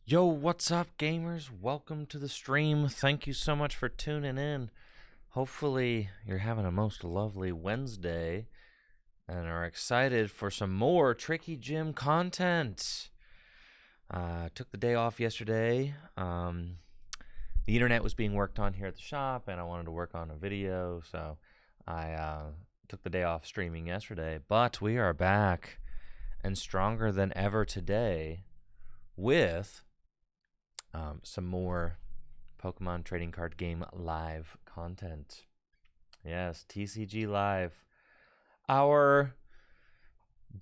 Yo, what's up, gamers? Welcome to the stream. Thank you so much for tuning in. Hopefully, you're having a most lovely Wednesday and are excited for some more Tricky Gym content. Took the day off yesterday. The internet was being worked on here at the shop, and I wanted to work on a video, so I took the day off streaming yesterday. But we are back and stronger than ever today with some more Pokemon trading card game live content. Yes, TCG Live. Our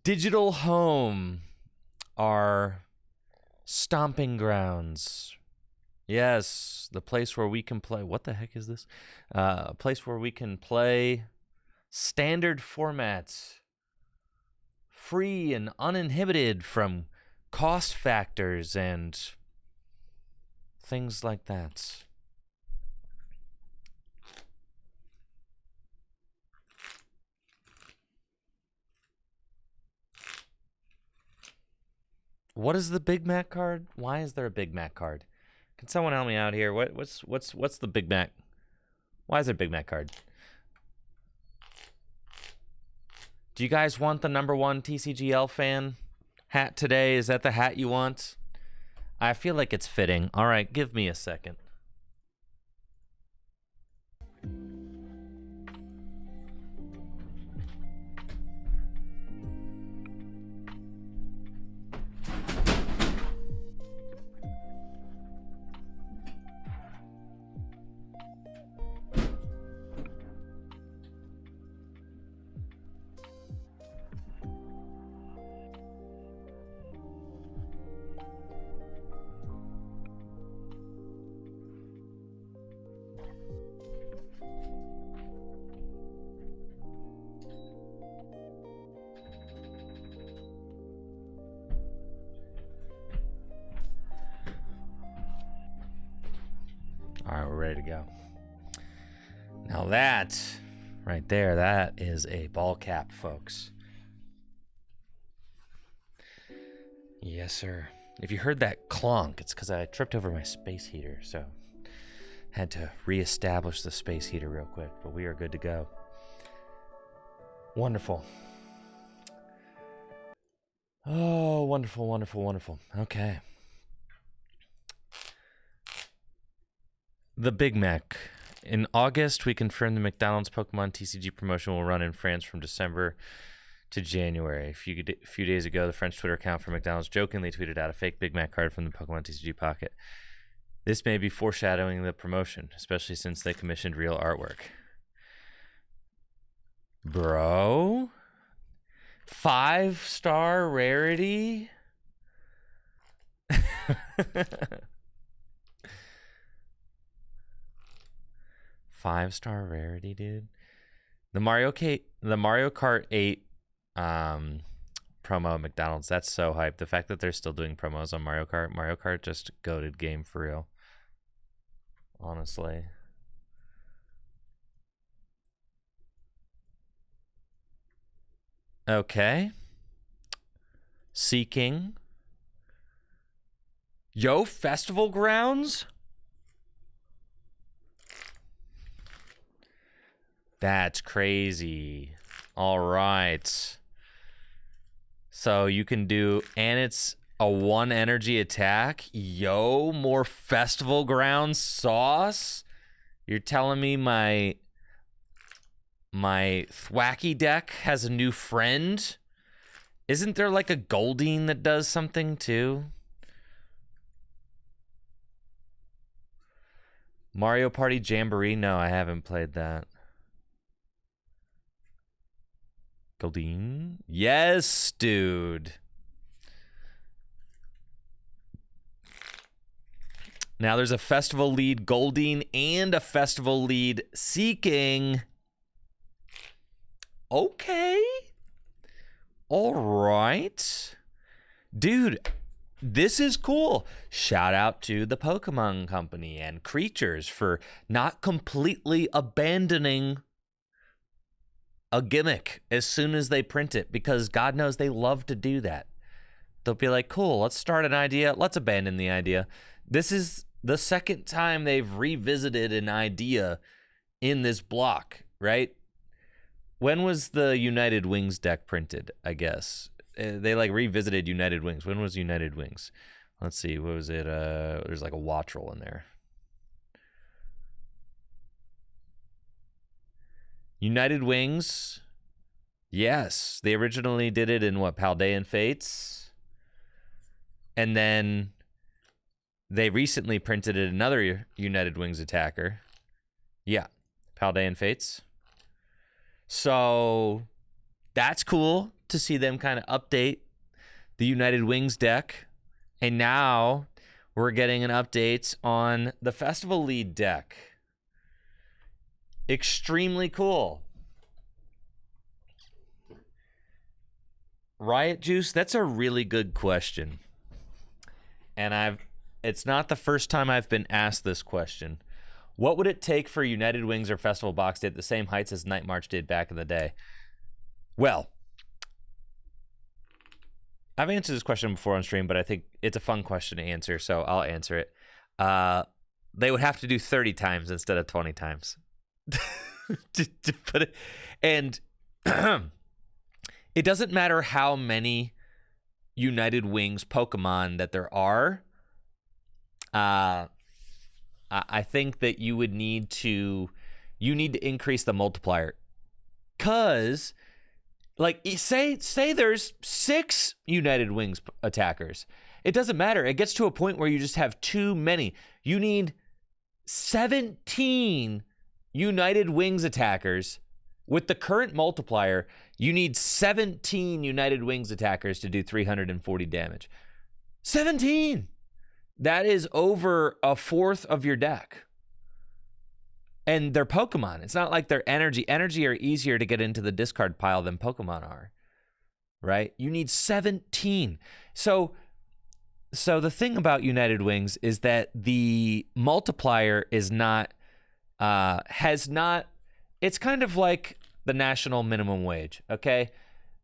digital home. Our stomping grounds. Yes, the place where we can play. What the heck is this? A place where we can play standard formats. Free and uninhibited from cost factors and things like that. What is the Big Mac card? Why is there a Big Mac card? Can someone help me out here? What's the Big Mac? Why is there a Big Mac card? Do you guys want the #1 TCGL fan hat today? Is that the hat you want? I feel like it's fitting. All right, give me a second. All right, we're ready to go. Now that right there, that is a ball cap, folks. Yes, sir. If you heard that clonk, it's because I tripped over my space heater, so had to reestablish the space heater real quick, but we are good to go. Wonderful. Oh, wonderful, wonderful, wonderful. Okay. The Big Mac. In August, we confirmed the McDonald's Pokemon TCG promotion will run in France from December to January. A few days ago, the French Twitter account for McDonald's jokingly tweeted out a fake Big Mac card from the Pokemon TCG pocket. This may be foreshadowing the promotion, especially since they commissioned real artwork. Bro? 5-star rarity? 5-star rarity, dude. The Mario Kart 8 promo at McDonald's, that's so hype. The fact that they're still doing promos on Mario Kart just goated game for real. Honestly. Okay. Seeking. Yo, Festival Grounds? That's crazy. All right. So you can do, and it's a 1 energy attack. Yo, more Festival Grounds sauce? You're telling me my Thwacky deck has a new friend? Isn't there like a Goldeen that does something too? Mario Party Jamboree? No, I haven't played that. Goldeen? Yes, dude. Now there's a festival lead Goldeen and a festival lead Seeking. Okay. All right. Dude, this is cool. Shout out to the Pokemon Company and Creatures for not completely abandoning a gimmick as soon as they print it, because God knows they love to do that. They'll be like, cool, let's start an idea. Let's abandon the idea. This is the second time they've revisited an idea in this block, right? When was the United Wings deck printed, I guess? They like revisited United Wings. When was United Wings? Let's see. What was it? There's like a watch roll in there. United Wings. Yes. They originally did it in what? Paldean Fates. And then they recently printed another United Wings attacker. Yeah. Paldean Fates. So that's cool to see them kind of update the United Wings deck. And now we're getting an update on the Festival Lead deck. Extremely cool. Riot Juice, that's a really good question. And it's not the first time I've been asked this question. What would it take for United Wings or Festival Box to hit the same heights as Night March did back in the day? Well, I've answered this question before on stream, but I think it's a fun question to answer, so I'll answer it. They would have to do 30 times instead of 20 times. to put it. And it doesn't matter how many United Wings Pokemon that there are. I think that you need to increase the multiplier. Cause like say there's 6 United Wings attackers. It doesn't matter. It gets to a point where you just have too many. You need 17 United Wings attackers. With the current multiplier, you need 17 United Wings attackers to do 340 damage. 17! That is over a fourth of your deck. And they're Pokemon. It's not like they're energy. Energy are easier to get into the discard pile than Pokemon are. Right? You need 17. So the thing about United Wings is that the multiplier is not, it's kind of like the national minimum wage, okay?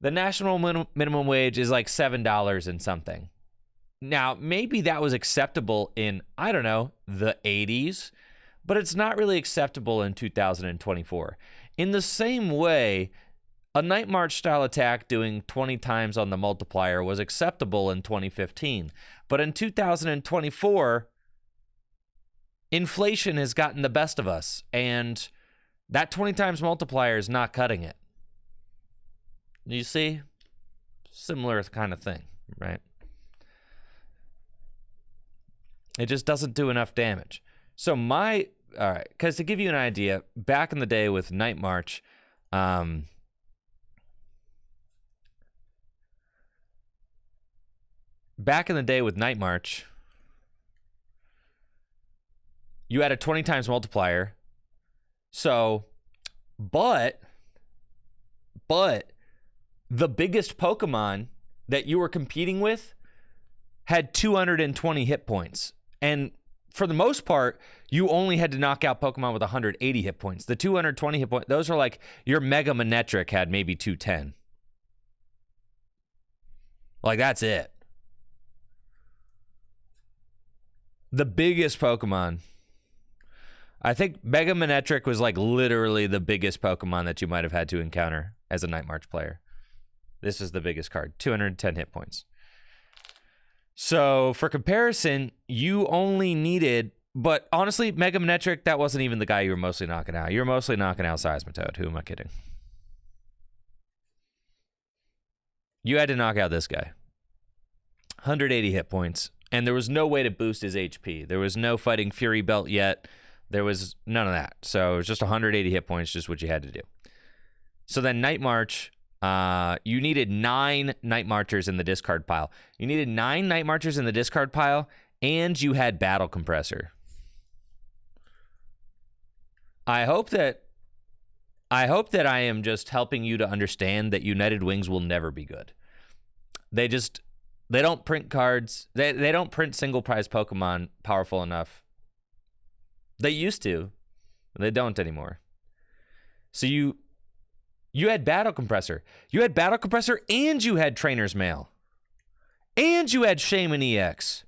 The national minimum wage is like $7 and something. Now, maybe that was acceptable in, I don't know, the 80s, but it's not really acceptable in 2024. In the same way, a Night March style attack doing 20 times on the multiplier was acceptable in 2015. But in 2024, inflation has gotten the best of us, and that 20 times multiplier is not cutting it. You see? Similar kind of thing, right? It just doesn't do enough damage. So all right, because to give you an idea, back in the day with Night March, you had a 20 times multiplier. So, but the biggest Pokemon that you were competing with had 220 hit points. And for the most part, you only had to knock out Pokemon with 180 hit points. The 220 hit points, those are like your Mega Manetric had maybe 210. Like, that's it. The biggest Pokemon, I think Mega Manetric was like literally the biggest Pokemon that you might have had to encounter as a Night March player. This is the biggest card, 210 hit points. So for comparison, you only needed, but honestly, Mega Manetric, that wasn't even the guy you were mostly knocking out. You were mostly knocking out Seismitoad. Who am I kidding? You had to knock out this guy. 180 hit points. And there was no way to boost his HP. There was no Fighting Fury belt yet. There was none of that. So it was just 180 hit points, just what you had to do. So then Night March, you needed 9 Night Marchers in the discard pile. You needed 9 Night Marchers in the discard pile, and you had Battle Compressor. I hope that I am just helping you to understand that United Wings will never be good. They don't print cards. They don't print single prize Pokemon powerful enough. They used to. They don't anymore. So you had Battle Compressor. You had Battle Compressor and you had Trainer's Mail. And you had Shaman EX.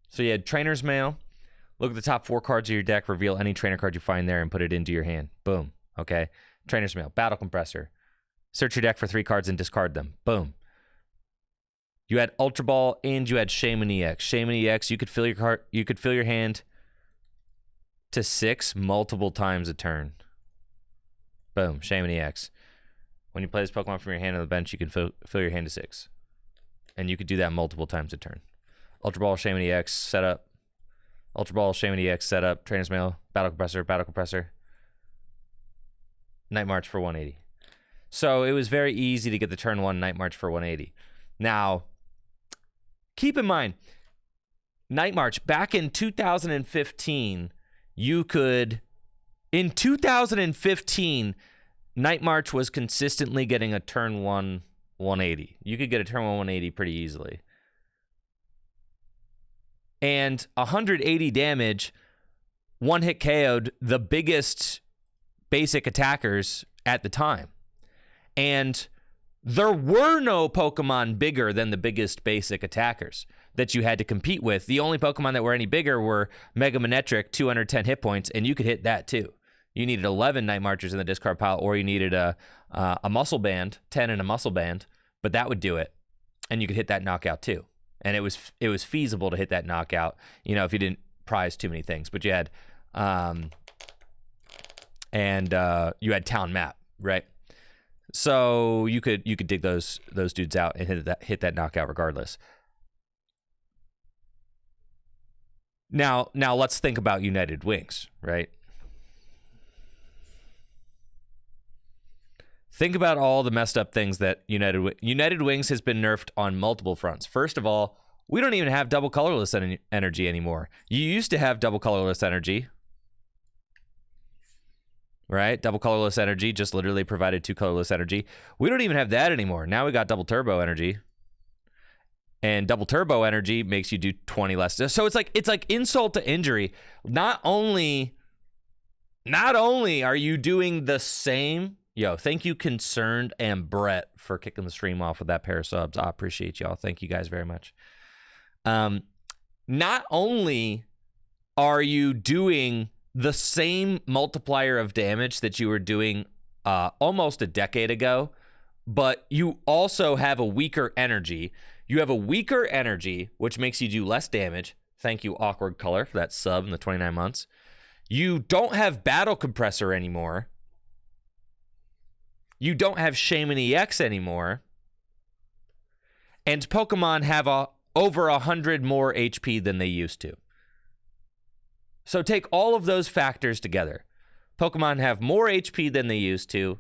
So you had Trainer's Mail. Look at the top 4 cards of your deck, reveal any trainer card you find there, and put it into your hand. Boom. Okay. Trainer's Mail. Battle Compressor. Search your deck for 3 cards and discard them. Boom. You had Ultra Ball and you had Shaman EX. Shaman EX, you could fill your hand to 6 multiple times a turn. Boom. Shaman EX. When you play this Pokemon from your hand on the bench, you can fill your hand to 6. And you could do that multiple times a turn. Ultra Ball, Shaman EX, setup. Ultra Ball, Shaman EX, setup. Trainer's Mail, Battle Compressor, Battle Compressor. Night March for 180. So it was very easy to get the turn 1 Night March for 180. Now, keep in mind, Night March, back in 2015, you could... In 2015, Night March was consistently getting a turn 1 180. You could get a turn 1 180 pretty easily. And 180 damage, 1-hit KO'd the biggest basic attackers at the time. And there were no Pokemon bigger than the biggest basic attackers that you had to compete with. The only Pokemon that were any bigger were Mega Manectric, 210 hit points, and you could hit that too. You needed 11 Night Marchers in the discard pile, or you needed a Muscle Band, 10 and a Muscle Band, but that would do it. And you could hit that knockout too. And it was feasible to hit that knockout, you know, if you didn't prize too many things. But you had, you had Town Map, right? So you could dig those dudes out and hit that knockout regardless. Now let's think about United Wings, right? Think about all the messed up things that United Wings has been nerfed on multiple fronts. First of all, we don't even have double colorless energy anymore. You used to have double colorless energy, right? Double colorless energy just literally provided 2 colorless energy. We don't even have that anymore. Now we got double turbo energy. And double turbo energy makes you do 20 less. So it's like insult to injury. Not only are you doing the same... Yo, thank you, Concerned and Brett, for kicking the stream off with that pair of subs. I appreciate y'all. Thank you guys very much. Not only are you doing the same multiplier of damage that you were doing almost a decade ago, but you also have a weaker energy. You have a weaker energy, which makes you do less damage. Thank you, Awkward Color, for that sub in the 29 months. You don't have Battle Compressor anymore. You don't have Shaman EX anymore. And Pokemon have over 100 more HP than they used to. So take all of those factors together. Pokemon have more HP than they used to.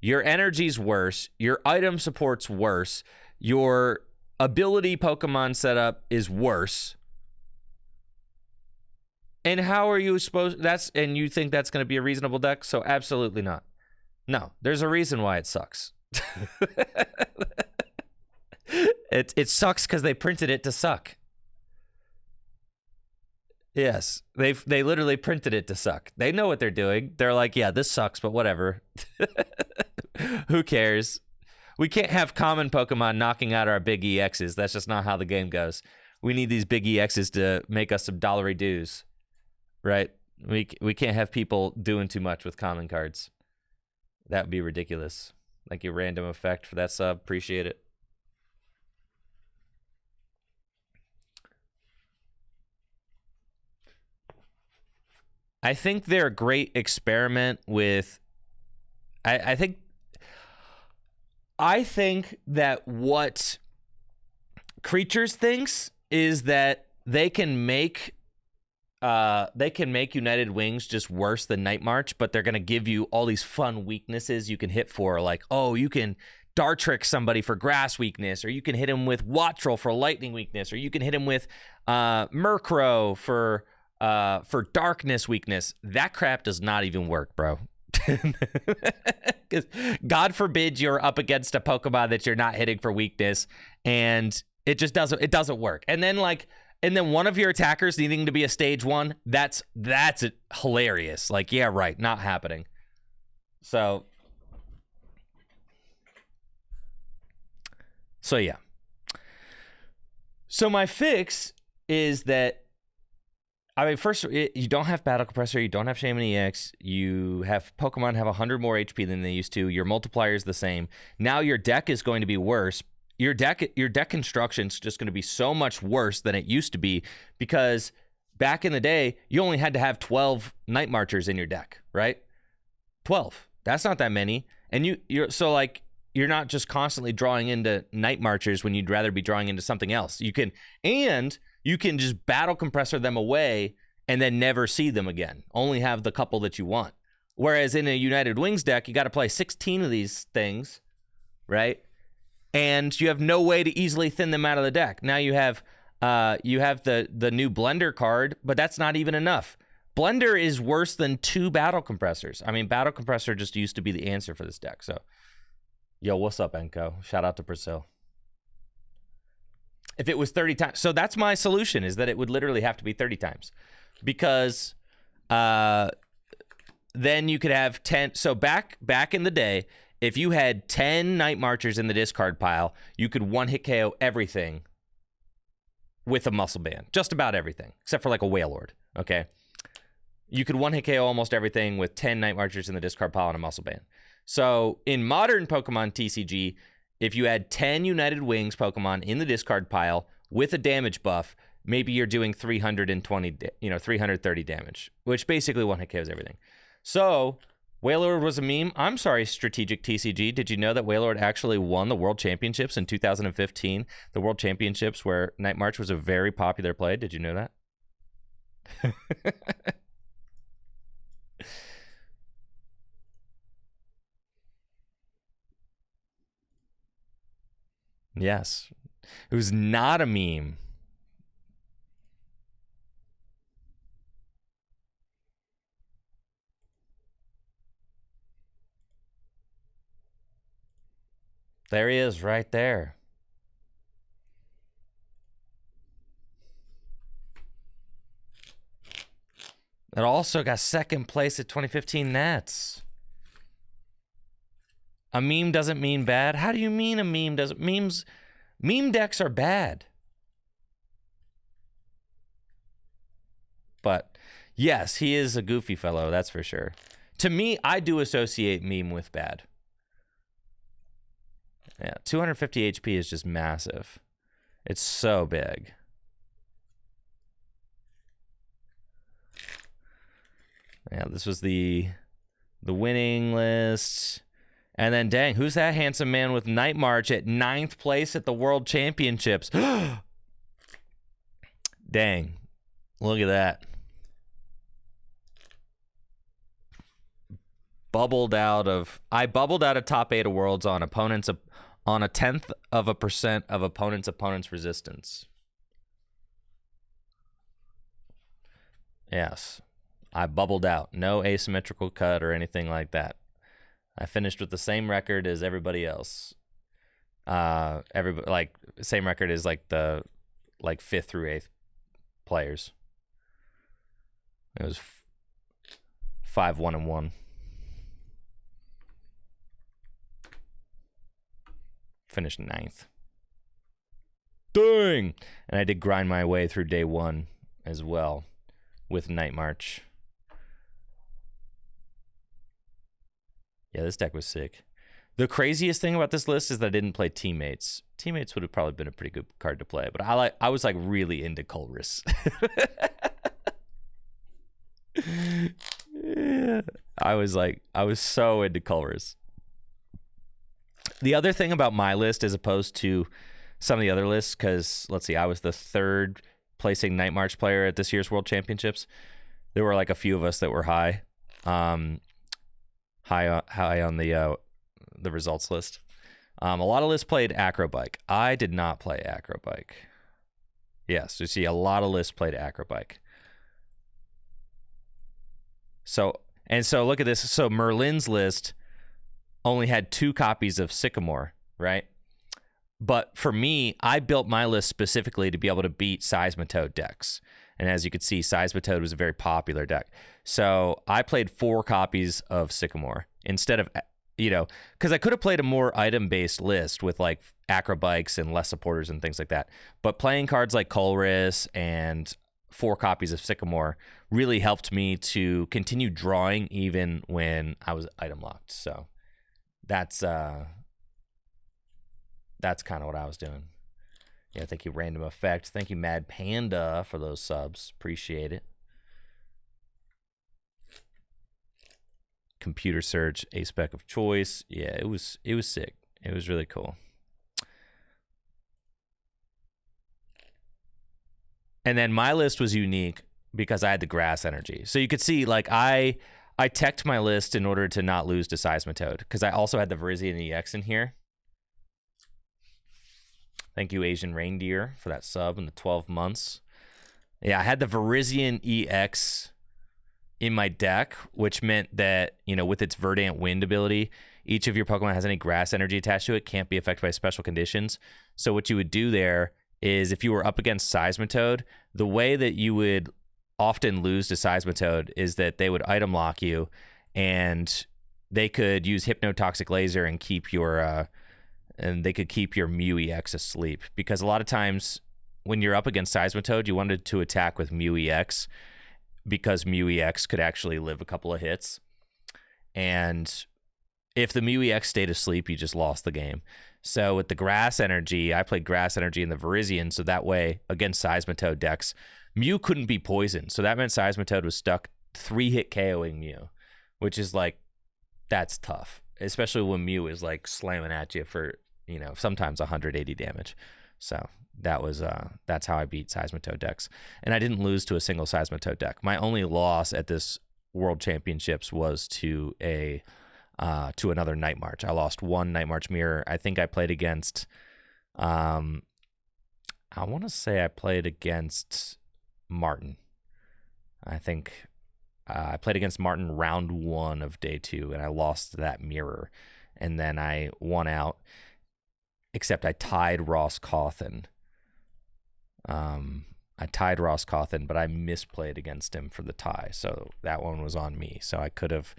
Your energy's worse. Your item support's worse. Your ability Pokemon setup is worse. And how are you supposed... And you think that's going to be a reasonable deck? So absolutely not. No, there's a reason why it sucks. It sucks because they printed it to suck. Yes, they literally printed it to suck. They know what they're doing. They're like, yeah, this sucks, but whatever. Who cares? We can't have common Pokemon knocking out our big EXs. That's just not how the game goes. We need these big EXs to make us some dollary dues, right? We can't have people doing too much with common cards. That would be ridiculous. Thank you, Random Effect, for that sub. Appreciate it. I think they're a great experiment with... I think that what Creatures thinks is that they can make United Wings just worse than Night March, but they're going to give you all these fun weaknesses you can hit for, like, oh, you can Dart Trick somebody for grass weakness, or you can hit him with Wattrel for lightning weakness, or you can hit him with Murkrow for darkness weakness. That crap does not even work, bro. God forbid you're up against a Pokemon that you're not hitting for weakness, and It just doesn't. It doesn't work. And then one of your attackers needing to be a stage 1. That's hilarious. Like, yeah, right. Not happening. So yeah. So my fix is that, I mean, first, you don't have Battle Compressor, you don't have Shaman EX, you have Pokemon have 100 more HP than they used to, your multiplier is the same. Now your deck is going to be worse. Your deck construction is just going to be so much worse than it used to be, because back in the day, you only had to have 12 Night Marchers in your deck, right? 12. That's not that many. And you're not just constantly drawing into Night Marchers when you'd rather be drawing into something else. You can just Battle Compressor them away and then never see them again. Only have the couple that you want. Whereas in a United Wings deck, you got to play 16 of these things, right? And you have no way to easily thin them out of the deck. Now you have the new Blender card, but that's not even enough. Blender is worse than 2 Battle Compressors. I mean, Battle Compressor just used to be the answer for this deck. So, yo, what's up, Enko? Shout out to Brazil. If it was 30 times, so that's my solution, is that it would literally have to be 30 times, because then you could have 10. So back in the day, if you had 10 Night Marchers in the discard pile, you could one-hit KO everything with a Muscle Band. Just about everything, except for like a Wailord, okay? You could one-hit KO almost everything with 10 Night Marchers in the discard pile and a Muscle Band. So in modern Pokemon TCG, if you had 10 United Wings Pokemon in the discard pile with a damage buff, maybe you're doing 330 damage, which basically one-hit KOs everything. So Wailord was a meme. I'm sorry, Strategic TCG. Did you know that Wailord actually won the World Championships in 2015? The World Championships where Night March was a very popular play. Did you know that? Yes. It was not a meme. There he is, right there. It also got second place at 2015 Nats. A meme doesn't mean bad. How do you mean a meme doesn't? Meme decks are bad. But yes, he is a goofy fellow, that's for sure. To me, I do associate meme with bad. Yeah, 250 HP is just massive. It's so big. Yeah, this was the winning list. And then, dang, who's that handsome man with Night March at 9th place at the World Championships? Dang, look at that. I bubbled out of top 8 of Worlds on opponents on a 1/10 of a percent of opponent's resistance. Yes, I bubbled out. No asymmetrical cut or anything like that. I finished with the same record as everybody else. Same record as the 5th through 8th players. It was 5-1-1. Finished 9th. Dang! And I did grind my way through day 1 as well with Night March. Yeah, this deck was sick. The craziest thing about this list is that I didn't play Teammates. Teammates would have probably been a pretty good card to play, but I was really into Colress. Yeah, I was so into Colress. The other thing about my list, as opposed to some of the other lists, because let's see, I was the 3rd placing Night March player at this year's World Championships. There were a few of us that were high on the results list. A lot of lists played Acrobike. I did not play Acrobike. Yes, you see a lot of lists played Acrobike. So look at this. So Merlin's list only had 2 copies of Sycamore, right? But for me, I built my list specifically to be able to beat Seismitoad decks. And as you could see, Seismitoad was a very popular deck. So I played 4 copies of Sycamore instead of, because I could have played a more item-based list with like acrobikes and less supporters and things like that. But playing cards like Colress and 4 copies of Sycamore really helped me to continue drawing even when I was item locked. So that's kind of what I was doing. Yeah, thank you, Random Effect. Thank you, Mad Panda, for those subs. Appreciate it. Computer Search, a spec of choice. Yeah, it was sick. It was really cool. And then my list was unique because I had the grass energy. So you could see, like, I teched my list in order to not lose to Seismitoad because I also had the Virizion EX in here. Thank you, Asian Reindeer, for that sub in the 12 months. Yeah, I had the Virizion EX in my deck, which meant that, with its Verdant Wind ability, each of your Pokemon has any grass energy attached to it, can't be affected by special conditions. So what you would do there is if you were up against Seismitoad, the way that you would often lose to Seismitoad is that they would item lock you and they could use Hypnotoxic Laser and keep your they could keep your Mew EX asleep, because a lot of times when you're up against Seismitoad, you wanted to attack with Mew EX because Mew EX could actually live a couple of hits. And if the Mew EX stayed asleep, you just lost the game. So with the grass energy, I played grass energy in the Virizion, so that way against Seismitoad decks, Mew couldn't be poisoned. So that meant Seismitoad was stuck 3-hit KOing Mew, which is like, that's tough, especially when Mew is like slamming at you for, sometimes 180 damage. So that's how I beat Seismitoad decks. And I didn't lose to a single Seismitoad deck. My only loss at this World Championships was to another Night March. I lost 1 Night March mirror. I think I played against I want to say I played against Martin. I think I played against Martin round 1 of day 2, and I lost that mirror. And then I won out, except I tied Ross Cawthon. I tied Ross Cawthon, but I misplayed against him for the tie. So that one was on me. So I could have,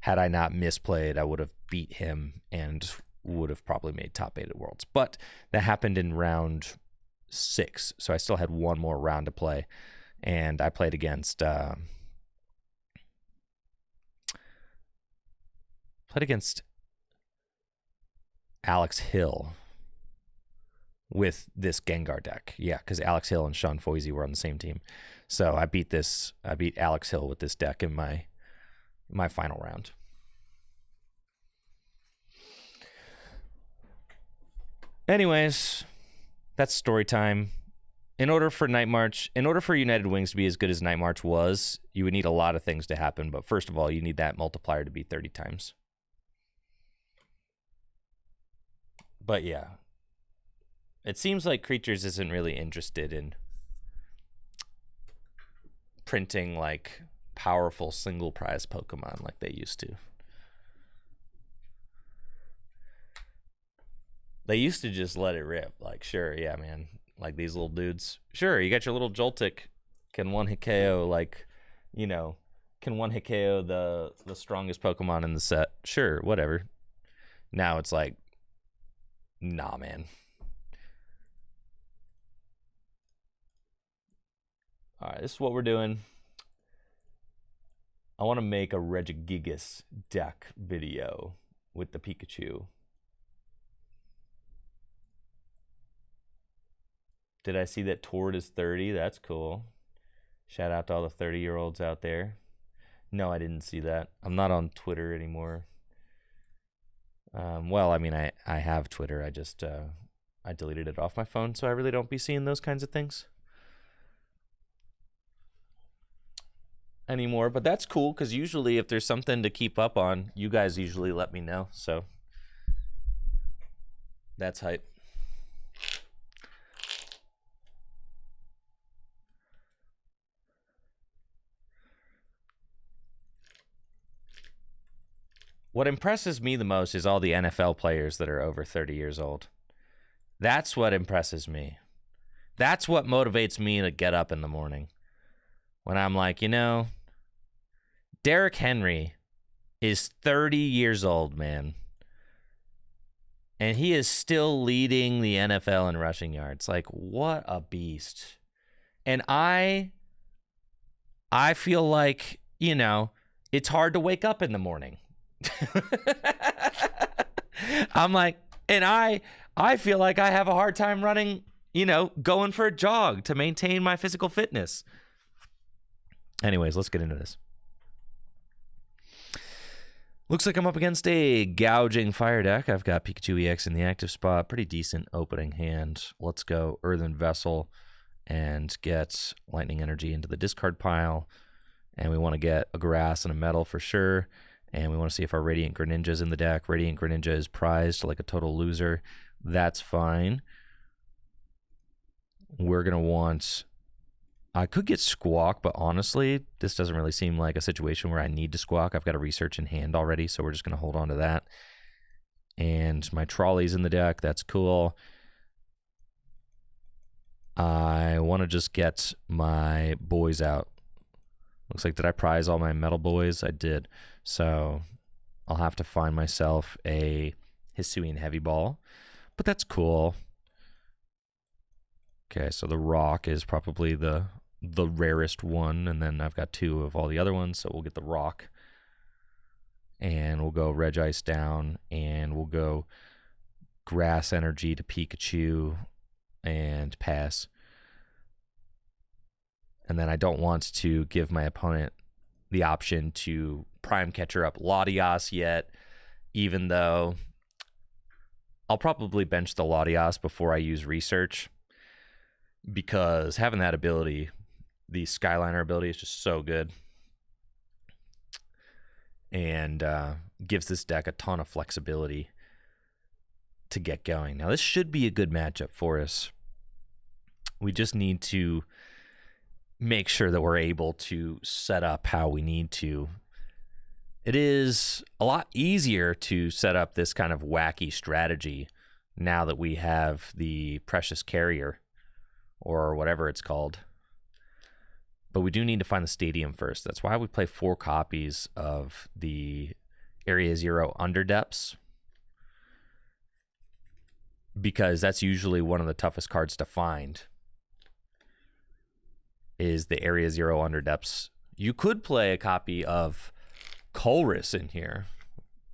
had I not misplayed, I would have beat him and would have probably made top 8 at Worlds. But that happened in round 6. So I still had 1 more round to play. And I played against Alex Hill with this Gengar deck. Yeah, because Alex Hill and Sean Foisey were on the same team. So I beat Alex Hill with this deck in my final round. Anyways, that's story time. In order for United Wings to be as good as Night March was, you would need a lot of things to happen. But first of all, you need that multiplier to be 30 times. But yeah, it seems like Creatures isn't really interested in printing like powerful single prize Pokemon like they used to. They used to just let it rip. Like, sure, yeah, man. Like these little dudes. Sure, you got your little Joltik. Can one hit KO, like, can one hit KO the strongest Pokemon in the set? Sure, whatever. Now it's like, nah, man. All right, this is what we're doing. I want to make a Regigigas deck video with the Pikachu. Did I see that Tord is 30? That's cool. Shout out to all the 30-year-olds out there. No, I didn't see that. I'm not on Twitter anymore. Well, I mean, I have Twitter. I just I deleted it off my phone, so I really don't be seeing those kinds of things anymore. But that's cool, because usually if there's something to keep up on, you guys usually let me know. So that's hype. What impresses me the most is all the NFL players that are over 30 years old. That's what impresses me. That's what motivates me to get up in the morning. When I'm like, Derrick Henry is 30 years old, man. And he is still leading the NFL in rushing yards. Like, what a beast. And I feel like, it's hard to wake up in the morning. I'm like, and I feel like I have a hard time running, going for a jog to maintain my physical fitness. Anyways, let's get into this. Looks like I'm up against a Gouging Fire deck. I've got Pikachu EX in the active spot. Pretty decent opening hand. Let's go Earthen Vessel and get Lightning Energy into the discard pile. And we want to get a Grass and a Metal for sure. And we want to see if our Radiant Greninja is in the deck. Radiant Greninja is prized like a total loser. That's fine. We're going to want... I could get Squawk, but honestly, this doesn't really seem like a situation where I need to Squawk. I've got a Research in hand already, so we're just going to hold on to that. And my Trolley's in the deck. That's cool. I want to just get my boys out. Looks like, did I prize all my Metal Boys? I did. So I'll have to find myself a Hisuian Heavy Ball, but that's cool. Okay, so the Rock is probably the rarest one, and then I've got 2 of all the other ones, so we'll get the Rock. And we'll go Regice down, and we'll go Grass Energy to Pikachu and pass. And then I don't want to give my opponent the option to Prime Catcher up Latias yet, even though I'll probably bench the Latias before I use Research, because having that ability, the Skyliner ability, is just so good. And gives this deck a ton of flexibility to get going. Now, this should be a good matchup for us. We just need to make sure that we're able to set up how we need to. It is a lot easier to set up this kind of wacky strategy now that we have the Precious Carrier, or whatever it's called. But we do need to find the stadium first. That's why we play 4 copies of the Area Zero Underdepths, because that's usually one of the toughest cards to find, is the Area Zero Underdepths. You could play a copy of Colress in here.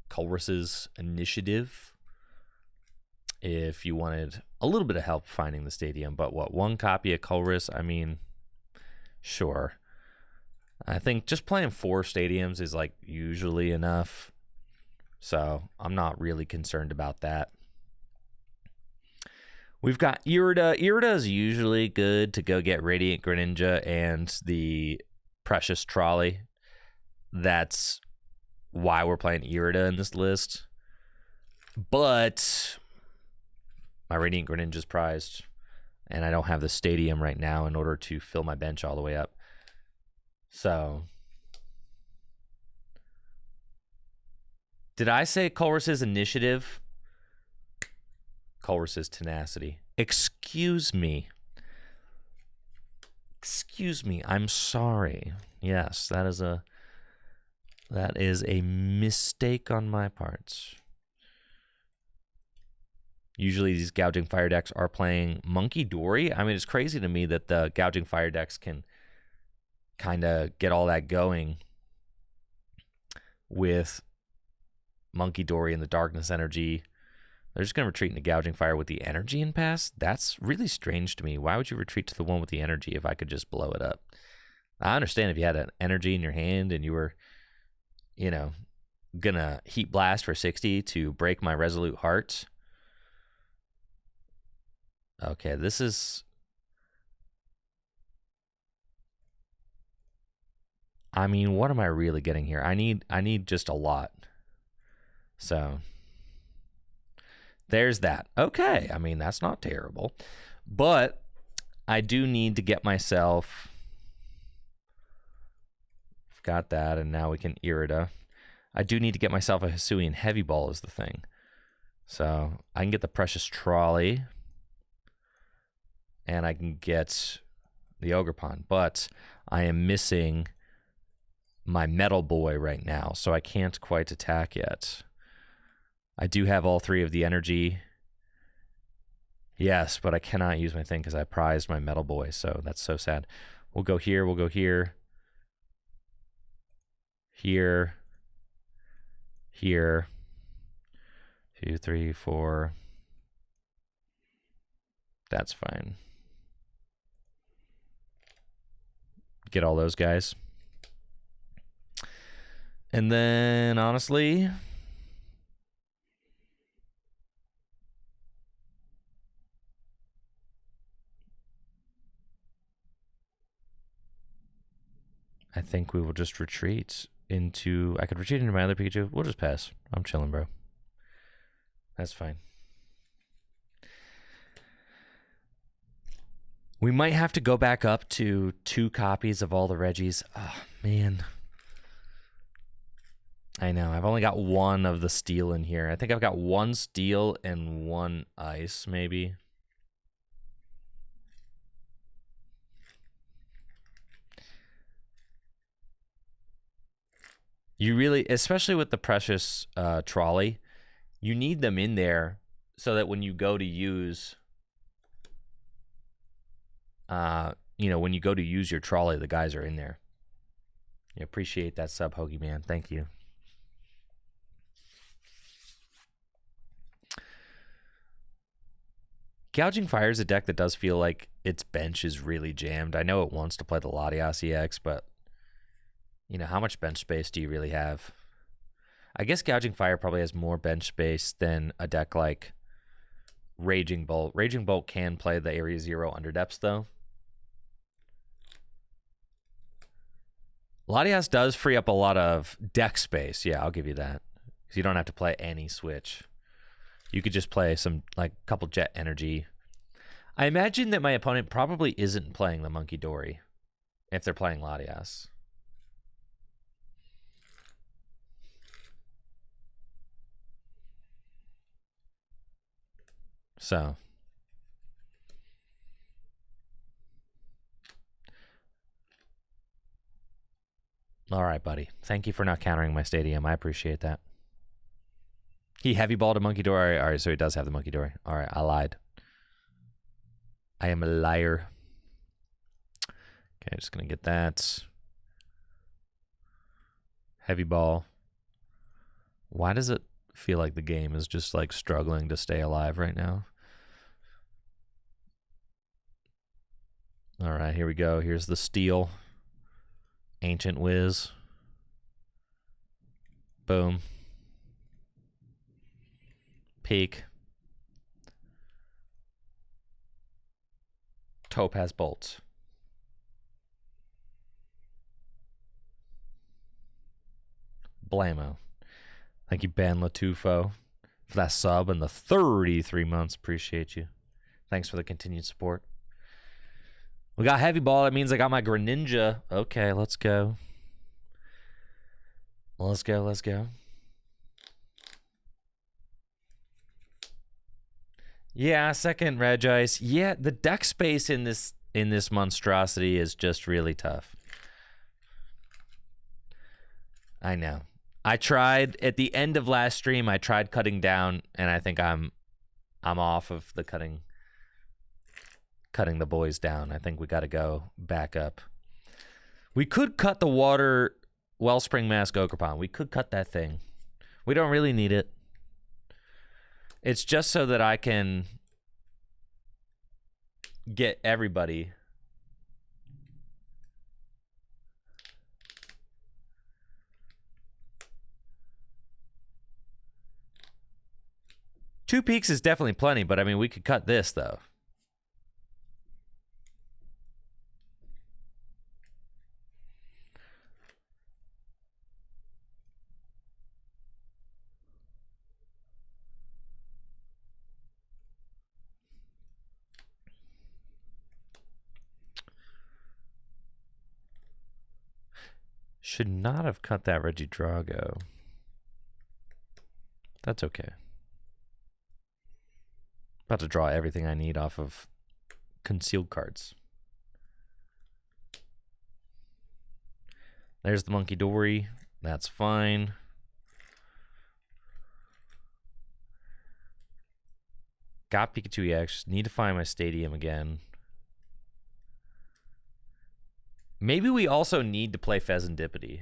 Colress's Initiative, if you wanted a little bit of help finding the stadium. But what, 1 copy of Colress? I mean, sure. I think just playing 4 stadiums is like usually enough, so I'm not really concerned about that. We've got Irida. Irida is usually good to go get Radiant Greninja and the Precious Trolley. That's why we're playing Irida in this list. But my Radiant Greninja's prized, and I don't have the stadium right now in order to fill my bench all the way up. So, did I say Colress's Initiative? Colress's Tenacity. Excuse me. Excuse me. I'm sorry. Yes, that is a mistake on my part. Usually these Gouging Fire decks are playing Monkey Dory. I mean, it's crazy to me that the Gouging Fire decks can kind of get all that going with Monkey Dory and the Darkness Energy. They're just going to retreat into Gouging Fire with the energy and pass? That's really strange to me. Why would you retreat to the one with the energy if I could just blow it up? I understand if you had an energy in your hand and you were, going to Heat Blast for 60 to break my Resolute Heart. Okay, this is... I mean, what am I really getting here? I need just a lot. So there's that. Okay, I mean, that's not terrible. But I do need to get myself... Got that, and now we can Irida. I do need to get myself a Hisuian Heavy Ball is the thing. So I can get the Precious Trolley. and I can get the Ogerpon, but I am missing my Metal Boy right now, so I can't quite attack yet. I do have all 3 of the energy. Yes, but I cannot use my thing because I prized my Metal Boy, so that's so sad. We'll go here, we'll go here. Here. Here. 2, 3, 4. That's fine. Get all those guys. And then, honestly, I think we will just retreat into... I could retreat into my other Pikachu. We'll just pass. I'm chilling, bro. That's fine. We might have to go back up to 2 copies of all the Regis. Oh, man. I know. I've only got 1 of the steel in here. I think I've got 1 steel and 1 ice, maybe. You really, especially with the precious trolley, you need them in there so that when you go to use, when you go to use your trolley, the guys are in there. I appreciate that sub, Hoagie Man. Thank you. Gouging Fire is a deck that does feel like its bench is really jammed. I know it wants to play the Latias EX, but how much bench space do you really have? I guess Gouging Fire probably has more bench space than a deck like Raging Bolt. Raging Bolt can play the Area 0 Underdepths, though. Latias does free up a lot of deck space. Yeah, I'll give you that. Because you don't have to play any switch. You could just play some, couple Jet Energy. I imagine that my opponent probably isn't playing the Monkey Dory if they're playing Latias. So. All right, buddy. Thank you for not countering my stadium. I appreciate that. He heavy balled a Monkey Dory. All right, so he does have the Monkey Dory. All right, I lied. I am a liar. Okay, just going to get that. Heavy ball. Why does it feel like the game is just struggling to stay alive right now? All right, here we go. Here's the steel. Ancient Whiz. Boom. Peak. Topaz Bolts. Blammo. Thank you, Ben Latufo, for that sub and the 33 months. Appreciate you. Thanks for the continued support. We got Heavy Ball. That means I got my Greninja. Okay, let's go. Let's go, let's go. Yeah, second Regice. Yeah, the deck space in this monstrosity is just really tough. I know. I tried at the end of last stream. I tried cutting down, and I think I'm off of the cutting the boys down. I think we got to go back up. We could cut the water Wellspring Mask Ogerpon. We could cut that thing. We don't really need it. It's just so that I can get everybody. Two peaks is definitely plenty, but I mean, we could cut this, though. Should not have cut that Regidrago. That's okay. About to draw everything I need off of concealed cards. There's the Monkey Dory. That's fine. Got Pikachu EX. Need to find my stadium again. Maybe we also need to play Pheasantipity.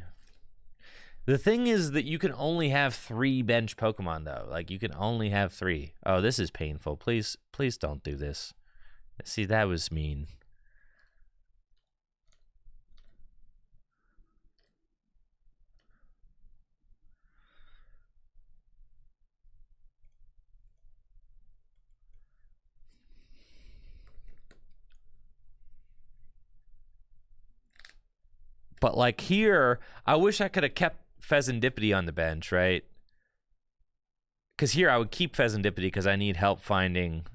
The thing is that you can only have 3 bench Pokemon, though. Like, you can only have 3. Oh, this is painful. Please don't do this. See, that was mean. But, like, here, I wish I could have kept Pheasantipity on the bench, right? Because here I would keep Pheasantipity because I need help finding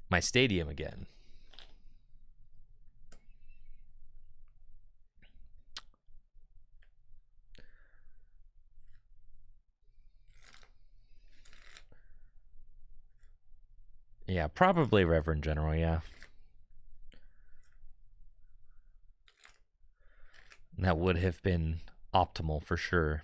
my stadium again. Yeah, probably Reverend General, yeah. That would have been optimal for sure.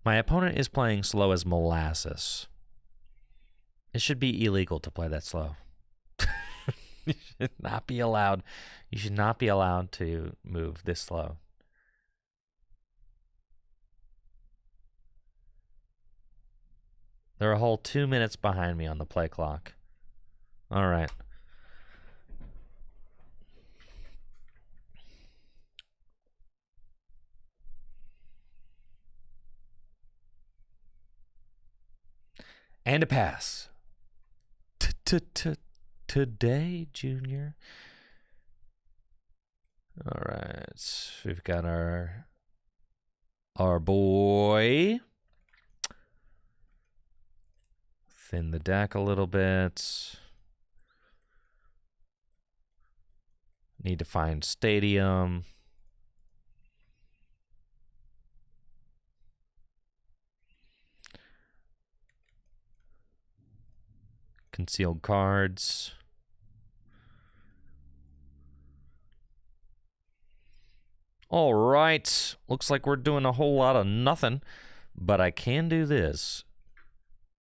My opponent is playing slow as molasses. It should be illegal to play that slow. You should not be allowed. You should not be allowed to move this slow. They're a whole 2 minutes behind me on the play clock. All right. And a pass. Today, Junior. All right. We've got our boy. Thin the deck a little bit. Need to find stadium. Concealed cards. All right. Looks like we're doing a whole lot of nothing, but I can do this.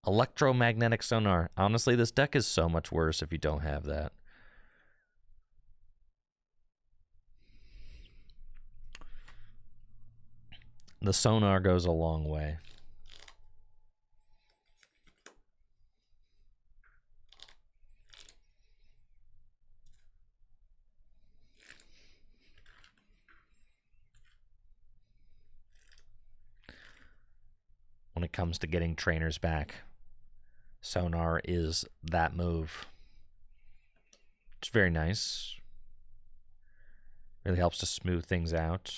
Electromagnetic sonar. Honestly, this deck is so much worse if you don't have that. The sonar goes a long way. When it comes to getting trainers back, sonar is that move. It's very nice. Really helps to smooth things out.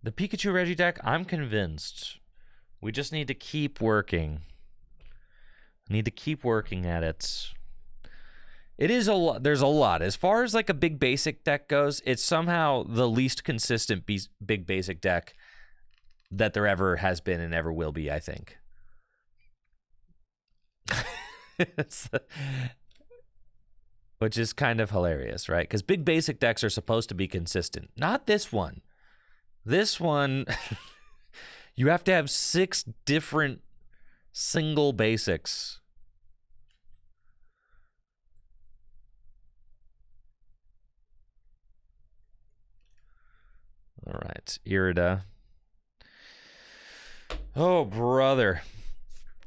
The Pikachu Reggie deck, I'm convinced. We just need to keep working. Need to keep working at it. It is a lot. There's a lot. As far as like a big basic deck goes, it's somehow the least consistent big basic deck that there ever has been and ever will be, I think. Which is kind of hilarious, right? Because big basic decks are supposed to be consistent. Not this one. This one, you have to have 6 different single basics. All right, Irida. Oh, brother.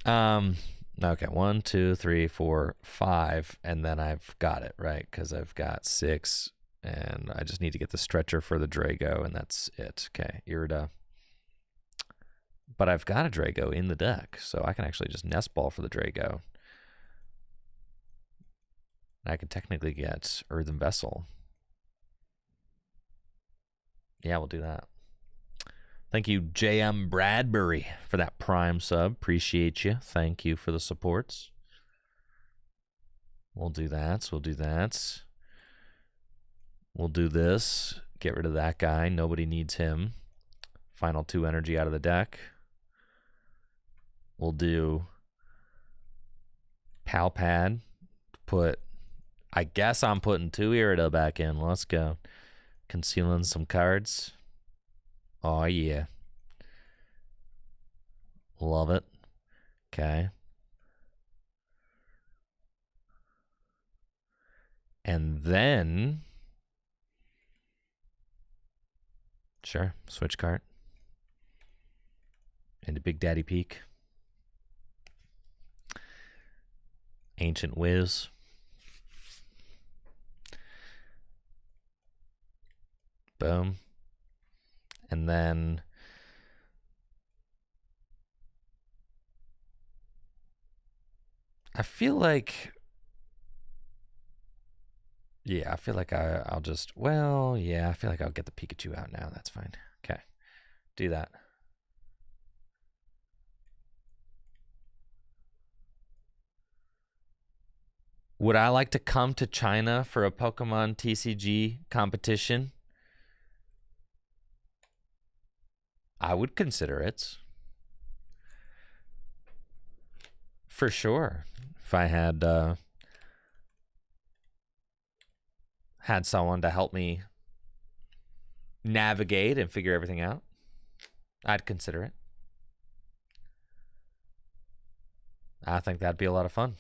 Okay, 1, 2, 3, 4, 5, and then I've got it, right? Because I've got 6, and I just need to get the stretcher for the Drago, and that's it. Okay, Irida. But I've got a Drago in the deck, so I can actually just nest ball for the Drago. I could technically get Earthen Vessel. Yeah, we'll do that. Thank you, J.M. Bradbury, for that Prime sub. Appreciate you. Thank you for the supports. We'll do that. We'll do that. We'll do this. Get rid of that guy. Nobody needs him. Final 2 energy out of the deck. We'll do Pal Pad. I guess I'm putting 2 Irida back in. Let's go. Concealing some cards. Oh, yeah. Love it. Okay. And then... Sure, switch card. Into Big Daddy Peak. Ancient Wiz. Boom. And then I feel like, yeah, I feel like I'll just, well, yeah, I feel like I'll get the Pikachu out now. That's fine. Okay, do that. Would I like to come to China for a Pokemon TCG competition? I would consider it. For sure. If I had someone to help me navigate and figure everything out, I'd consider it. I think that'd be a lot of fun.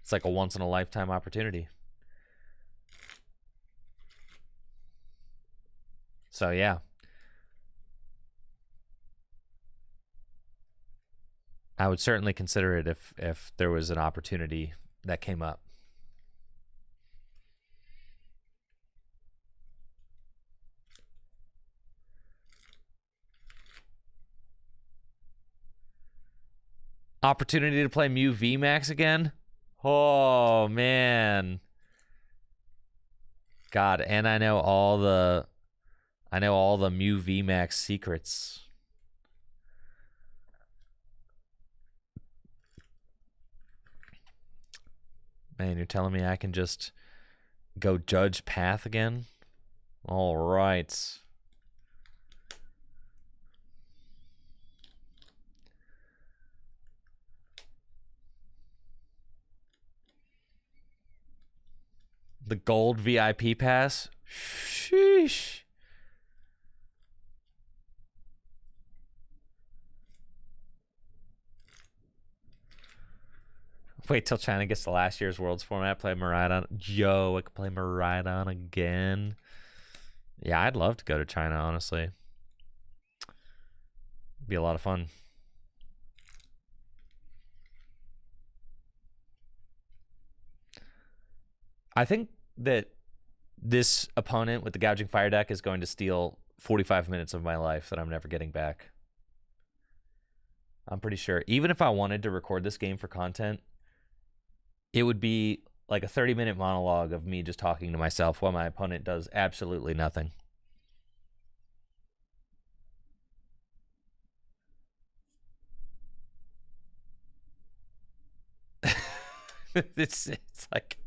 It's like a once-in-a-lifetime opportunity. So, yeah. I would certainly consider it if there was an opportunity that came up. Opportunity to play Mew VMAX again? Oh, man. God, and I know all the Mew VMAX secrets. Man, you're telling me I can just go judge path again? All right. The gold VIP pass? Sheesh. Wait till China gets to last year's Worlds format. Play Miraidon. Yo, I could play Miraidon again. Yeah, I'd love to go to China, honestly. Be a lot of fun. I think that this opponent with the Gouging Fire deck is going to steal 45 minutes of my life that I'm never getting back. I'm pretty sure. Even if I wanted to record this game for content, it would be like a 30-minute monologue of me just talking to myself while my opponent does absolutely nothing. It's like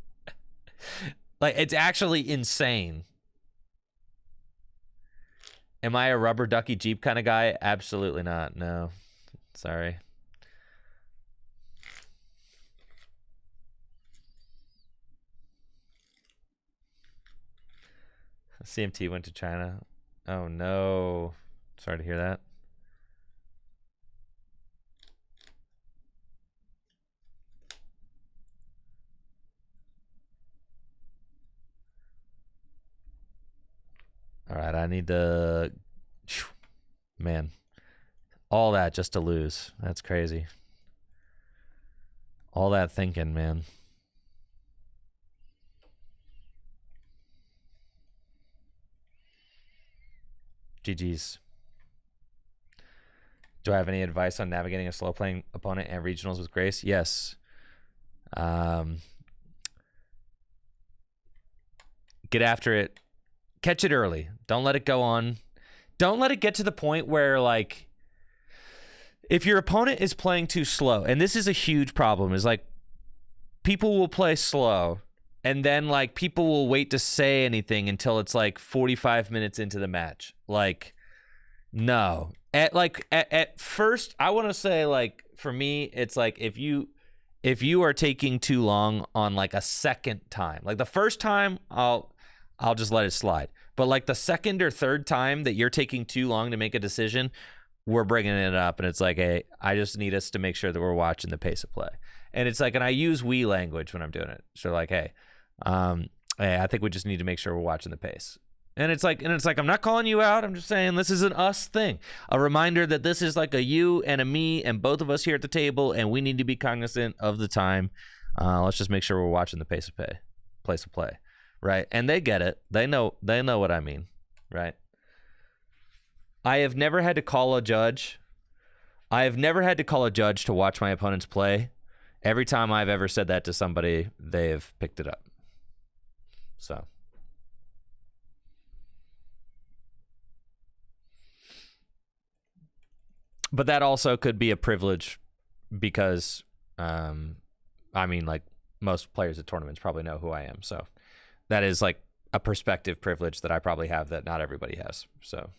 it's actually insane. Am I a rubber ducky Jeep kind of guy? Absolutely not. No. Sorry. CMT went to China. Oh no. Sorry to hear that. All right, I need to... Man. All that just to lose. That's crazy. All that thinking, man. GG's. Do I have any advice on navigating a slow-playing opponent and regionals with grace? Yes. Get after it. Catch it early. Don't let it go on. Don't let it get to the point where, like, if your opponent is playing too slow, and this is a huge problem, is like people will play slow and then like people will wait to say anything until it's like 45 minutes into the match. Like, no. At first, I want to say, like, for me, it's like if you are taking too long on like a second time, like the first time, I'll just let it slide. But like the second or third time that you're taking too long to make a decision, we're bringing it up, and it's like, hey, I just need us to make sure that we're watching the pace of play. And it's like, and I use we language when I'm doing it. So like, hey, I think we just need to make sure we're watching the pace. And it's like, I'm not calling you out. I'm just saying this is an us thing. A reminder that this is like a you and a me and both of us here at the table, and we need to be cognizant of the time. Let's just make sure we're watching the pace of play, right? And they get it. They know what I mean, right? I have never had to call a judge. I have never had to call a judge to watch my opponents play. Every time I've ever said that to somebody, they've picked it up. So. But that also could be a privilege because, I mean, like most players at tournaments probably know who I am. So that is like a perspective privilege that I probably have that not everybody has. So.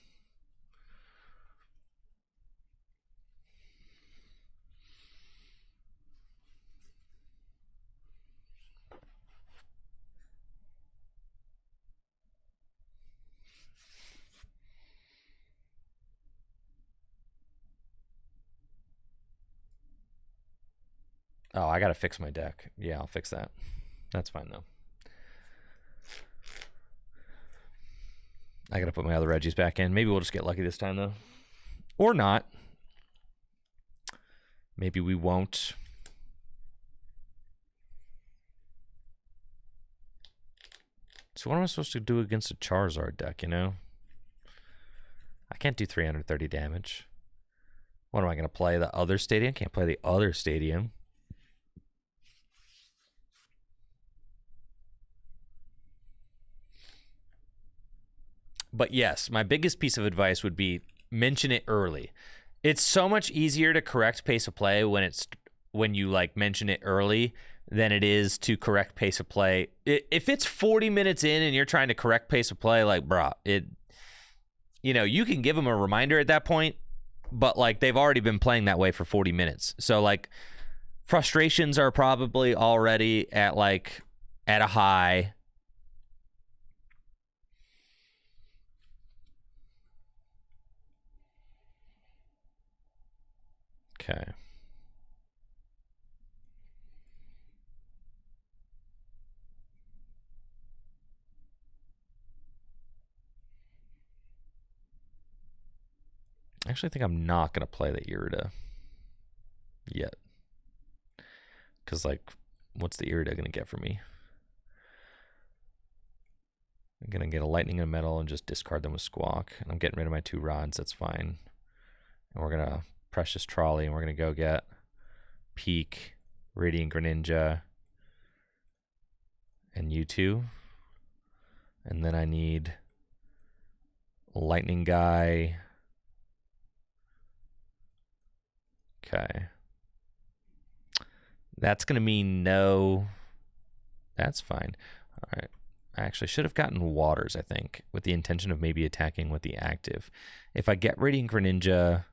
Oh, I got to fix my deck. Yeah, I'll fix that. That's fine, though. I got to put my other Regis back in. Maybe we'll just get lucky this time, though. Or not. Maybe we won't. So what am I supposed to do against a Charizard deck, you know? I can't do 330 damage. What am I going to play? The other stadium? Can't play the other stadium. But yes, my biggest piece of advice would be mention it early. It's so much easier to correct pace of play when you like mention it early than it is to correct pace of play. If it's 40 minutes in and you're trying to correct pace of play, like, bruh, you can give them a reminder at that point, but like they've already been playing that way for 40 minutes. So like frustrations are probably already at a high. Okay. I actually think I'm not going to play the Irida yet. Because, like, what's the Irida going to get for me? I'm going to get a Lightning and a Metal and just discard them with Squawk. And I'm getting rid of my 2 rods. That's fine. And we're going to Precious Trolley, and we're going to go get Peak, Radiant Greninja, and U2. And then I need Lightning Guy. Okay. That's going to mean no. That's fine. All right. I actually should have gotten Waters, I think, with the intention of maybe attacking with the active. If I get Radiant Greninja,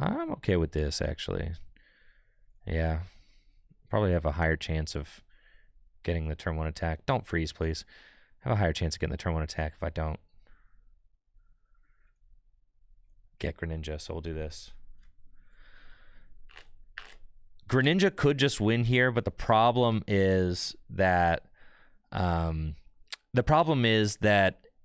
I'm okay with this, actually. Yeah. Probably have a higher chance of getting the turn 1 attack. Don't freeze, please. Have a higher chance of getting the turn 1 attack if I don't get Greninja, so we'll do this. Greninja could just win here, but the problem is that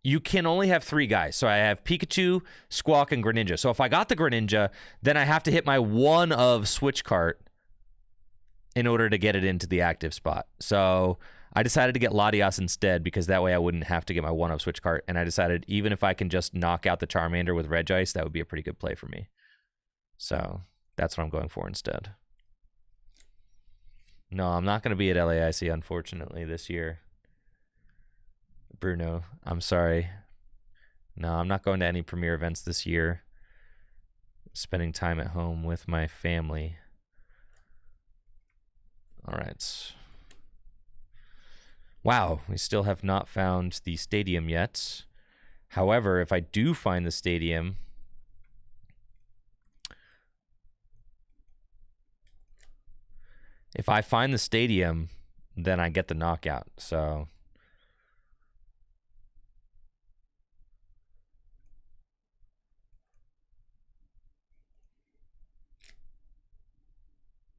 you can only have 3 guys. So I have Pikachu, Squawk, and Greninja. So if I got the Greninja, then I have to hit my 1 of Switch Cart in order to get it into the active spot. So I decided to get Latias instead because that way I wouldn't have to get my 1 of Switch Cart. And I decided even if I can just knock out the Charmander with Regice, that would be a pretty good play for me. So that's what I'm going for instead. No, I'm not going to be at LAIC, unfortunately, this year. Bruno, I'm sorry. No, I'm not going to any premiere events this year. Spending time at home with my family. All right. Wow, we still have not found the stadium yet. However, if I do find the stadium, then I get the knockout. So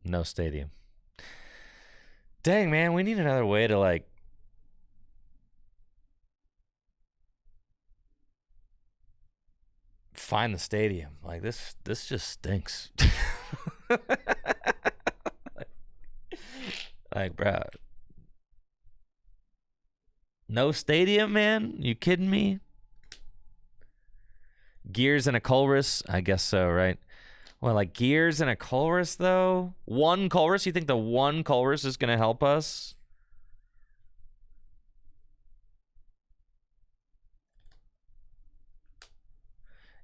no stadium. Dang, man, we need another way to like find the stadium. Like this just stinks. like, bro. No stadium, man? You kidding me? Gears and a Colress? I guess so, right? Well, like Gears and a Colress, though? One Colress? You think the one Colress is going to help us?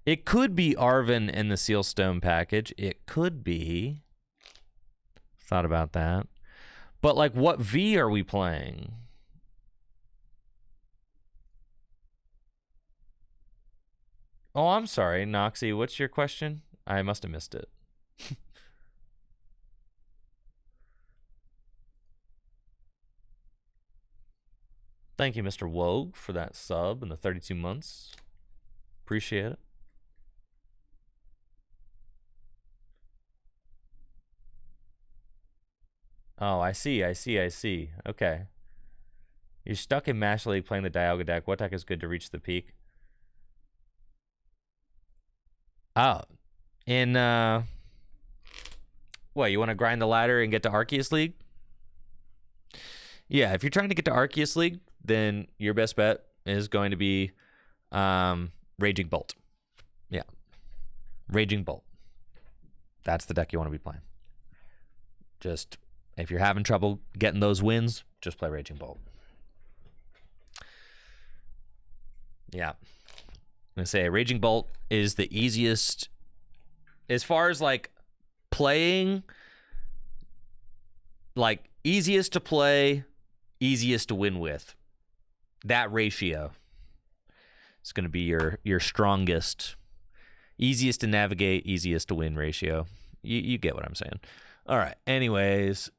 It could be Arven in the Sealstone package. It could be. Thought about that. But, like, what V are we playing? Oh, I'm sorry, Noxie. What's your question? I must have missed it. Thank you, Mr. Wogue, for that sub and the 32 months. Appreciate it. Oh, I see. Okay. You're stuck in Mash League playing the Dialga deck. What deck is good to reach the peak? Oh. In, what, you want to grind the ladder and get to Arceus League? Yeah, if you're trying to get to Arceus League, then your best bet is going to be Raging Bolt. Yeah. Raging Bolt. That's the deck you want to be playing. Just, if you're having trouble getting those wins, just play Raging Bolt. Yeah. I'm going to say Raging Bolt is the easiest, as far as like playing, like easiest to play, easiest to win with. That ratio is going to be your strongest, easiest to navigate, easiest to win ratio. You get what I'm saying. All right. Anyways,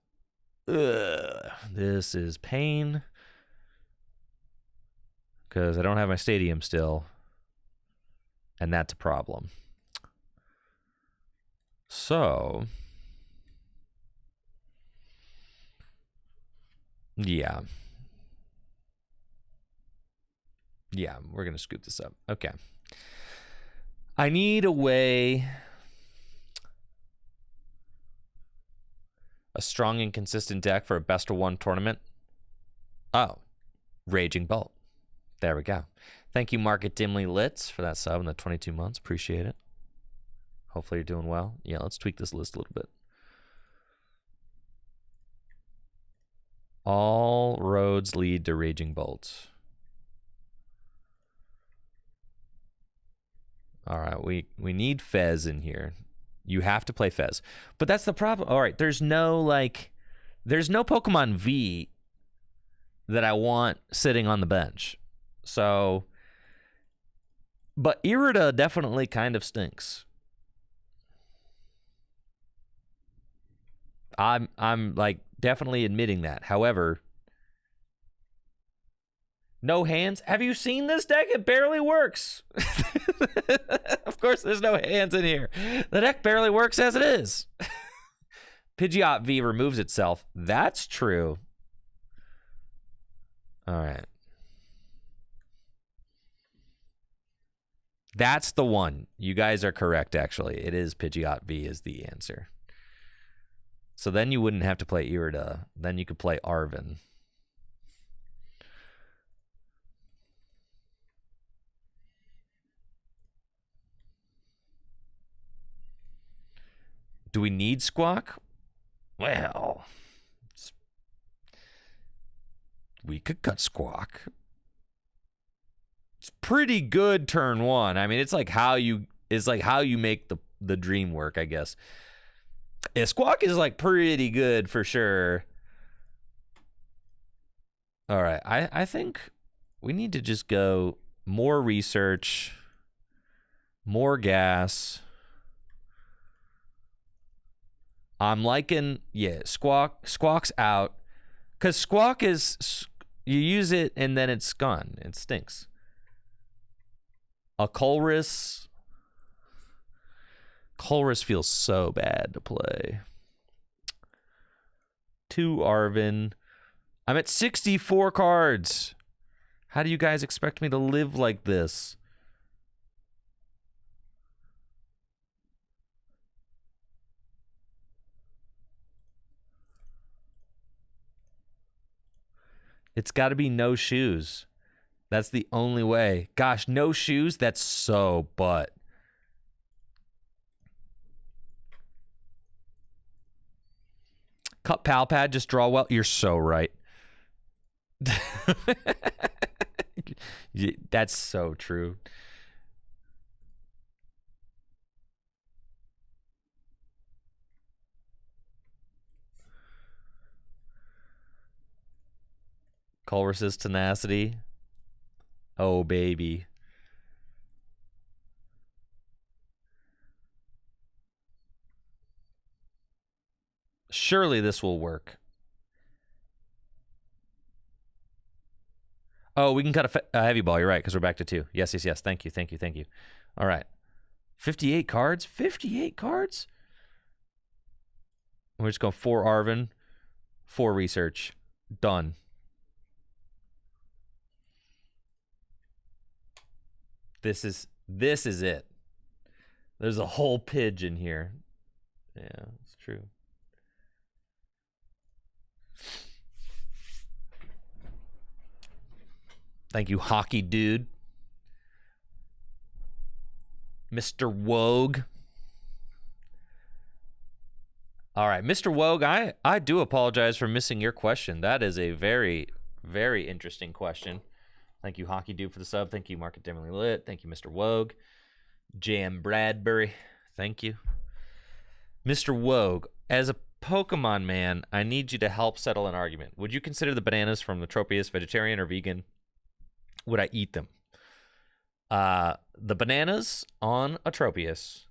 this is pain because I don't have my stadium still, and that's a problem. So, yeah. Yeah, we're going to scoop this up. Okay. I need a way, a strong and consistent deck for a best of one tournament. Oh, Raging Bolt. There we go. Thank you, Market Dimly Litz, for that sub in the 22 months. Appreciate it. Hopefully you're doing well. Yeah, let's tweak this list a little bit. All roads lead to Raging Bolt. All right, we need Fez in here. You have to play Fez. But that's the problem. All right, there's no Pokemon V that I want sitting on the bench. So, but Irida definitely kind of stinks. I'm like definitely admitting that. However, no hands. Have you seen this deck? It barely works. Of course, there's no hands in here. The deck barely works as it is. Pidgeot V removes itself. That's true. All right. That's the one. You guys are correct, actually. It is Pidgeot V is the answer. So then you wouldn't have to play Irida. Then you could play Arven. Do we need Squawk? Well, we could cut Squawk. It's pretty good turn one. I mean, it's like how you make the dream work, I guess. Yeah, Squawk is like pretty good for sure. All right. I think we need to just go more research, more gas. I'm liking, yeah, Squawk's out. Because Squawk is, you use it and then it's gone. It stinks. A Colress feels so bad to play. 2 Arvin. I'm at 64 cards. How do you guys expect me to live like this? It's got to be no shoes. That's the only way. Gosh, no shoes? That's so butt. Cut pal pad, just draw well. You're so right. That's so true. Colress's tenacity. Oh, baby. Surely this will work. Oh, we can cut a heavy ball. You're right, because we're back to 2. Yes, yes, yes. Thank you, thank you, thank you. All right. 58 cards? 58 cards? We're just going 4 Arvin, 4 research. Done. This is it. There's a whole pidge in here. Yeah, it's true. Thank you, hockey dude. Mr. Wogue. All right, Mr. Wogue, I do apologize for missing your question. That is a very, very interesting question. Thank you, Hockey Dude, for the sub. Thank you, Market Dimly Lit. Thank you, Mr. Wogue. Jam Bradbury. Thank you. Mr. Wogue, as a Pokemon man, I need you to help settle an argument. Would you consider the bananas from the Tropius vegetarian or vegan? Would I eat them? The bananas on Atropius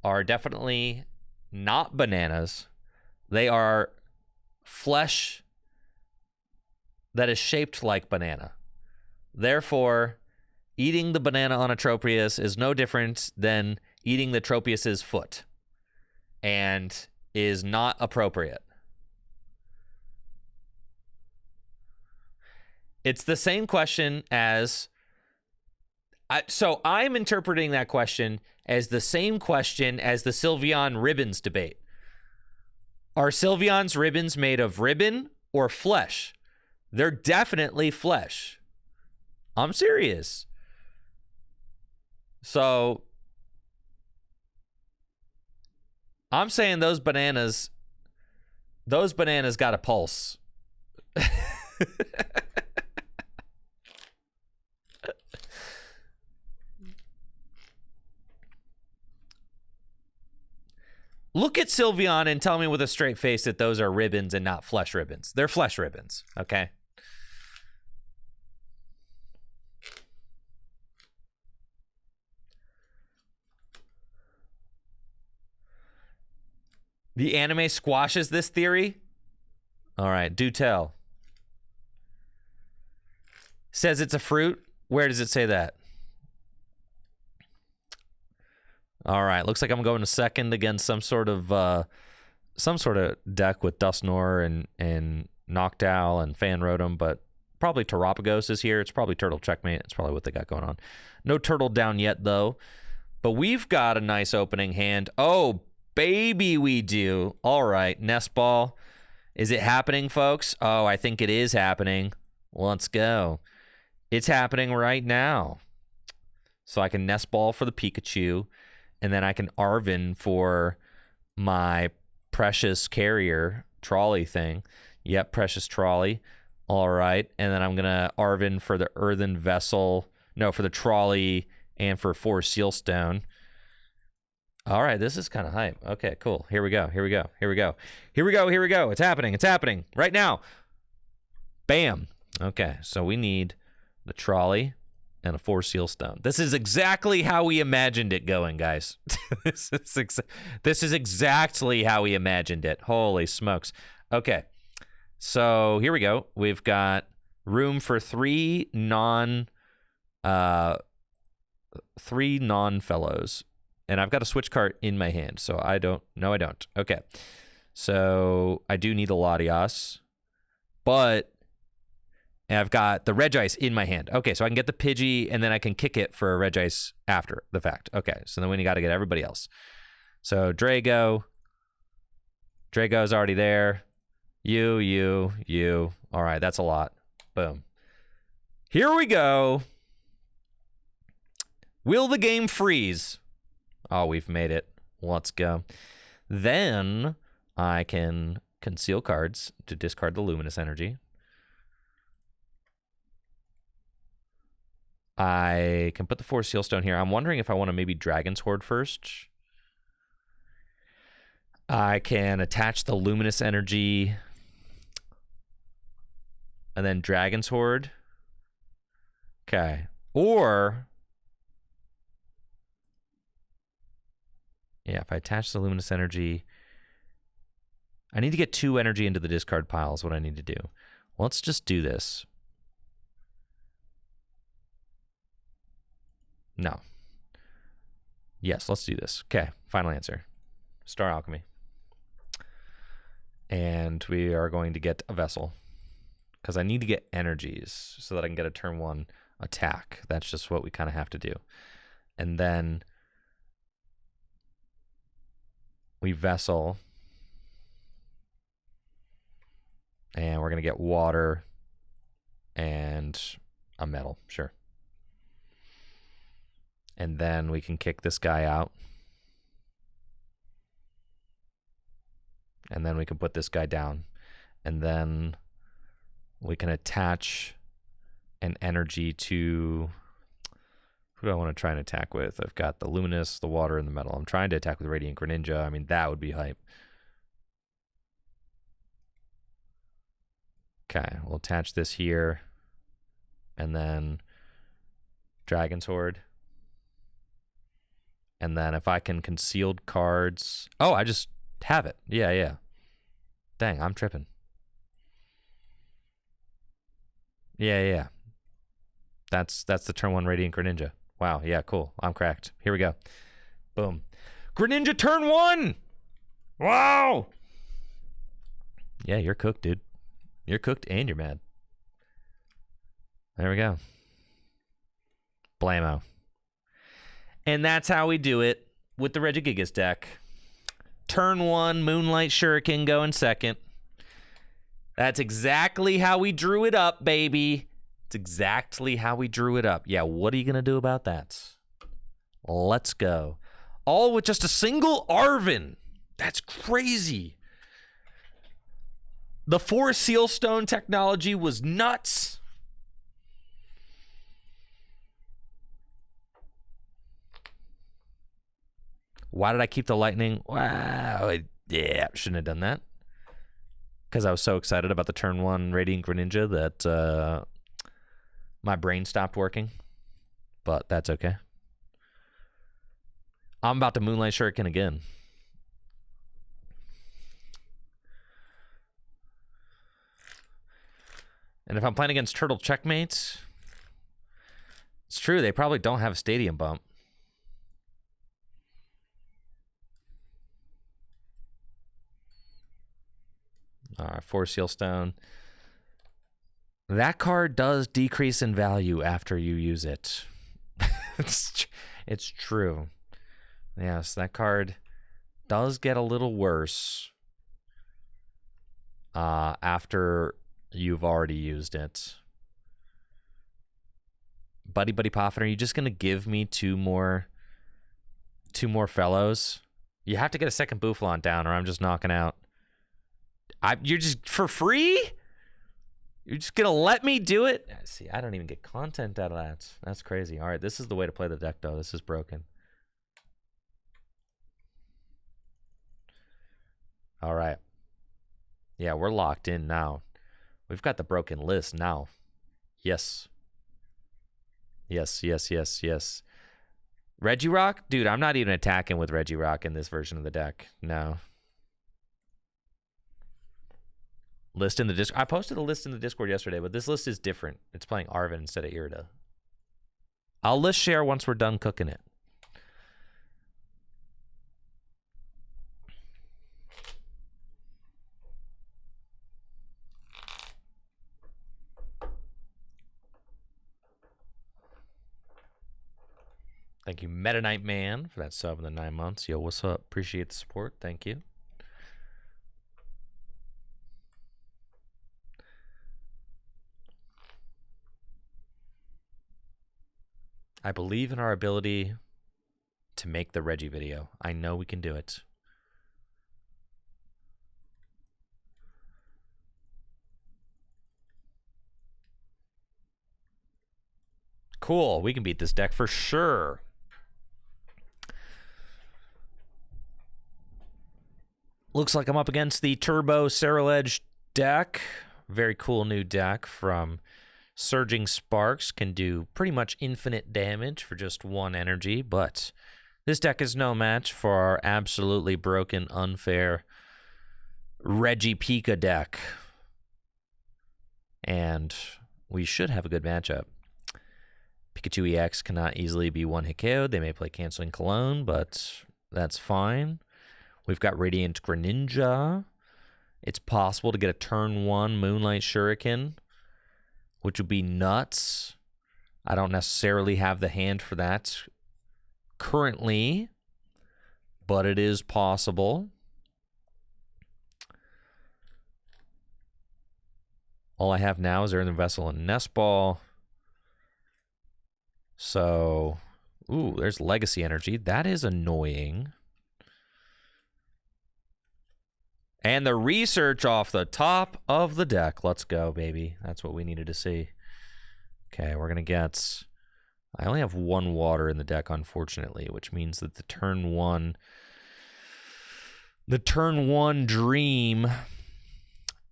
are definitely not bananas. They are flesh that is shaped like banana. Therefore, eating the banana on Atropius is no different than eating the Tropius's foot, and is not appropriate. It's the same question as... So I'm interpreting that question as the same question as the Sylveon ribbons debate. Are Sylveon's ribbons made of ribbon or flesh? They're definitely flesh. I'm serious. So I'm saying those bananas got a pulse. Look at Sylveon and tell me with a straight face that those are ribbons and not flesh ribbons. They're flesh ribbons, okay? The anime squashes this theory? All right, do tell. Says it's a fruit? Where does it say that? All right, looks like I'm going to second against some sort of deck with Dusknoir and Noctowl and Fanrotom, but probably Terapagos is here. It's probably Turtle Checkmate. It's probably what they got going on. No Turtle down yet, though. But we've got a nice opening hand. Oh, baby, we do. All right, Nest Ball. Is it happening, folks? Oh, I think it is happening. Let's go. It's happening right now. So I can Nest Ball for the Pikachu, and then I can Arvin for my precious carrier trolley thing. Yep, precious trolley. All right. And then I'm going to Arvin for the earthen vessel. No, for the trolley and for 4 Sealstone. All right, this is kind of hype. Okay, cool. Here we go. Here we go. Here we go. Here we go. Here we go. It's happening. It's happening right now. Bam. Okay, so we need the trolley and a 4 seal stone. This is exactly how we imagined it going, guys. this is exactly how we imagined it. Holy smokes. Okay, so here we go. We've got room for 3 non-fellows. And I've got a switch cart in my hand, so I don't. No, I don't. Okay. So I do need a Latias, but I've got the Regis in my hand. Okay, so I can get the Pidgey, and then I can kick it for a Regis after the fact. Okay, so then we got to get everybody else. So Drago's already there. You. All right, that's a lot. Boom. Here we go. Will the game freeze? Oh, we've made it. Let's go. Then I can conceal cards to discard the Luminous Energy. I can put the 4 Seal Stone here. I'm wondering if I want to maybe Dragon's Horde first. I can attach the Luminous Energy and then Dragon's Horde. Okay. Or... yeah, if I attach the Luminous Energy... I need to get 2 energy into the discard pile is what I need to do. Let's just do this. No. Yes, let's do this. Okay, final answer. Star Alchemy. And we are going to get a Vessel. Because I need to get energies so that I can get a turn 1 attack. That's just what we kind of have to do. And then... we Vessel. And we're going to get water and a metal. Sure. And then we can kick this guy out. And then we can put this guy down. And then we can attach an energy to... who do I want to try and attack with? I've got the Luminous, the water, and the metal. I'm trying to attack with Radiant Greninja. I mean, that would be hype. Okay, we'll attach this here. And then Dragon's Horde. And then if I can concealed cards... oh, I just have it. Yeah. Dang, I'm tripping. Yeah. That's the turn 1 Radiant Greninja. Wow, yeah, cool. I'm cracked. Here we go. Boom. Greninja turn 1! Wow! Yeah, you're cooked, dude. You're cooked and you're mad. There we go. Blammo. And that's how we do it with the Regigigas deck. Turn 1, Moonlight Shuriken going second. That's exactly how we drew it up, baby. It's exactly how we drew it up. Yeah, what are you going to do about that? Let's go. All with just a single Arven. That's crazy. The 4 Seal Stone technology was nuts. Why did I keep the lightning? Wow. Yeah, shouldn't have done that. Because I was so excited about the turn 1 Radiant Greninja that my brain stopped working. But that's okay. I'm about to Moonlight Shuriken again. And if I'm playing against Turtle Checkmates, it's true, they probably don't have a Stadium Bump. All right, 4 Seal Stone. That card does decrease in value after you use it. It's true. Yes, that card does get a little worse after you've already used it. Buddy Poffin, are you just going to give me two more fellows? You have to get a second Boufflant down or I'm just knocking out. You're just for free? You're just going to let me do it? See, I don't even get content out of that. That's crazy. All right, this is the way to play the deck, though. This is broken. All right. Yeah, we're locked in now. We've got the broken list now. Yes. Yes, yes, yes, yes. Regirock? Dude, I'm not even attacking with Regirock in this version of the deck. No. List in the Discord. I posted a list in the Discord yesterday, but this list is different. It's playing Arven instead of Irida. I'll list share once we're done cooking it. Thank you, Meta Knight Man, for that sub in the 9 months. Yo, what's up? Appreciate the support. Thank you. I believe in our ability to make the Reggie video. I know we can do it. Cool. We can beat this deck for sure. Looks like I'm up against the Turbo Ceruledge deck. Very cool new deck from Surging Sparks. Can do pretty much infinite damage for just 1 energy, but this deck is no match for our absolutely broken, unfair Reggie Pika deck. And we should have a good matchup. Pikachu EX cannot easily be one-hit KO'd. They may play Canceling Cologne, but that's fine. We've got Radiant Greninja. It's possible to get a turn 1 Moonlight Shuriken, which would be nuts. I don't necessarily have the hand for that currently, but it is possible. All I have now is Earthen Vessel and Nest Ball. So, ooh, there's Legacy Energy. That is annoying. And the research off the top of the deck. Let's go, baby. That's what we needed to see. Okay, we're going to get... I only have 1 water in the deck, unfortunately, which means that the turn 1... The turn 1 Dream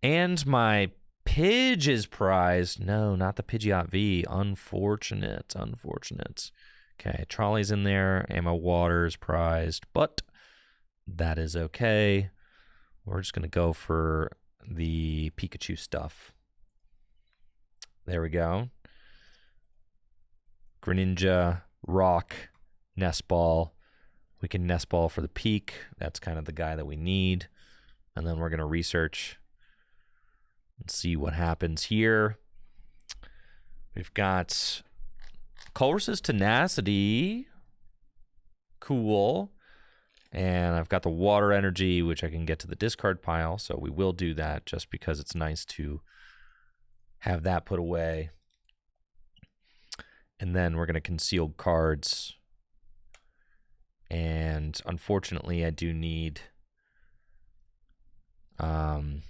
and my Pidge is prized. No, not the Pidgeot V. Unfortunate, unfortunate. Okay, Trolley's in there, and my water is prized, but that is okay. We're just going to go for the Pikachu stuff. There we go. Greninja, Rock, Nest Ball. We can Nest Ball for the Peak. That's kind of the guy that we need. And then we're going to research and see what happens here. We've got Colress's Tenacity. Cool. And I've got the Water Energy, which I can get to the discard pile. So we will do that just because it's nice to have that put away. And then we're going to conceal cards. And unfortunately, I do need... kind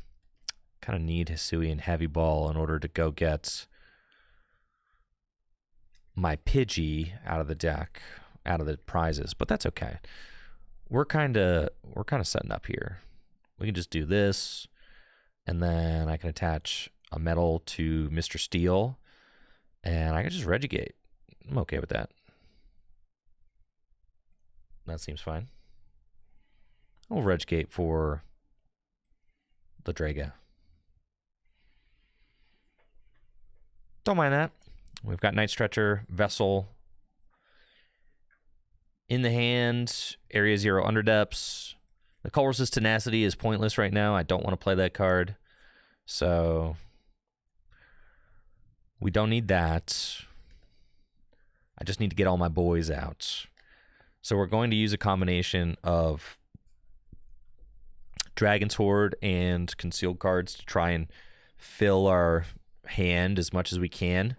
of need Hisuian Heavy Ball in order to go get my Pidgey out of the deck, out of the prizes. But that's okay. We're kind of setting up here. We can just do this, and then I can attach a metal to Mr. Steel, and I can just Regigate. I'm okay with that. That seems fine. We'll Regigate for the Draga. Don't mind that. We've got Night Stretcher, Vessel in the hand, Area 0 Underdepths. The Colress's Tenacity is pointless right now. I don't want to play that card. So we don't need that. I just need to get all my boys out. So we're going to use a combination of Dragon's Horde and concealed cards to try and fill our hand as much as we can.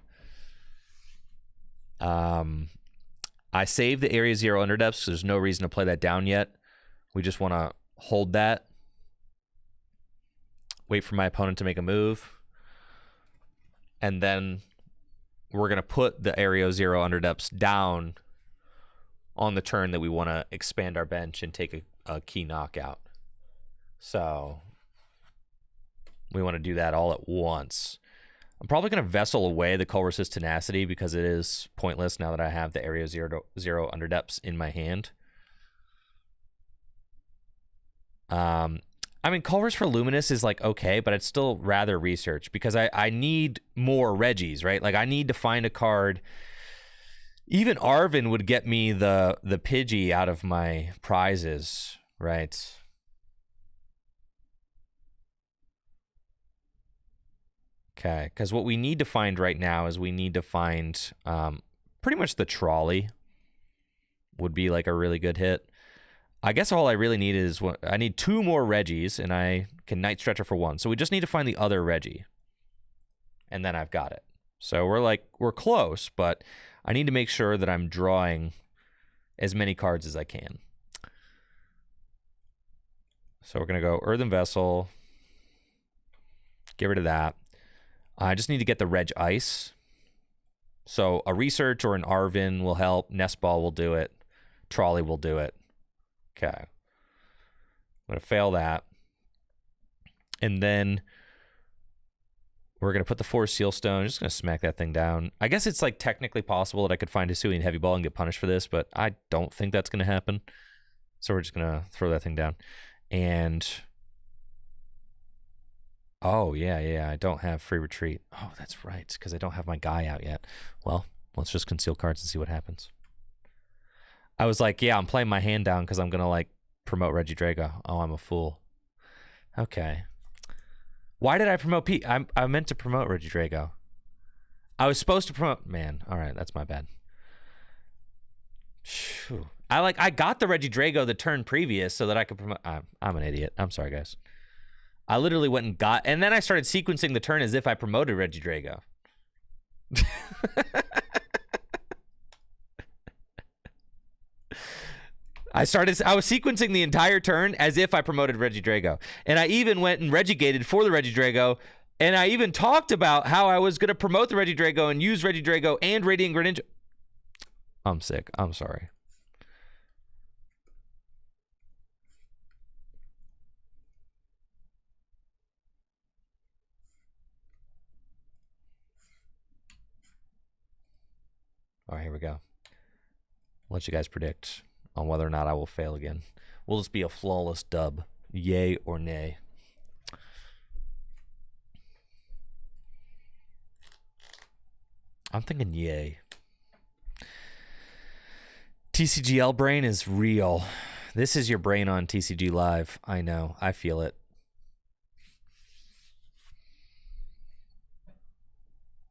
I saved the Area 0 Underdepths, so there's no reason to play that down yet. We just want to hold that. Wait for my opponent to make a move. And then we're going to put the Area 0 Underdepths down on the turn that we want to expand our bench and take a key knockout. So we want to do that all at once. I'm probably going to Vessel away the Colress's Tenacity because it is pointless now that I have the Area 0 Underdepths in my hand. I mean, Colress for Luminous is like okay, but I'd still rather research because I need more Regis, right? Like I need to find a card. Even Arven would get me the Pidgey out of my prizes, right? Okay, because what we need to find right now is we need to find pretty much the trolley would be like a really good hit. I guess all I really need is I need 2 more Regis, and I can Night Stretcher for 1. So we just need to find the other Regi, and then I've got it. So we're close, but I need to make sure that I'm drawing as many cards as I can. So we're gonna go Earthen Vessel, get rid of that. I just need to get the Reg Ice. So a Research or an Arven will help. Nest Ball will do it. Trolley will do it. Okay. I'm going to fail that. And then we're going to put the 4 Seal Stone. Just going to smack that thing down. I guess it's like technically possible that I could find Hisuian Heavy Ball and get punished for this, but I don't think that's going to happen. So we're just going to throw that thing down. And oh, yeah, I don't have Free Retreat. Oh, that's right, because I don't have my guy out yet. Well, let's just conceal cards and see what happens. I was like, yeah, I'm playing my hand down because I'm going to, like, promote Regidrago. Oh, I'm a fool. Okay. Why did I promote Pete? I meant to promote Regidrago. I was supposed to promote... Man, all right, that's my bad. Phew. I got the Regidrago the turn previous so that I could promote... I'm an idiot. I'm sorry, guys. I literally went and got... And then I started sequencing the turn as if I promoted Regidrago. I was sequencing the entire turn as if I promoted Regidrago. And I even went and Regigated for the Regidrago. And I even talked about how I was going to promote the Regidrago and use Regidrago and Radiant Greninja. I'm sick. I'm sorry. All right, here we go. I'll let you guys predict on whether or not I will fail again. Will this be a flawless dub? Yay or nay? I'm thinking yay. TCGL brain is real. This is your brain on TCG Live. I know. I feel it.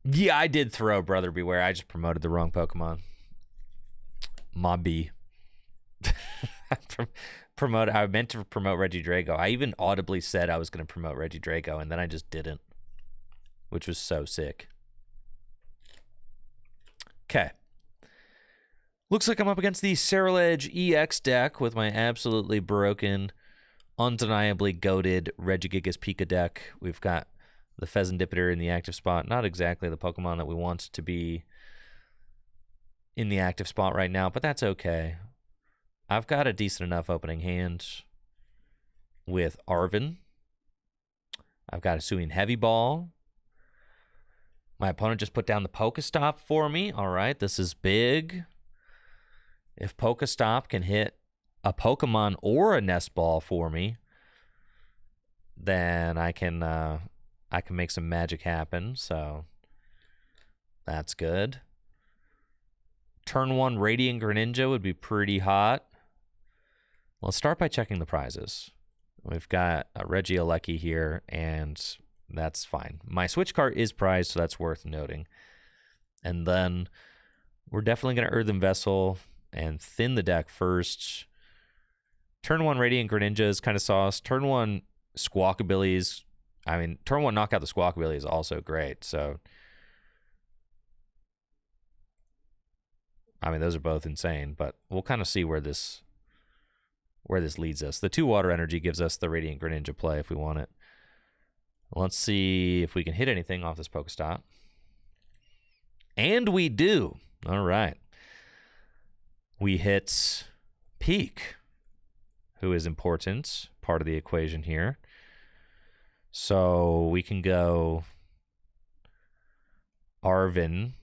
Yeah, I did throw Brother Beware. I just promoted the wrong Pokemon. Mobby. I meant to promote Regidrago. I even audibly said I was going to promote Regidrago, and then I just didn't, which was so sick. Okay. Looks like I'm up against the Ceruledge EX deck with my absolutely broken, undeniably goated Regigigas Pika deck. We've got the Pheasantipiter in the active spot. Not exactly the Pokemon that we want to be in the active spot right now, but that's okay. I've got a decent enough opening hand with Arven. I've got a Hisuian Heavy Ball. My opponent just put down the Pokestop for me. All right, this is big. If Pokestop can hit a Pokemon or a Nest Ball for me, then I can make some magic happen. So that's good. Turn 1 Radiant Greninja would be pretty hot. Let's start by checking the prizes. We've got a Regieleki here, and that's fine. My Switch cart is prized, so that's worth noting. And then we're definitely going to Earthen Vessel and thin the deck first. Turn 1 Radiant Greninja is kind of sauce. Turn 1 Squawkabilly's... I mean, turn 1 Knockout the Squawkabilly is also great, so... I mean, those are both insane, but we'll kind of see where this leads us. The 2 Water Energy gives us the Radiant Greninja play if we want it. Let's see if we can hit anything off this Pokestop. And we do. All right. We hit Peak, who is important, part of the equation here. So we can go Arvin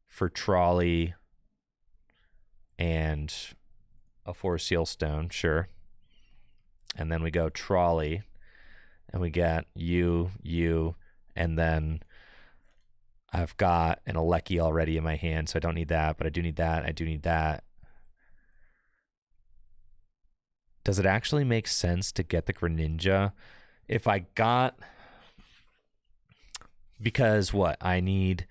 for Trolley and a 4 Seal Stone, sure. And then we go Trolley, and we get you, and then I've got an Aleki already in my hand, so I don't need that, but I do need that. I do need that. Does it actually make sense to get the Greninja? If I got... Because what? I need...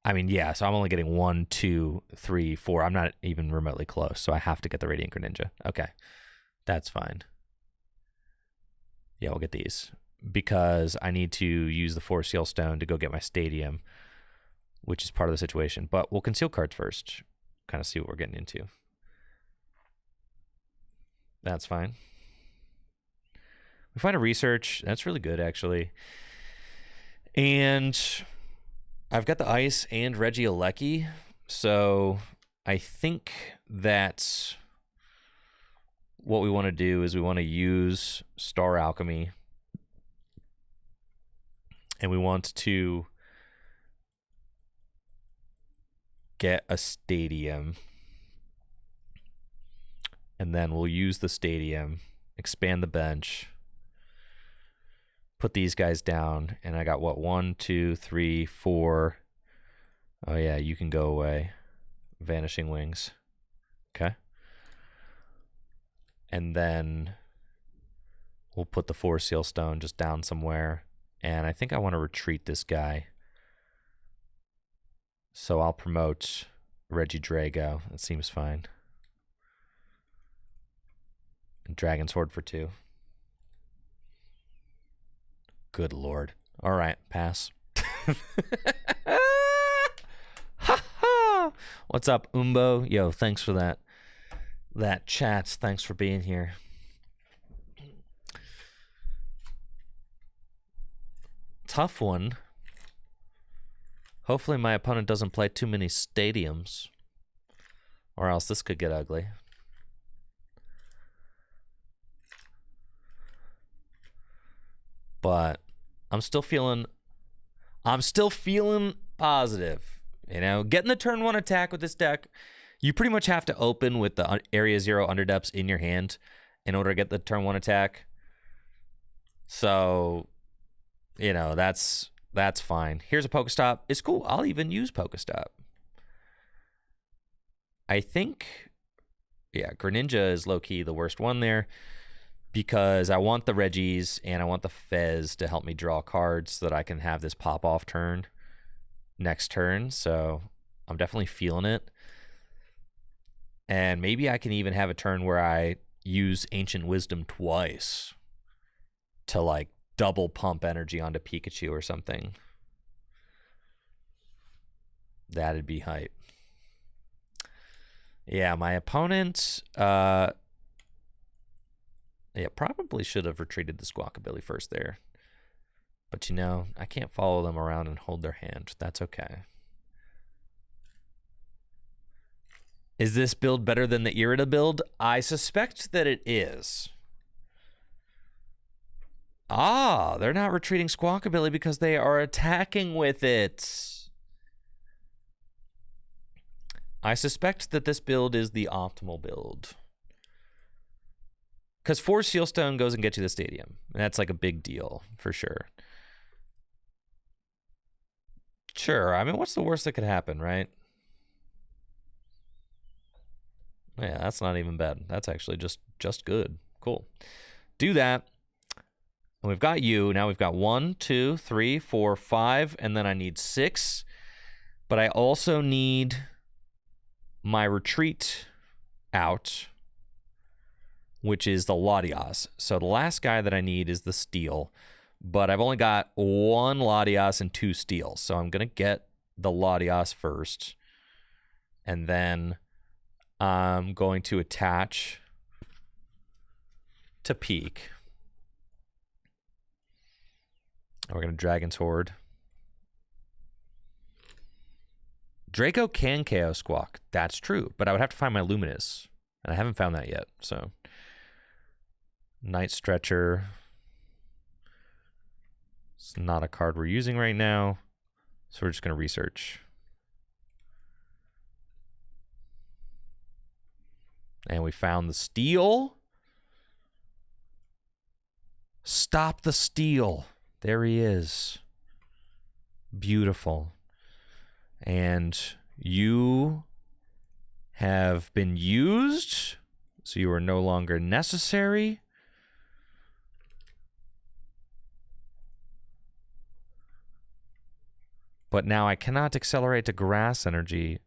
I mean, yeah, so I'm only getting 1, 2, 3, 4. I'm not even remotely close, so I have to get the Radiant Greninja. Okay, that's fine. Yeah, we'll get these. Because I need to use the 4 Seal Stone to go get my Stadium, which is part of the situation. But we'll conceal cards first. Kind of see what we're getting into. That's fine. We find a research. That's really good, actually. And I've got the Ice and Regieleki, so I think that what we want to do is we want to use Star Alchemy, and we want to get a Stadium, and then we'll use the Stadium, expand the bench, put these guys down, and I got what? 1, 2, 3, 4. Oh yeah, you can go away. Vanishing Wings. Okay. And then we'll put the 4 Seal Stone just down somewhere. And I think I want to retreat this guy. So I'll promote Regidrago. That seems fine. And Dragon Sword for 2. Good lord. All right, pass. What's up, Umbo? Yo, thanks for that chat. Thanks for being here. Tough one. Hopefully my opponent doesn't play too many Stadiums, or else this could get ugly. But I'm still feeling positive. You know, getting the turn 1 attack with this deck, you pretty much have to open with the Area 0 Underdepths in your hand in order to get the turn 1 attack. So, you know, that's fine. Here's a Pokestop. It's cool. I'll even use Pokestop. I think, yeah, Greninja is low-key the worst one there, because I want the Regis and I want the Fez to help me draw cards so that I can have this pop-off turn next turn. So I'm definitely feeling it. And maybe I can even have a turn where I use Ancient Wisdom twice to, like, double pump energy onto Pikachu or something. That'd be hype. Yeah, my opponent... yeah, probably should have retreated the Squawkabilly first there. But, you know, I can't follow them around and hold their hand. That's okay. Is this build better than the Irida build? I suspect that it is. Ah, they're not retreating Squawkabilly because they are attacking with it. I suspect that this build is the optimal build. Because 4 Sealstone goes and gets you the Stadium. And that's like a big deal, for sure. Sure, I mean, what's the worst that could happen, right? Yeah, that's not even bad. That's actually just good. Cool. Do that. And we've got you. Now we've got 1, 2, 3, 4, 5, and then I need 6. But I also need my retreat out, which is the Latias. So the last guy that I need is the Steel. But I've only got 1 Latias and 2 Steels. So I'm going to get the Latias first. And then I'm going to attach to Peak. We're going to Dragon's Horde. Draco can KO Squawk. That's true. But I would have to find my Luminous. And I haven't found that yet. So Night Stretcher. It's not a card we're using right now, so we're just going to research. And we found the steal. Stop the steal. There he is. Beautiful. And you have been used, so you are no longer necessary. But now I cannot accelerate to grass energy.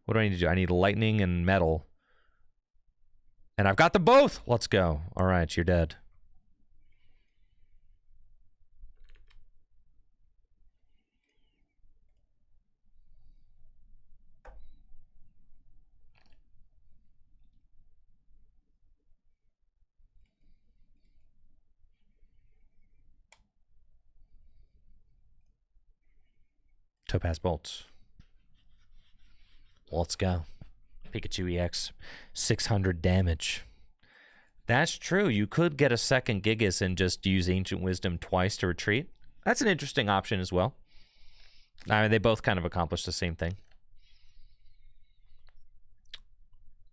What do I need to do? I need lightning and metal. And I've got them both. Let's go. All right, you're dead. Topaz Bolts. Let's go. Pikachu EX. 600 damage. That's true. You could get a second Gigas and just use Ancient Wisdom twice to retreat. That's an interesting option as well. I mean, they both kind of accomplish the same thing.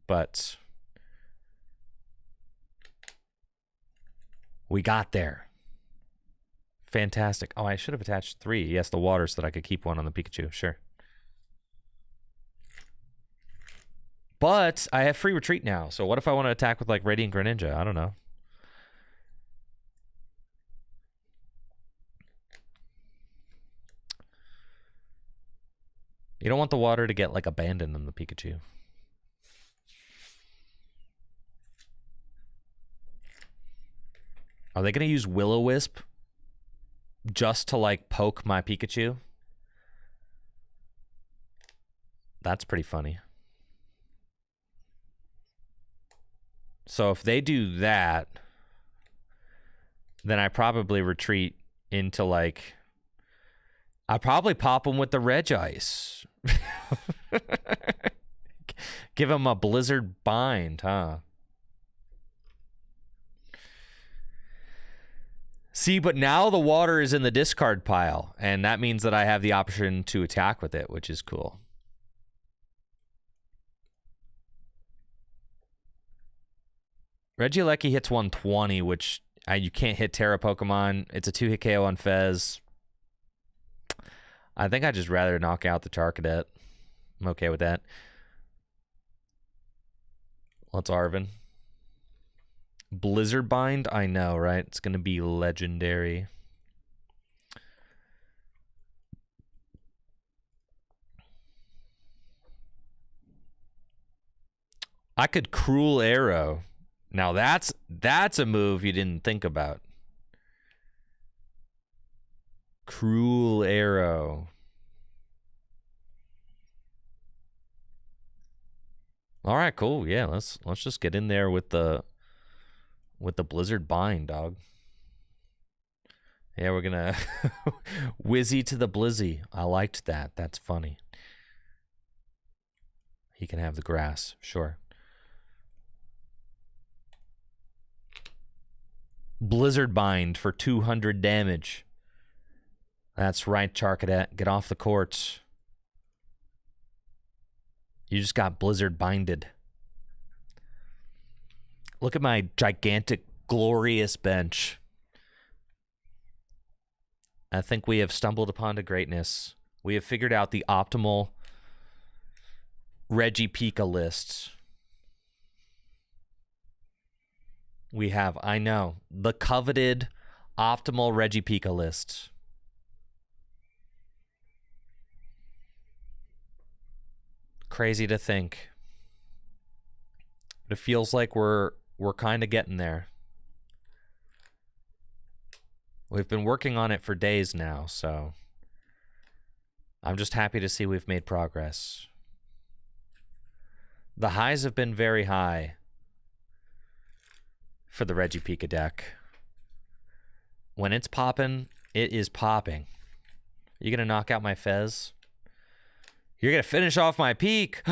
But we got there. Fantastic. Oh, I should have attached 3. Yes, the water so that I could keep one on the Pikachu. Sure. But I have free retreat now. So what if I want to attack with like Radiant Greninja? I don't know. You don't want the water to get like abandoned in the Pikachu. Are they going to use Will-O-Wisp just to like poke my Pikachu? That's pretty funny. So if they do that, then I probably retreat into like... I probably pop them with the Regice. Give him a Blizzard Bind, huh? See, but now the water is in the discard pile, and that means that I have the option to attack with it, which is cool. Regieleki hits 120, which you can't hit Terra Pokemon. It's a 2-hit KO on Fez. I think I'd just rather knock out the Charcadet. I'm okay with that. Let's Arven. Blizzard Bind? I know, right? It's going to be legendary. I could Cruel Arrow. Now that's a move you didn't think about. Cruel Arrow. All right, cool. Yeah, let's just get in there with the Blizzard Bind, dog. Yeah, we're gonna Wizzy to the Blizzy. I liked that. That's funny. He can have the grass, sure. Blizzard Bind for 200 damage. That's right, Charcadet. Get off the courts. You just got Blizzard Binded. Look at my gigantic, glorious bench. I think we have stumbled upon to greatness. We have figured out the optimal Pika list. We have, I know, the coveted optimal Pika list. Crazy to think. But it feels like we're kind of getting there. We've been working on it for days now, so I'm just happy to see we've made progress. The highs have been very high for the Pika deck. When it's popping, it is popping. You gonna knock out my Fez? You're gonna finish off my peak.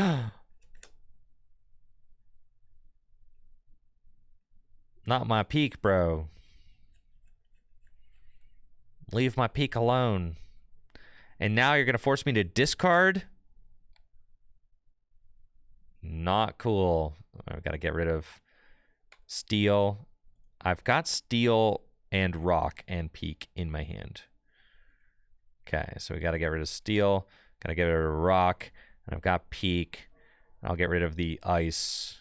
Not my peak, bro. Leave my Pika alone. And now you're going to force me to discard? Not cool. I've got to get rid of Steel. I've got Steel and Rock and Peak in my hand. Okay, so we got to get rid of Steel. Got to get rid of Rock. And I've got Peak. I'll get rid of the Ice.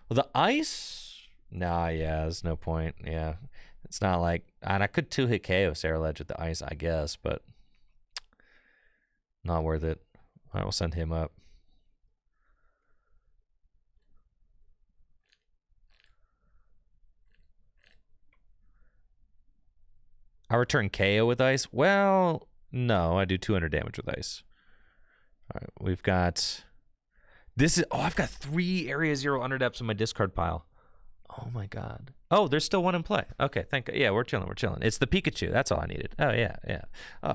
Well, the Ice... Nah, yeah, there's no point. Yeah. It's not like... And I could 2-hit KO Sarah Ledge with the Ice, I guess, but... Not worth it. I will send him up. I return KO with Ice? Well, no, I do 200 damage with Ice. All right, we've got... This is... Oh, I've got 3 Area 0 Underdepths in my discard pile. Oh, my God. Oh, there's still one in play. Okay, thank God. Yeah, we're chilling, we're chilling. It's the Pikachu. That's all I needed. Oh, yeah, yeah.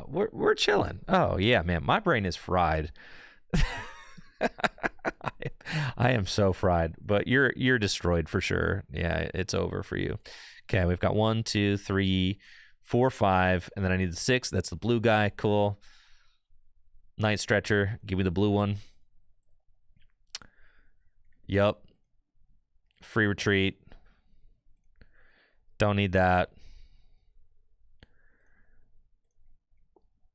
We're chilling. Oh, yeah, man. My brain is fried. I am so fried, but you're destroyed for sure. Yeah, it's over for you. Okay, we've got 1, 2, 3, 4, 5, and then I need the 6. That's the blue guy. Cool. Night Stretcher. Give me the blue one. Yup. Free Retreat. Don't need that.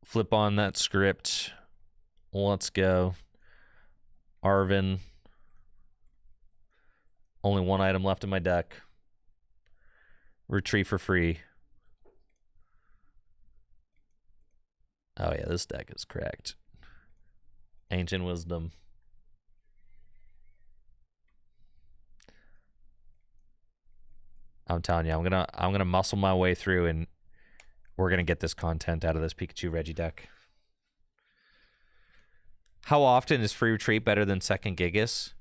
Flip on that script. Let's go. Arvin. Only 1 item left in my deck. Retreat for free. Oh yeah, this deck is cracked. Ancient Wisdom. I'm telling you, I'm gonna muscle my way through, and we're gonna get this content out of this Pikachu Reggie deck. How often is Free Retreat better than second Gigas?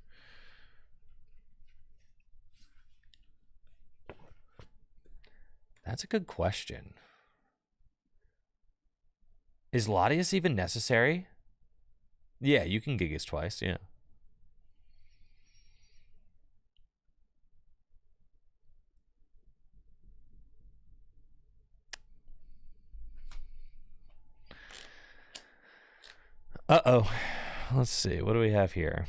That's a good question. Is Latias even necessary? Yeah, you can Gigas twice, yeah. Uh-oh. Let's see. What do we have here?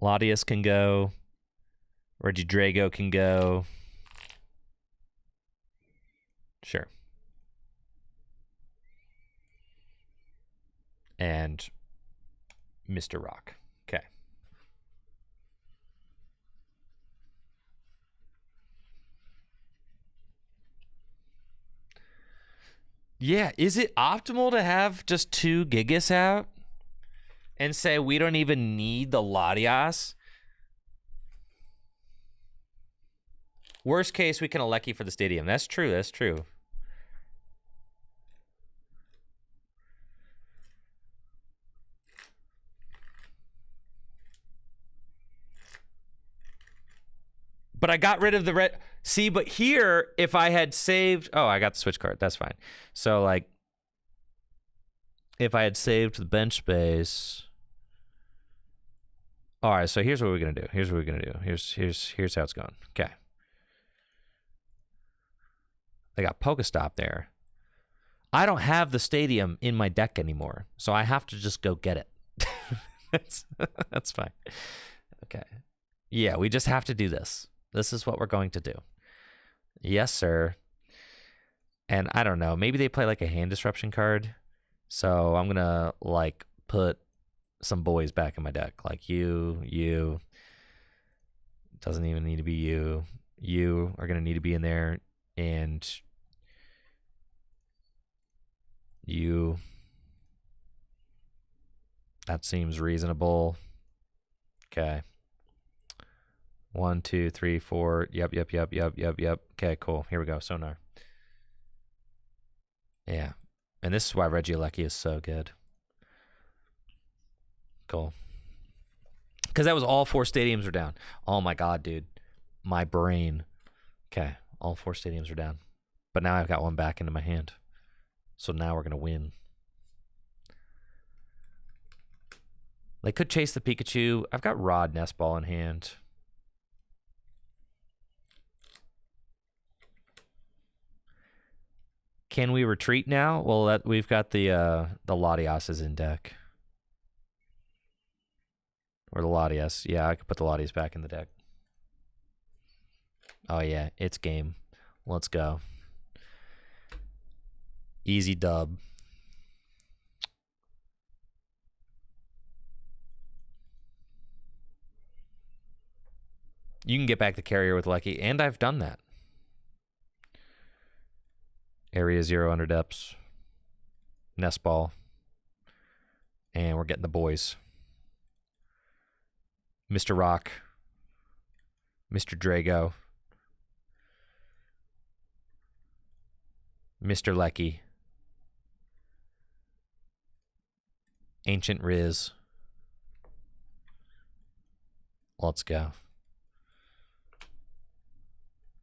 Latias can go. Regidrago can go. Sure. And Mr. Rock. Okay. Yeah, is it optimal to have just 2 Gigas out and say we don't even need the Latias? Worst case, we can Alecki for the stadium. That's true, that's true. But I got rid of the red. See, but here, if I had saved... Oh, I got the switch card. That's fine. So, like, if I had saved the bench space... All right, so here's what we're going to do. Here's what we're going to do. Here's how it's going. Okay. I got Pokestop there. I don't have the stadium in my deck anymore, so I have to just go get it. That's fine. Okay. Yeah, we just have to do this. This is what we're going to do. Yes, sir. And I don't know. Maybe they play like a hand disruption card. So I'm going to like put some boys back in my deck. Like you. Doesn't even need to be you. You are going to need to be in there. And you. That seems reasonable. Okay. 1, 2, 3, 4. Yep. Okay, cool. Here we go. Sonar. Yeah. And this is why Regieleki is so good. Cool. Because that was all 4 stadiums are down. Oh my God, dude. My brain. Okay. All 4 stadiums are down. But now I've got one back into my hand. So now we're going to win. They could chase the Pikachu. I've got Rod Nest Ball in hand. Can we retreat now? Well, we've got the Latias in deck. Or the Latias. Yeah, I could put the Latias back in the deck. Oh, yeah. It's game. Let's go. Easy dub. You can get back the carrier with Lucky, and I've done that. Area 0 under depths. Nest ball. And we're getting the boys. Mr. Rock. Mr. Drago. Mr. Lecky. Ancient Riz. Let's go.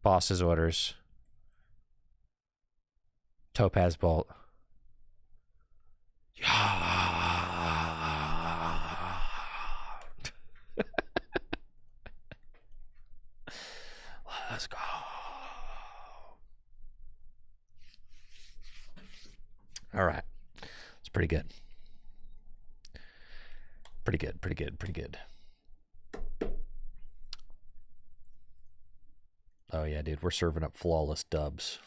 Boss's orders. Topaz Bolt. Let's go. All right. It's pretty good. Pretty good, pretty good, pretty good. Oh, yeah, dude. We're serving up flawless dubs.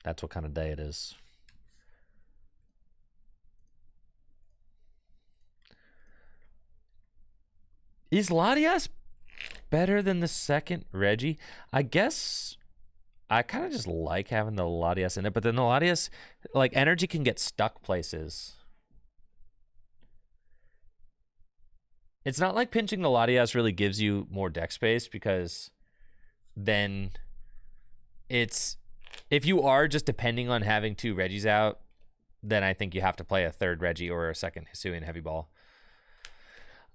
That's what kind of day it is. Is Latias better than the second Reggie? I guess I kind of just like having the Latias in it, but then the Latias, like, energy can get stuck places. It's not like pinching the Latias really gives you more deck space, because then it's, if you are just depending on having 2 Reggies out, then I think you have to play a 3rd Reggie or a 2nd Hisuian Heavy Ball.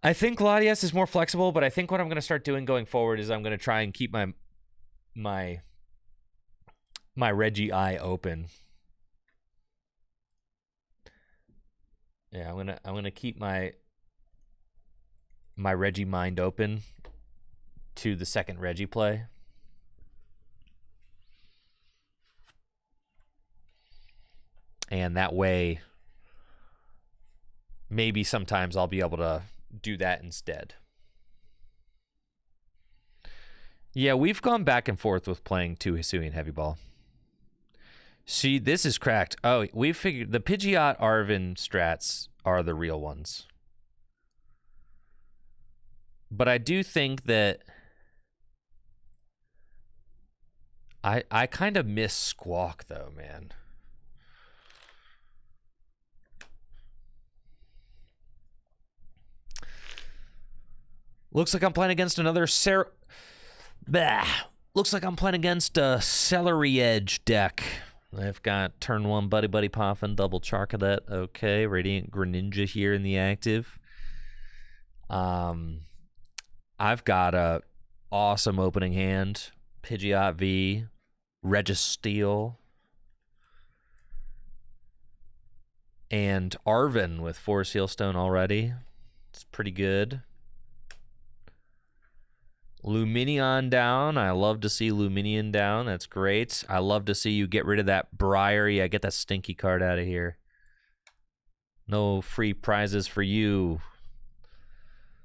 I think Latias is more flexible, but I think what I'm going to start doing going forward is I'm going to try and keep my Reggie eye open. Yeah, I'm gonna keep my Reggie mind open to the 2nd Reggie play. And that way, maybe sometimes I'll be able to do that instead. Yeah, we've gone back and forth with playing 2 Hisuian Heavy Ball. See, this is cracked. Oh, we figured the Pidgeot Arvin strats are the real ones. But I do think that I kind of miss Squawk, though, man. Looks like I'm playing against another Looks like I'm playing against a Celery Edge deck. I've got turn 1 Buddy Buddy Poffin, double Charcadet. Okay, Radiant Greninja here in the active. I've got a awesome opening hand. Pidgeot V, Registeel, and Arvin with Forest Healstone already. It's pretty good. Luminion down. I love to see Luminion down. That's great. I love to see you get rid of that Briar. Yeah, get that stinky card out of here. No free prizes for you.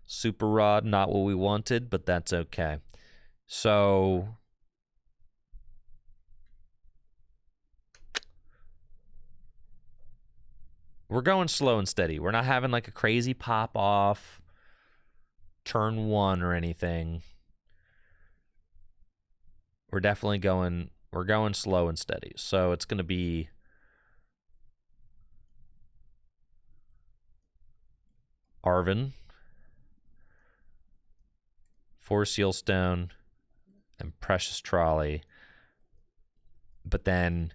Super Rod, not what we wanted, but that's okay. So we're going slow and steady. We're not having like a crazy pop off turn 1 or anything. We're definitely going slow and steady. So it's going to be Arvin, Forest Sealstone, and Precious Trolley. But then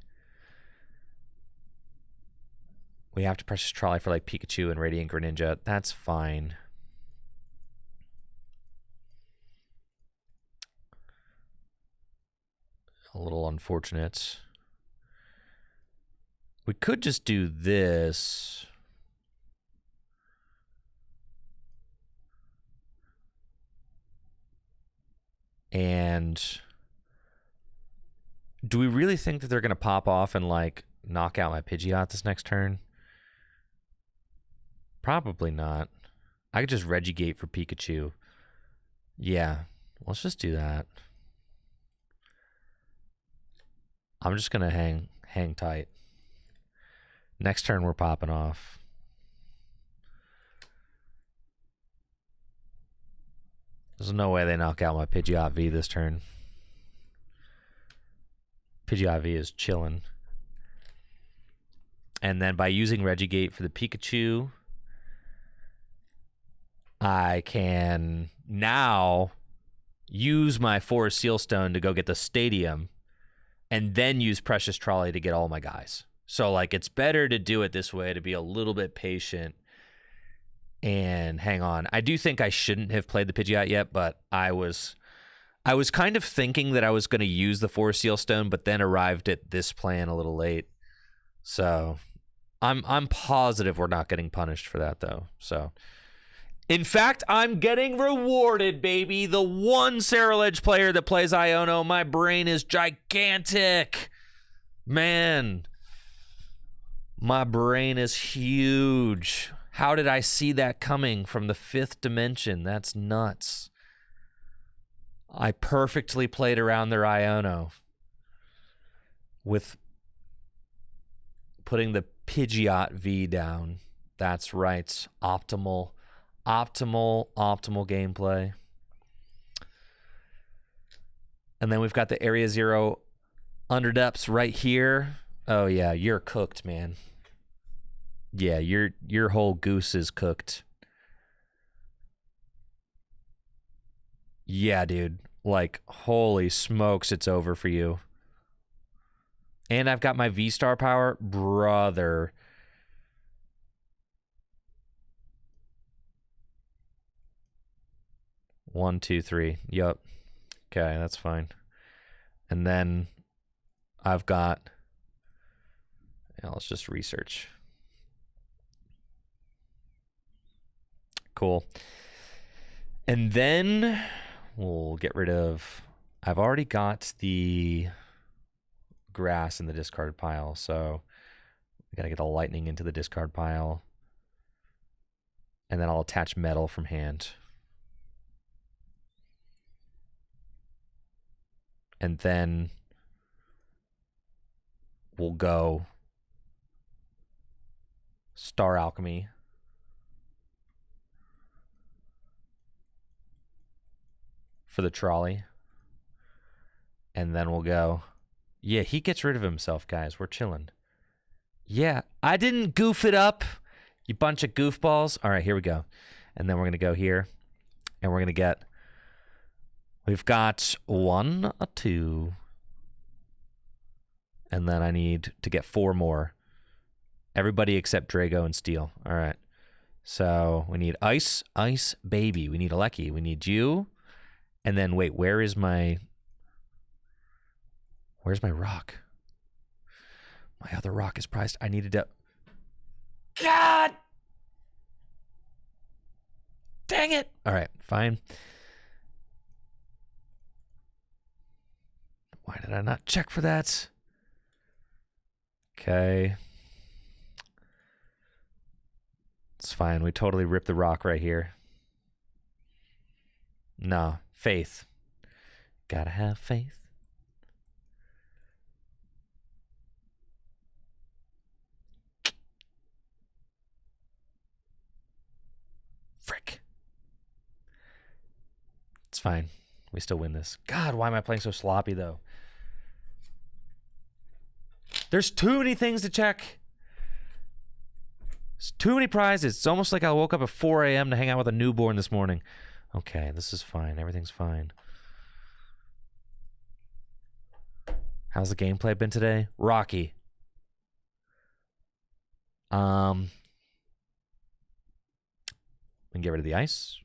we have to Precious Trolley for like Pikachu and Radiant Greninja. That's fine. A little unfortunate. We could just do this. And Do we really think that they're going to pop off and, like, knock out my Pidgeot this next turn? Probably not. I could just Regigate for Pikachu. Yeah, let's just do that. I'm just going to hang tight. Next turn, we're popping off. There's no way they knock out my Pidgeot V this turn. Pidgeot V is chilling. And then by using Regigate for the Pikachu, I can now use my Forest Seal Stone to go get the Stadium and then use Precious Trolley to get all my guys. So, like, it's better to do it this way, to be a little bit patient and hang on. I do think I shouldn't have played the Pidgeot yet, but I was kind of thinking that I was going to use the Forest Seal Stone, but then arrived at this plan a little late. So I'm positive we're not getting punished for that, though. So, in fact, I'm getting rewarded, baby. The one Ceruledge player that plays Iono, my brain is gigantic. Man, my brain is huge. How did I see that coming from the 5th dimension? That's nuts. I perfectly played around their Iono with putting the Pidgeot V down. That's right. Optimal gameplay. And then we've got the Area Zero Underdepths right here. Oh yeah, you're cooked, man. Yeah, your whole goose is cooked. Yeah, dude. Like, holy smokes, it's over for you. And I've got my V-Star power. Brother. One, two, three. Yup. Okay, that's fine. And then I've got... Yeah, let's just research. Cool. And then we'll get rid of... I've already got the grass in the discard pile, so I gotta get the lightning into the discard pile. And then I'll attach metal from hand. And then we'll go Star Alchemy. For the trolley. And then we'll go. Yeah, he gets rid of himself, guys. We're chilling. Yeah, I didn't goof it up, you bunch of goofballs. All right, here we go. And then we're going to go here. And we're going to get... We've got 1, a 2. And then I need to get 4 more. Everybody except Drago and Steel. All right. So we need Ice, Baby. We need Alecki. We need you. And then, wait, where's my rock? My other rock is prized. I needed to... God! Dang it! All right, fine. Why did I not check for that? Okay. It's fine. We totally ripped the rock right here. No. Faith. Gotta have faith. Frick. It's fine. We still win this. God, why am I playing so sloppy, though? There's too many things to check. There's too many prizes. It's almost like I woke up at 4 a.m. to hang out with a newborn this morning. Okay, this is fine. Everything's fine. How's the gameplay been today? Rocky. We can get rid of the ice.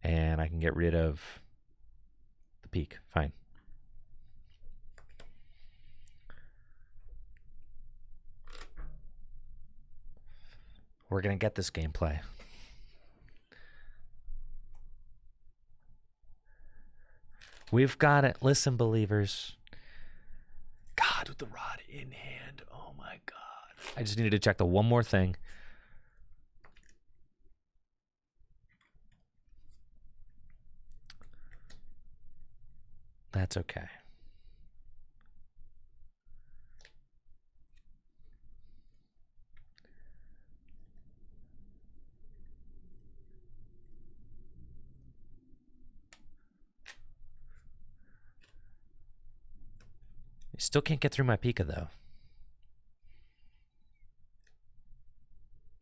And I can get rid of the peak. Fine. We're going to get this gameplay. We've got it. Listen, believers. God, with the rod in hand. Oh, my God. I just needed to check the one more thing. That's okay. I still can't get through my Pika, though.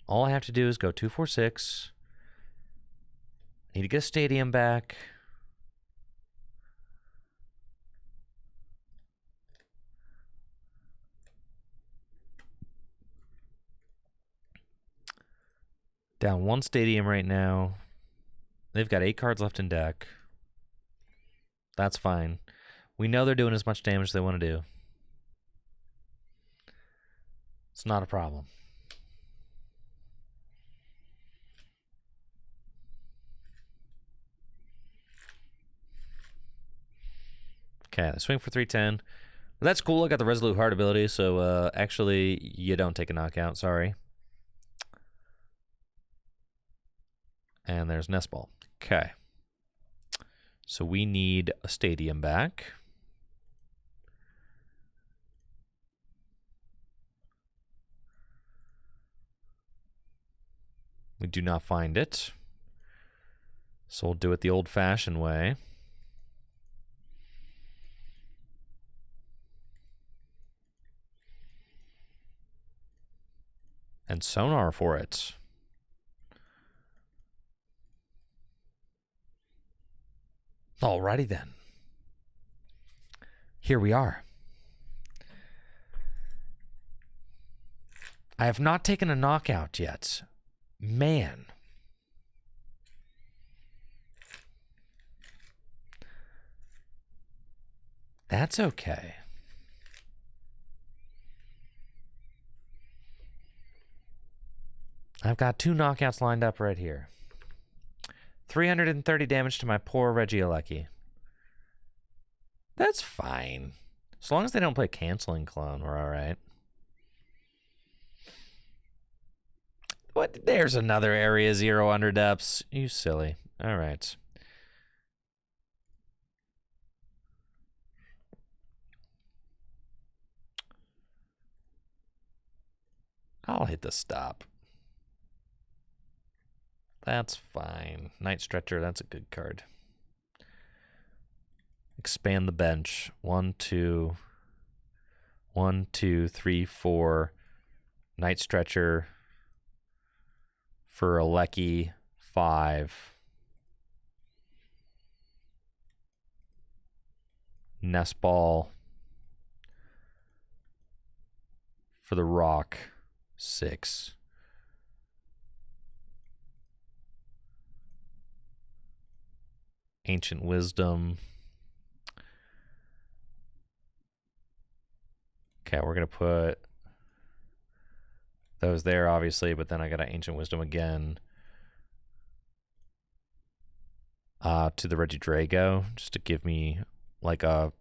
All I have to do is go 2-4-6. Need to get a stadium back. Down one stadium right now. They've got 8 cards left in deck. That's fine. We know they're doing as much damage as they want to do. It's not a problem. Okay, they swing for 310. That's cool. I got the Resolute Heart ability, so actually, you don't take a knockout. Sorry. And there's Nest Ball. Okay. So we need a stadium back. We do not find it. So we'll do it the old-fashioned way. And sonar for it. Alrighty then. Here we are. I have not taken a knockout yet. Man. That's okay. I've got 2 knockouts lined up right here. 330 damage to my poor Regieleki. That's fine. As long as they don't play Canceling Clone, we're alright. What? There's another Area 0 under depths. You silly. Alright. I'll hit the stop. That's fine. Night Stretcher, that's a good card. Expand the bench. 1, 2. 1, 2, 3, 4. Night Stretcher for a Lecky. 5. Nest Ball for the Rock. 6. Ancient Wisdom. Okay, we're going to put those there, obviously, but then I got an Ancient Wisdom again to the Regidrago, just to give me like a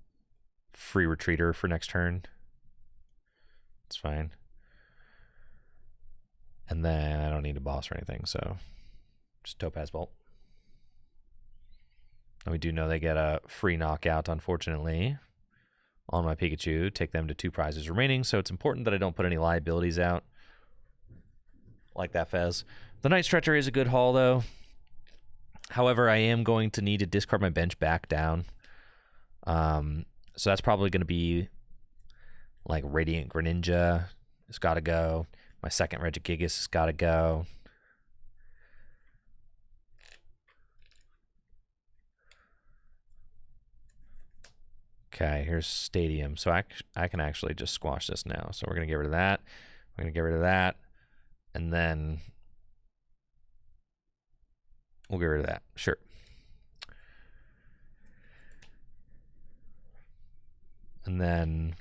free retreater for next turn. It's fine. And then I don't need a boss or anything, so just Topaz Bolt. And we do know they get a free knockout, unfortunately, on my Pikachu. Take them to 2 prizes remaining, so it's important that I don't put any liabilities out. Like that, Fez. The Night Stretcher is a good haul, though. However, I am going to need to discard my bench back down. So that's probably going to be like Radiant Greninja. It's got to go. My second Regigigas has got to go. Okay, here's Stadium. So I can actually just squash this now. So we're going to get rid of that. We're going to get rid of that. And then we'll get rid of that. Sure. And then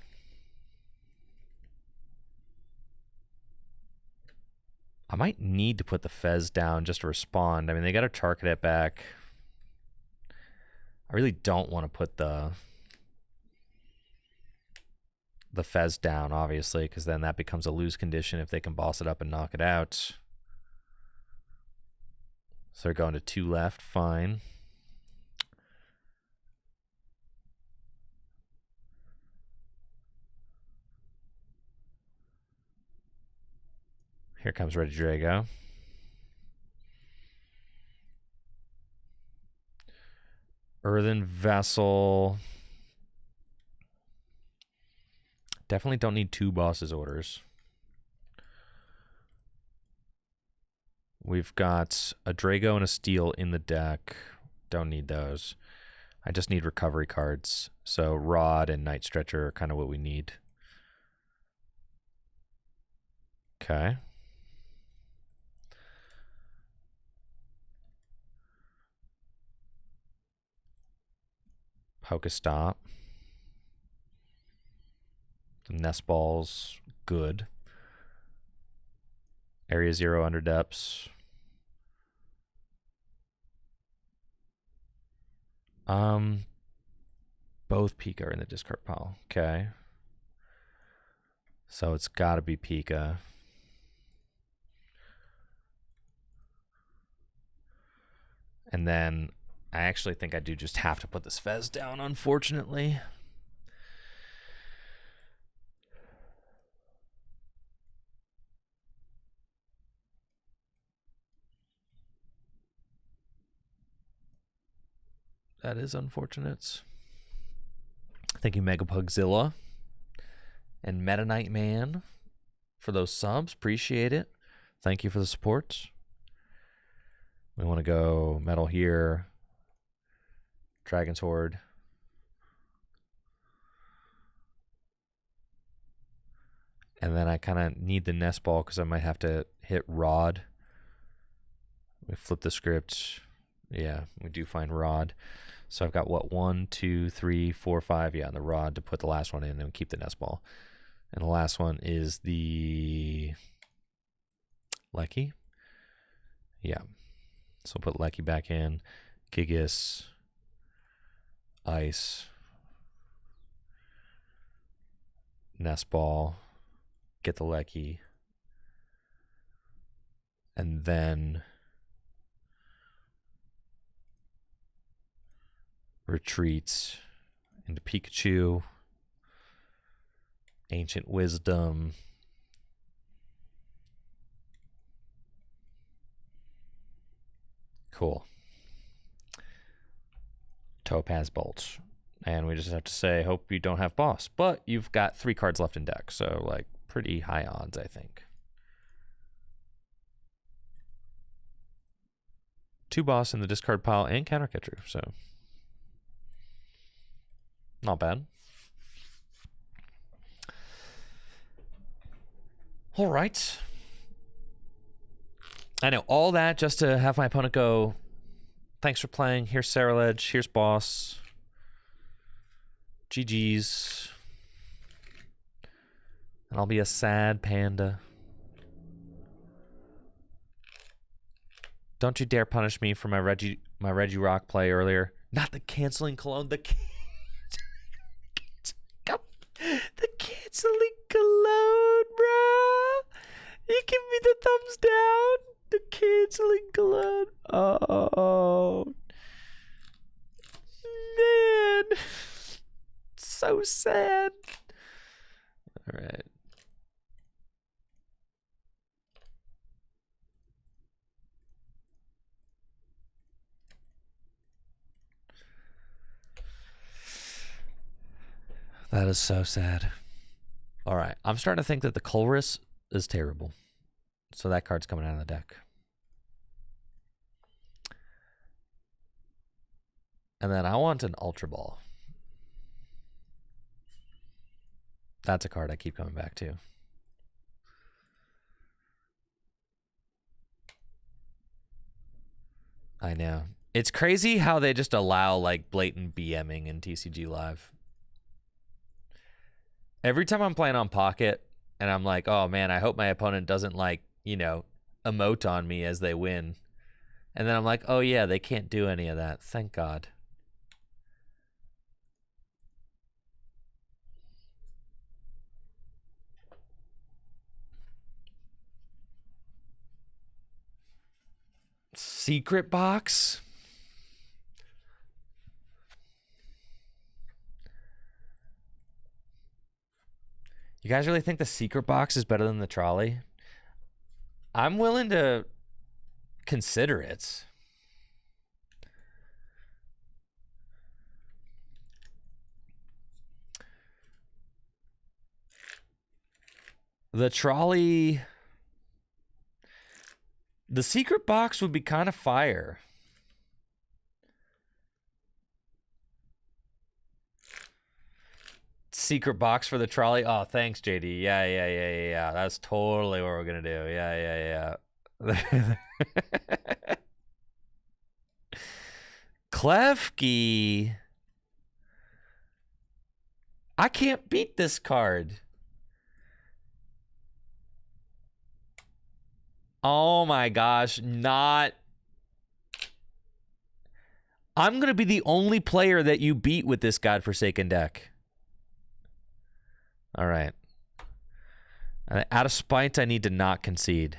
I might need to put the Fez down just to respond. I mean, they got to Charcadet back. I really don't want to put the Fez down, obviously, because then that becomes a lose condition if they can boss it up and knock it out. So they're going to 2 left, fine. Here comes Regidrago. Earthen Vessel. Definitely don't need 2 bosses orders. We've got a Drago and a Steel in the deck. Don't need those. I just need recovery cards. So Rod and Night Stretcher are kind of what we need. Okay. Pokestop. The Nest Balls, good. Area 0 under depths. Both Pika are in the discard pile. Okay. So it's got to be Pika. And then I actually think I do just have to put this Fez down, unfortunately. That is unfortunate. Thank you, Megapugzilla and Meta Knight Man for those subs. Appreciate it. Thank you for the support. We want to go Metal here. Dragon's Horde. And then I kind of need the Nest Ball because I might have to hit Rod. We flip the script. Yeah, we do find Rod. So I've got what, 1, 2, 3, 4, 5. Yeah, and the Rod to put the last one in and keep the Nest Ball. And the last one is the Lecky. Yeah. So put Lecky back in. Gigas. Ice. Nest Ball. Get the Lecky. And then retreats into Pikachu. Ancient Wisdom. Cool. Topaz Bolt. And we just have to say, hope you don't have boss. But you've got 3 cards left in deck, so like pretty high odds, I think. 2 boss in the discard pile and counter catcher, so not bad. All right. I know, all that just to have my opponent go, thanks for playing. Here's Saraledge. Here's boss. GG's. And I'll be a sad panda. Don't you dare punish me for my Regirock play earlier. Not the canceling cologne. The canceling cologne, bro. You give me the thumbs down. The canceling cologne. Oh, man. So sad. All right. That is so sad. All right. I'm starting to think that the Colress is terrible. So that card's coming out of the deck. And then I want an Ultra Ball. That's a card I keep coming back to. I know. It's crazy how they just allow like blatant BMing in TCG Live. Every time I'm playing on Pocket and I'm like, oh man, I hope my opponent doesn't like, you know, emote on me as they win. And then I'm like, oh yeah, they can't do any of that. Thank God. Secret box? You guys really think the secret box is better than the trolley? I'm willing to consider it. The trolley... The secret box would be kind of fire. Secret box for the trolley. Oh, thanks, JD. Yeah. That's totally what we're gonna do. Yeah. Klefki. I can't beat this card. Oh my gosh, not... I'm gonna be the only player that you beat with this godforsaken deck. All right. Out of spite, I need to not concede.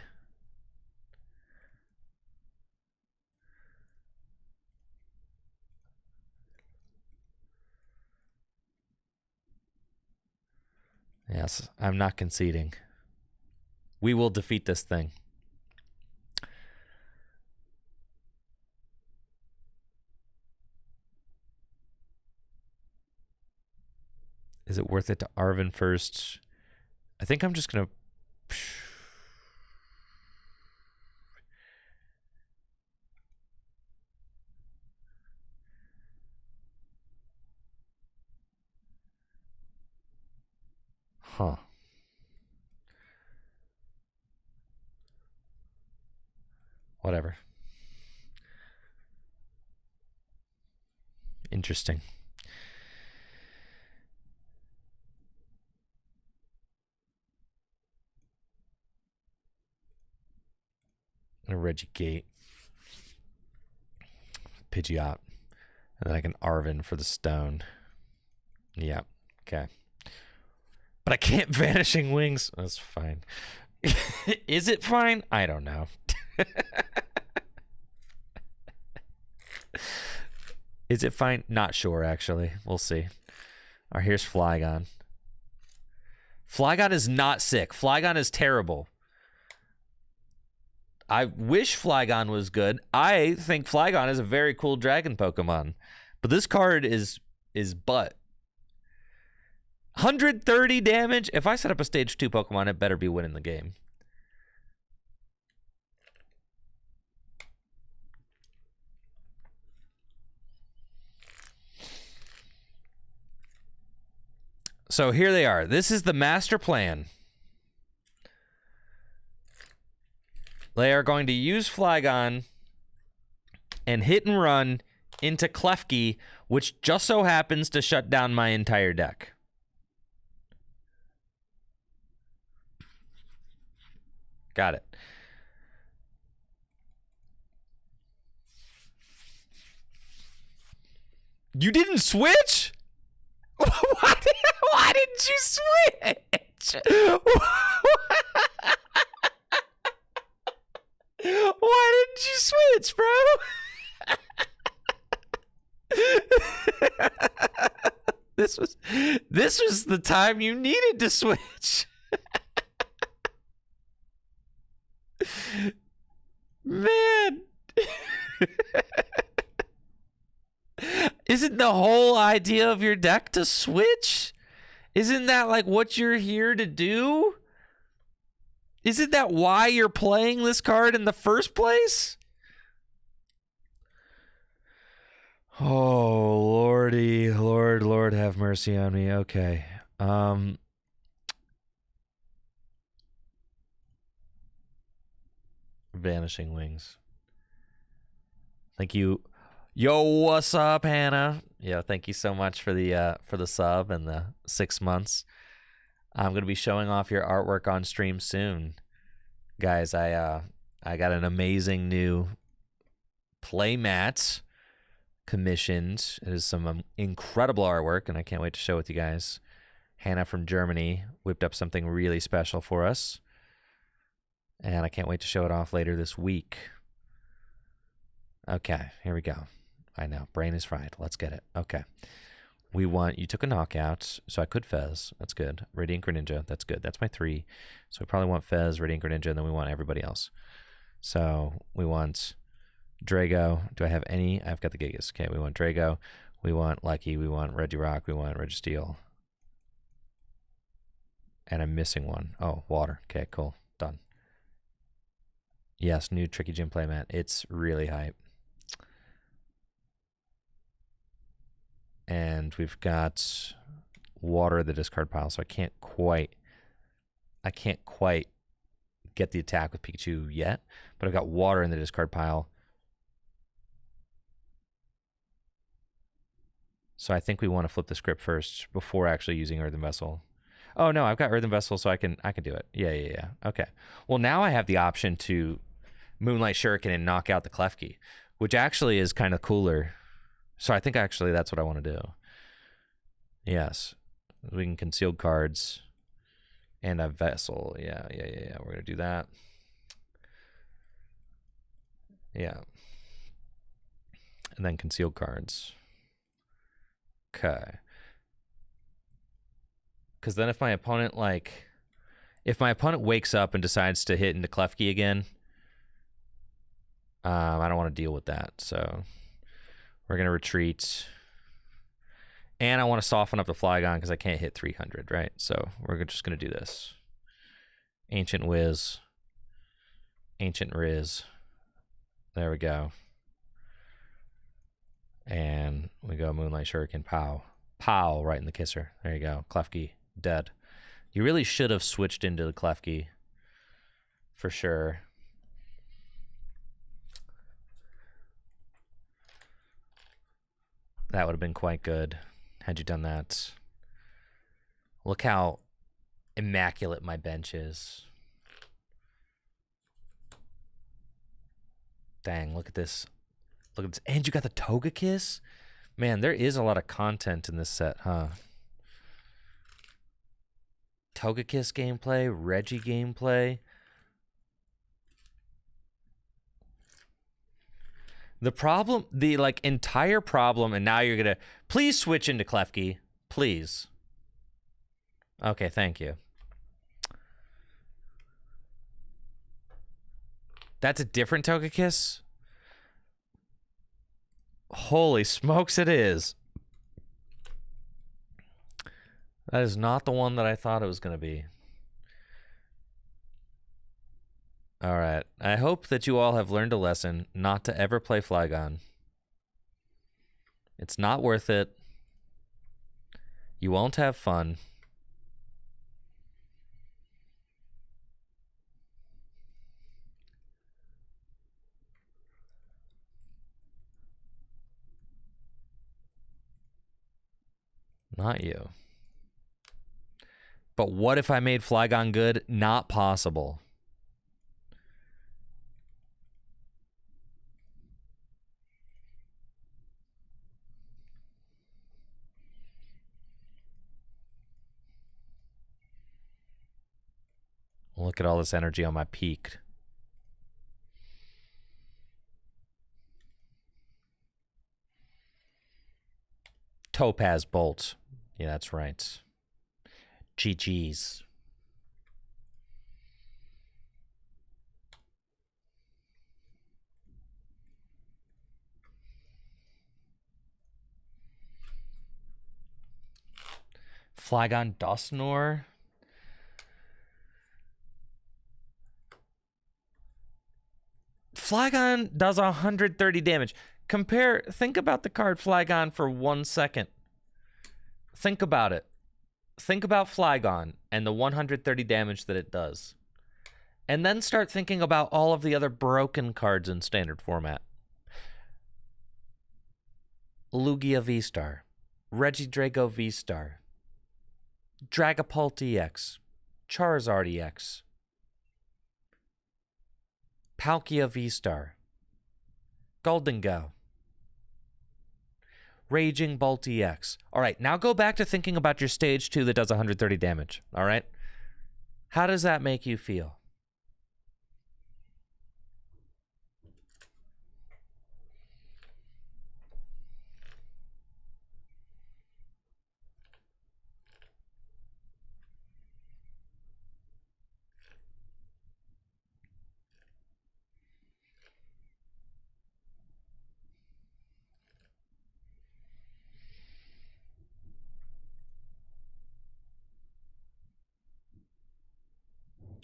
Yes, I'm not conceding. We will defeat this thing. Is it worth it to Arvin first? I think I'm just going to... Huh. Whatever. Interesting. A Regigate. Pidgeot. And then I can Arvin for the stone. Yeah. Okay. But I can't Vanishing Wings. That's fine. Is it fine? I don't know. Is it fine? Not sure, actually. We'll see. All right, here's Flygon. Flygon is not sick. Flygon is terrible. I wish Flygon was good. I think Flygon is a very cool dragon Pokemon. But this card is butt. 130 damage. If I set up a stage 2 Pokemon, it better be winning the game. So here they are. This is the master plan. They are going to use Flygon and hit and run into Klefki, which just so happens to shut down my entire deck. Got it. You didn't switch? Why didn't you switch? Why didn't you switch, bro? This was the time you needed to switch. Man. Isn't the whole idea of your deck to switch? Isn't that like what you're here to do? Isn't that why you're playing this card in the first place? Oh, lordy, Lord have mercy on me. Okay. Vanishing Wings. Thank you. Yo, what's up, Hannah? Yeah, thank you so much for the sub and the 6 months. I'm gonna be showing off your artwork on stream soon, guys. I got an amazing new playmat commissioned. It is some incredible artwork, and I can't wait to show it with you guys. Hannah from Germany whipped up something really special for us, and I can't wait to show it off later this week. Okay, here we go. I know, brain is fried. Let's get it. Okay. We want, you took a knockout, so I could Fez. That's good. Radiant Greninja, that's good. That's my 3. So we probably want Fez, Radiant Greninja, and then we want everybody else. So we want Drago. Do I have any? I've got the Gigas. Okay, we want Drago. We want Lucky. We want Regirock. We want Registeel. And I'm missing one. Oh, Water. Okay, cool. Done. Yes, new Tricky Gym playmat. It's really hype. And we've got Water in the discard pile, so I can't quite get the attack with Pikachu yet, but I've got Water in the discard pile. So I think we want to flip the script first before actually using Earthen Vessel. Oh no, I've got Earthen Vessel, so I can do it. Yeah. Okay. Well, now I have the option to Moonlight Shuriken and knock out the Klefki, which actually is kind of cooler. So I think actually that's what I want to do. Yes. We can conceal cards and a Vessel. Yeah. We're going to do that. Yeah. And then conceal cards. Okay. Because then if my opponent, wakes up and decides to hit into Klefki again, I don't want to deal with that. So we're going to retreat. And I want to soften up the Flygon because I can't hit 300, right? So we're just going to do this. Ancient Wiz. Ancient Riz. There we go. And we go Moonlight Shuriken, pow. Pow, right in the kisser. There you go. Klefki, dead. You really should have switched into the Klefki. For sure. That would have been quite good had you done that. Look how immaculate my bench is. Dang, look at this. Look at this. And you got the Togekiss? Man, there is a lot of content in this set, huh? Togekiss gameplay, Reggie gameplay. The problem, the entire problem, and now you're gonna please switch into Klefki, please. Okay, thank you. That's a different Togekiss? Holy smokes, it is. That is not the one that I thought it was going to be. All right. I hope that you all have learned a lesson not to ever play Flygon. It's not worth it. You won't have fun. Not you. But what if I made Flygon good? Not possible. Look at all this energy on my peak. Topaz Bolt. Yeah, that's right. GG's. Flygon Dusknoir. Flygon does 130 damage. Think about the card Flygon for 1 second. Think about it. Think about Flygon and the 130 damage that it does. And then start thinking about all of the other broken cards in standard format. Lugia V-Star. Regidrago V-Star. Dragapult EX. Charizard EX. Palkia V-Star. Gholdengo. Raging Bolt EX. All right, now go back to thinking about your stage 2 that does 130 damage. All right? How does that make you feel?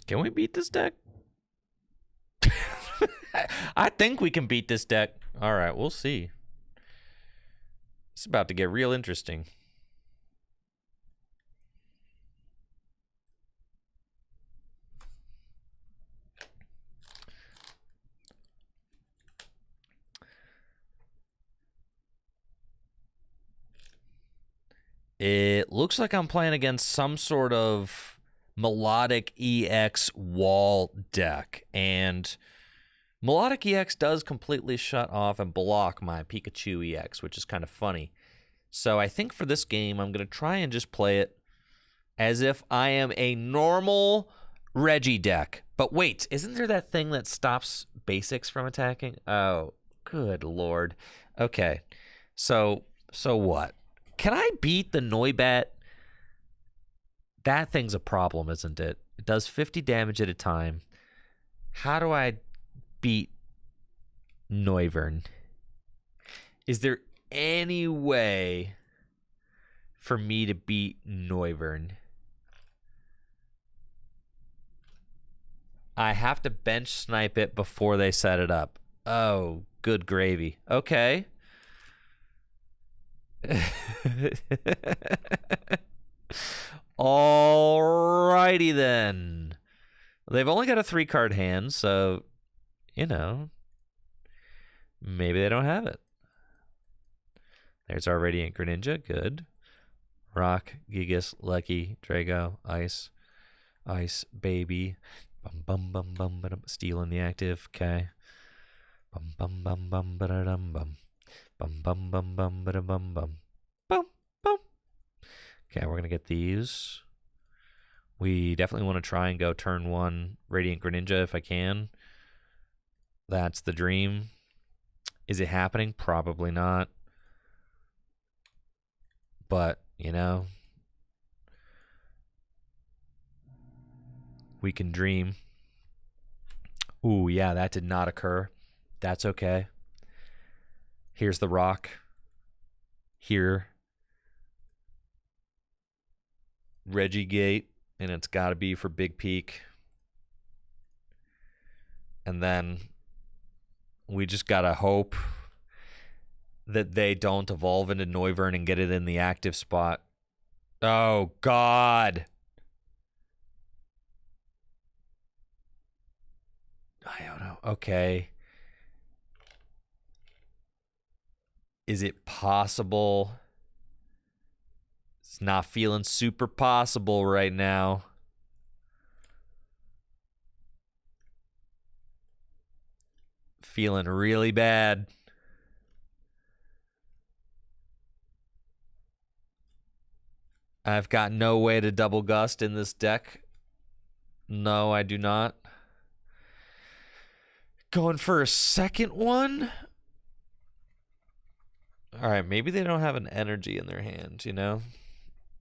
Can we beat this deck? I think we can beat this deck. All right, we'll see. It's about to get real interesting. It looks like I'm playing against some sort of Melodic EX wall deck, and Melodic EX does completely shut off and block my Pikachu EX, which is kind of funny. So I think for this game, I'm going to try and just play it as if I am a normal Reggie deck. But wait, isn't there that thing that stops basics from attacking? Oh, good lord. Okay, so what? Can I beat the Noibat? That thing's a problem, isn't it? It does 50 damage at a time. How do I beat Noivern? Is there any way for me to beat Noivern? I have to bench snipe it before they set it up. Oh, good gravy. Okay. Alrighty then. They've only got a 3-card hand, so, you know, maybe they don't have it. There's our Radiant Greninja. Good. Rock, Gigas, Lucky, Drago, Ice, Ice, Baby. Bum bum bum bum bum. Steel in the active. Okay. Bum bum bum bum ba dum bum. Bum bum bum bum ba bum bum. Bum bum. Okay, we're gonna get these. We definitely want to try and go turn 1 Radiant Greninja if I can. That's the dream. Is it happening? Probably not. But, you know, we can dream. Ooh, yeah, that did not occur. That's okay. Here's the rock. Here. Regigate. And it's got to be for Big Peak. And then we just got to hope that they don't evolve into Noivern and get it in the active spot. Oh, God. I don't know. Okay. Is it possible? It's not feeling super possible right now. Feeling really bad. I've got no way to double gust in this deck. No, I do not. Going for a second one? All right, maybe they don't have an energy in their hand, you know?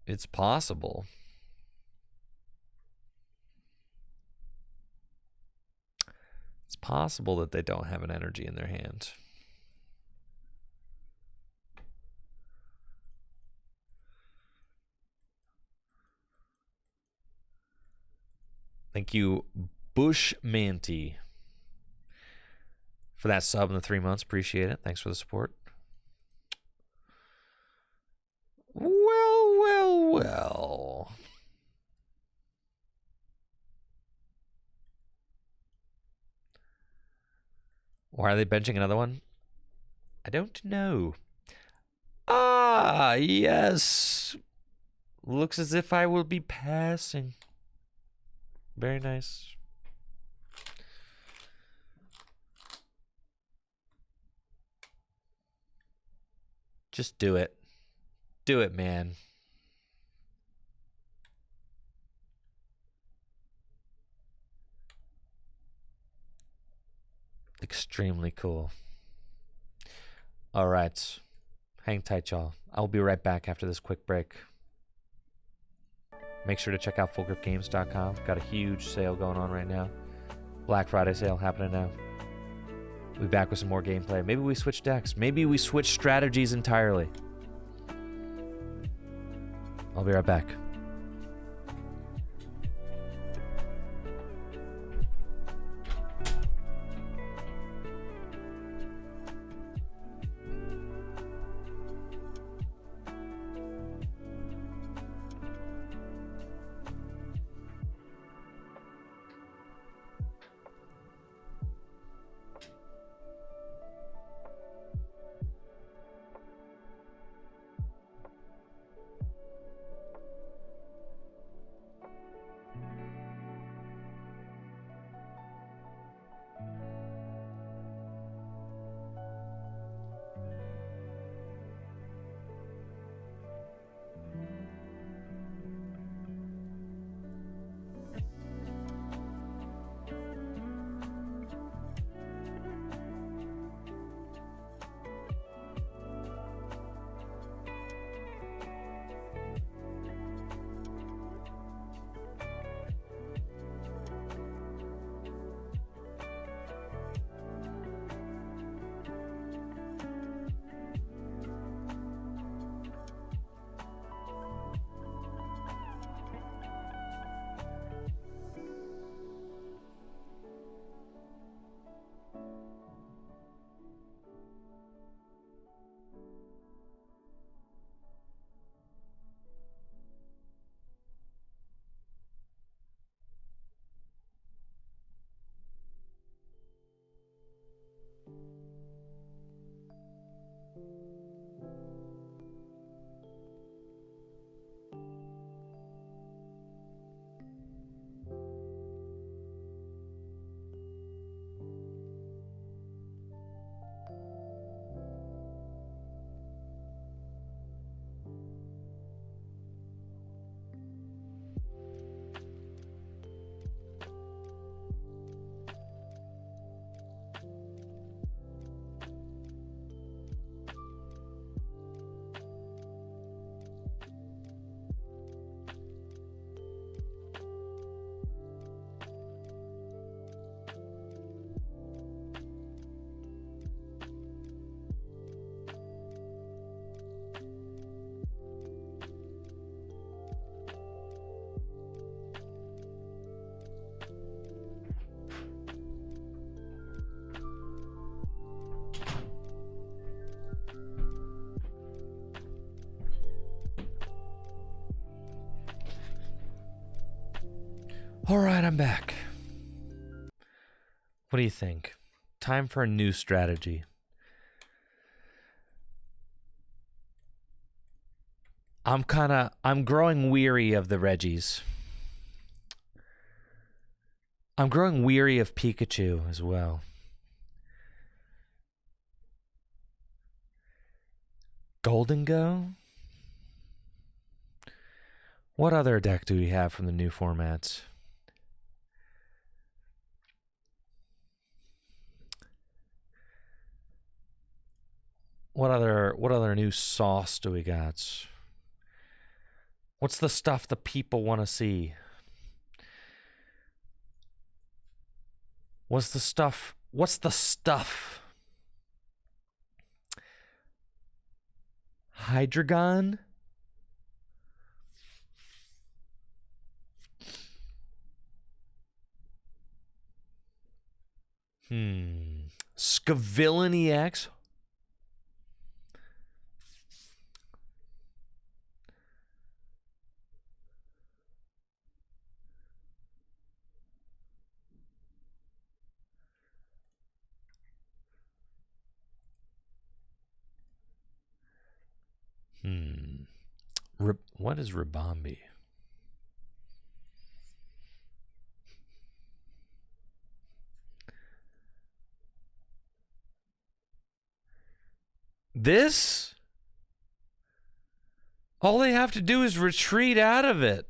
It's possible. It's possible that they don't have an energy in their hand. Thank you, Bush Manty, for that sub in the 3 months. Appreciate it. Thanks for the support. Well, well, well. Why are they benching another one? I don't know. Ah, yes. Looks as if I will be passing. Very nice. Just do it. Do it, man. Extremely cool. All right. Hang tight, y'all. I'll be right back after this quick break. Make sure to check out fullgripgames.com. Got a huge sale going on right now. Black Friday sale happening now. We'll be back with some more gameplay. Maybe we switch decks. Maybe we switch strategies entirely. I'll be right back. All right, I'm back. What do you think? Time for a new strategy. I'm growing weary of the Regis. I'm growing weary of Pikachu as well. Gholdengo? What other deck do we have from the new formats? What other new sauce do we got? What's the stuff the people want to see? What's the stuff? Hydreigon? Scavillain EX? What is Ribombi? This? All they have to do is retreat out of it.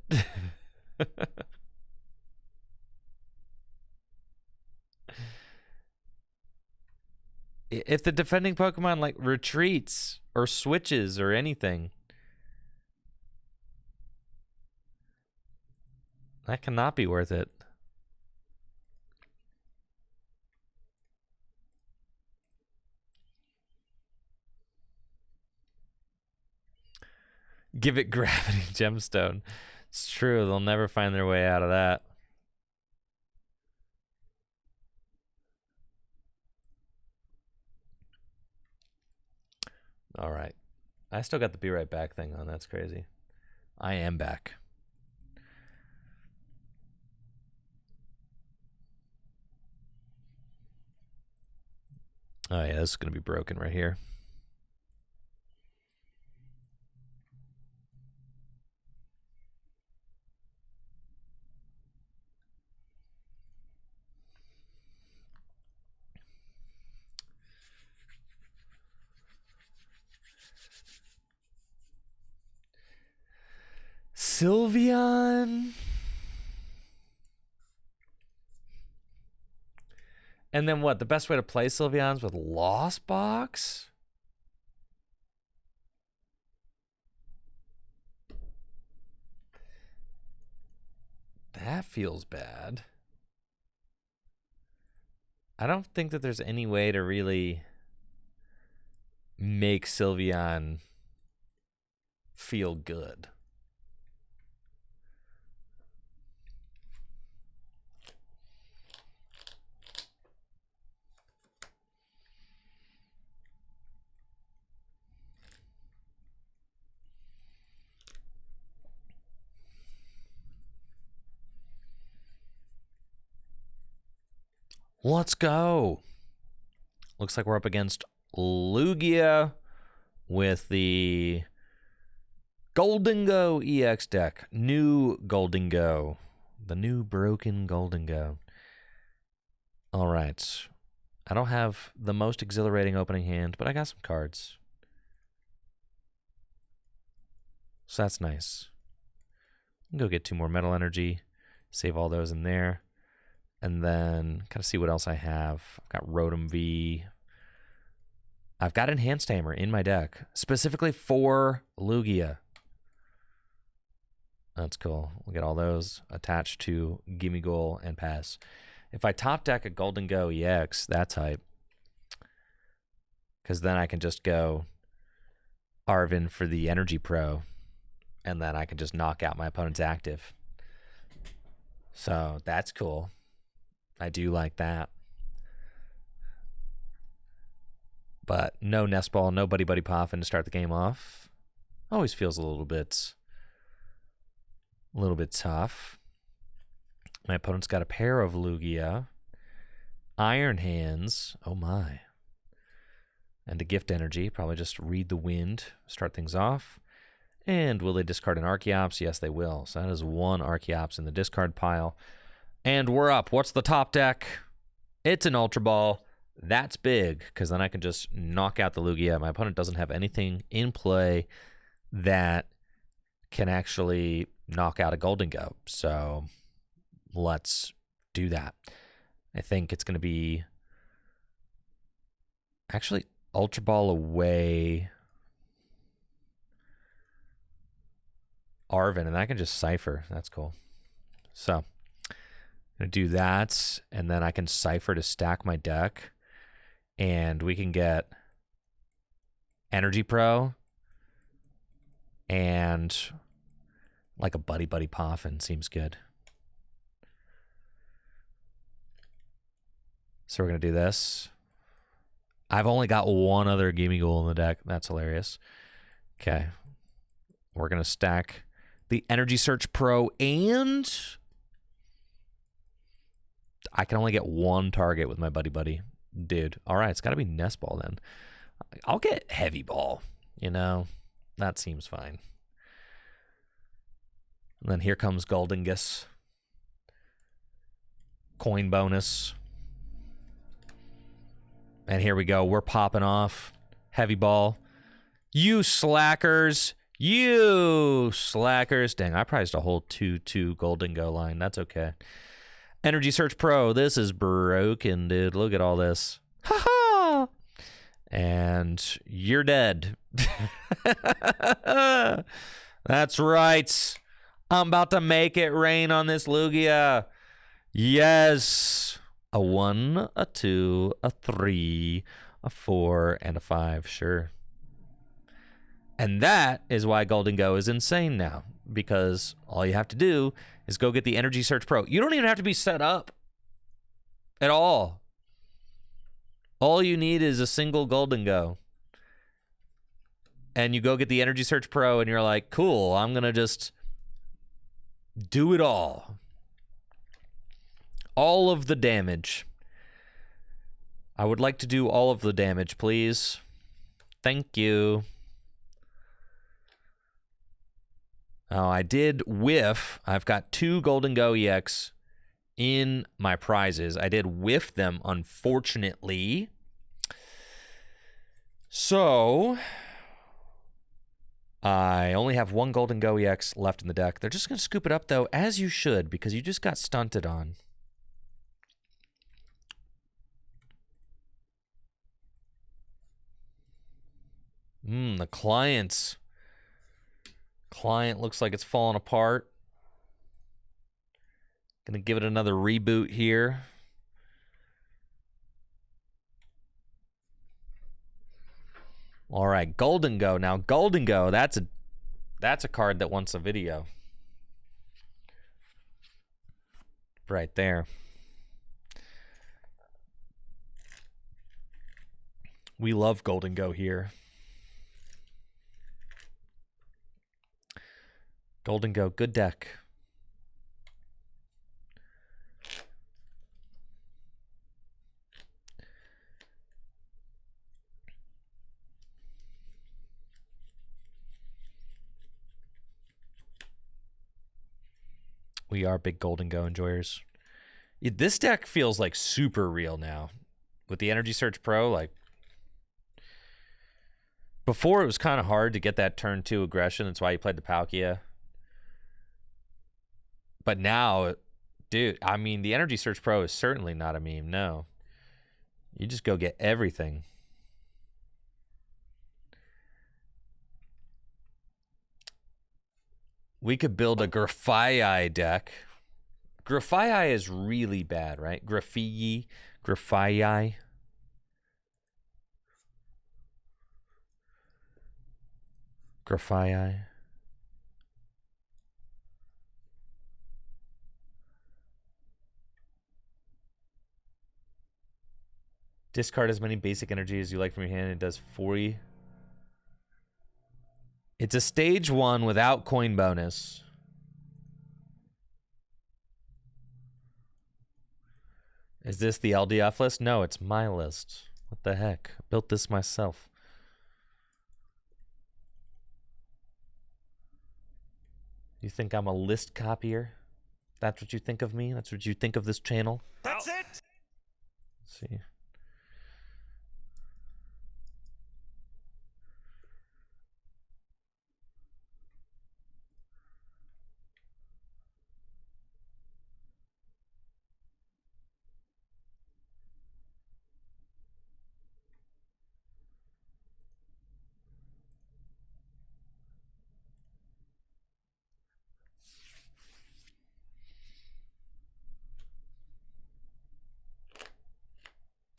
If the defending Pokemon like retreats or switches or anything, that cannot be worth it. Give it Gravity Gemstone. It's true, they'll never find their way out of that. All right. I still got the be right back thing on. That's crazy. I am back. Oh, yeah, this is going to be broken right here. Sylveon. And then what? The best way to play Sylveon's with Lost Box? That feels bad. I don't think that there's any way to really make Sylveon feel good. Let's go. Looks like we're up against Lugia with the Gholdengo EX deck. New Gholdengo. The new broken Gholdengo. All right. I don't have the most exhilarating opening hand, but I got some cards. So that's nice. Go get 2 more Metal Energy. Save all those in there. And then kind of see what else I have. I've got Rotom V. I've got Enhanced Hammer in my deck, specifically for Lugia. That's cool. We'll get all those attached to Gimme Goal and pass. If I top deck a Gholdengo EX, that's hype. Because then I can just go Arvin for the Energy Pro. And then I can just knock out my opponent's active. So that's cool. I do like that. But no Nest Ball, no Buddy Buddy Poffin to start the game off. Always feels a little bit tough. My opponent's got a pair of Lugia. Iron Hands. Oh my. And a Gift Energy. Probably just read the wind. Start things off. And will they discard an Archeops? Yes, they will. So that is one Archeops in the discard pile. And we're up. What's the top deck? It's an Ultra Ball. That's big, because then I can just knock out the Lugia. My opponent doesn't have anything in play that can actually knock out a Gholdengo. So let's do that. I think it's going to be actually Ultra Ball away Arvin, and I can just Cypher. That's cool. So I'm going to do that, and then I can Cypher to stack my deck, and we can get Energy Pro and like a Buddy Poffin seems good. So we're going to do this. I've only got one other Gimme Ghoul in the deck. That's hilarious. Okay. We're going to stack the Energy Search Pro, and I can only get one target with my Buddy. Dude. All right, it's got to be Nest Ball then. I'll get Heavy Ball. You know, that seems fine. And then here comes Gholdengo. Coin bonus. And here we go. We're popping off. Heavy Ball. You slackers. You slackers. Dang, I priced a whole 2-2 Gholdengo line. That's okay. Energy Search Pro. This is broken, dude. Look at all this. Ha ha! And you're dead. That's right. I'm about to make it rain on this Lugia. Yes. A 1, a 2, a 3, a 4, and a 5. Sure. And that is why Gholdengo is insane now, because all you have to do is go get the Energy Search Pro. You don't even have to be set up at all. All you need is a single Gholdengo. And you go get the Energy Search Pro, and you're like, cool, I'm going to just do it all. All of the damage. I would like to do all of the damage, please. Thank you. Oh, I did whiff. I've got 2 Gholdengo EX in my prizes. I did whiff them, unfortunately. So I only have 1 Gholdengo EX left in the deck. They're just going to scoop it up, though, as you should, because you just got stunted on. The client looks like it's falling apart. Gonna give it another reboot here. All right, Gholdengo. Now Gholdengo, that's a card that wants a video. Right there. We love Gholdengo here. Gholdengo, good deck. We are big Gholdengo enjoyers. This deck feels like super real now. With the Energy Search Pro, like, before it was kind of hard to get that turn 2 aggression. That's why you played the Palkia. But now, dude, I mean, the Energy Search Pro is certainly not a meme, no. You just go get everything. We could build a Grafii deck. Grafii is really bad, right? Grafii. Discard as many basic energy as you like from your hand. It does 40. It's a stage 1 without coin bonus. Is this the LDF list? No, it's my list. What the heck? I built this myself. You think I'm a list copier? That's what you think of me? That's what you think of this channel? That's it! Let's see.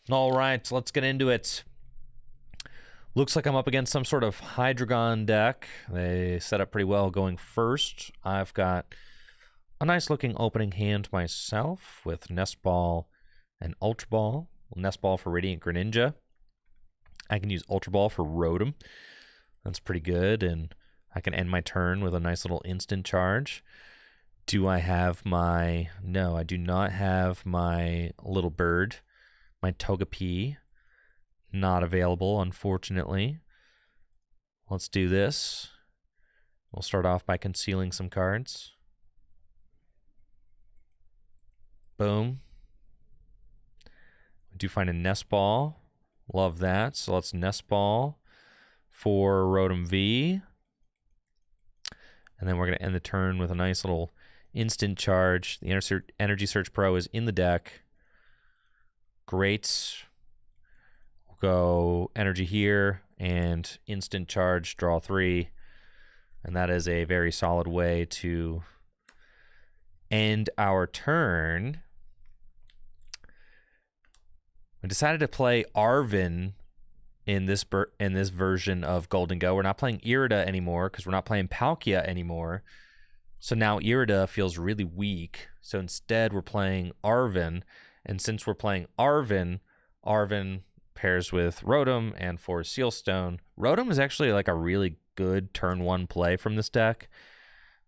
All right, let's get into it. Looks like I'm up against some sort of Hydreigon deck. They set up pretty well going first. I've got a nice looking opening hand myself with Nest Ball and Ultra Ball. Nest Ball for Radiant Greninja. I can use Ultra Ball for Rotom. That's pretty good, and I can end my turn with a nice little instant charge. Do I have my... No, I do not have my little bird. My Togepi, not available, unfortunately. Let's do this. We'll start off by concealing some cards. Boom. We do find a Nest Ball. Love that. So let's Nest Ball for Rotom V. And then we're going to end the turn with a nice little instant charge. The Energy Search Pro is in the deck. Great. We'll go energy here and instant charge, draw 3. And that is a very solid way to end our turn. We decided to play Arven in this version of Gholdengo. We're not playing Irida anymore because we're not playing Palkia anymore. So now Irida feels really weak. So instead we're playing Arven. And since we're playing Arven, Arven pairs with Rotom and for Sealstone. Rotom is actually like a really good turn 1 play from this deck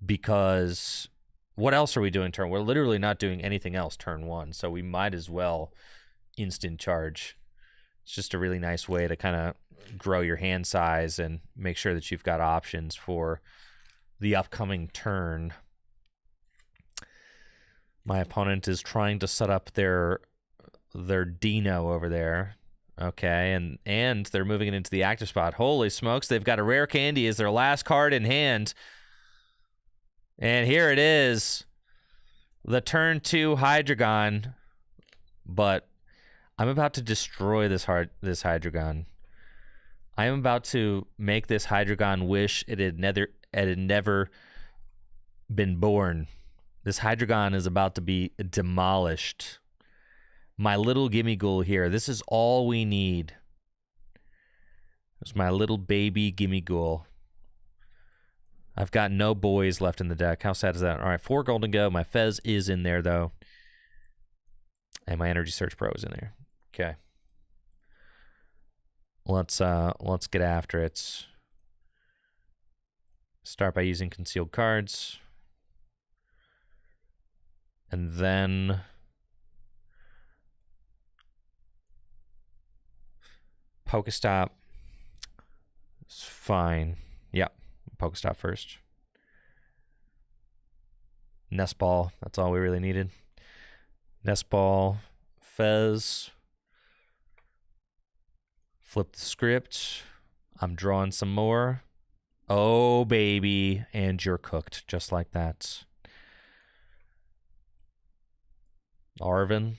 because what else are we doing turn? We're literally not doing anything else turn 1, so we might as well instant charge. It's just a really nice way to kind of grow your hand size and make sure that you've got options for the upcoming turn. My opponent is trying to set up their Dino over there. Okay, and they're moving it into the active spot. Holy smokes, they've got a rare candy as their last card in hand. And here it is. The turn 2 Hydreigon. But I'm about to destroy this Hydreigon. I am about to make this Hydreigon wish it had never been born. This Hydreigon is about to be demolished. My little Gimmighoul here. This is all we need. It's my little baby Gimmighoul. I've got no boys left in the deck. How sad is that? All right, 4 Gholdengo. My Fez is in there, though. And my Energy Search Pro is in there. Okay. Let's get after it. Start by using concealed cards. And then Pokestop is fine. Yep, Pokestop first. Nest Ball, that's all we really needed. Nest Ball, Fez. Flip the script. I'm drawing some more. Oh, baby. And you're cooked, just like that. Arven,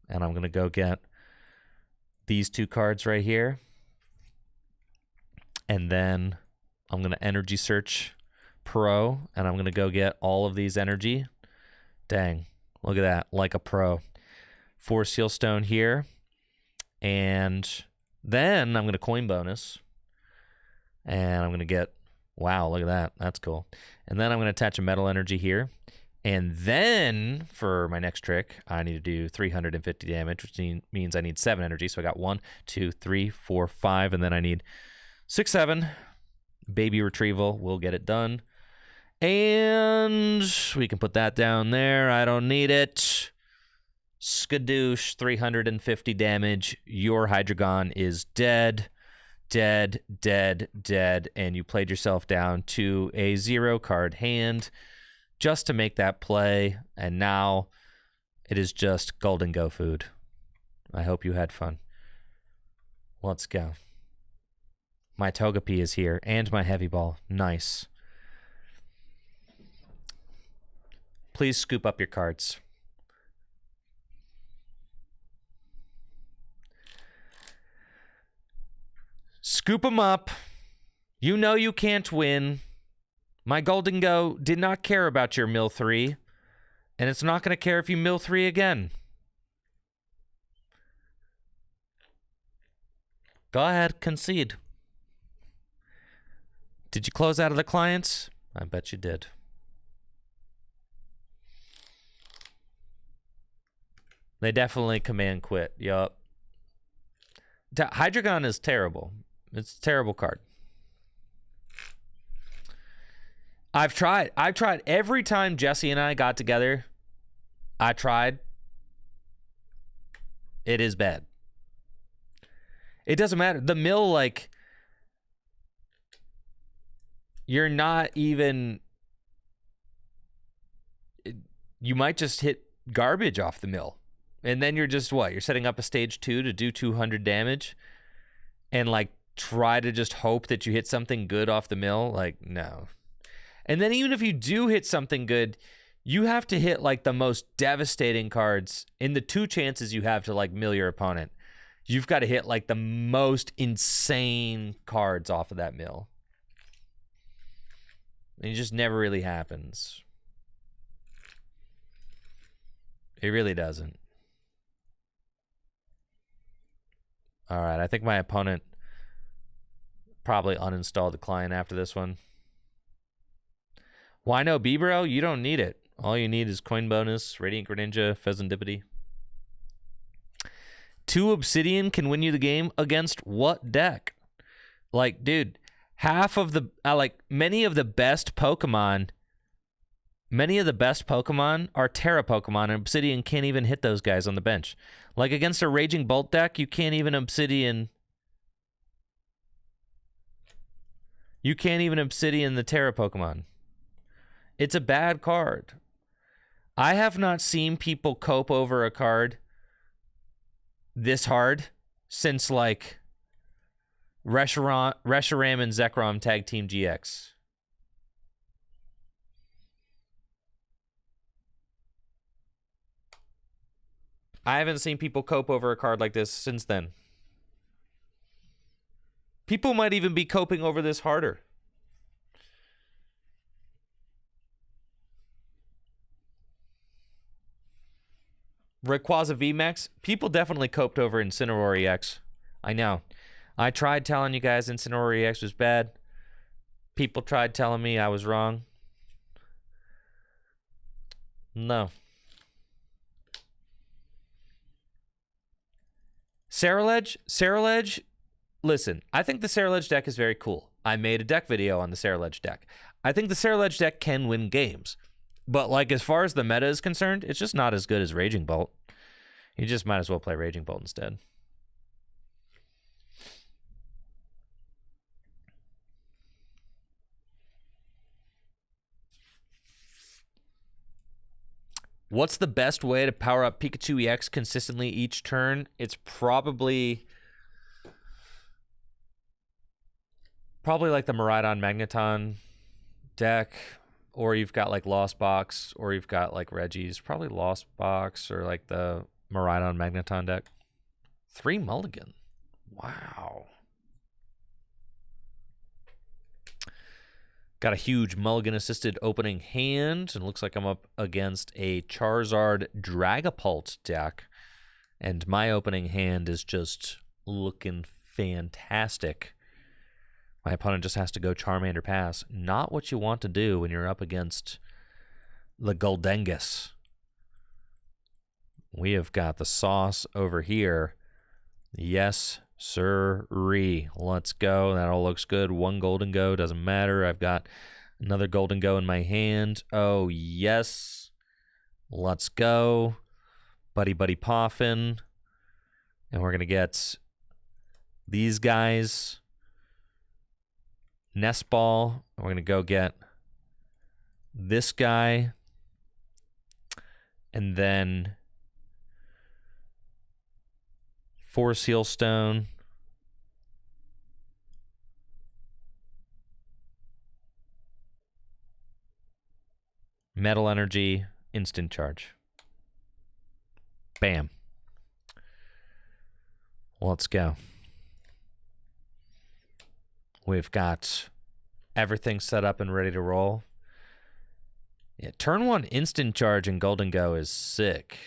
and I'm going to go get these 2 cards right here. And then I'm going to Energy Search Pro, and I'm going to go get all of these energy. Dang, look at that, like a pro. 4 Sealstone here. And then I'm going to coin bonus. And I'm going to get, wow, look at that, that's cool. And then I'm going to attach a metal energy here. And then, for my next trick, I need to do 350 damage, which means I need 7 energy. So I got 1, 2, 3, 4, 5, and then I need 6, 7. Baby Retrieval will get it done. And we can put that down there. I don't need it. Skadoosh, 350 damage. Your Hydreigon is dead, dead, dead, dead, and you played yourself down to a 0-card hand just to make that play, and now it is just Gholdengo food. I hope you had fun. Let's go. My Togepi is here, and my Heavy Ball. Nice. Please scoop up your cards. Scoop them up. You know you can't win. My Gholdengo did not care about your mill 3, and it's not going to care if you mill 3 again. Go ahead, concede. Did you close out of the clients? I bet you did. They definitely command quit. Yup. Hydreigon is terrible. It's a terrible card. I've tried every time Jesse and I got together. I tried. It is bad. It doesn't matter. The mill, like, you're not even, you might just hit garbage off the mill. And then you're just, what? You're setting up a stage 2 to do 200 damage and, like, try to just hope that you hit something good off the mill? Like, no. And then even if you do hit something good, you have to hit, like, the most devastating cards in the 2 chances you have to, like, mill your opponent. You've got to hit, like, the most insane cards off of that mill. And it just never really happens. It really doesn't. All right, I think my opponent probably uninstalled the client after this one. Why no B-Bro? You don't need it. All you need is Coin Bonus, Radiant Greninja, Pheasantipity. 2 Obsidian can win you the game against what deck? Like, dude, half of the, many of the best Pokemon are Terra Pokemon, and Obsidian can't even hit those guys on the bench. Like, against a Raging Bolt deck, you can't even Obsidian. You can't even Obsidian the Terra Pokemon. It's a bad card. I have not seen people cope over a card this hard since, like, Reshiram and Zekrom Tag Team GX. I haven't seen people cope over a card like this since then. People might even be coping over this harder. Rayquaza VMAX, people definitely coped over Incineroar EX. I know. I tried telling you guys Incineroar EX was bad. People tried telling me I was wrong. No. Ceruledge, listen, I think the Ceruledge deck is very cool. I made a deck video on the Ceruledge deck. I think the Ceruledge deck can win games. But, like, as far as the meta is concerned, it's just not as good as Raging Bolt. You just might as well play Raging Bolt instead. What's the best way to power up Pikachu EX consistently each turn? It's probably like the Miraidon Magneton deck, or you've got like Lost Box, or you've got like Regis. Probably Lost Box or like the Miraidon Magneton deck. 3 mulligan. Wow. Got a huge mulligan-assisted opening hand, and looks like I'm up against a Charizard Dragapult deck. And my opening hand is just looking fantastic. My opponent just has to go Charmander Pass. Not what you want to do when you're up against the Gholdengus. We have got the sauce over here. Yes, sirree. Let's go. That all looks good. 1 Gholdengo. Doesn't matter. I've got another Gholdengo in my hand. Oh, yes. Let's go. Buddy Buddy Poffin. And we're going to get these guys. Nest Ball. We're going to go get this guy. And then Force Heelstone. Metal Energy, Instant Charge. Bam. Let's go. We've got everything set up and ready to roll. Yeah, turn 1 Instant Charge in Gholdengo is sick.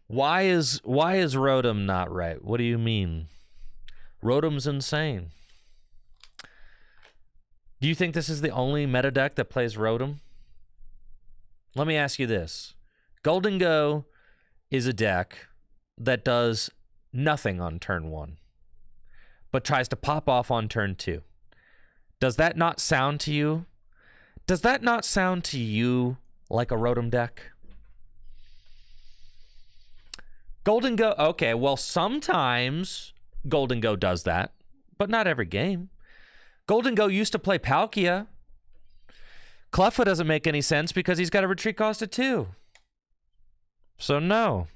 Why is Rotom not right? What do you mean? Rotom's insane. Do you think this is the only meta deck that plays Rotom? Let me ask you this. Gholdengo is a deck that does nothing on turn 1, but tries to pop off on turn 2. Does that not sound to you? Does that not sound to you like a Rotom deck? Gholdengo, okay, well, sometimes Gholdengo does that, but not every game. Gholdengo used to play Palkia. Cleffa doesn't make any sense because he's got a retreat cost of 2. So no.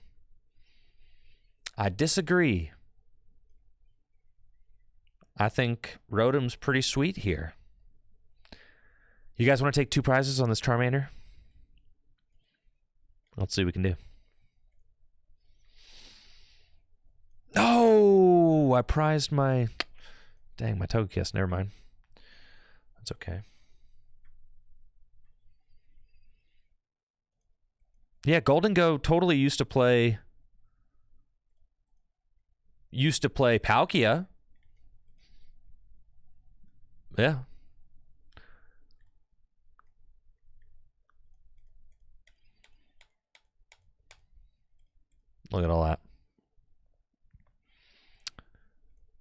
I disagree. I think Rotom's pretty sweet here. You guys want to take 2 prizes on this Charmander? Let's see what we can do. Oh, I prized my... Dang, my Togekiss. Never mind. That's okay. Yeah, Gholdengo totally used to play Palkia. Yeah. Look at all that.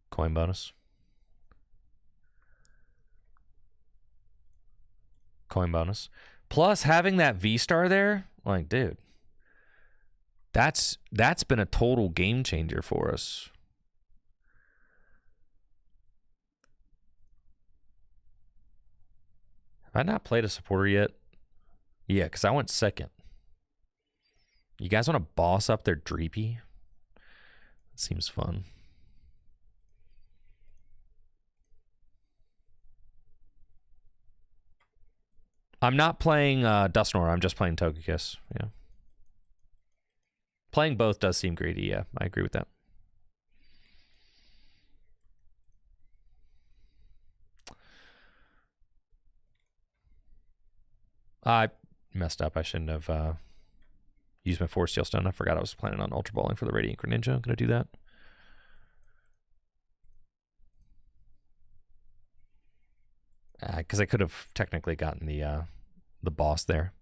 Coin bonus. Coin bonus. Plus, having that V-Star there, like, dude, that's been a total game changer for us. Have I not played a supporter yet? Yeah, because I went second. You guys want to boss up their Dreepy? That seems fun. I'm not playing Dusknoir. I'm just playing Togekiss. Yeah. Playing both does seem greedy. Yeah, I agree with that. I messed up. I shouldn't have used my Force Steel Stone. I forgot I was planning on Ultra Balling for the Radiant Greninja. I'm going to do that. Because I could have technically gotten the boss there.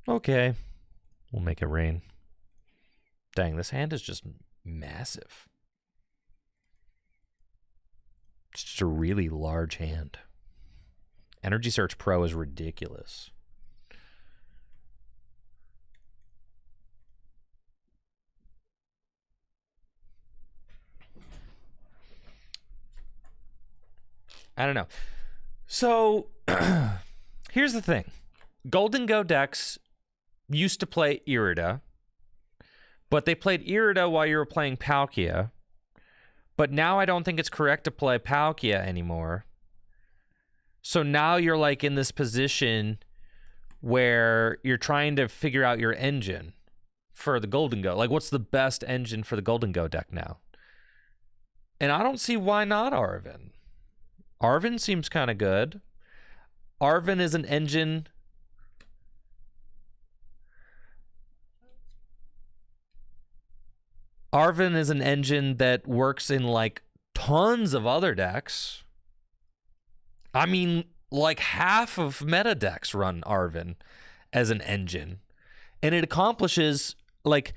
Okay. We'll make it rain. Dang, this hand is just massive. It's just a really large hand. Energy Search Pro is ridiculous. I don't know. So, here's the thing. Gholdengo decks used to play Irida, but they played Irida while you were playing Palkia. But now I don't think it's correct to play Palkia anymore. So now you're like in this position where you're trying to figure out your engine for the Gholdengo. Like, what's the best engine for the Gholdengo deck now? And I don't see why not Arven. Arven seems kind of good. Arven is an engine. Arven is an engine that works in like tons of other decks. I mean, like half of meta decks run Arven as an engine. And it accomplishes, like,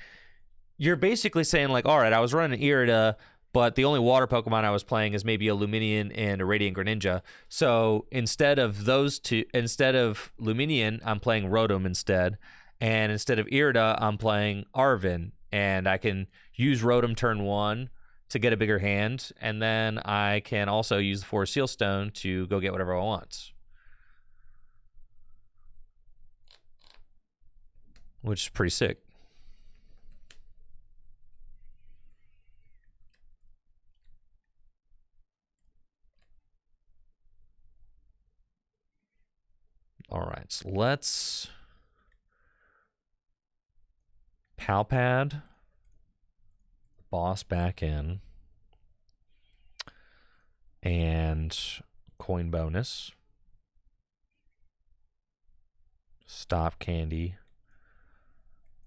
you're basically saying, like, all right, I was running Irida, but the only water Pokemon I was playing is maybe a Luminian and a Radiant Greninja. So instead of Luminian, I'm playing Rotom instead. And instead of Irida, I'm playing Arven. And I can use Rotom turn 1 to get a bigger hand. And then I can also use the Forest Seal Stone to go get whatever I want. Which is pretty sick. All right, so let's Palpad, boss back in, and coin bonus, stop candy,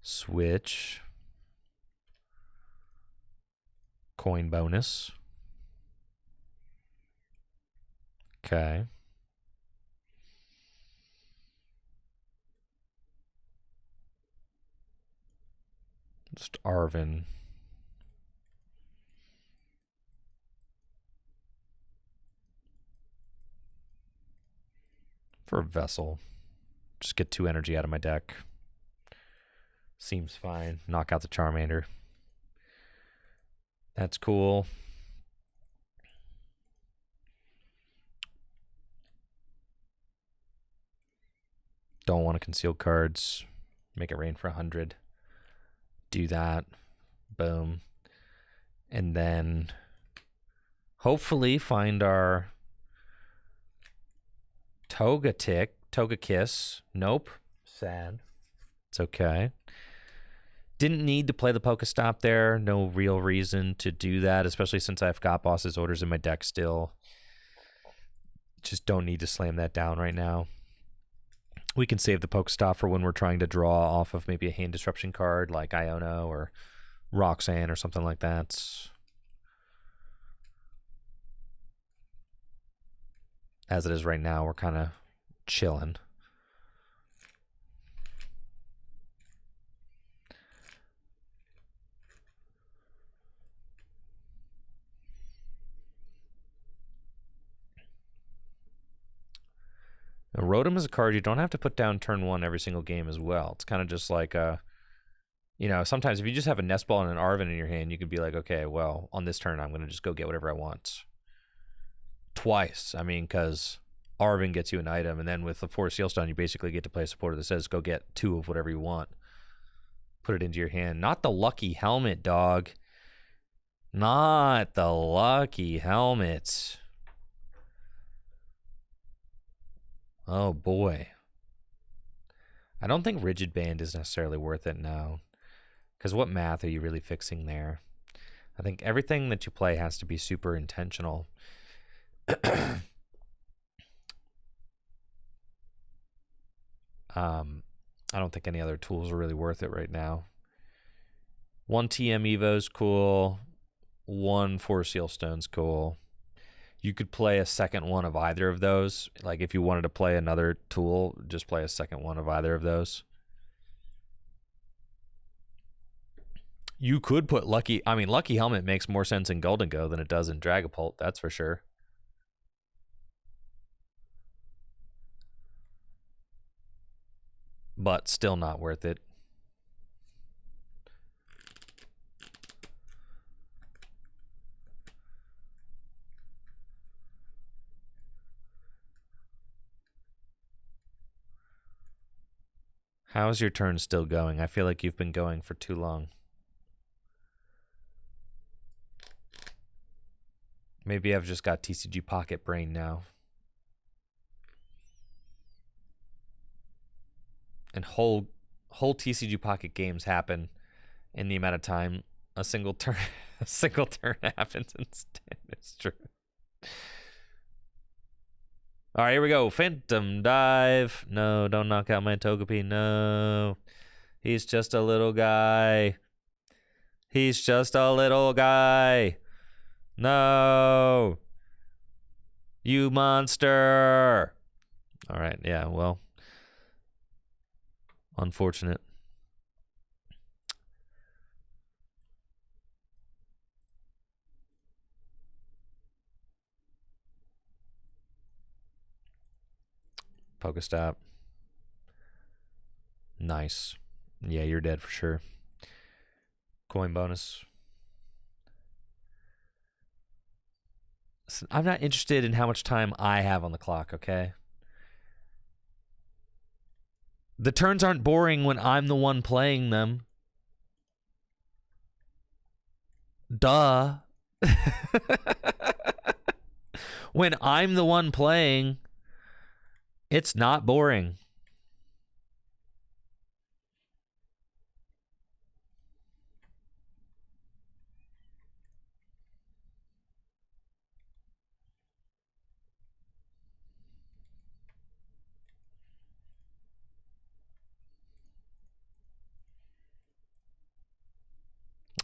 switch, coin bonus. Okay. Just Arven. For a Vessel. Just get 2 energy out of my deck. Seems fine. Knock out the Charmander. That's cool. Don't want to conceal cards. Make it rain for 100. Do that. Boom. And then hopefully find our Togekiss. Nope. Sad. It's okay. Didn't need to play the Pokestop there. No real reason to do that, especially since I've got Boss's Orders in my deck still. Just don't need to slam that down right now. We can save the Pokestop for when we're trying to draw off of maybe a hand disruption card like Iono or Roxanne or something like that. As it is right now, we're kind of chilling. Now, Rotom is a card you don't have to put down turn 1 every single game as well. It's kind of just like you know, sometimes if you just have a Nest Ball and an Arven in your hand, you could be like, okay, well, on this turn, I'm going to just go get whatever I want. Twice. I mean, because Arven gets you an item, and then with the Forest Seal Stone, you basically get to play a supporter that says, go get 2 of whatever you want. Put it into your hand. Not the lucky helmet, dog. Not the lucky helmet. Oh, boy. I don't think Rigid Band is necessarily worth it now. Because what math are you really fixing there? I think everything that you play has to be super intentional. I don't think any other tools are really worth it right now. 1 TM Evo's cool. 1 Forest Seal Stone's cool. You could play a second one of either of those. Like if you wanted to play another tool, just play a second one of either of those. You could put Lucky... I mean, Lucky Helmet makes more sense in Gholdengo than it does in Dragapult, that's for sure. But still not worth it. How is your turn still going? I feel like you've been going for too long. Maybe I've just got TCG Pocket Brain now. And whole TCG Pocket games happen in the amount of time a single turn happens instead. It's true. All right, here we go. Phantom Dive. No, don't knock out my Togepi. No. He's just a little guy. He's just a little guy. No. You monster. All right, yeah, well. Unfortunate. Pokestop. Nice. Yeah, you're dead for sure. Coin bonus. I'm not interested in how much time I have on the clock, okay? The turns aren't boring when I'm the one playing them. Duh. When I'm the one playing, it's not boring.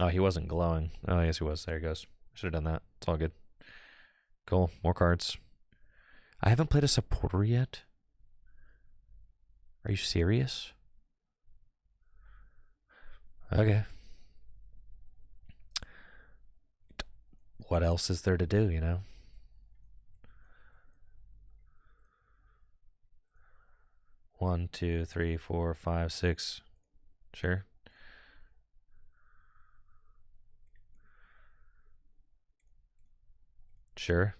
Oh, he wasn't glowing. Oh, yes, he was. There he goes. Should have done that. It's all good. Cool. More cards. I haven't played a supporter yet. Are you serious? Okay. What else is there to do, you know? One, two, three, four, five, six. Sure. Sure.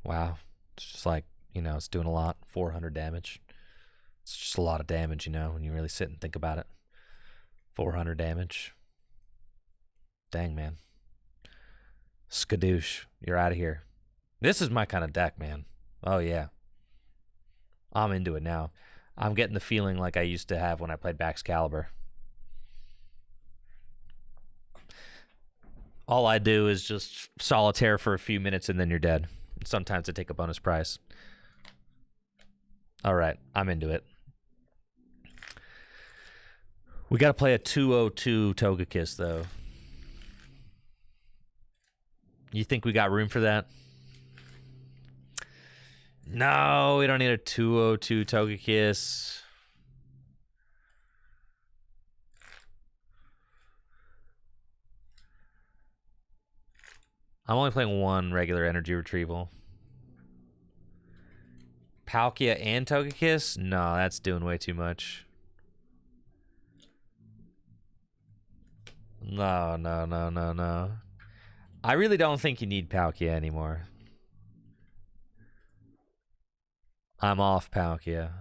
Wow. It's just like, you know, it's doing a lot. 400 damage. It's just a lot of damage, you know, when you really sit and think about it. 400 damage. Dang, man. Skadoosh. You're out of here. This is my kind of deck, man. Oh, yeah. I'm into it now. I'm getting the feeling like I used to have when I played Baxcalibur. All I do is just solitaire for a few minutes and then you're dead. Sometimes I take a bonus prize. All right, I'm into it. We got to play a 202 Togekiss, though. You think we got room for that? No, we don't need a 202 Togekiss. I'm only playing one regular energy retrieval. Palkia and Togekiss? No, that's doing way too much. No, no, no, no, no. I really don't think you need Palkia anymore. I'm off Palkia.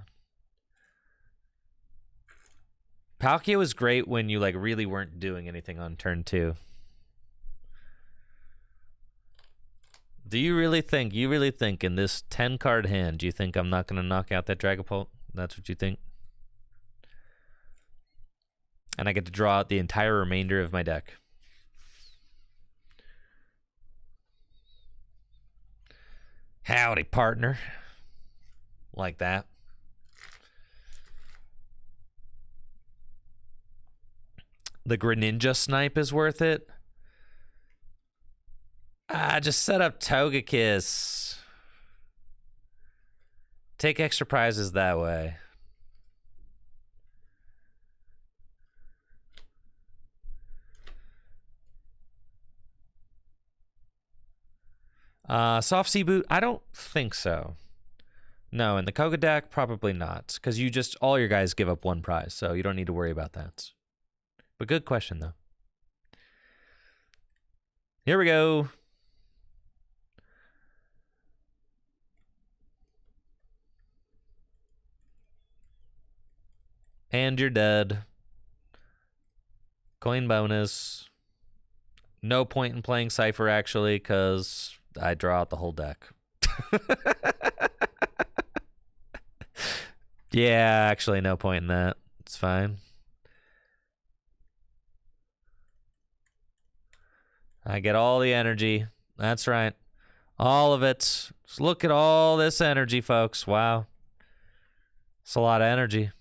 Palkia was great when you like really weren't doing anything on turn 2. Do you really think in this 10 card hand, do you think I'm not going to knock out that Dragapult? That's what you think? And I get to draw out the entire remainder of my deck. Howdy, partner. Like that. The Greninja snipe is worth it. Just set up Togekiss. Take extra prizes that way. Soft Sea Boot? I don't think so. No, in the Kogadak, probably not. Because you just, all your guys give up one prize, so you don't need to worry about that. But good question, though. Here we go. And you're dead. Coin bonus. No point in playing Cypher, actually, because I draw out the whole deck. Yeah, actually, no point in that. It's fine. I get all the energy. That's right. All of it. Just look at all this energy, folks. Wow. It's a lot of energy.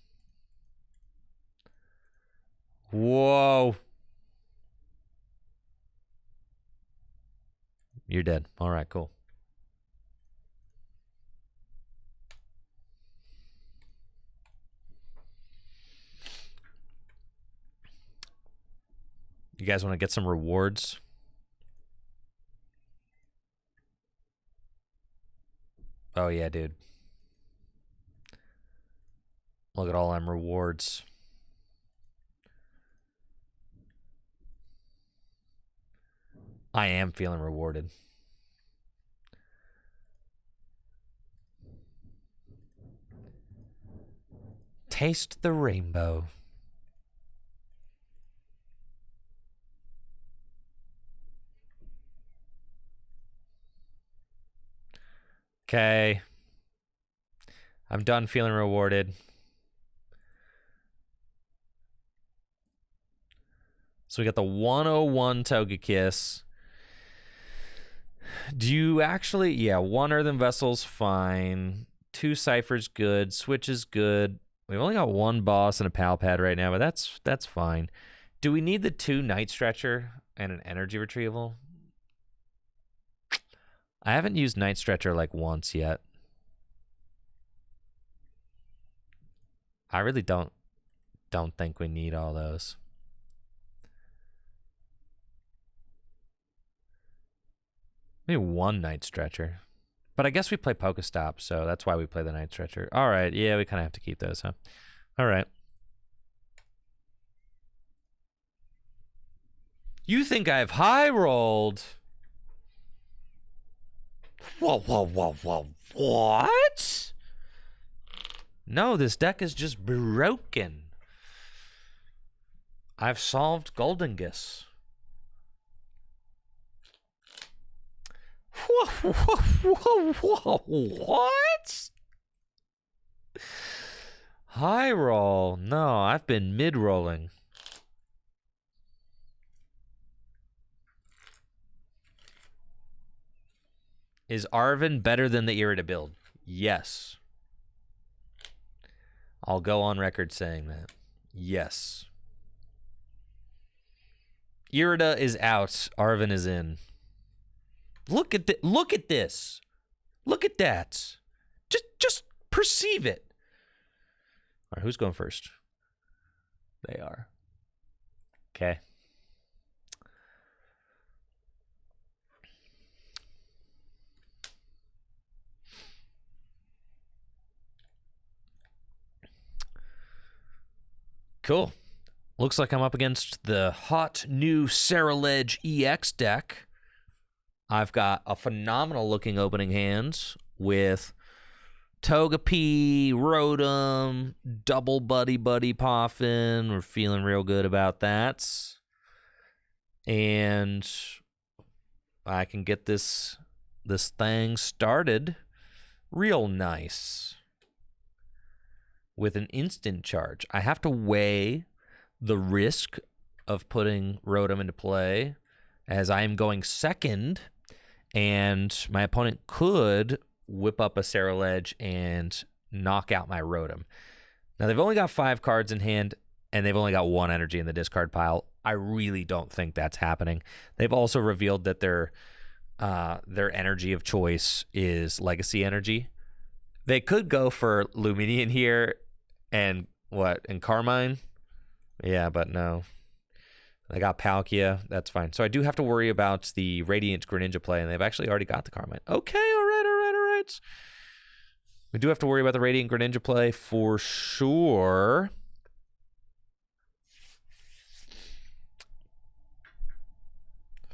Whoa. You're dead. All right, cool. You guys want to get some rewards? Oh, yeah, dude. Look at all them rewards. I am feeling rewarded. Taste the rainbow. Okay. I'm done feeling rewarded. So we got the 101 Togekiss. Do you actually... Yeah, 1 Earthen Vessel's fine. 2 Ciphers good. Switch is good. We've only got 1 boss and a Pal Pad right now, but that's fine. Do we need the 2 Night Stretcher and an Energy Retrieval? I haven't used Night Stretcher like once yet. I really don't think we need all those. Maybe 1 Night Stretcher. But I guess we play Pokestop, so that's why we play the Night Stretcher. All right, yeah, we kind of have to keep those, huh? All right. You think I've high rolled? Whoa, whoa, whoa, whoa. What? No, this deck is just broken. I've solved Gholdengo. Whoa, whoa, whoa, whoa, what? High roll? No, I've been mid-rolling. Is Arven better than the Irida build? Yes. I'll go on record saying that. Yes. Irida is out. Arven is in. Look at look at this. Look at that. Just perceive it. All right, who's going first? They are. Okay. Cool. Looks like I'm up against the hot new Ceruledge EX deck. I've got a phenomenal looking opening hand with Togepi, Rotom, double Buddy Poffin. We're feeling real good about that. And I can get this thing started real nice with an instant charge. I have to weigh the risk of putting Rotom into play as I am going second, and my opponent could whip up a Ceruledge and knock out my Rotom. Now, they've only got 5 cards in hand, and they've only got 1 energy in the discard pile. I really don't think that's happening. They've also revealed that their energy of choice is Legacy energy. They could go for Lumineon here and Carmine. Yeah, but no. I got Palkia. That's fine. So I do have to worry about the Radiant Greninja play, and they've actually already got the Carmine. Okay, all right. We do have to worry about the Radiant Greninja play for sure.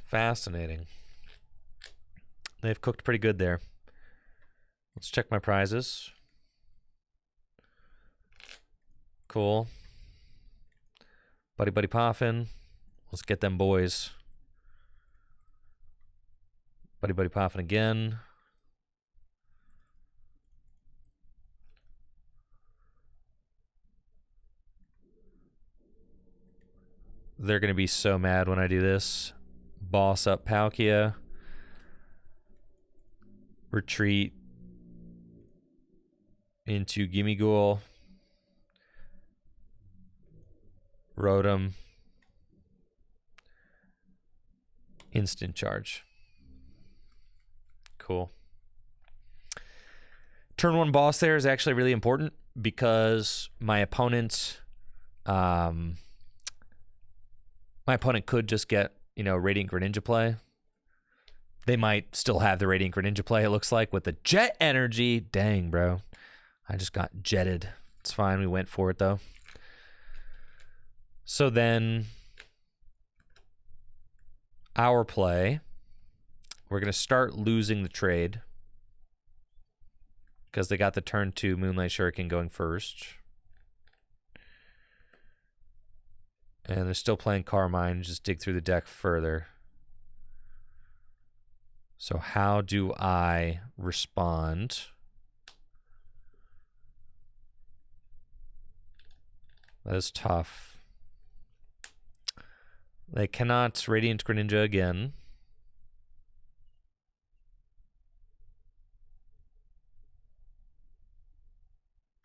Fascinating. They've cooked pretty good there. Let's check my prizes. Cool. Buddy Poffin. Let's get them boys. Buddy Poffin again. They're going to be so mad when I do this. Boss up Palkia. Retreat into Gimme Ghoul. Rotom. Instant charge. Cool. Turn 1 boss there is actually really important because my opponent could just get, Radiant Greninja play. They might still have the Radiant Greninja play, it looks like, with the Jet Energy. Dang, bro. I just got jetted. It's fine. We went for it, though. So then, our play, we're going to start losing the trade because they got the turn 2 Moonlight Shuriken going first. And they're still playing Carmine. Just dig through the deck further. So how do I respond? That is tough. They cannot Radiant Greninja again.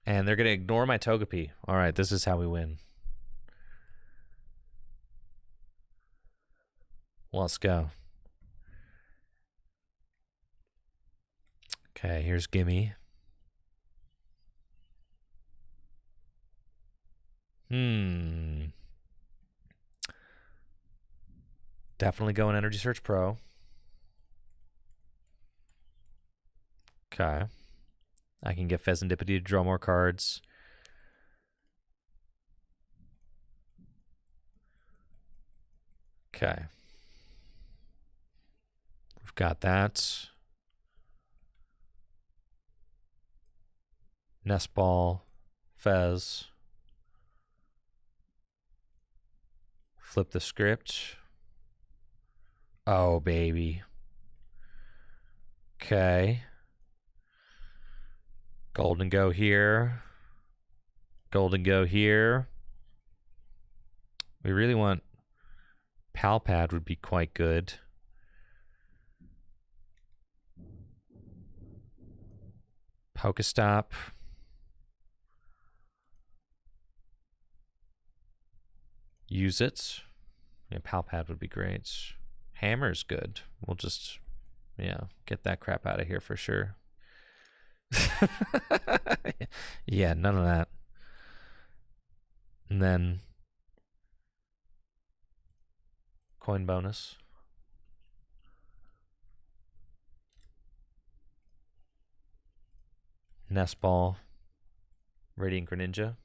And they're going to ignore my Togepi. All right, this is how we win. Let's go. Okay, here's Gimme. Definitely going Energy Search Pro. Okay. I can get Pheasantipity to draw more cards. Okay. We've got that. Nest Ball. Fez. Flip the script. Oh, baby. Okay. Gholdengo here. Gholdengo here. We really want... Palpad would be quite good. Pokestop. Use it. Yeah, Palpad would be great. Hammer's good. We'll just, yeah, get that crap out of here for sure. Yeah, none of that. And then coin bonus. Nest Ball. Radiant Greninja.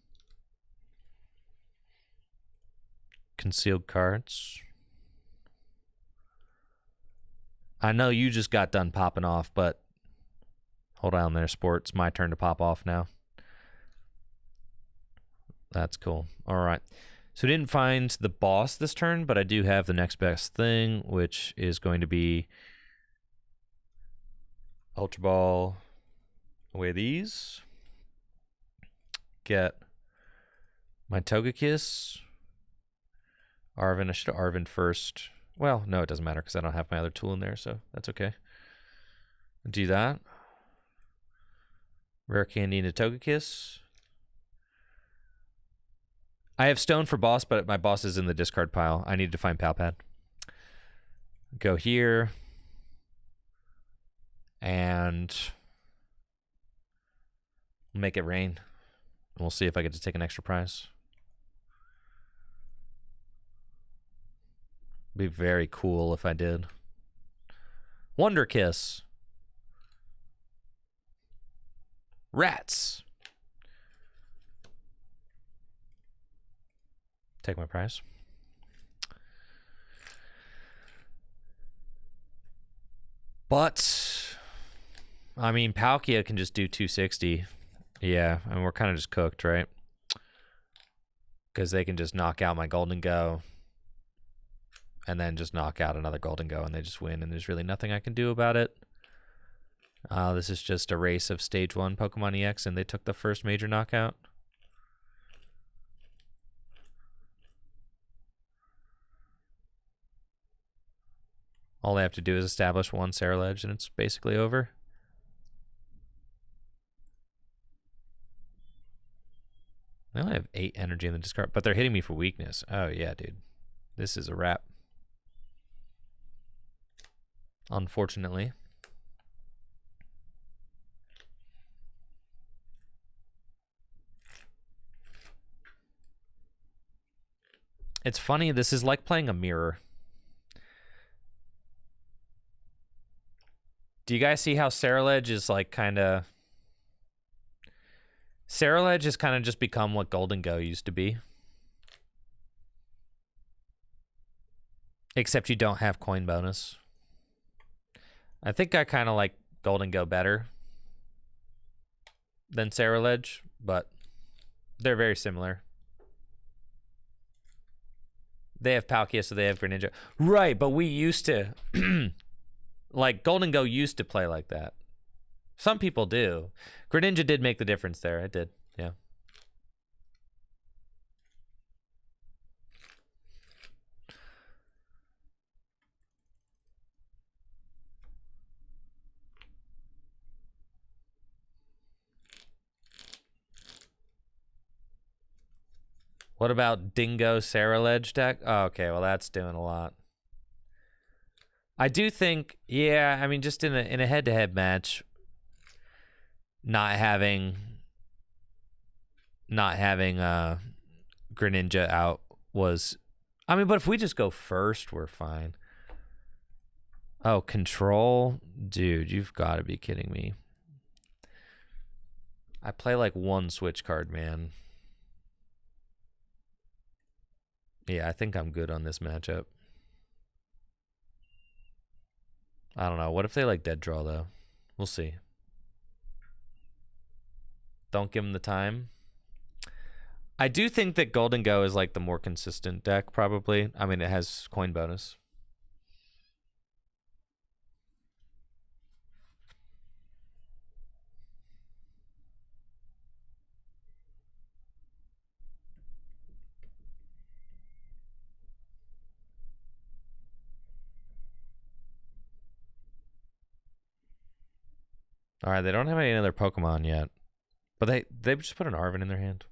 Concealed cards. I know you just got done popping off, but hold on there, Sport. It's my turn to pop off now. That's cool. All right. So we didn't find the boss this turn, but I do have the next best thing, which is going to be Ultra Ball. Away these. Get my Togekiss. Arvin. I should have Arvin first. Well, no, it doesn't matter because I don't have my other tool in there, so that's okay. Do that. Rare Candy into Togekiss. I have Stone for boss, but my boss is in the discard pile. I need to find Palpad. Go here. And make it rain. We'll see if I get to take an extra prize. Be very cool if I did. Wonder Kiss. Rats. Take my prize. But, I mean, Palkia can just do 260. Yeah, I mean, we're kind of just cooked, right? Because they can just knock out my Gholdengo. And then just knock out another Gholdengo, and they just win, and there's really nothing I can do about it. This is just a race of Stage 1 Pokemon EX, and they took the first major knockout. All they have to do is establish one Ceruledge, and it's basically over. They only have 8 energy in the discard, but they're hitting me for weakness. Oh, yeah, dude. This is a wrap. Unfortunately. It's funny, this is like playing a mirror. Do you guys see how Ceruledge is like kind of... Cerulege has kind of just become what Gholdengo used to be. Except you don't have coin bonus. I think I kind of like Gholdengo better than Cerulege, but they're very similar. They have Palkia, so they have Greninja. Right, but we used to... like, Gholdengo used to play like that. Some people do. Greninja did make the difference there. It did, yeah. What about Dingo Cerulege deck? Oh, okay, well that's doing a lot. I do think, yeah, I mean, just in a head-to-head match, not having Greninja out was, I mean, but if we just go first, we're fine. Oh, control? Dude, you've got to be kidding me. I play like one switch card, man. Yeah, I think I'm good on this matchup. I don't know. What if they like dead draw, though? We'll see. Don't give them the time. I do think that Gholdengo is like the more consistent deck, probably. I mean, it has coin bonus. All right, they don't have any other Pokemon yet, but they just put an Arven in their hand.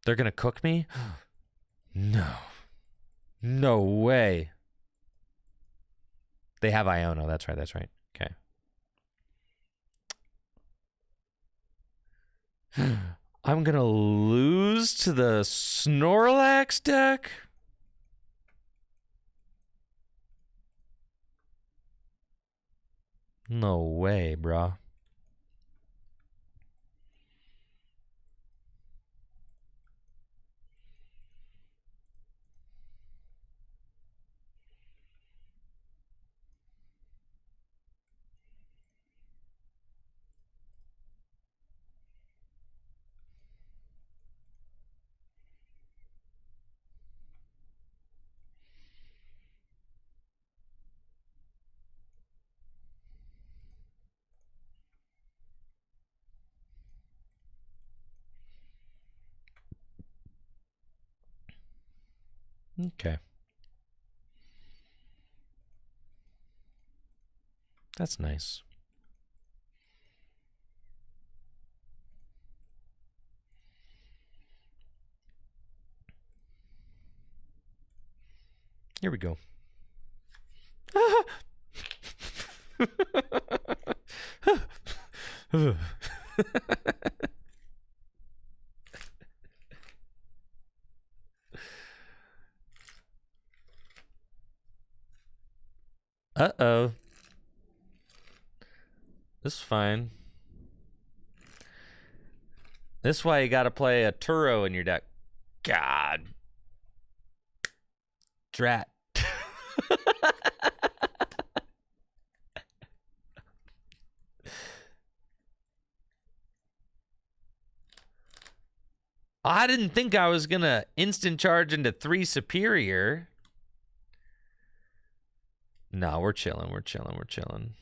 They're gonna cook me? No, no way. They have Iono. That's right. That's right. Okay. I'm gonna lose to the Snorlax deck. No way, bro. Okay. That's nice. Here we go. Uh-oh. This is fine. This is why you gotta play a Turo in your deck. God. Drat. I didn't think I was gonna instant charge into 3 superior. No, we're chilling, we're chilling, we're chilling.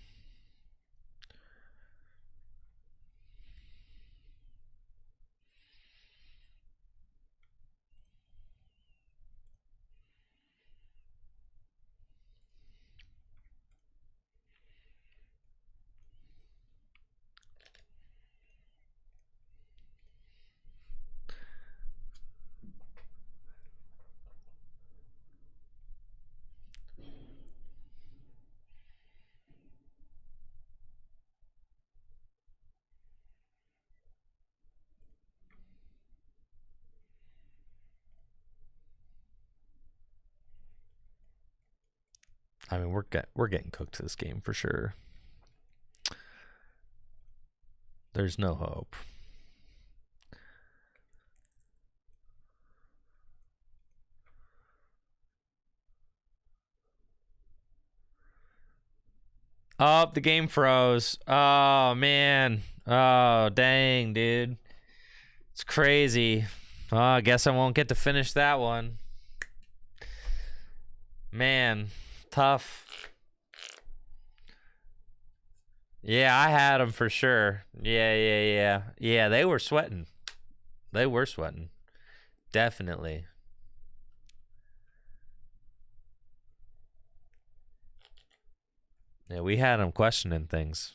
I mean, we're getting cooked to this game for sure. There's no hope. Oh, the game froze. Oh, man. Oh, dang, dude. It's crazy. Oh, I guess I won't get to finish that one. Man, tough. Yeah, I had them for sure. Yeah. Yeah, they were sweating. They were sweating. Definitely. Yeah, we had them questioning things.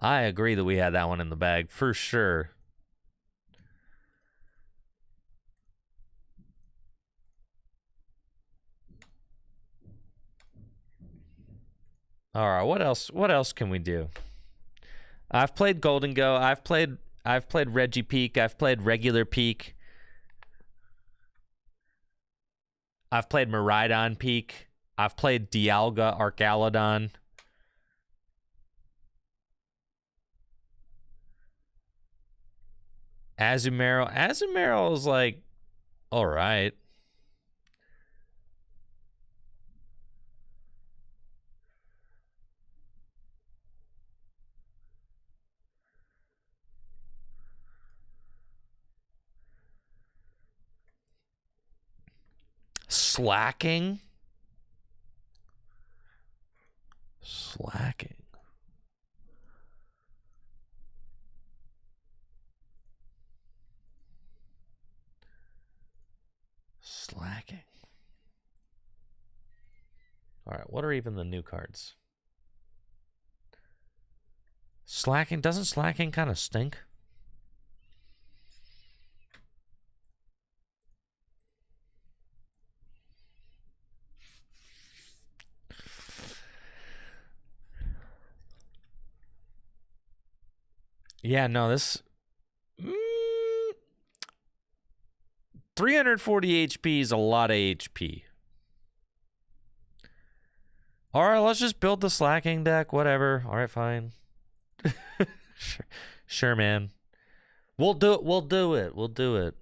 I agree that we had that one in the bag for sure. All right, what else? What else can we do? I've played Gholdengo. I've played Regipeak. I've played regular Peak. I've played Miraidon Peak. I've played Dialga Archaludon. Azumarill. Azumarill is like, all right. Slaking. Slaking. All right, what are even the new cards? Slaking. Doesn't Slaking kind of stink? Yeah, no, this 340 HP is a lot of HP. All right, let's just build the Slaking deck. Whatever. All right, fine. Sure, man. We'll do it. We'll do it. We'll do it.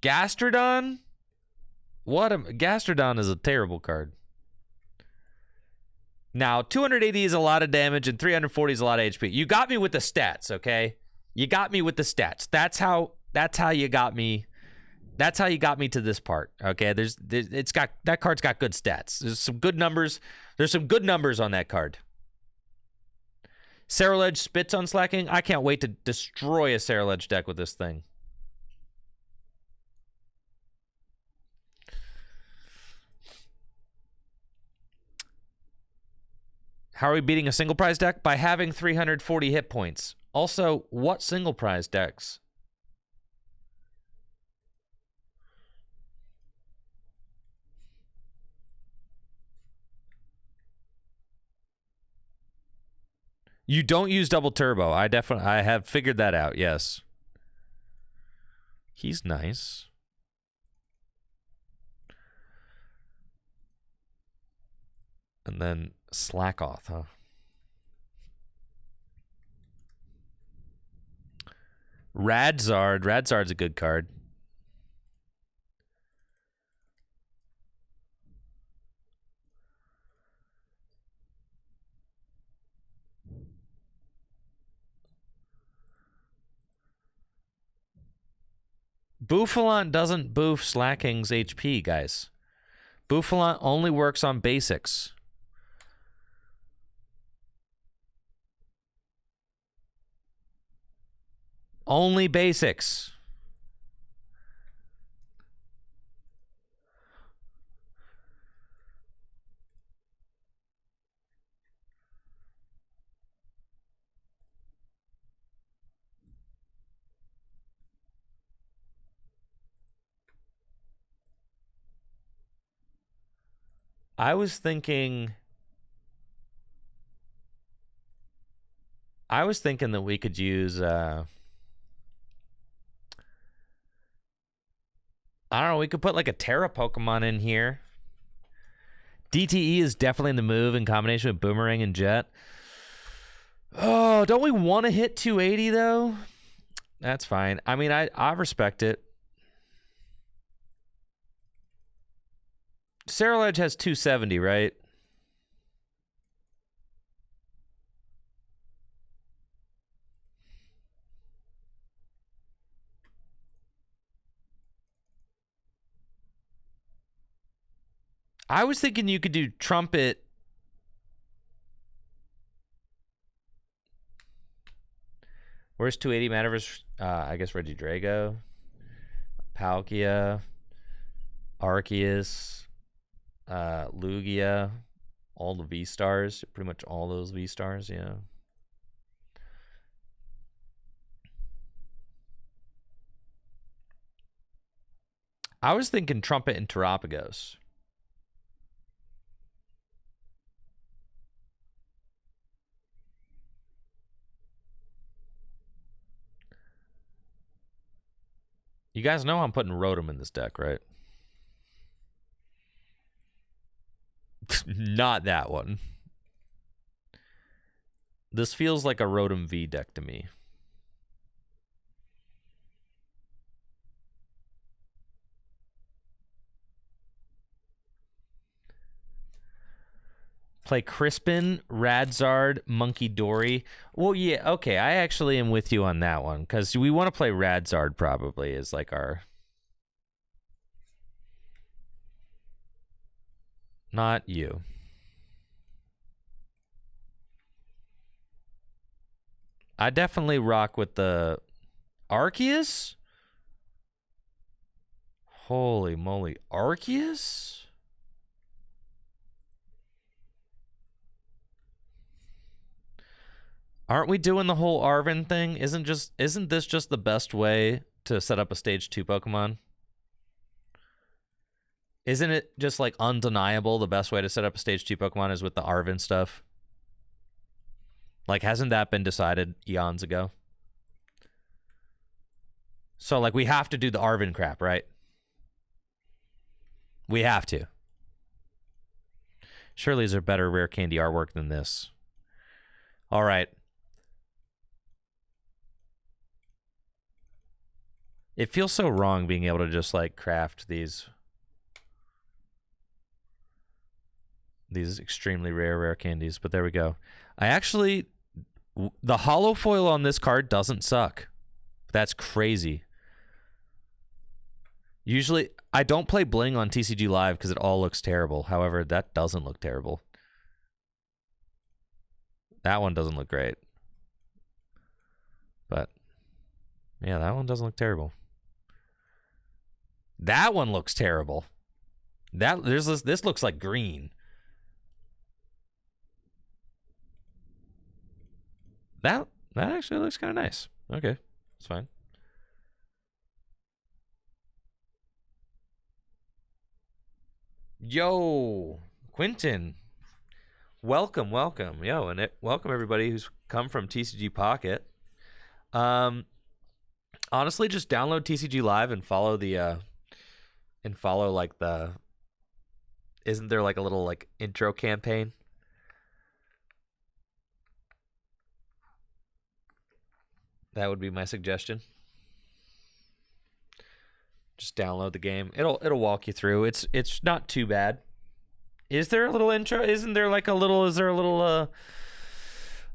Gastrodon? Gastrodon is a terrible card. Now, 280 is a lot of damage and 340 is a lot of HP. You got me with the stats, okay? You got me with the stats. That's how you got me. That's how you got me to this part, okay? That card's got good stats. There's some good numbers. There's some good numbers on that card. Cerulege spits on Slaking. I can't wait to destroy a Cerulege deck with this thing. How are we beating a single prize deck? By having 340 hit points. Also, what single prize decks? You don't use double turbo. I have figured that out. Yes. He's nice. And then Slackoth, huh? Radzard. Radzard's a good card. Bouffalant doesn't boof Slaking's HP, guys. Bouffalant only works on basics. Only basics. I was thinking that we could use I don't know, we could put like a Terra Pokemon in here. DTE is definitely in the move in combination with Boomerang and Jet. Oh, don't we want to hit 280 though? That's fine. I mean, I respect it. Slouch has 270, right? I was thinking you could do Trumpet. Where's 280 Metaverse? I guess Regidrago, Palkia, Arceus, Lugia, all the V-Stars. Pretty much all those V-Stars, yeah. I was thinking Trumpet and Terapagos. You guys know I'm putting Rotom in this deck, right? Not that one. This feels like a Rotom V deck to me. Play Crispin, Radzard, Monkey Dory. Well, yeah, okay. I actually am with you on that one because we want to play Radzard probably as like our... Not you. I definitely rock with the Arceus. Holy moly, Arceus? Aren't we doing the whole Arven thing? Isn't this just the best way to set up a stage 2 Pokemon? Isn't it just like undeniable the best way to set up a stage 2 Pokemon is with the Arven stuff? Like, hasn't that been decided eons ago? So like we have to do the Arven crap, right? We have to. Surely there's a better rare candy artwork than this. All right. It feels so wrong being able to just like craft these extremely rare candies, but there we go. I actually, the holo foil on this card doesn't suck. That's crazy. Usually, I don't play Bling on TCG Live because it all looks terrible. However, that doesn't look terrible. That one doesn't look great. But, yeah, that one doesn't look terrible. That one looks terrible. This looks like green. That actually looks kind of nice. Okay, it's fine. Yo, Quentin. Welcome. Yo, and welcome everybody who's come from TCG Pocket. Honestly, just download TCG Live and follow like the... Isn't there like a little like intro campaign? That would be my suggestion. Just download the game. It'll walk you through. It's not too bad. Is there a little intro? Isn't there like a little... Is there a little...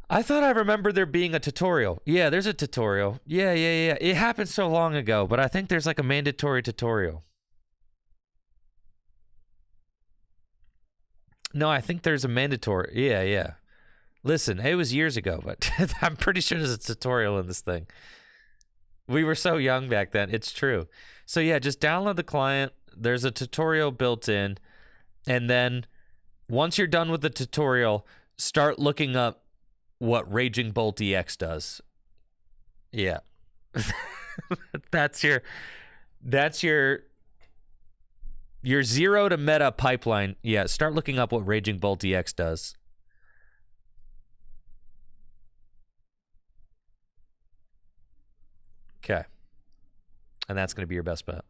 I thought I remember there being a tutorial. Yeah, there's a tutorial. Yeah. It happened so long ago, but I think there's like a mandatory tutorial. No, I think there's a mandatory... Yeah. Listen, it was years ago, but I'm pretty sure there's a tutorial in this thing. We were so young back then. It's true. So yeah, just download the client. There's a tutorial built in. And then once you're done with the tutorial, start looking up what Raging Bolt EX does. Yeah. That's your 0 to meta pipeline. Yeah, start looking up what Raging Bolt EX does. Okay. And that's going to be your best bet.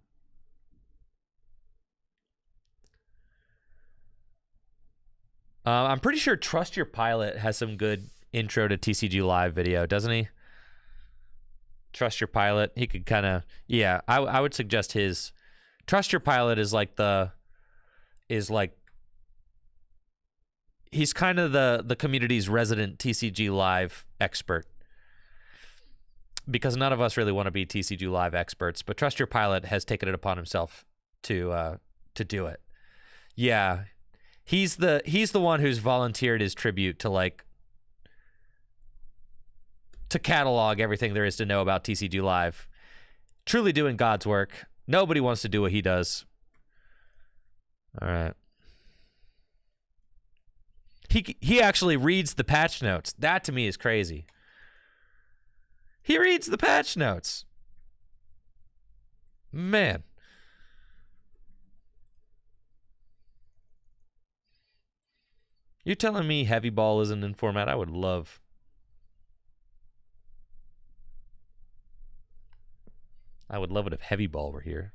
I'm pretty sure Trust Your Pilot has some good intro to TCG Live video, doesn't he? Trust Your Pilot. He could kind of, yeah. I would suggest his Trust Your Pilot is like he's kind of the community's resident TCG Live expert, because none of us really want to be TCG Live experts, but Trust Your Pilot has taken it upon himself to do it. Yeah, he's the one who's volunteered his tribute to catalog everything there is to know about TCG Live. Truly doing God's work. Nobody wants to do what he does. All right. He actually reads the patch notes. That to me is crazy. He reads the patch notes. Man. You're telling me Heavy Ball isn't in format? I would love. I would love it if Heavy Ball were here.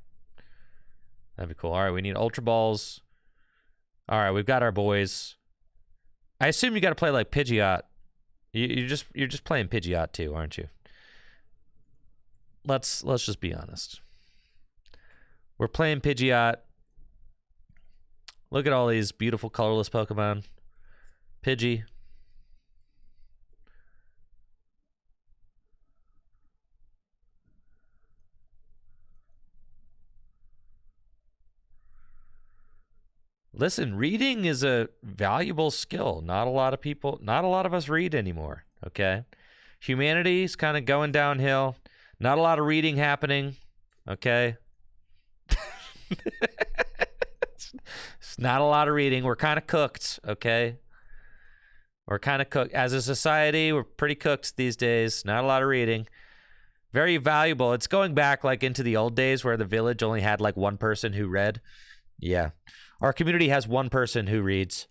That'd be cool. All right, we need Ultra Balls. All right, we've got our boys. I assume you got to play like Pidgeot. You're just playing Pidgeot too, aren't you? Let's just be honest. We're playing Pidgeot. Look at all these beautiful colorless Pokemon. Pidgey. Listen, reading is a valuable skill. Not a lot of us read anymore, okay? Humanity's kind of going downhill. Not a lot of reading happening, okay? It's not a lot of reading. We're kind of cooked, okay? We're kind of cooked. As a society, we're pretty cooked these days. Not a lot of reading. Very valuable. It's going back like into the old days where the village only had like one person who read. Yeah. Our community has one person who reads.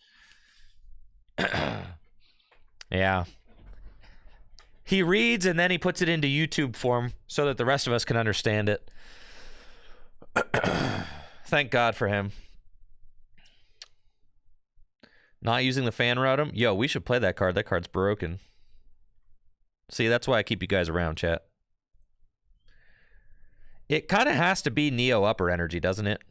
Yeah. He reads and then he puts it into YouTube form so that the rest of us can understand it. Thank God for him. Not using the fan rotom? Yo, we should play that card. That card's broken. See, that's why I keep you guys around, chat. It kind of has to be Neo Upper Energy, doesn't it?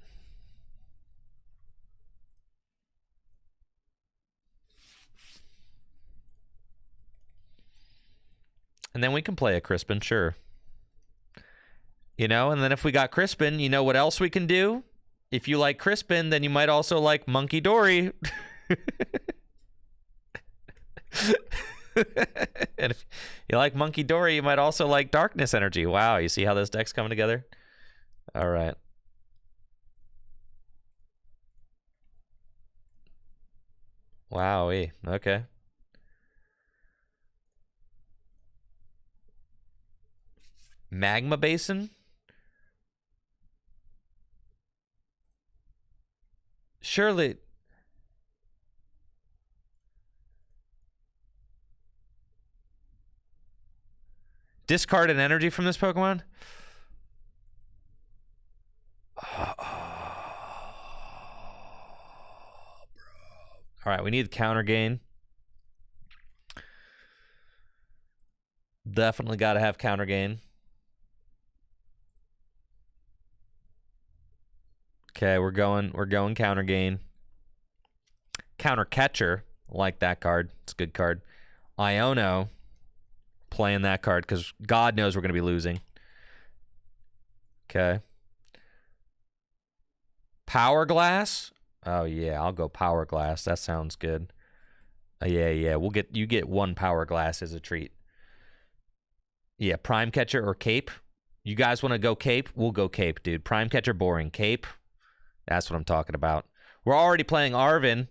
And then we can play a Crispin, sure. You know, and then if we got Crispin, you know what else we can do? If you like Crispin, then you might also like Monkey Dory. And if you like Monkey Dory, you might also like Darkness Energy. Wow, you see how this deck's coming together? All right. Wowee. Okay. Magma Basin? Surely. Discard an energy from this Pokemon? Oh, bro. All right, we need counter gain. Definitely got to have counter gain. Okay, we're going counter gain. Counter catcher, like that card. It's a good card. Iono, playing that card because God knows we're going to be losing. Okay. Power Glass? Oh yeah, I'll go Power Glass. That sounds good. Yeah. You get one Power Glass as a treat. Yeah, Prime Catcher or Cape. You guys want to go Cape? We'll go Cape, dude. Prime Catcher boring. Cape. That's what I'm talking about. We're already playing Arvin.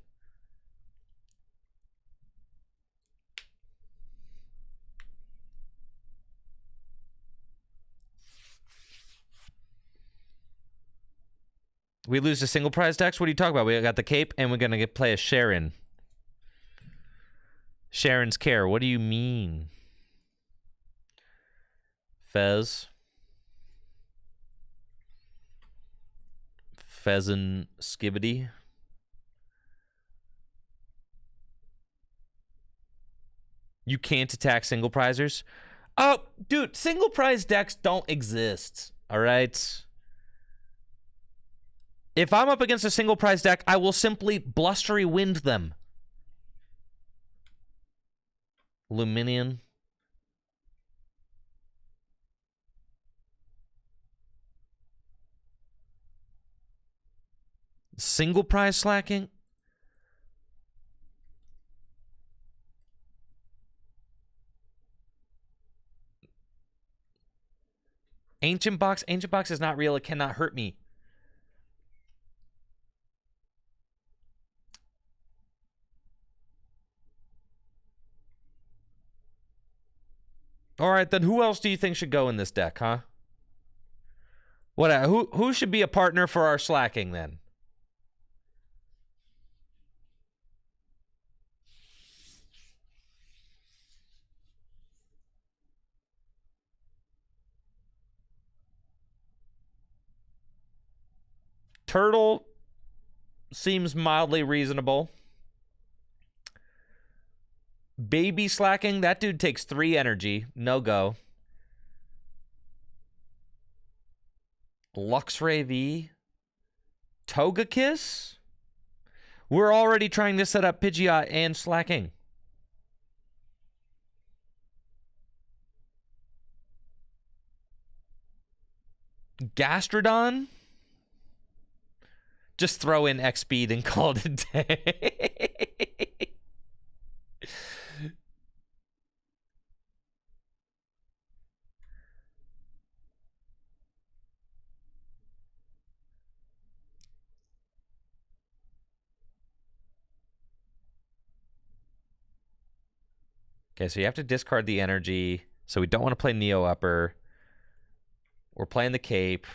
We lose to single prize decks? What are you talking about? We got the Cape and we're going to play a Sharon. Sharon's Care. What do you mean? Fez. Pheasant Skibbity. You can't attack single prizers? Oh, dude, single prize decks don't exist. All right? If I'm up against a single prize deck, I will simply blustery wind them. Luminion. Single prize Slaking? Ancient Box? Ancient Box is not real. It cannot hurt me. All right, then who else do you think should go in this deck, huh? What? Who should be a partner for our Slaking then? Turtle seems mildly reasonable. Baby Slaking, that dude takes 3 energy. No go. Luxray V. Togekiss? We're already trying to set up Pidgeot and Slaking. Gastrodon? Just throw in X speed and call it a day. Okay, so you have to discard the energy. So we don't want to play Neo Upper. We're playing the Cape.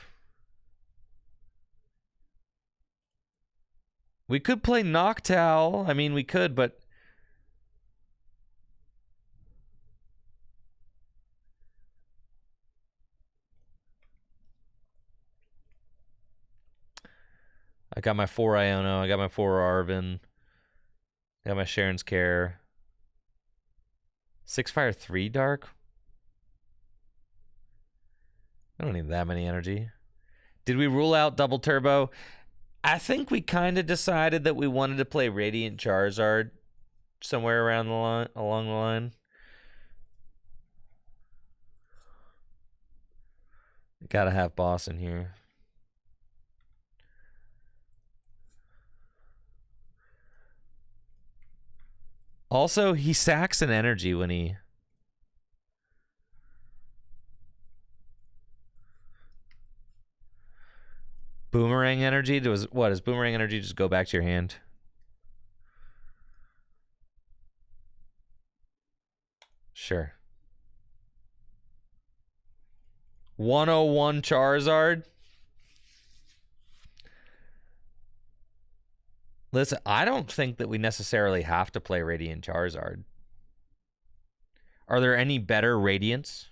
We could play Noctowl. I mean, we could, but... I got my 4 Iono. I got my 4 Arvin. I got my Sharon's Care. 6 Fire, 3 Dark? I don't need that many energy. Did we rule out Double Turbo? I think we kind of decided that we wanted to play Radiant Charizard somewhere around the line, along the line. Gotta have boss in here. Also, he sacks an energy when he... Boomerang energy? Does Boomerang energy just go back to your hand? Sure. 101 Charizard? Listen, I don't think that we necessarily have to play Radiant Charizard. Are there any better Radiants?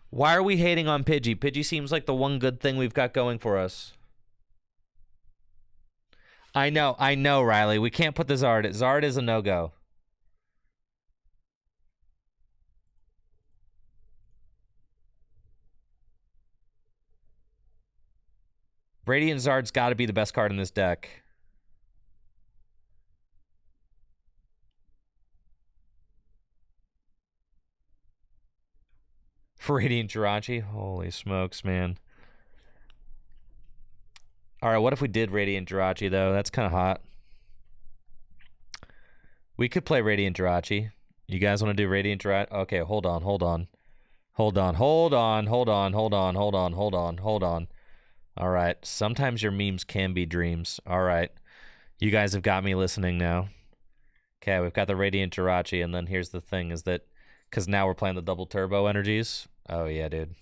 Why are we hating on Pidgey? Pidgey seems like the one good thing we've got going for us. I know, Riley. We can't put the Zard. Zard is a no-go. Radiant Zard's got to be the best card in this deck. For Radiant Jirachi? Holy smokes, man. Alright, what if we did Radiant Jirachi, though? That's kind of hot. We could play Radiant Jirachi. You guys want to do Radiant Jirachi? Okay, hold on. Alright, sometimes your memes can be dreams. Alright, you guys have got me listening now. Okay, we've got the Radiant Jirachi, and then here's the thing, is that... Because now we're playing the double turbo energies. Oh, yeah, dude.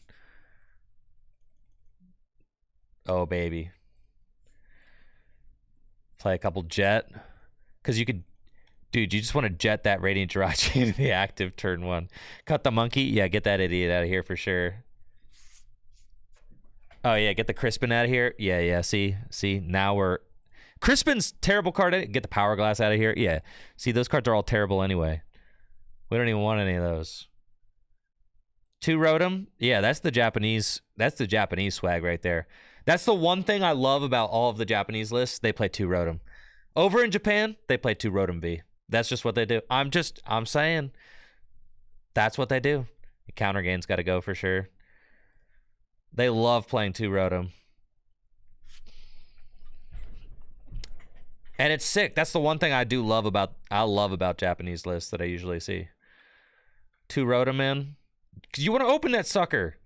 Oh, baby. Play a couple jet. Because you could... Dude, you just want to jet that Radiant Jirachi into the active turn 1. Cut the monkey? Yeah, get that idiot out of here for sure. Oh yeah, get the Crispin out of here. Yeah, yeah. See, now we're Crispin's terrible card. Get the Power Glass out of here. Yeah. See, those cards are all terrible anyway. We don't even want any of those. 2 Rotom. Yeah, that's the Japanese. That's the Japanese swag right there. That's the one thing I love about all of the Japanese lists. They play 2 Rotom. Over in Japan, they play 2 Rotom V. That's just what they do. I'm saying. That's what they do. Counter gain's got to go for sure. They love playing 2 Rotom. And it's sick. That's the one thing I love about Japanese lists that I usually see. 2 Rotom in. Because you want to open that sucker.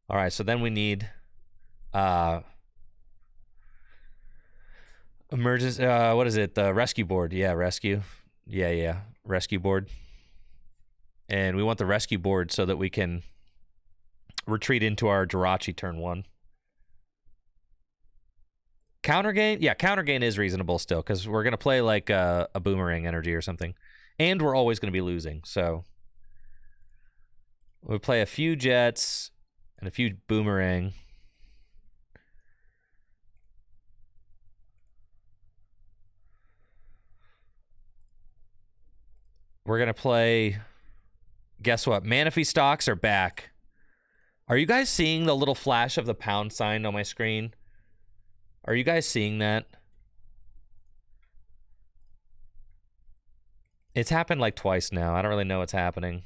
All right, so then we need emergency. What is it? The rescue board. Yeah, rescue. Yeah. Rescue board. And we want the rescue board so that we can retreat into our Jirachi turn 1. Counter gain? Yeah, counter gain is reasonable still because we're going to play like a boomerang energy or something. And we're always going to be losing, so we'll play a few jets and a few boomerang. We're going to play, guess what? Manaphy stocks are back. Are you guys seeing the little flash of the pound sign on my screen? Are you guys seeing that? It's happened like twice now. I don't really know what's happening.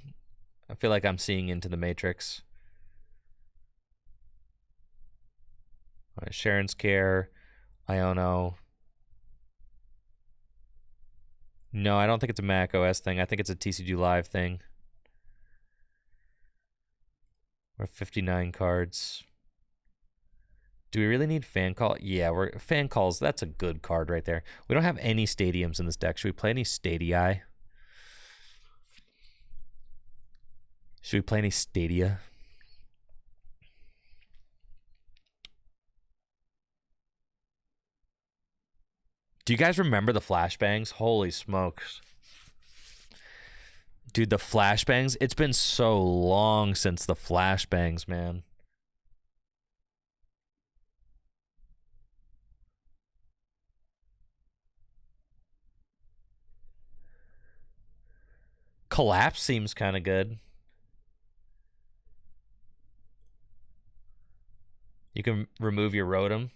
I feel like I'm seeing into the Matrix. All right, Sharon's Care, Iono. No, I don't think it's a Mac OS thing. I think it's a TCG Live thing. We're 59 cards. Do we really need Fan Call? Yeah, Fan Calls. That's a good card right there. We don't have any stadiums in this deck. Should we play any Stadii? Should we play any Stadia? Do you guys remember the flashbangs? Holy smokes. Dude, the flashbangs. It's been so long since the flashbangs, man. Collapse seems kind of good. You can remove your Rotom.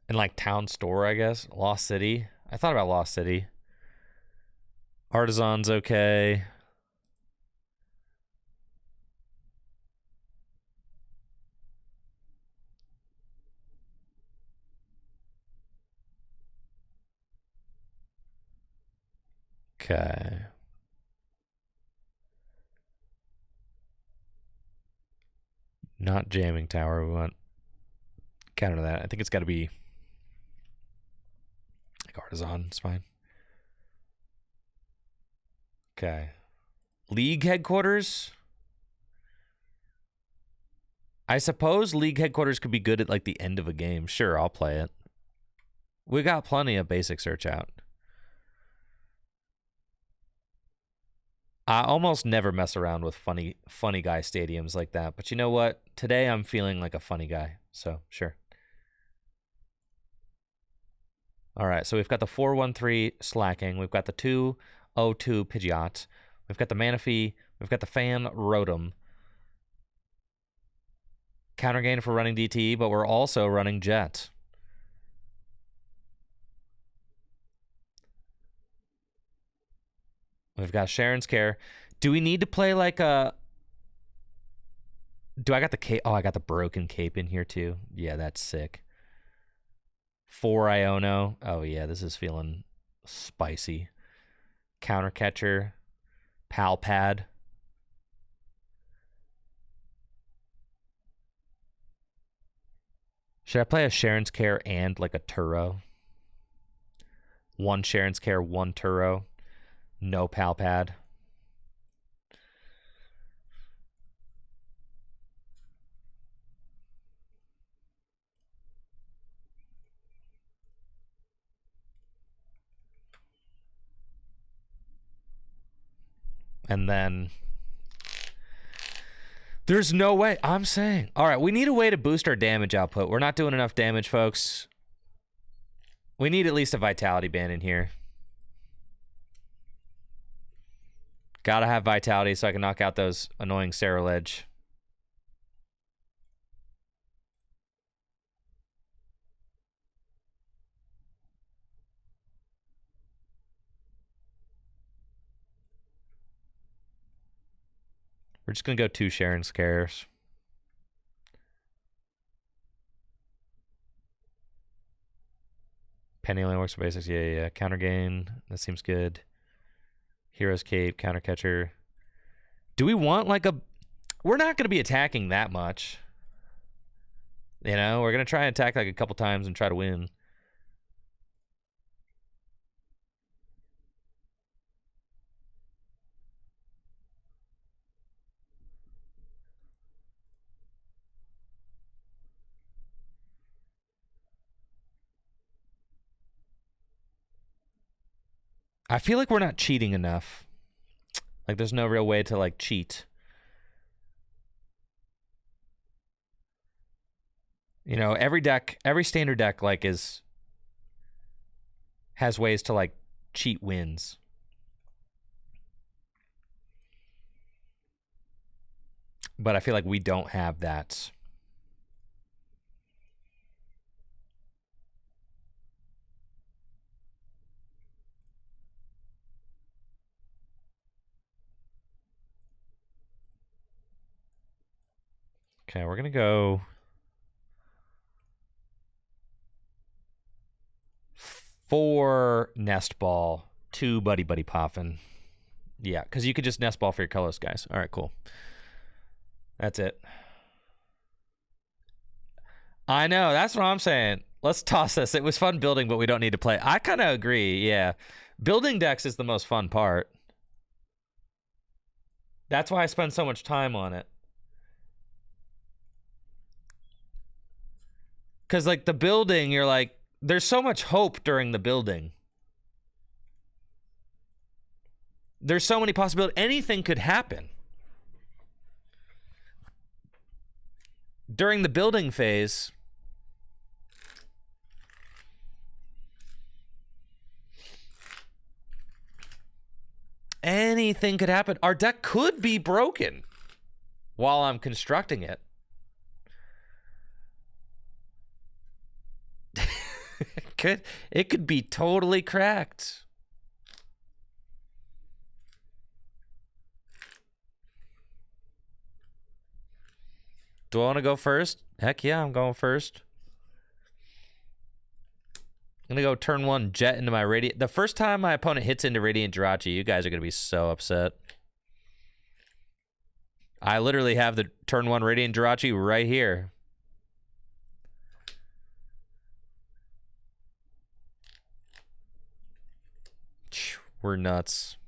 And like Town Store, I guess. Lost City. I thought about Lost City. Artisan's okay. Okay. Not Jamming Tower. We want counter that. I think it's got to be like Artisan. It's fine. Okay. League headquarters. I suppose League headquarters could be good at like the end of a game. Sure, I'll play it. We got plenty of basic search out. I almost never mess around with funny guy stadiums like that. But you know what? Today I'm feeling like a funny guy. So, sure. All right, so we've got the 4-1-3 Slaking. We've got the 2-0-2 Pidgeot. We've got the Manaphy. We've got the Fan Rotom. Counter gain for running DT, but we're also running Jet. We've got Sharon's Care. Do we need to play like a... Do I got the cape? Oh, I got the broken cape in here too. Yeah, that's sick. 4 Iono. Oh yeah, this is feeling spicy. Counter Catcher. Pal Pad. Should I play a Sharon's Care and like a Turo? 1 Sharon's Care, 1 Turo. No Pal Pad. And then there's no way. I'm saying. All right, we need a way to boost our damage output. We're not doing enough damage, folks. We need at least a Vitality Band in here. Gotta have Vitality so I can knock out those annoying Cerulege. We're just going to go 2 Sharon Scares. Penny only works for basics. Yeah. Counter gain. That seems good. Hero's Cape. Counter catcher. Do we want like a... We're not going to be attacking that much. You know, we're going to try and attack like a couple times and try to win. I feel like we're not cheating enough. Like there's no real way to like cheat. You know, every standard deck like has ways to like cheat wins. But I feel like we don't have that. Okay, we're gonna go 4 Nest Ball, 2 Buddy Buddy Poffin. Yeah, because you could just Nest Ball for your colors, guys. All right, cool. That's it. I know, that's what I'm saying. Let's toss this. It was fun building, but we don't need to play. I kind of agree, yeah. Building decks is the most fun part. That's why I spend so much time on it. Because, like, the building, you're like, there's so much hope during the building. There's so many possibilities. Anything could happen. During the building phase, anything could happen. Our deck could be broken while I'm constructing it. It could be totally cracked. Do I want to go first? Heck yeah, I'm going first. I'm gonna go turn 1 Jet into my Radiant. The first time my opponent hits into Radiant Jirachi, you guys are gonna be so upset. I literally have the turn 1 Radiant Jirachi right here. We're nuts.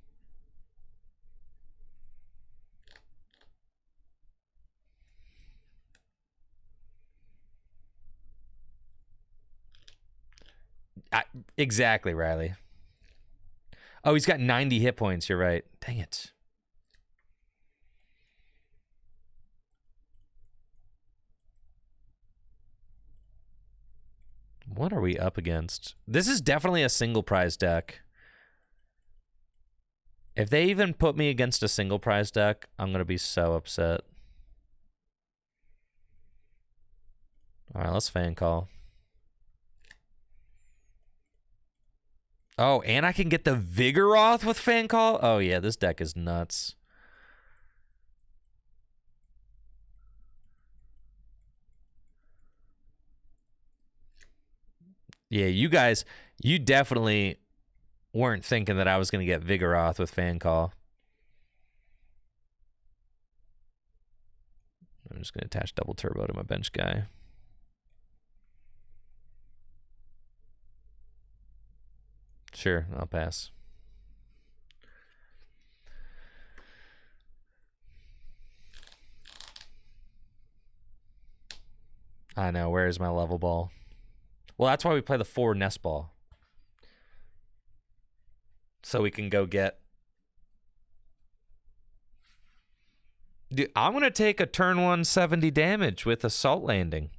Exactly, Riley. Oh, he's got 90 hit points. You're right. Dang it. What are we up against? This is definitely a single prize deck. If they even put me against a single prize deck, I'm going to be so upset. All right, let's fan call. Oh, and I can get the Vigoroth with fan call? Oh, yeah, this deck is nuts. Yeah, you guys, you definitely weren't thinking that I was going to get Vigoroth with fan call. I'm just going to attach double turbo to my bench guy. Sure, I'll pass. I know, where is my level ball? Well, that's why we play the 4 Nest Ball. So we can go get Dude, I'm going to take a turn 170 damage with Assault Landing.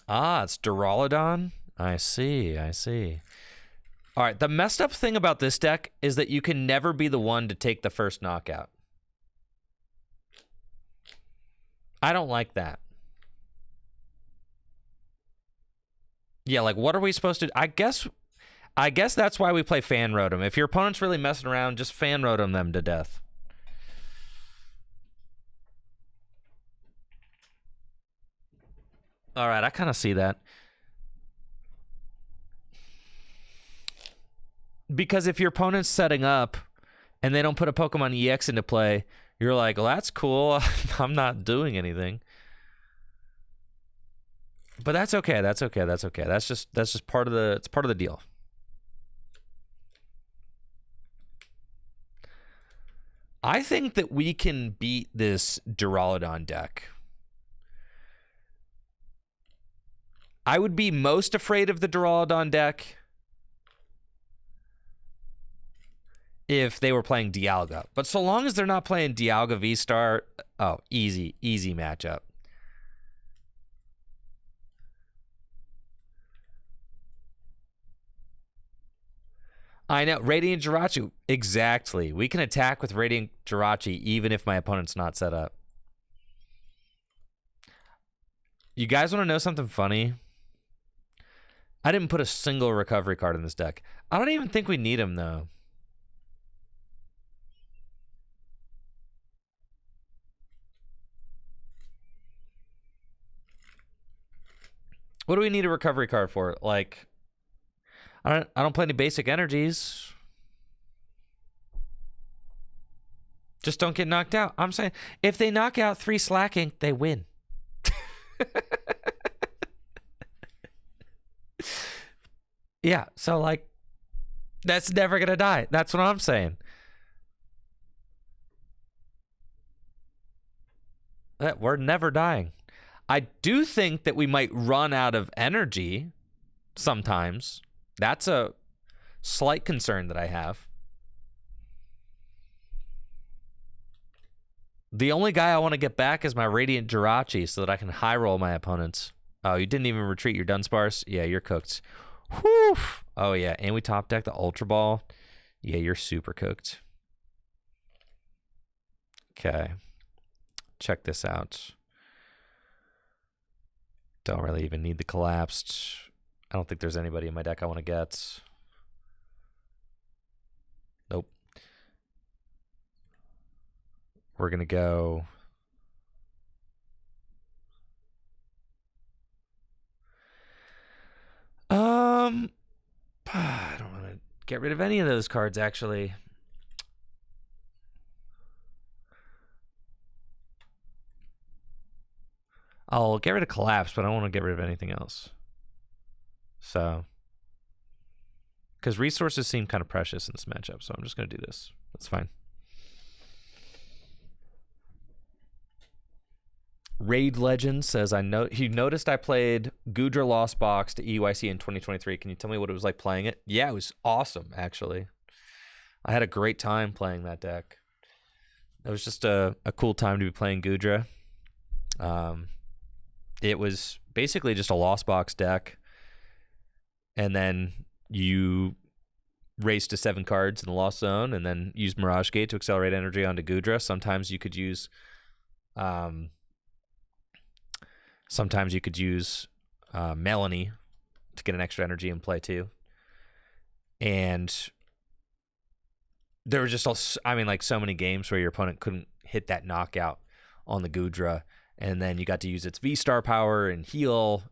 Ah, it's Duraludon? I see, I see. All right, the messed up thing about this deck is that you can never be the one to take the first knockout. I don't like that. Yeah, like, what are we supposed to... I guess that's why we play Fan Rotom. If your opponent's really messing around, just Fan Rotom them to death. All right, I kind of see that. Because if your opponent's setting up and they don't put a Pokemon EX into play, you're like, well, that's cool. I'm not doing anything. But that's okay. That's okay. That's okay. That's just part of the... It's part of the deal. I think that we can beat this Duraludon deck. I would be most afraid of the Duraludon deck if they were playing Dialga. But so long as they're not playing Dialga V-Star, oh, easy matchup. I know, Radiant Jirachi, exactly. We can attack with Radiant Jirachi even if my opponent's not set up. You guys want to know something funny? I didn't put a single recovery card in this deck. I don't even think we need them, though. What do we need a recovery card for? Like, I don't play any basic energies. Just don't get knocked out. I'm saying if they knock out 3 Slaking, they win. Yeah, so like that's never gonna die. That's what I'm saying. We're never dying. I do think that we might run out of energy sometimes. That's a slight concern that I have. The only guy I want to get back is my Radiant Jirachi so that I can high roll my opponents. Oh, you didn't even retreat your Dunsparce? Yeah, you're cooked. Whew. Oh, yeah, and we top deck the Ultra Ball. Yeah, you're super cooked. Okay. Check this out. Don't really even need the collapsed. I don't think there's anybody in my deck I want to get. Nope. We're going to go... I don't want to get rid of any of those cards, actually. I'll get rid of Collapse, but I don't want to get rid of anything else. So, because resources seem kind of precious in this matchup, so I'm just going to do this. That's fine. Raid Legend says, he noticed I played Goodra Lost Box to EYC in 2023. Can you tell me what it was like playing it? Yeah, it was awesome, actually. I had a great time playing that deck. It was just a cool time to be playing Goodra. It was basically just a Lost Box deck. And then you race to 7 cards in the Lost Zone and then use Mirage Gate to accelerate energy onto Goodra. Sometimes you could use... Sometimes you could use Melanie to get an extra energy in play too. And there were just, so many games where your opponent couldn't hit that knockout on the Goodra. And then you got to use its V-Star power and heal.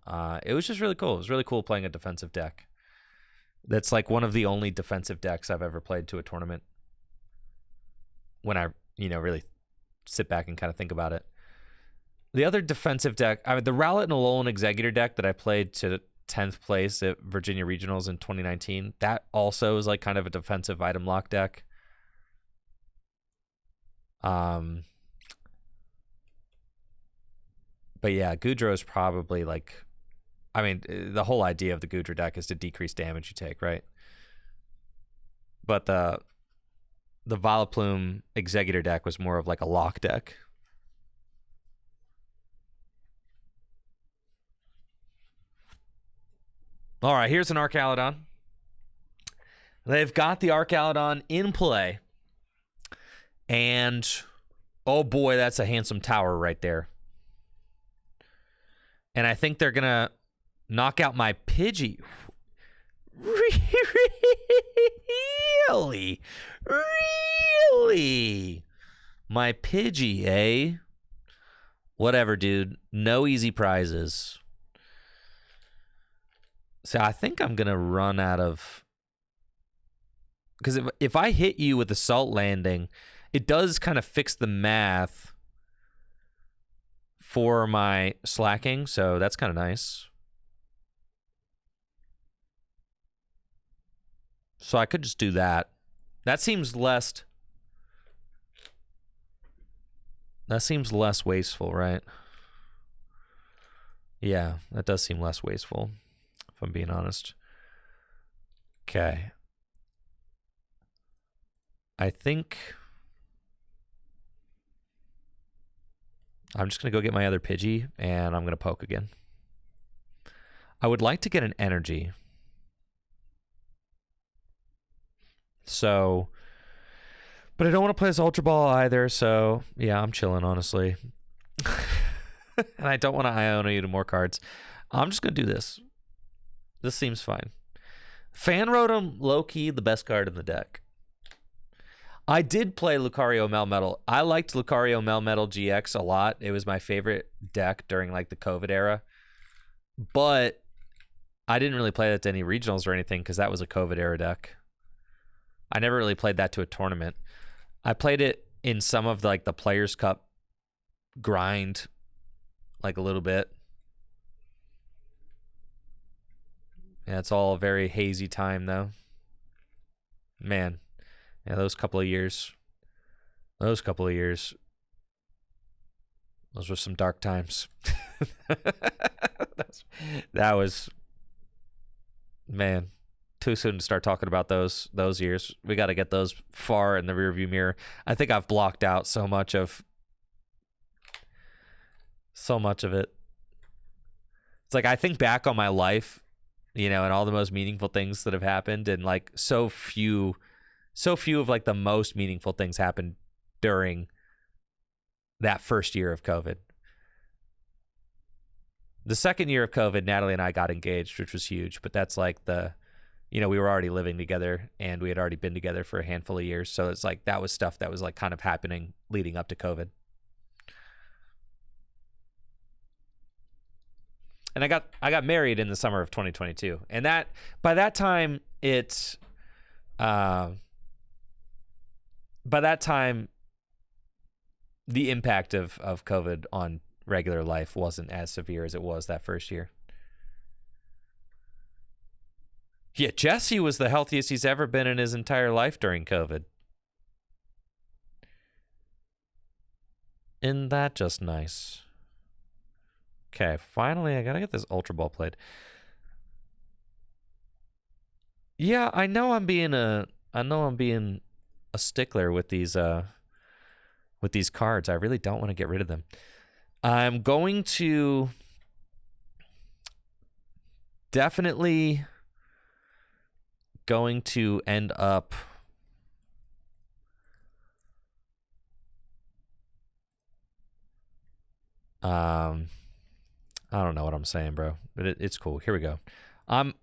It was just really cool. It was really cool playing a defensive deck. That's like one of the only defensive decks I've ever played to a tournament. When I, really sit back and kind of think about it. The other defensive deck, the Rowlet and Alolan Executor deck that I played to 10th place at Virginia Regionals in 2019, that also is like kind of a defensive item lock deck. But yeah, Goodra is probably like, the whole idea of the Goodra deck is to decrease damage you take, right? But the the Vileplume Executor deck was more of like a lock deck. All right, here's an Archaludon. They've got the Archaludon in play. And, oh boy, that's a handsome tower right there. And I think they're going to knock out my Pidgey. Really? Really? My Pidgey, eh? Whatever, dude. No easy prizes. So I think I'm going to run out of... Because if I hit you with Assault Landing, it does kind of fix the math for my Slaking, so that's kind of nice. So I could just do that. That seems less... That seems less wasteful, right? Yeah, that does seem less wasteful, if I'm being honest. Okay. I think I'm just going to go get my other Pidgey, and I'm going to poke again. I would like to get an energy. So, but I don't want to play this Ultra Ball either, so yeah, I'm chilling, honestly. And I don't want to Iona you to more cards. I'm just going to do this. This seems fine. Fan Rotom, low-key, the best card in the deck. I did play Lucario Melmetal. I liked Lucario Melmetal GX a lot. It was my favorite deck during like the COVID era. But I didn't really play that to any regionals or anything because that was a COVID era deck. I never really played that to a tournament. I played it in some of like the Players Cup grind, like a little bit. Yeah, it's all a very hazy time though. Man. Yeah, those couple of years. Those were some dark times. That was, man, too soon to start talking about those years. We got to get those far in the rearview mirror. I think I've blocked out so much of it. It's like I think back on my life, you know, and all the most meaningful things that have happened, and like so few of like the most meaningful things happened during that first year of COVID. The second year of COVID, Natalie and I got engaged, which was huge, but that's like we were already living together and we had already been together for a handful of years. So it's like, that was stuff that was like kind of happening leading up to COVID. And I got married in the summer of 2022. And that, by that time, the impact of COVID on regular life wasn't as severe as it was that first year. Yeah, Jesse was the healthiest he's ever been in his entire life during COVID. Isn't that just nice? Okay, finally, I gotta get this Ultra Ball played. Yeah, I know I'm being a stickler with these cards. I really don't want to get rid of them. I'm going to definitely end up I don't know what I'm saying, bro, but it's cool. Here we go. I'm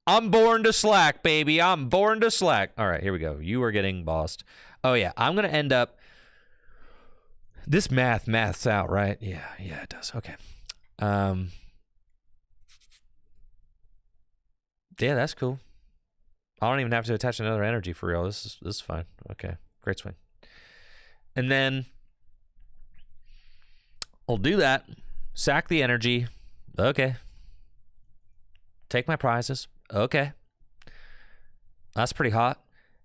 born to slack, baby. I'm born to slack. All right, here we go. You are getting bossed. Oh, yeah. I'm going to end up... This maths out, right? Yeah, it does. Okay. Yeah, that's cool. I don't even have to attach another energy for real. This is fine. Okay, great swing. And then I'll do that. Sack the energy. Okay. Take my prizes. Okay. That's pretty hot.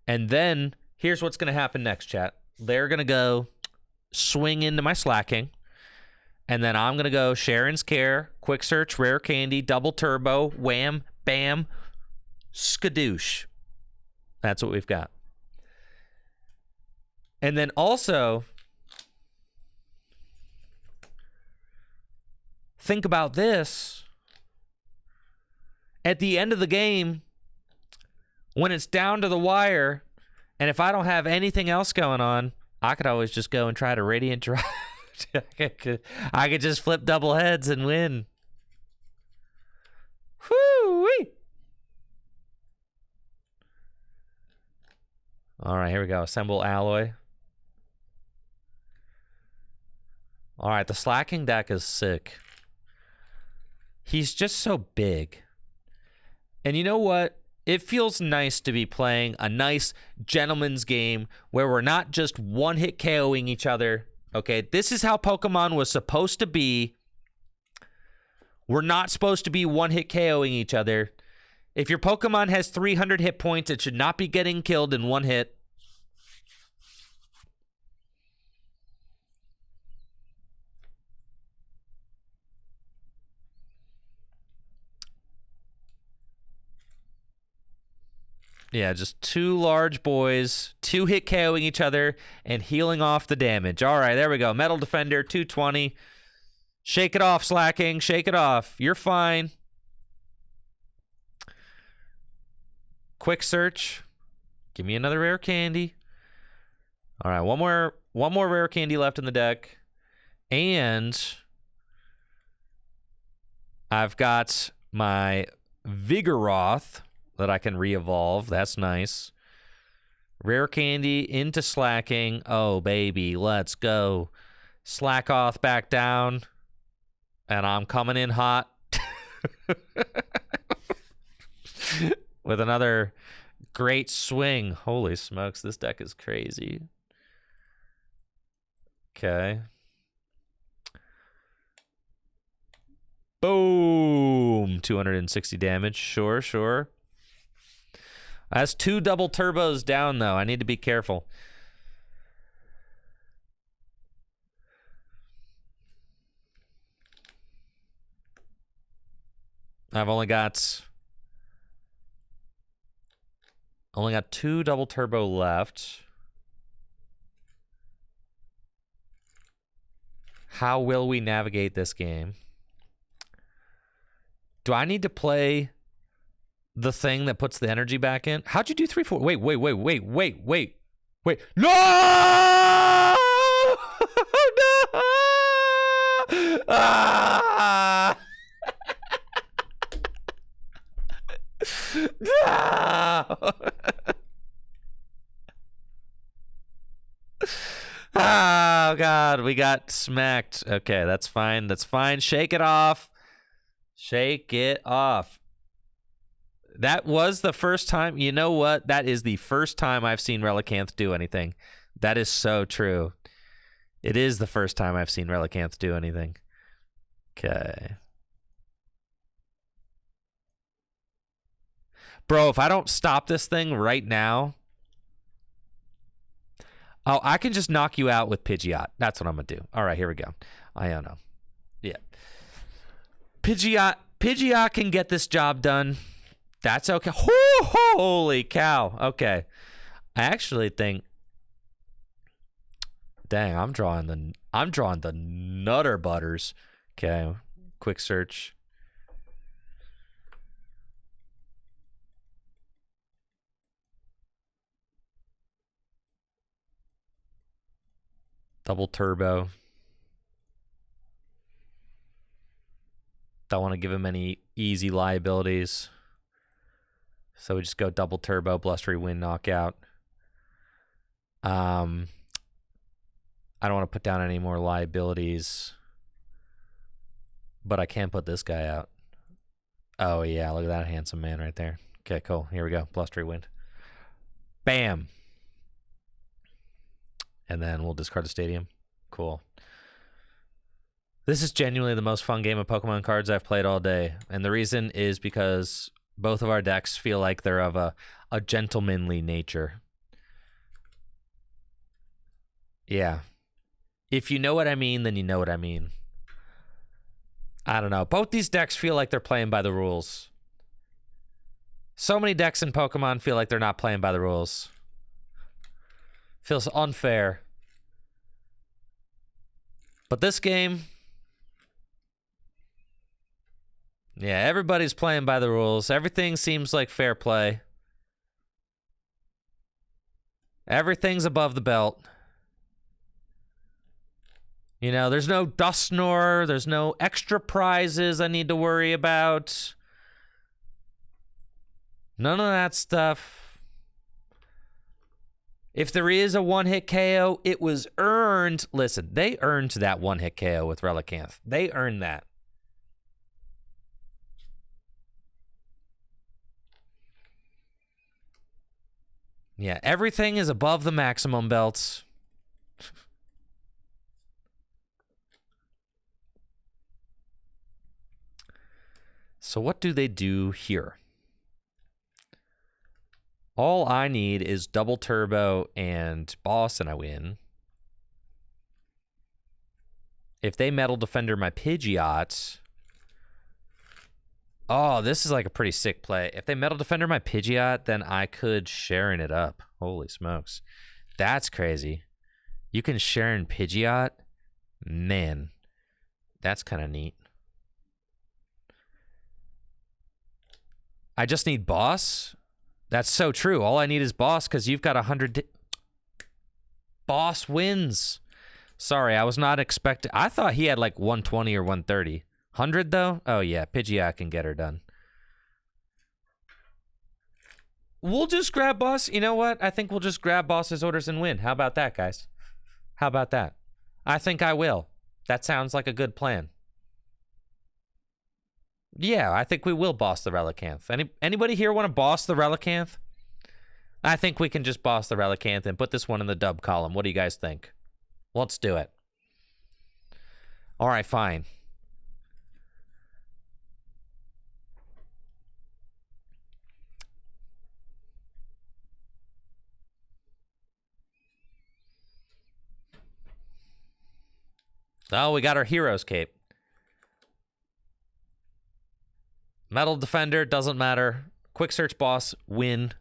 And then here's what's going to happen next, chat. They're going to go swing into my Slaking. And then I'm going to go Sharon's Care, Quick Search, Rare Candy, Double Turbo, Wham, Bam, Skadoosh. That's what we've got. And then also, think about this. At the end of the game, when it's down to the wire, and if I don't have anything else going on, I could always just go and try to Radiant Drive. I could just flip double heads and win. Whoo-wee! All right, here we go. Assemble Alloy. All right, the Slaking deck is sick. He's just so big. And you know what? It feels nice to be playing a nice gentleman's game where we're not just one-hit KOing each other. Okay, this is how Pokemon was supposed to be. We're not supposed to be one-hit KOing each other. If your Pokemon has 300 hit points, it should not be getting killed in one hit. Yeah, just two large boys, two-hit KOing each other and healing off the damage. All right, there we go. Metal Defender, 220. Shake it off, Slaking. Shake it off. You're fine. Quick search. Give me another rare candy. All right, one more rare candy left in the deck. And I've got my Vigoroth that I can re-evolve. That's nice. Rare candy into Slaking. Oh, baby, let's go. Slackoth back down. And I'm coming in hot. With another great swing. Holy smokes, this deck is crazy. Okay. Boom. 260 damage. Sure, sure. That's 2 double turbos down, though. I need to be careful. I've only got 2 double turbo left. How will we navigate this game? Do I need to play the thing that puts the energy back in? How'd you do 3-4? Wait. No! No! Ah! No! Oh, God. We got smacked. Okay, that's fine. That's fine. Shake it off. Shake it off. That was the first time. You know what? That is the first time I've seen Relicanth do anything. That is so true. It is the first time I've seen Relicanth do anything. Okay. Bro, if I don't stop this thing right now... Oh, I can just knock you out with Pidgeot. That's what I'm going to do. All right, here we go. Iono. Yeah. Pidgeot can get this job done. That's okay. Holy cow. Okay. I actually think... Dang, I'm drawing the nutter butters. Okay. Quick search. Double turbo. Don't want to give him any easy liabilities. So we just go double turbo, blustery wind, knockout. I don't want to put down any more liabilities. But I can put this guy out. Oh, yeah, look at that handsome man right there. Okay, cool. Here we go. Blustery wind. Bam. And then we'll discard the stadium. Cool. This is genuinely the most fun game of Pokemon cards I've played all day. And the reason is because both of our decks feel like they're of a gentlemanly nature. Yeah. If you know what I mean, then you know what I mean. I don't know. Both these decks feel like they're playing by the rules. So many decks in Pokemon feel like they're not playing by the rules. Feels unfair. But this game, yeah, everybody's playing by the rules. Everything seems like fair play. Everything's above the belt. You know, there's no Dusknoir. There's no extra prizes I need to worry about. None of that stuff. If there is a one-hit KO, it was earned. Listen, they earned that one-hit KO with Relicanth. They earned that. Yeah, everything is above the maximum belts. So what do they do here? All I need is double turbo and boss, and I win. If they Metal Defender my Pidgeot... Oh, this is like a pretty sick play. If they Metal Defender my Pidgeot, then I could Sharon it up. Holy smokes. That's crazy. You can Sharon Pidgeot? Man, that's kind of neat. I just need boss? That's so true. All I need is boss because you've got 100... Boss wins. Sorry, I was not expecting... I thought he had like 120 or 130. 100 though? Oh yeah, Pidgeot can get her done. We'll just grab boss. You know what? I think we'll just grab boss's orders and win. How about that, guys? How about that? I think I will. That sounds like a good plan. Yeah, I think we will boss the Relicanth. Anybody here want to boss the Relicanth? I think we can just boss the Relicanth and put this one in the dub column. What do you guys think? Let's do it. All right, fine. Oh, we got our hero's cape. Metal Defender, doesn't matter. Quick search boss, win.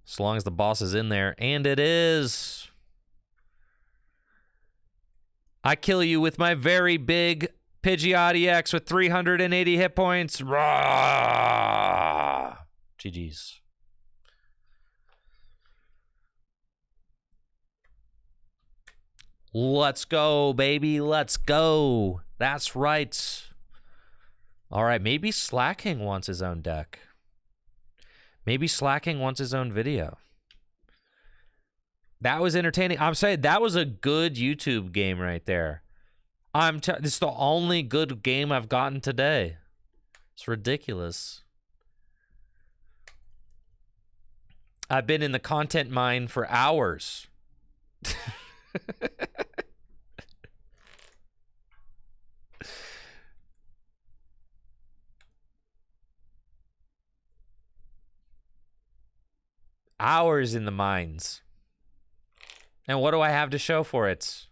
As long as the boss is in there, and it is. I kill you with my very big Pidgeot EX with 380 hit points. Rah! GG's. Let's go, baby. Let's go. That's right. All right, maybe Slaking wants his own deck. Maybe Slaking wants his own video. That was entertaining. I'm saying that was a good YouTube game right there. This is the only good game I've gotten today. It's ridiculous. I've been in the content mine for hours. Hours in the mines. And what do I have to show for it?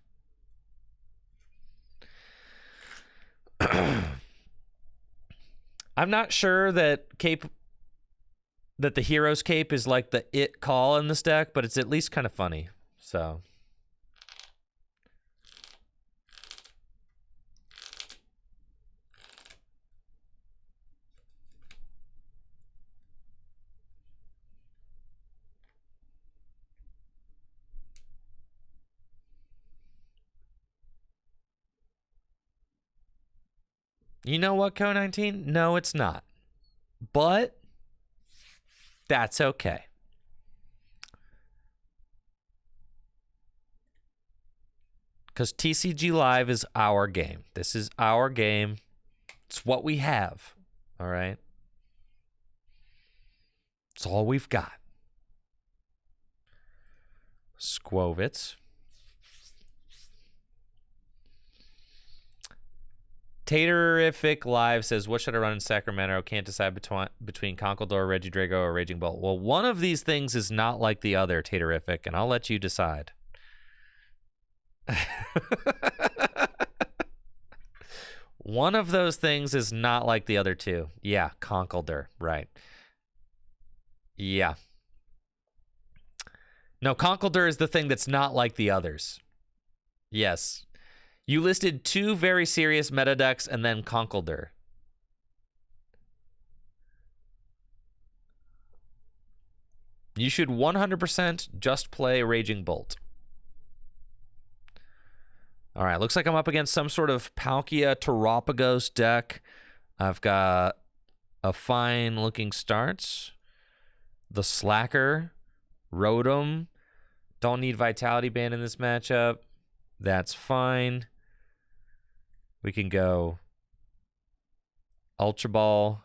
I'm not sure that the hero's cape is like the it call in this deck, but it's at least kind of funny. So you know what, Co19? No, it's not. But that's okay. Because TCG Live is our game. This is our game. It's what we have. All right? It's all we've got. Squovitz. Taterific Live says, what should I run in Sacramento? Can't decide between Conkeldurr, Regidrago, or Raging Bolt. Well, one of these things is not like the other, Taterific, and I'll let you decide. One of those things is not like the other two. Yeah, Conkeldurr, right. Yeah. No, Conkeldurr is the thing that's not like the others. Yes. You listed two very serious meta decks and then Conkeldurr. You should 100% just play Raging Bolt. All right, looks like I'm up against some sort of Palkia Terapagos deck. I've got a fine-looking start. The Slacker, Rotom. Don't need Vitality Band in this matchup. That's fine. We can go Ultra Ball.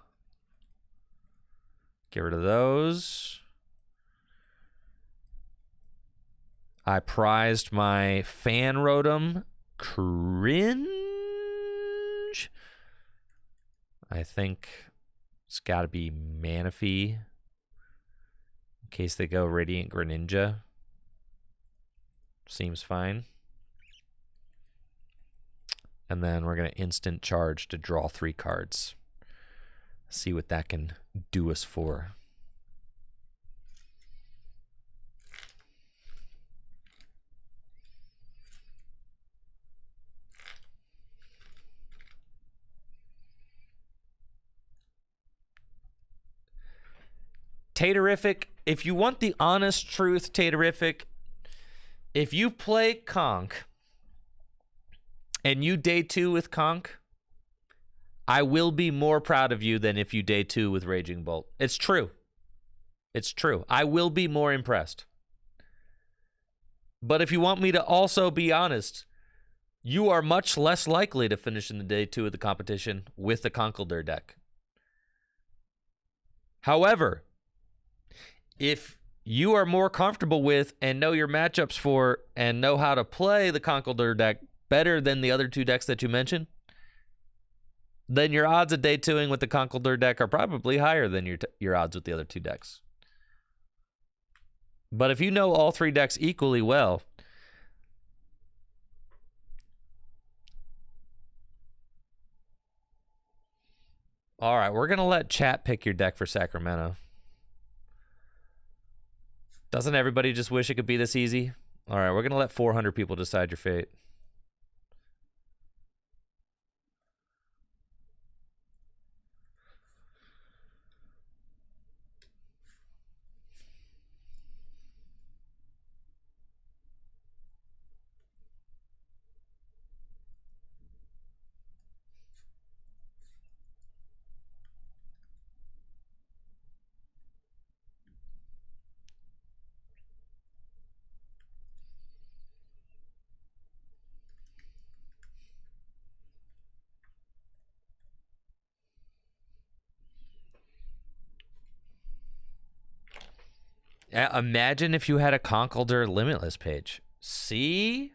Get rid of those. I prized my Fan Rotom. Cringe. I think it's got to be Manaphy. In case they go Radiant Greninja. Seems fine. And then we're going to instant charge to draw 3 cards. See what that can do us for. Taterific, if you want the honest truth, Taterific, if you play Conk and you day 2 with Conk, I will be more proud of you than if you day 2 with Raging Bolt. It's true. It's true. I will be more impressed. But if you want me to also be honest, you are much less likely to finish in the day 2 of the competition with the Conkeldurr deck. However, if you are more comfortable with and know your matchups for and know how to play the Conkeldurr deck better than the other 2 decks that you mentioned, then your odds of day 2ing with the Conkeldurr deck are probably higher than your odds with the other 2 decks. But if you know all 3 decks equally well, all right, we're going to let chat pick your deck for Sacramento. Doesn't everybody just wish it could be this easy? All right, we're going to let 400 people decide your fate. Imagine if you had a Conkeldurr Limitless page. See?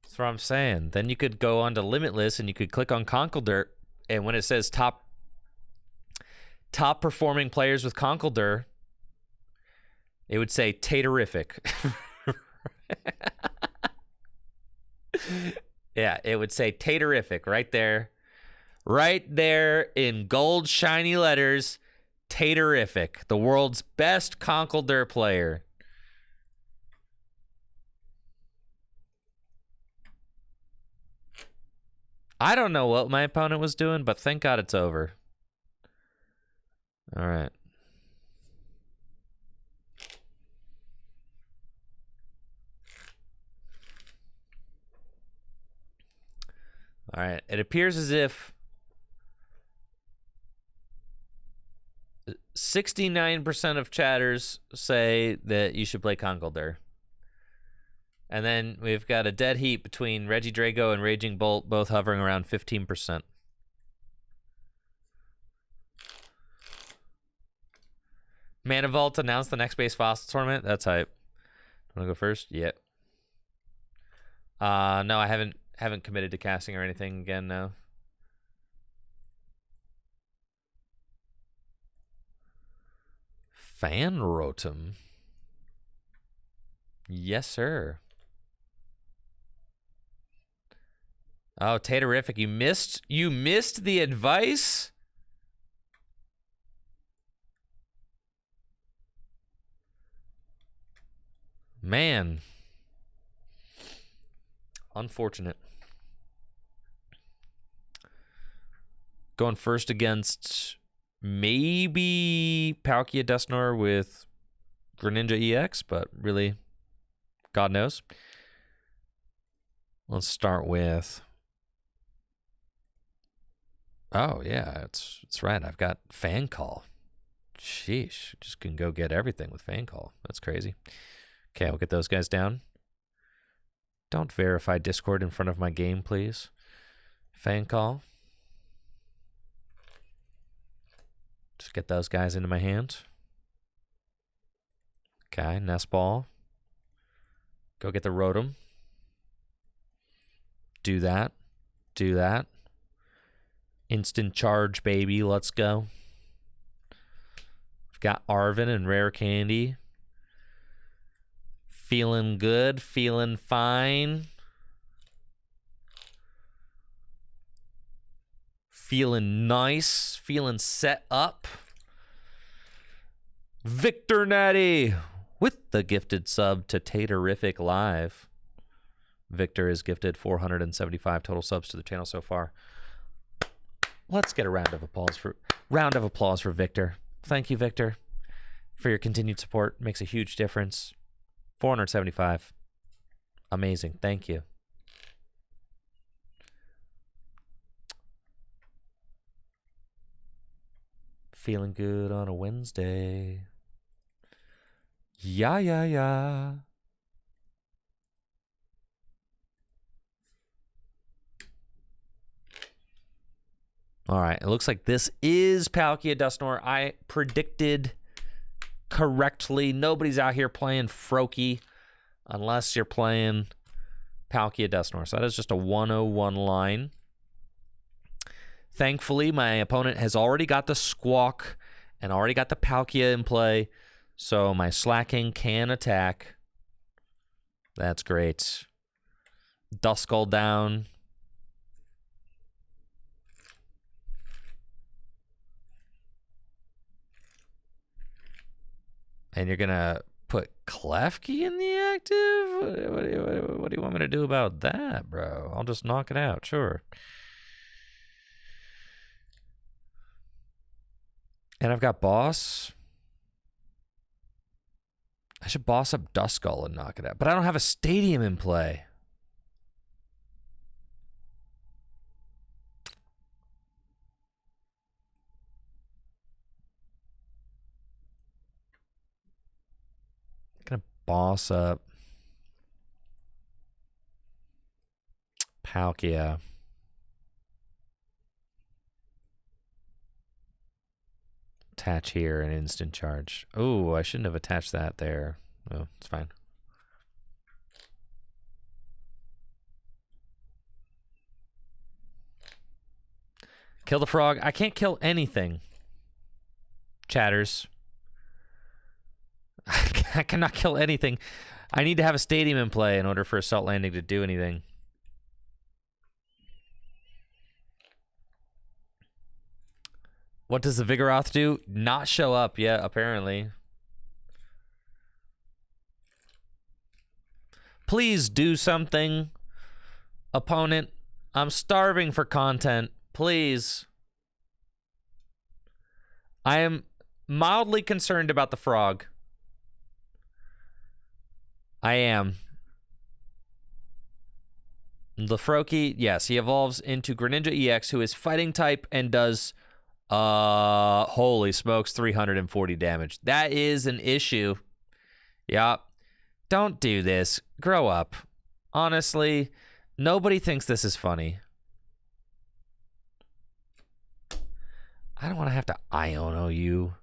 That's what I'm saying. Then you could go onto Limitless and you could click on Conkeldurr, and when it says top performing players with Conkeldurr, it would say Taterific. Yeah, it would say Taterific right there. Right there in gold shiny letters. Taterific, the world's best Conkeldurr player. I don't know what my opponent was doing, but thank God it's over. All right. All right. It appears as if 69% of chatters say that you should play Conkeldurr. And then we've got a dead heat between Regidrago and Raging Bolt, both hovering around 15%. Mana Vault announced the next base fossil tournament. That's hype. Want to go first? Yep. No, I haven't committed to casting or anything again. No. Fan Rotom. Yes, sir. Oh, Taterific, you missed the advice? Man. Unfortunate. Going first against maybe Palkia Dusknoir with Greninja EX, but really, God knows. Let's start with... Oh, yeah, it's right. I've got Fan Call. Sheesh. Just can go get everything with Fan Call. That's crazy. Okay, we'll get those guys down. Don't verify Discord in front of my game, please. Fan Call. Just get those guys into my hand. Okay, Nest Ball. Go get the Rotom. Do that. Do that. Instant charge, baby. Let's go. We've got Arvin and Rare Candy. Feeling good. Feeling fine. Feeling nice. Feeling set up. Victor Natty with the gifted sub to Taterific Live. Victor is gifted 475 total subs to the channel so far. Let's get a round of applause for Victor. Thank you, Victor, for your continued support. Makes a huge difference. 475. Amazing. Thank you. Feeling good on a Wednesday. Yeah. All right, it looks like this is Palkia Dusknoir. I predicted correctly. Nobody's out here playing Froakie unless you're playing Palkia Dusknoir. So that is just a 101 line. Thankfully, my opponent has already got the Squawk and already got the Palkia in play, so my Slaking can attack. That's great. Duskull down. And you're going to put Klefki in the active? What do you want me to do about that, bro? I'll just knock it out, sure. And I've got Boss. I should boss up Duskull and knock it out. But I don't have a stadium in play. Gonna boss up Palkia. Attach here and instant charge. Oh, I shouldn't have attached that there. Oh, it's fine. Kill the frog. I can't kill anything. Chatters. I cannot kill anything. I need to have a stadium in play in order for Assault Landing to do anything. What does the Vigoroth do? Not show up yet, apparently. Please do something, opponent. I'm starving for content. Please. I am mildly concerned about the frog. I am. The Froakie, yes, he evolves into Greninja EX, who is fighting type and does, holy smokes, 340 damage. That is an issue. Yup. Don't do this. Grow up. Honestly, nobody thinks this is funny. I don't want to have to Iono you.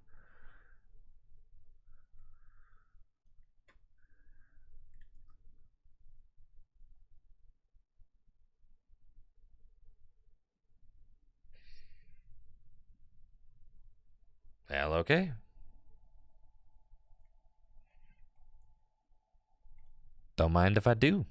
Well, okay. Don't mind if I do.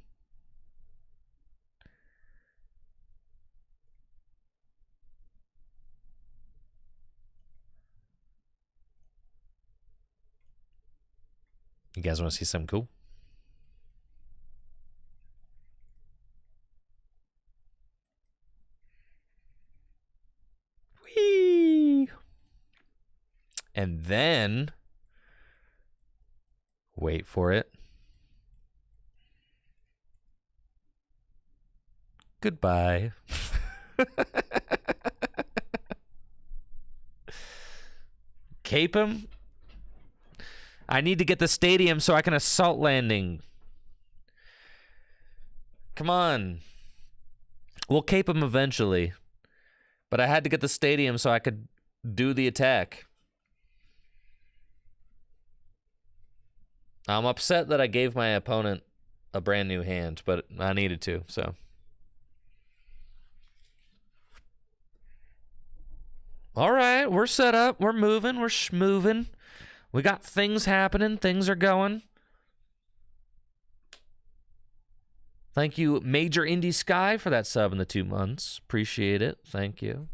You guys want to see something cool? Whee! And then, wait for it. Goodbye. Cape him? I need to get the stadium so I can assault landing. Come on. We'll cape him eventually. But I had to get the stadium so I could do the attack. I'm upset that I gave my opponent a brand new hand, but I needed to, so. All right, we're set up. We're moving. We're schmoving. We got things happening. Things are going. Thank you, Major Indie Sky, for that sub in the 2 months. Appreciate it. Thank you.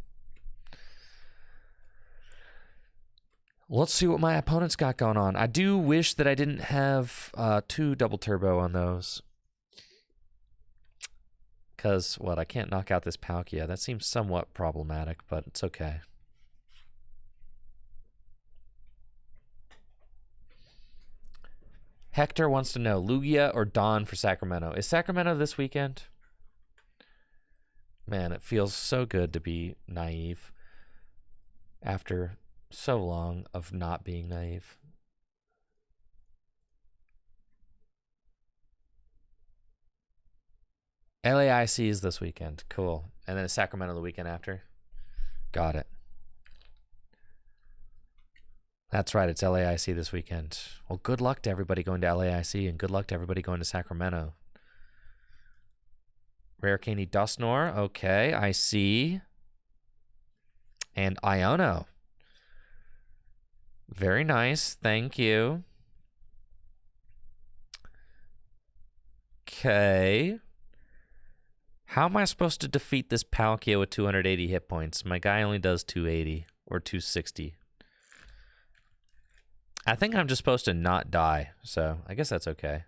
Let's see what my opponent's got going on. I do wish that I didn't have 2 double turbo on those. Because, what, I can't knock out this Palkia. That seems somewhat problematic, but it's okay. Hector wants to know, Lugia or Dawn for Sacramento? Is Sacramento this weekend? Man, it feels so good to be naive after so long of not being naive. LAIC is this weekend. Cool. And then is Sacramento the weekend after? Got it. That's right. It's LAIC this weekend. Well, good luck to everybody going to LAIC and good luck to everybody going to Sacramento. Rare Candy Dustnor. Okay, I see. And Iono. Very nice. Thank you. Okay. How am I supposed to defeat this Palkia with 280 hit points? My guy only does 280 or 260. I think I'm just supposed to not die, so I guess that's okay.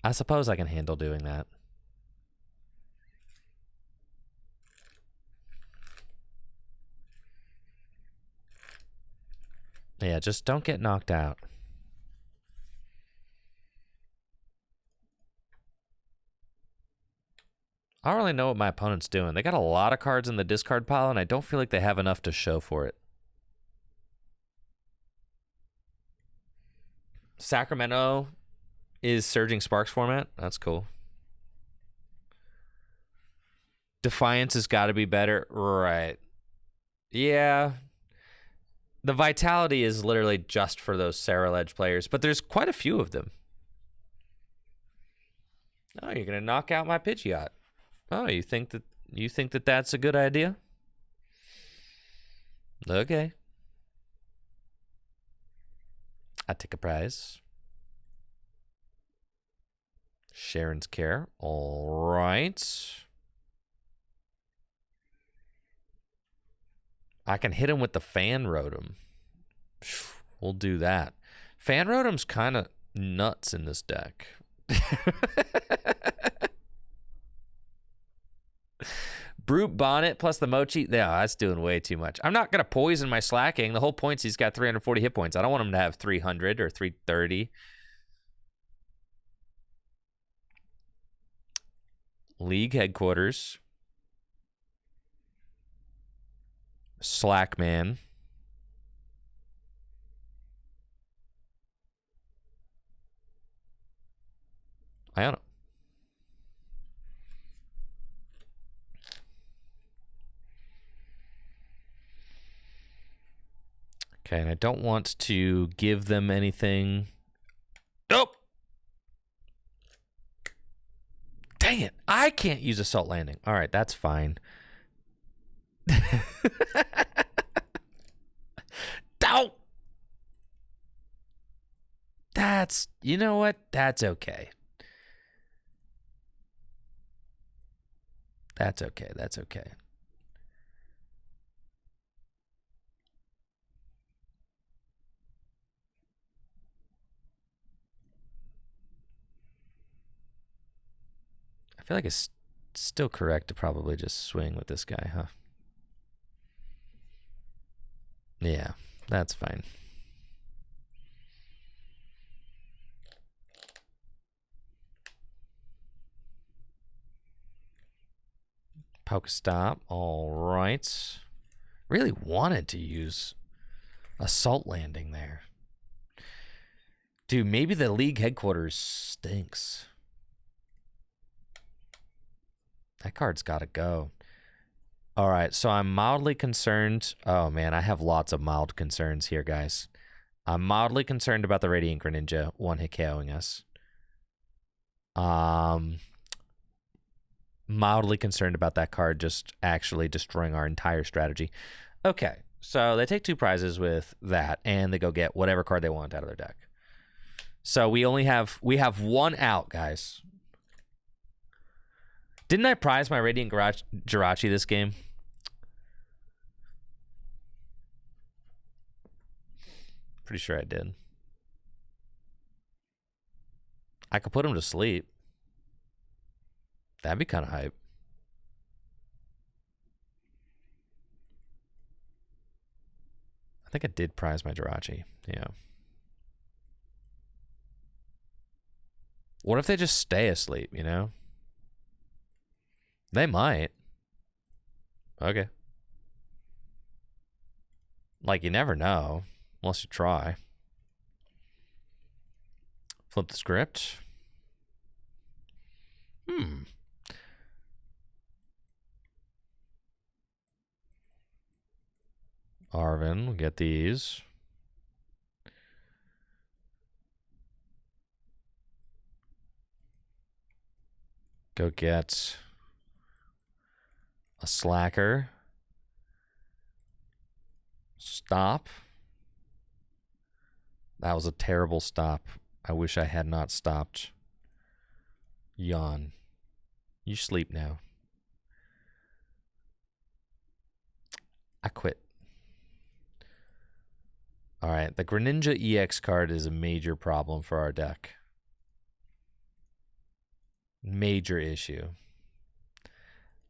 I suppose I can handle doing that. Yeah, just don't get knocked out. I don't really know what my opponent's doing. They got a lot of cards in the discard pile, and I don't feel like they have enough to show for it. Sacramento is Surging Sparks format. That's cool. Defiance has got to be better. Right. Yeah. The Vitality is literally just for those Sarah Edge players, but there's quite a few of them. Oh, you're going to knock out my Pidgeot. Oh, you think that that's a good idea? Okay. I take a prize. Sharon's Care. All right. I can hit him with the Fan Rotom. We'll do that. Fan Rotom's kind of nuts in this deck. Brute Bonnet plus the Mochi. No, that's doing way too much. I'm not going to poison my Slaking. The whole point's he's got 340 hit points. I don't want him to have 300 or 330. League headquarters. Slackman. I don't know. Okay, and I don't want to give them anything. Nope. Dang it. I can't use Assault Landing. All right, that's fine. Don't. That's, you know what? That's okay. That's okay. That's okay. I feel like it's still correct to probably just swing with this guy, huh? Yeah, that's fine. Pokestop, all right. Really wanted to use Assault Landing there. Dude, maybe the league headquarters stinks. That card's got to go. All right, so I'm mildly concerned. Oh, man, I have lots of mild concerns here, guys. I'm mildly concerned about the Radiant Greninja one-hit KOing us. Mildly concerned about that card just actually destroying our entire strategy. Okay, so they take 2 prizes with that, and they go get whatever card they want out of their deck. So we have 1 out, guys. Didn't I prize my Radiant Jirachi this game? Pretty sure I did. I could put him to sleep. That'd be kind of hype. I think I did prize my Jirachi. Yeah. What if they just stay asleep, you know? They might. Okay. Like, you never know, unless you try. Flip the script. Arvin, we'll get these. Go get a Slacker. Stop. That was a terrible stop. I wish I had not stopped. Yawn. You sleep now. I quit. All right, the Greninja EX card is a major problem for our deck. Major issue.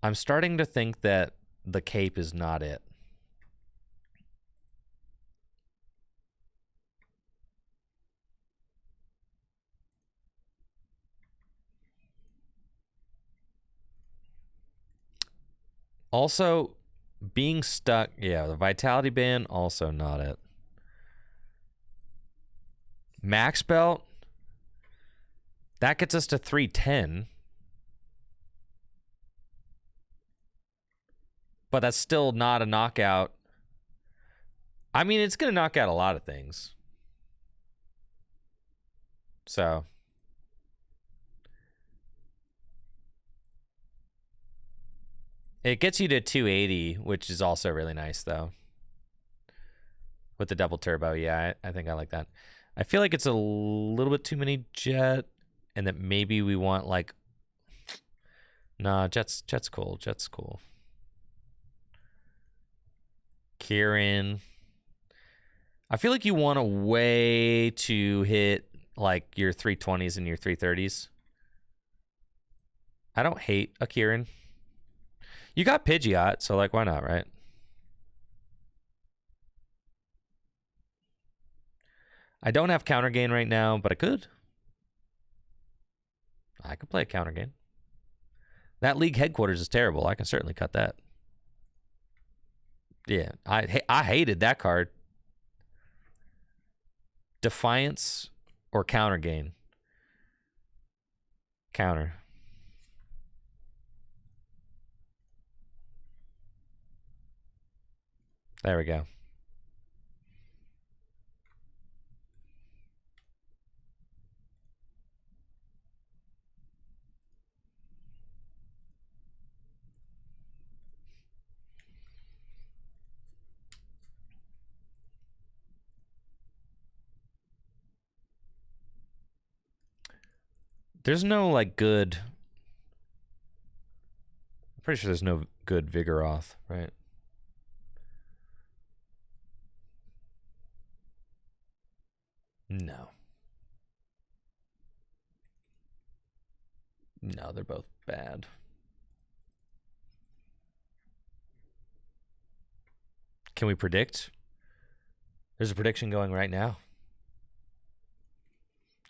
I'm starting to think that the cape is not it. Also, being stuck, yeah, the Vitality Band, also not it. Max Belt, that gets us to 310. But that's still not a knockout. I mean, it's going to knock out a lot of things. So. It gets you to 280, which is also really nice, though. With the double turbo, yeah, I think I like that. I feel like it's a little bit too many jet, and that maybe we want, like... Nah, jet's cool. Jet's cool. Kieran. I feel like you want a way to hit, like, your 320s and your 330s. I don't hate a Kieran. You got Pidgeot, so, like, why not, right? I don't have counter gain right now, but I could. I could play a counter gain. That league headquarters is terrible. I can certainly cut that. Yeah, I hated that card. Defiance or counter gain? Counter. There we go. There's no, like, good... I'm pretty sure there's no good Vigoroth, right? No. No, they're both bad. Can we predict? There's a prediction going right now.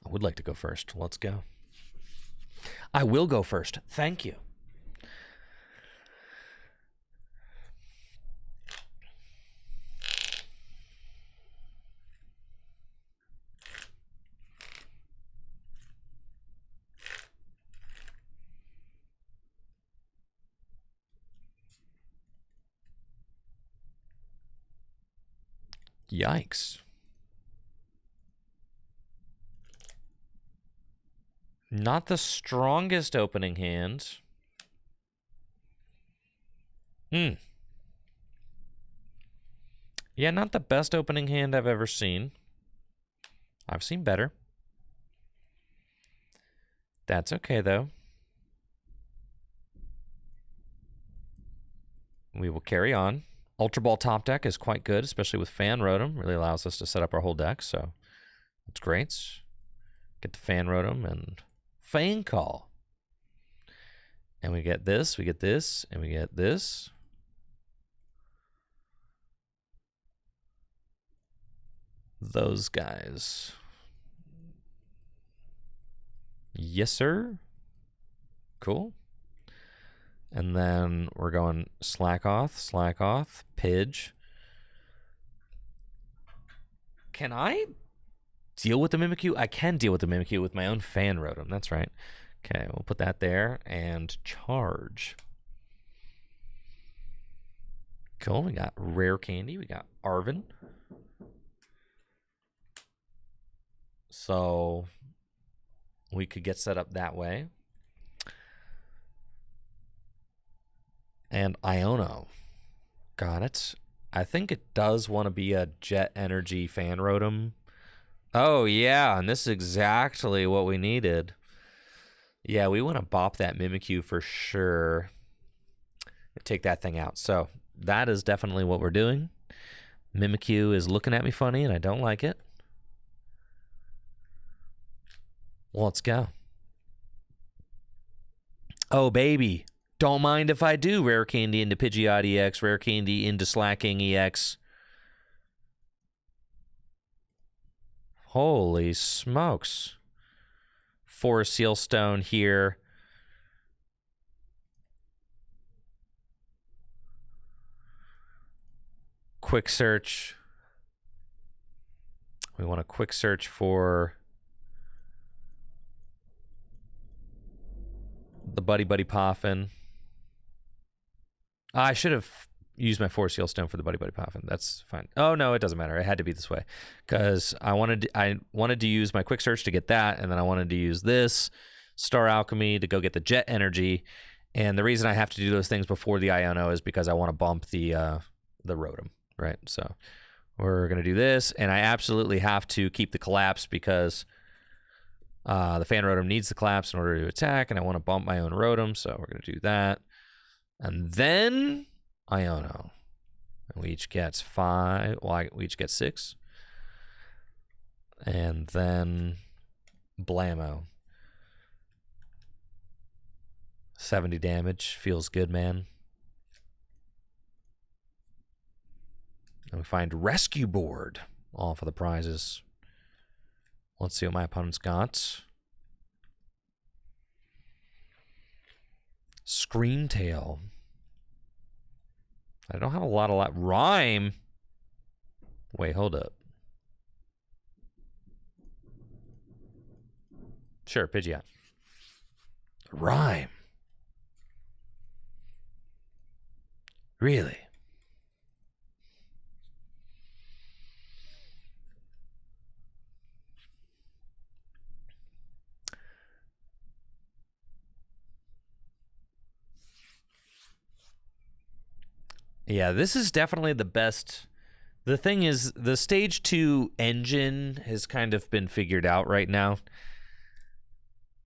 I would like to go first. Let's go. I will go first. Thank you. Yikes. Not the strongest opening hand. Yeah, not the best opening hand I've ever seen. I've seen better. That's okay, though. We will carry on. Ultra Ball top deck is quite good, especially with Fan Rotom. Really allows us to set up our whole deck, so that's great. Get the Fan Rotom and Fang Call. And we get this, and we get this. Those guys. Yes, sir. Cool. And then we're going Slakoth, Pidge. Can I deal with the Mimikyu? I can deal with the Mimikyu with my own Fan Rotom. That's right. Okay, we'll put that there and charge. Cool. We got Rare Candy. We got Arven. So we could get set up that way. And Iono. Got it. I think it does want to be a Jet Energy Fan Rotom. Oh, yeah, and this is exactly what we needed. Yeah, we want to bop that Mimikyu for sure. Take that thing out. So that is definitely what we're doing. Mimikyu is looking at me funny, and I don't like it. Well, let's go. Oh, baby. Don't mind if I do. Rare Candy into Pidgeot EX. Rare Candy into Slaking EX. Holy smokes. Forest Seal Stone here. Quick search. We want a quick search for the Buddy Poffin. I should have used my Force Seal Stone for the Buddy Poffin. That's fine. Oh no, it doesn't matter. It had to be this way because I wanted to use my quick search to get that, and then I wanted to use this Star Alchemy to go get the Jet Energy. And the reason I have to do those things before the Iono is because I want to bump the Rotom, right? So we're gonna do this, and I absolutely have to keep the Collapse because the Fan Rotom needs the Collapse in order to attack, and I want to bump my own Rotom, so we're gonna do that. And then Iono. And we each get 5. Well, we each get 6. And then Blammo. 70 damage. Feels good, man. And we find Rescue Board. All for the prizes. Let's see what my opponent's got. Screamtail. I don't have a lot. Rhyme. Wait, hold up. Sure, Pidgeot. Rhyme. Really? Yeah, this is definitely the best. The thing is, the Stage 2 engine has kind of been figured out right now.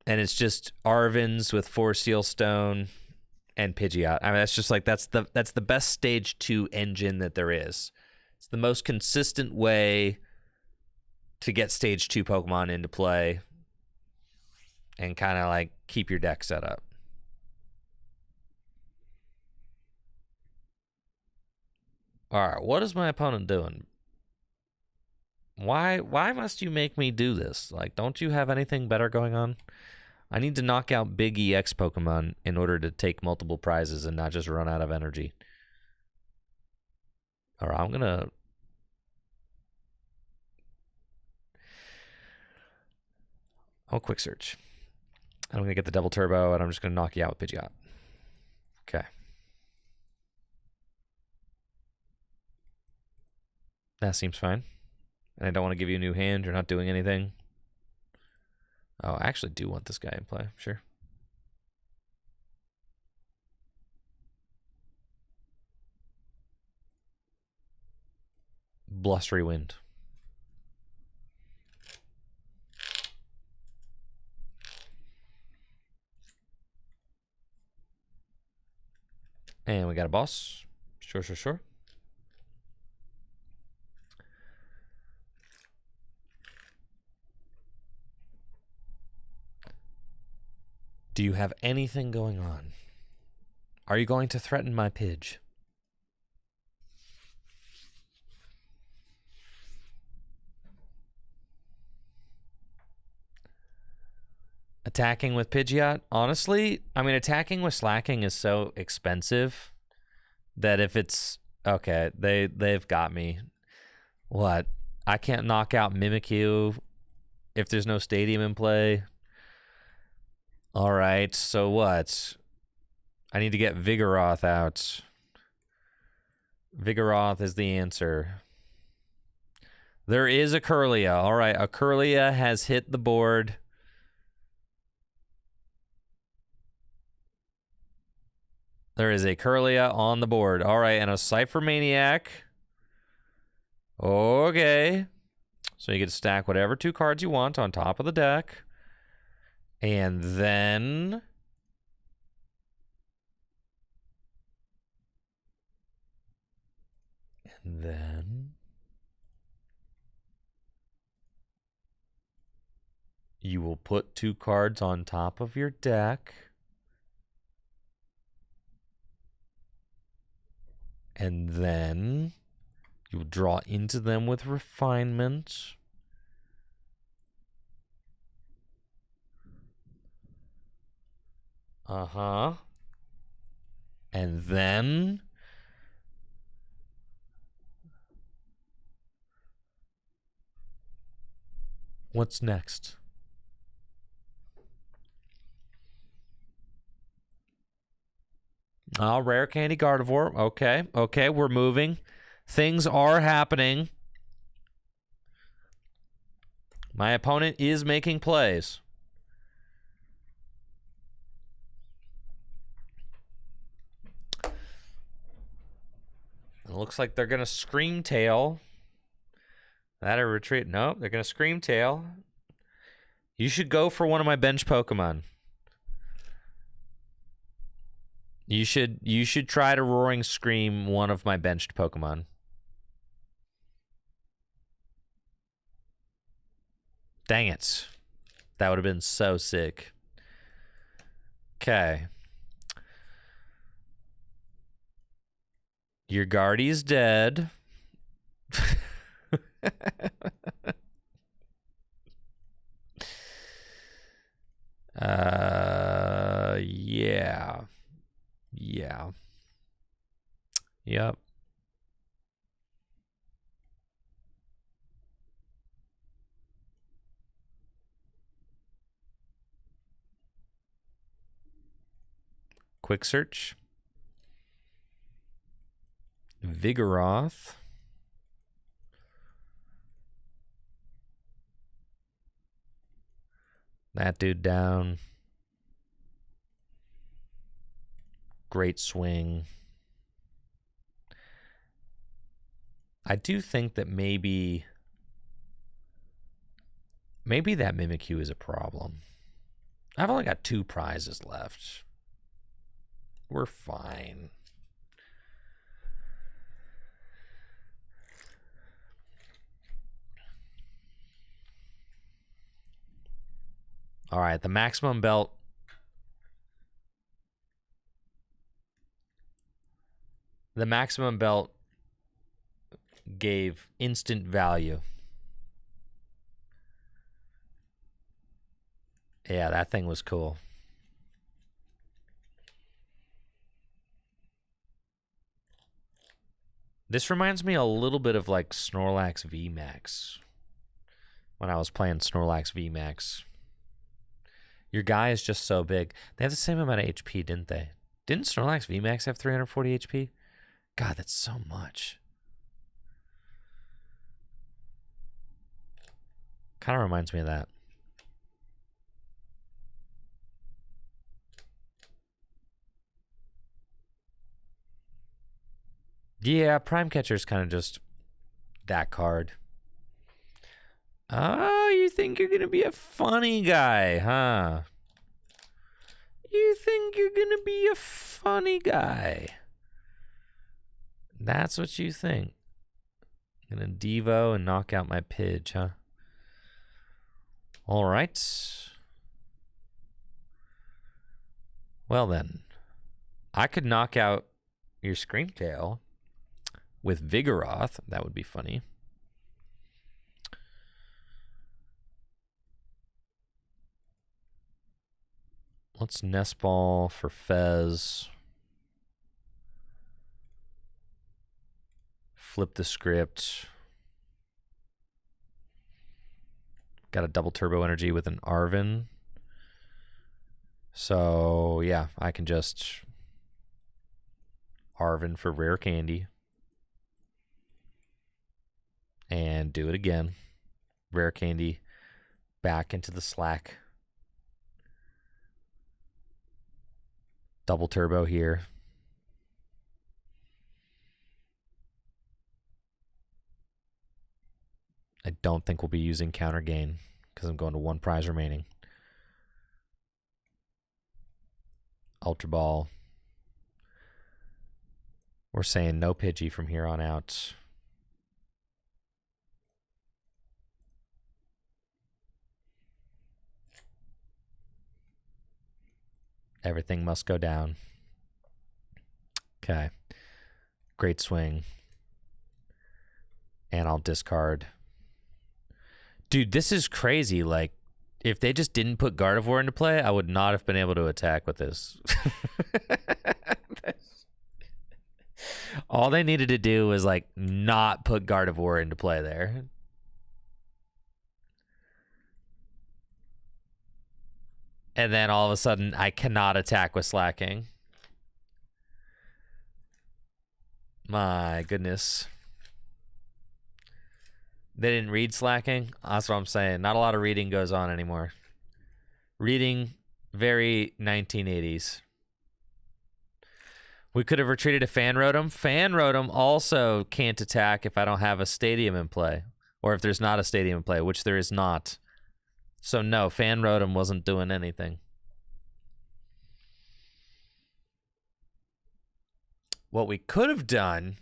And it's just Arven's with 4 Seal Stone and Pidgeot. I mean, that's just like, that's the best Stage 2 engine that there is. It's the most consistent way to get Stage 2 Pokemon into play. and kind of like keep your deck set up. All right, what is my opponent doing? Why must you make me do this? Like, don't you have anything better going on? I need to knock out big EX Pokemon in order to take multiple prizes and not just run out of energy. All right, I'm gonna... I'll quick search. I'm gonna get the double turbo, and I'm just gonna knock you out with Pidgeot. Okay. That seems fine. And I don't want to give you a new hand. You're not doing anything. Oh, I actually do want this guy in play. Sure. Blustery Wind. And we got a boss. Sure, sure, sure. Do you have anything going on? Are you going to threaten my Pidge? Attacking with Pidgeot? Honestly, I mean, attacking with Slaking is so expensive that if it's... Okay, they've got me. What? I can't knock out Mimikyu if there's no Stadium in play? All right, so what? I need to get Vigoroth out. Vigoroth is the answer. There is a Curlia. All right, a Curlia has hit the board. There is a Curlia on the board. All right, and a Cypher Maniac. Okay. So you get to stack whatever 2 cards you want on top of the deck. And then... you will put 2 cards on top of your deck. And then you'll draw into them with Refinement. Uh-huh. And then... what's next? Oh, Rare Candy Gardevoir. Okay, okay, we're moving. Things are happening. My opponent is making plays. It looks like they're going to Scream Tail. That or retreat. No, they're going to Scream Tail. You should go for one of my bench Pokemon. You should try to Roaring Scream one of my benched Pokemon. Dang it. That would have been so sick. Okay. Your Guardy's dead. Yeah. Yeah. Yep. Quick search. Vigoroth. That dude down. Great swing. I do think that maybe that Mimikyu is a problem. I've only got 2 prizes left. We're fine. All right, the maximum belt. The maximum belt gave instant value. Yeah, that thing was cool. This reminds me a little bit of like Snorlax VMAX. When I was playing Snorlax VMAX. Your guy is just so big. They have the same amount of HP, didn't they? Didn't Snorlax VMAX have 340 HP? God, that's so much. Kind of reminds me of that. Yeah, Prime Catcher's kind of just that card. Oh, you think you're going to be a funny guy, huh? You think you're going to be a funny guy. That's what you think. I'm going to Devo and knock out my Pidge, huh? All right. Well then, I could knock out your Screamtail with Vigoroth. That would be funny. Let's Nest Ball for Fez. Flip the script. Got a double turbo energy with an Arven. So, yeah, I can just Arven for Rare Candy. And do it again. Rare Candy back into the Slack. Double turbo here. I don't think we'll be using counter gain because I'm going to one prize remaining. Ultra Ball. We're saying no Pidgey from here on out. Everything must go down. Okay. Great swing. And I'll discard. Dude, this is crazy. Like, if they just didn't put Gardevoir into play, I would not have been able to attack with this. All they needed to do was, like, not put Gardevoir into play there. And then all of a sudden, I cannot attack with Slaking. My goodness. They didn't read Slaking? That's what I'm saying. Not a lot of reading goes on anymore. Reading, very 1980s. We could have retreated to Fan Rotom. Fan Rotom also can't attack if I don't have a stadium in play. Or if there's not a stadium in play, which there is not. So no, Fan Rotom wasn't doing anything. What we could have done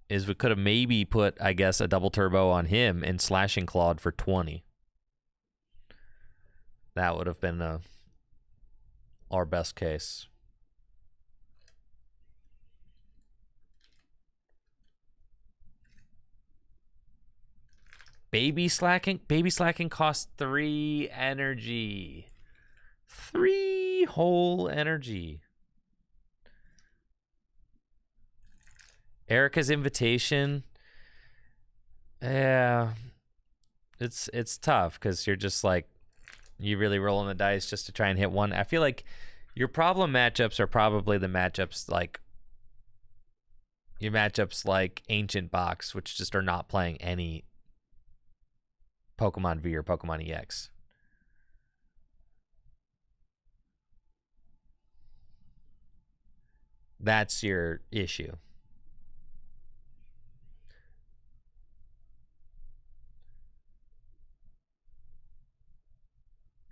is we could have maybe put, I guess, a double turbo on him and Slashing Clawed for 20. That would have been our best case. Baby Slacking? Baby Slacking costs 3 energy. 3 whole energy. Erica's Invitation. Yeah. It's tough because you're just like, you really rolling the dice just to try and hit one. I feel like your problem matchups are probably the matchups like your matchups like Ancient Box, which just are not playing any Pokemon V or Pokemon EX. That's your issue.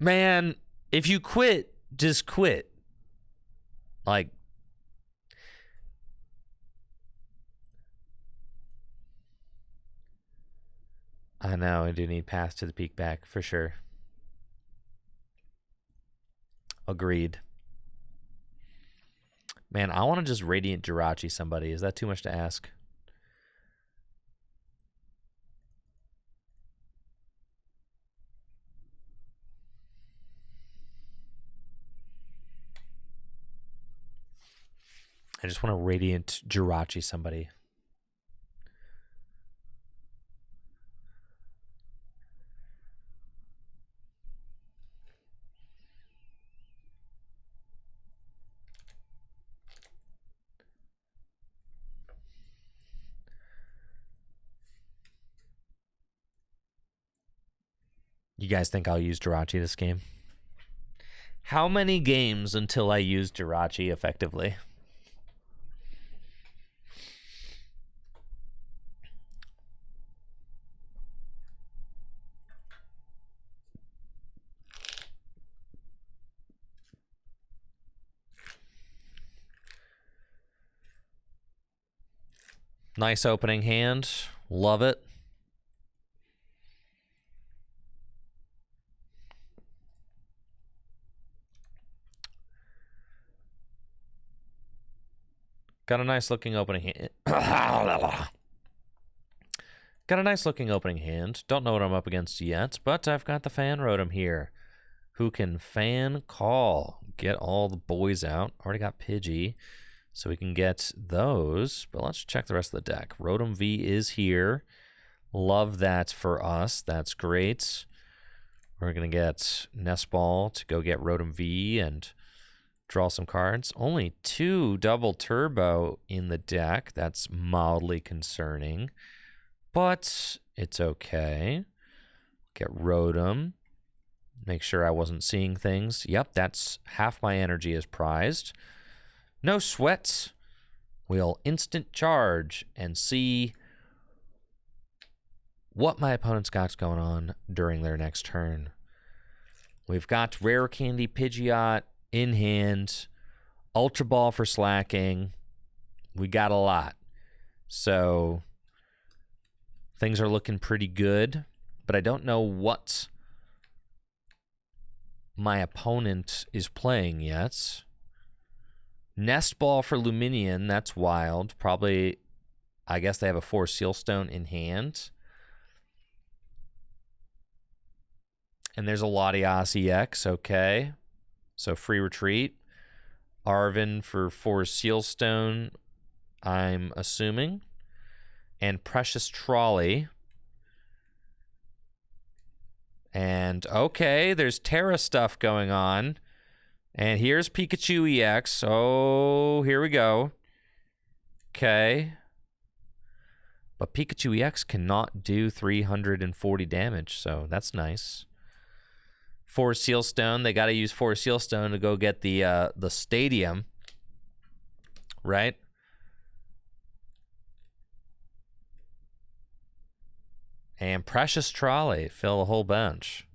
Man, if you quit, just quit. Like, I know I do need pass to the peak back for sure. Agreed. Man, I want to just Radiant Jirachi somebody. Is that too much to ask? I just want to Radiant Jirachi somebody. You guys think I'll use Jirachi this game? How many games until I use Jirachi effectively? Nice opening hand. Love it. Got a nice looking opening hand. Got a nice looking opening hand. Don't know what I'm up against yet, but I've got the fan Rotom here, who can fan call. Get all the boys out. Already got Pidgey, so we can get those. But let's check the rest of the deck. Rotom V is here. Love that for us. That's great. We're going to get Nest Ball to go get Rotom V and draw some cards. Only 2 double turbo in the deck. That's mildly concerning, but it's okay. Get Rotom. Make sure I wasn't seeing things. Yep, that's half my energy is prized. No sweats. We'll instant charge and see what my opponent's got going on during their next turn. We've got Rare Candy Pidgeot in hand, Ultra Ball for Slaking. We got a lot. So things are looking pretty good, but I don't know what my opponent is playing yet. Nest Ball for Luminion, that's wild. Probably, I guess they have a 4 Sealstone in hand. And there's a Latias EX, okay. So free retreat. Arvin for 4 Sealstone, I'm assuming. And Precious Trolley. And okay, there's Terra stuff going on. And here's Pikachu EX. Oh, here we go. Okay. But Pikachu EX cannot do 340 damage, so that's nice. 4 Sealstone. They got to use 4 Sealstone to go get the stadium, right? And Precious Trolley. Fill a whole bench.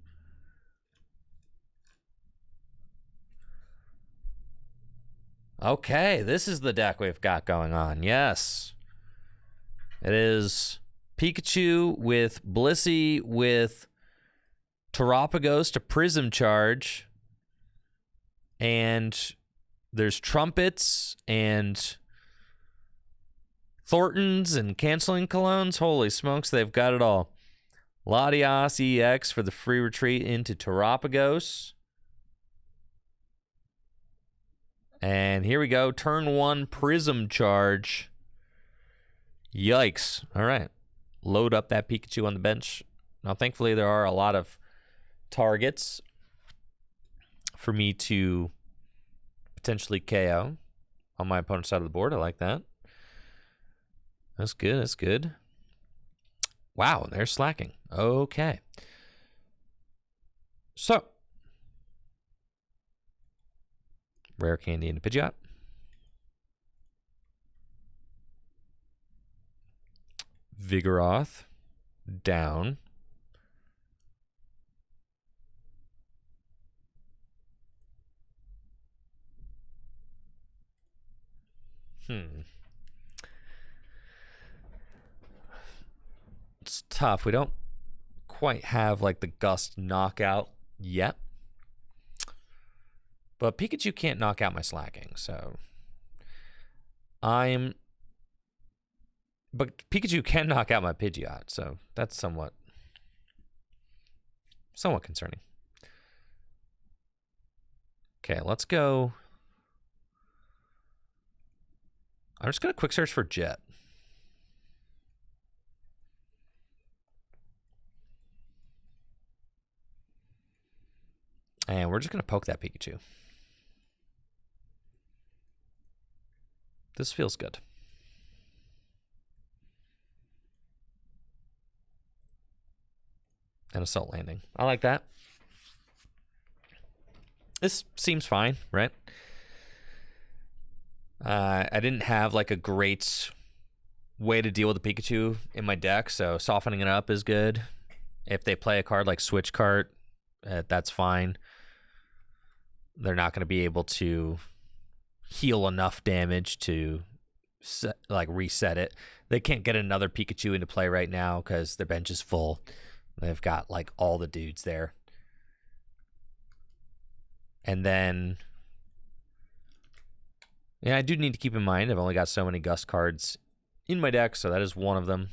Okay, this is the deck we've got going on. Yes. It is Pikachu with Blissey with Terapagos to Prism Charge, and there's Trumpets and Thorntons and Canceling Colognes. Holy smokes, they've got it all. Latias EX for the free retreat into Terapagos. And here we go, turn 1 Prism Charge. Yikes. All right, load up that Pikachu on the bench. Now, thankfully, there are a lot of targets for me to potentially KO on my opponent's side of the board. I like that. That's good. That's good. Wow, they're slacking. Okay. So, Rare Candy into Pidgeot. Vigoroth down. It's tough. We don't quite have like the Gust knockout yet. But Pikachu can't knock out my Slaking, so but Pikachu can knock out my Pidgeot, so that's somewhat concerning. Okay, let's go. I'm just going to quick search for Jet. And we're just going to poke that Pikachu. This feels good. And Assault Landing. I like that. This seems fine, right? I didn't have like a great way to deal with the Pikachu in my deck, so softening it up is good. If they play a card like Switch Cart, that's fine. They're not going to be able to heal enough damage to reset it. They can't get another Pikachu into play right now because their bench is full. They've got like all the dudes there. And then, yeah, I do need to keep in mind I've only got so many Gust cards in my deck, so that is one of them.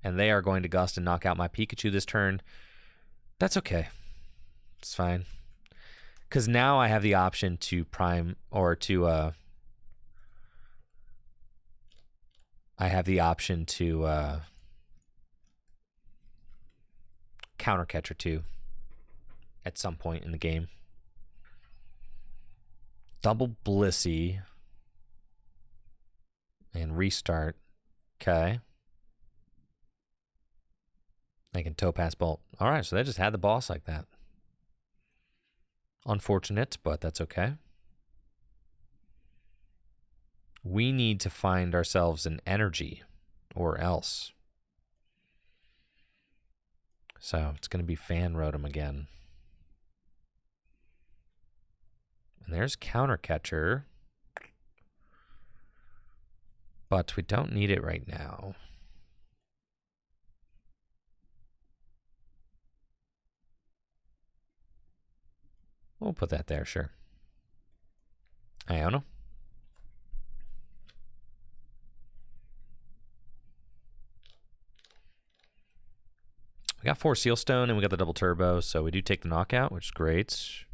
And they are going to Gust and knock out my Pikachu this turn. That's okay. It's fine. Because now I have the option to prime or to I have the option to counter catcher too at some point in the game. Double Blissey and restart. Okay. They can Topaz Bolt. All right, so they just had the boss like that. Unfortunate, but that's okay. We need to find ourselves an energy or else. So it's going to be Fan Rotom again. And there's Counter Catcher. But we don't need it right now. We'll put that there, sure. Iono. We got 4 Seal Stone and we got the double turbo, so we do take the knockout, which is great.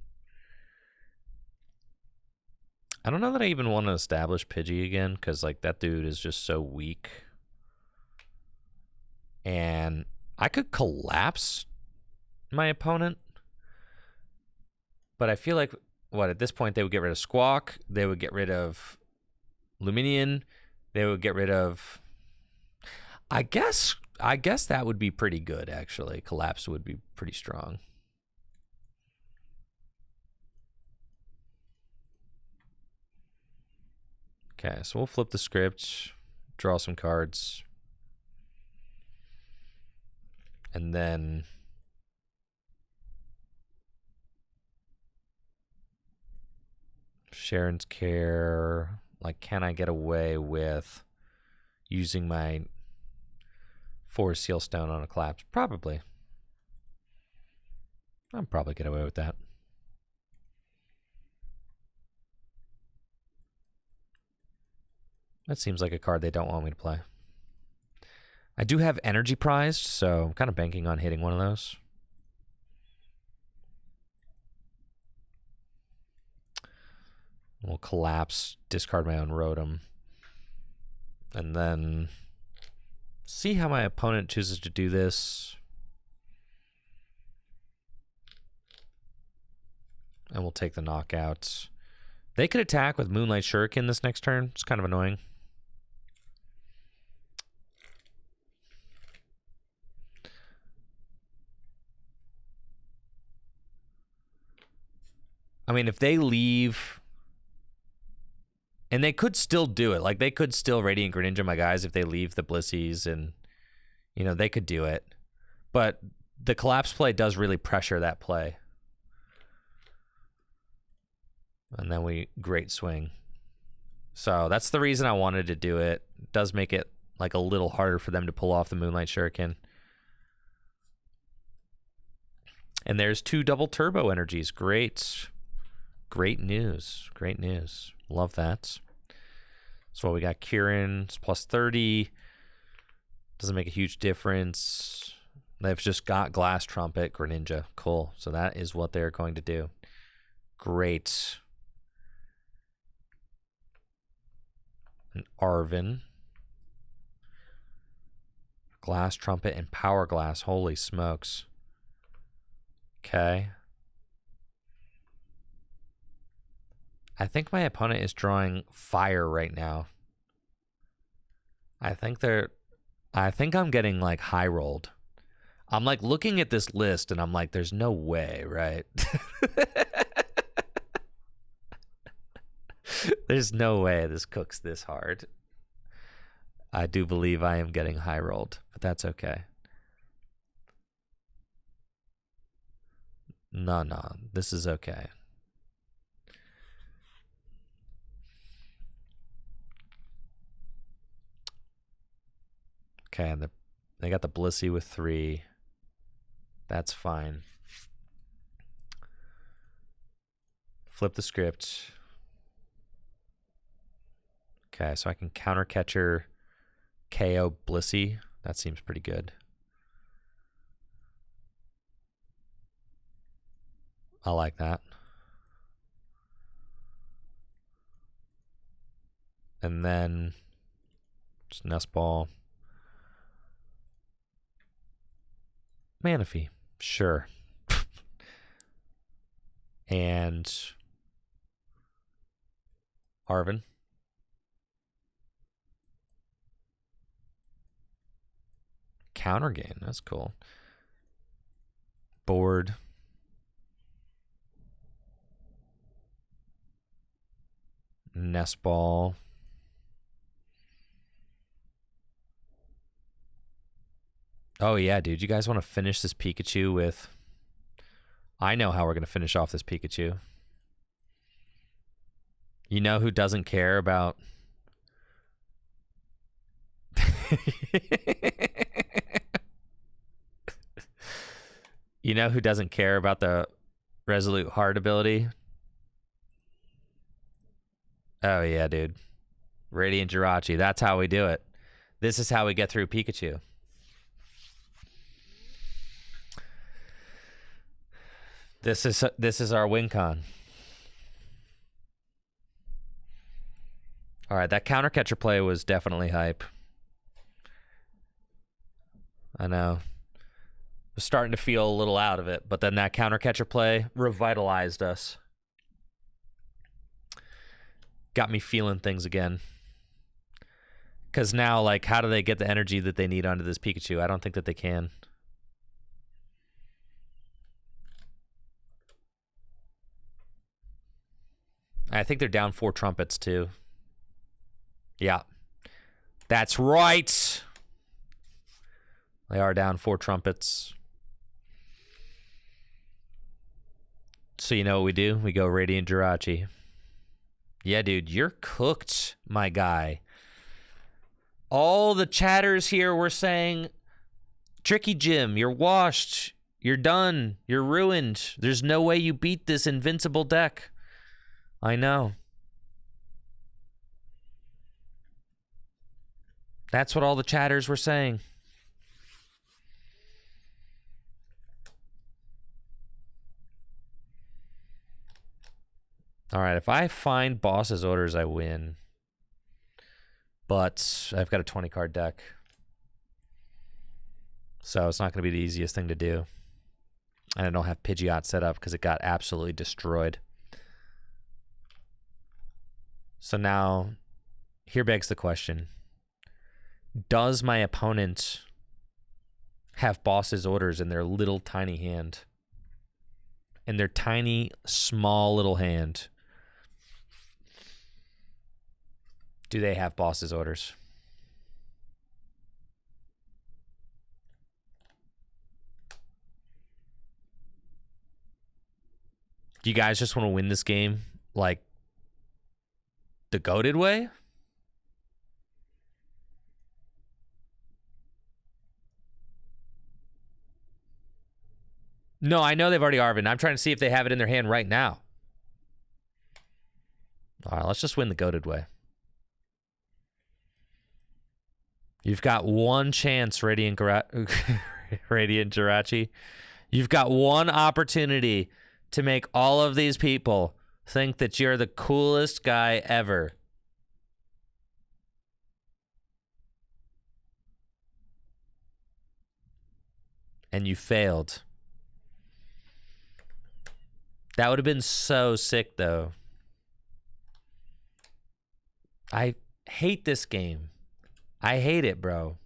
I don't know that I even want to establish Pidgey again, because like that dude is just so weak. And I could collapse my opponent. But I feel like, at this point they would get rid of Squawk, they would get rid of Luminion, they would get rid of... I guess that would be pretty good, actually. Collapse would be pretty strong. Okay, so we'll flip the script, draw some cards, and then... Sharon's Care. Like, can I get away with using my 4 Seal Stone on a collapse? Probably. I'll probably get away with that. That seems like a card they don't want me to play. I do have Energy prized, so I'm kind of banking on hitting one of those. We'll collapse, discard my own Rotom, and then see how my opponent chooses to do this. And we'll take the knockouts. They could attack with Moonlight Shuriken this next turn. It's kind of annoying. I mean, if they leave... And they could still do it. Like, they could still Radiant Greninja my guys if they leave the Blissies, and, you know, they could do it. But the collapse play does really pressure that play. And then we Great Swing. So that's the reason I wanted to do it. It does make it, like, a little harder for them to pull off the Moonlight Shuriken. And there's 2 double turbo energies. Great. Great news. Great news. Love that. So we got Kieran, it's plus 30. Doesn't make a huge difference. They've just got Glass Trumpet, Greninja. Cool. So that is what they're going to do. Great. And Arvin. Glass Trumpet and Power Glass. Holy smokes. Okay. I think my opponent is drawing fire right now. I think I'm getting like high rolled. I'm like looking at this list and I'm like, there's no way, right? There's no way this cooks this hard. I do believe I am getting high rolled, but that's okay. No, this is okay. Okay, and they got the Blissey with 3. That's fine. Flip the script. Okay, so I can counter catcher KO Blissey. That seems pretty good. I like that. And then just Nest Ball. Manaphy. Sure. And Arvin. Counter gain. That's cool. Board. Nest Ball. Oh, yeah, dude. You guys want to finish this Pikachu with... I know how we're going to finish off this Pikachu. You know who doesn't care about... You know who doesn't care about the Resolute Heart ability? Oh, yeah, dude. Radiant Jirachi. That's how we do it. This is how we get through Pikachu. This is our win con. All right, that counter catcher play was definitely hype. I know. Was starting to feel a little out of it, but then that counter catcher play revitalized us. Got me feeling things again. Because now, like, how do they get the energy that they need onto this Pikachu? I don't think that they can. I think they're down 4 trumpets, too. Yeah. That's right. They are down 4 trumpets. So you know what we do? We go Radiant Jirachi. Yeah, dude, you're cooked, my guy. All the chatters here were saying, Tricky Jim, you're washed. You're done. You're ruined. There's no way you beat this invincible deck. I know. That's what all the chatters were saying. All right, if I find boss's orders, I win. But I've got a 20-card deck. So it's not going to be the easiest thing to do. And I don't have Pidgeot set up because it got absolutely destroyed. So now, here begs the question. Does my opponent have boss's orders in their little tiny hand? In their tiny, small little hand? Do they have boss's orders? Do you guys just want to win this game like the goated way? No, I know they've already Arvin. I'm trying to see if they have it in their hand right now. All right, let's just win the goated way. You've got one chance, Radiant Jirachi. You've got one opportunity to make all of these people think that you're the coolest guy ever. And you failed. That would have been so sick, though. I hate this game. I hate it, bro.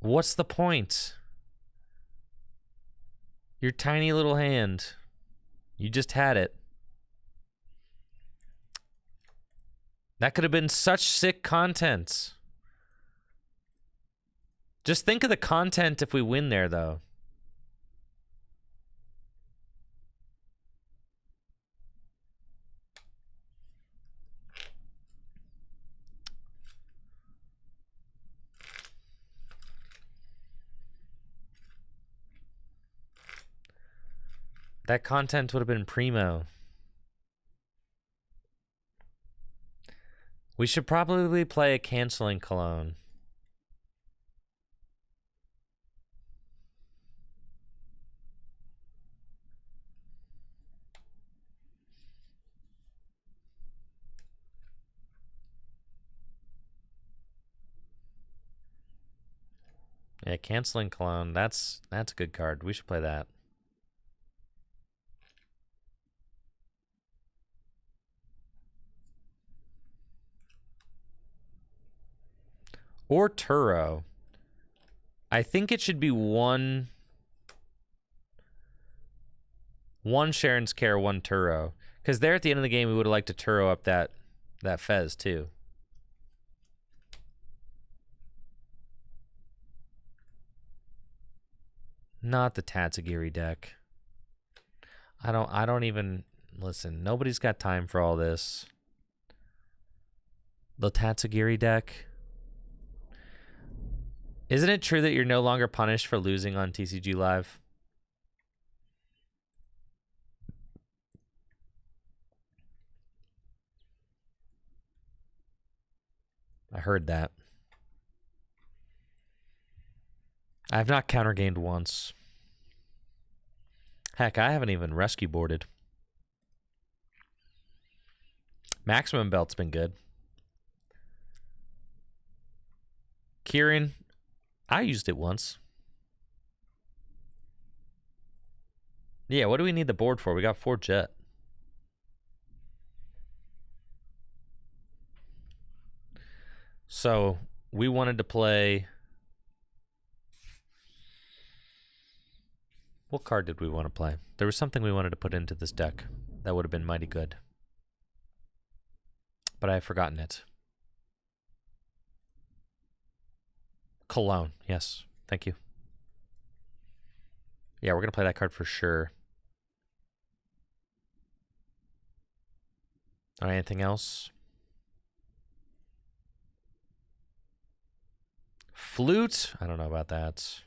What's the point? Your tiny little hand. You just had it. That could have been such sick content. Just think of the content if we win there, though. That content would have been primo. We should probably play a canceling cologne. Yeah, canceling cologne. That's a good card. We should play that. Or Turo. I think it should be one Sharon's Care, one Turo. Because there at the end of the game, we would have liked to Turo up that Fez, too. Not the Tatsugiri deck. I don't even... Listen, nobody's got time for all this. The Tatsugiri deck... Isn't it true that you're no longer punished for losing on TCG Live? I heard that. I have not counter gained once. Heck, I haven't even rescue boarded. Maximum Belt's been good. Kieran, I used it once. Yeah, what do we need the board for? We got 4 jet. So, we wanted to play... What card did we want to play? There was something we wanted to put into this deck that would have been mighty good. But I've forgotten it. Cologne, yes. Thank you. Yeah, we're going to play that card for sure. All right, anything else? Flute? I don't know about that.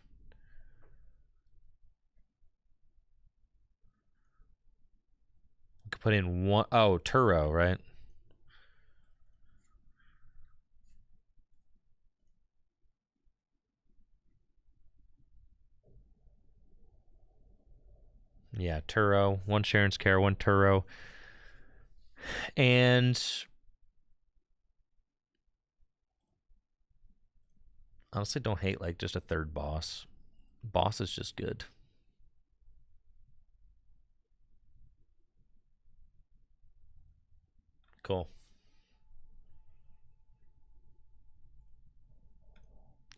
We could put in one... Oh, Turo, right? Yeah, Turo. 1 Sharon's Care, 1 Turo. And... honestly, don't hate like just a 3rd boss. Boss is just good. Cool.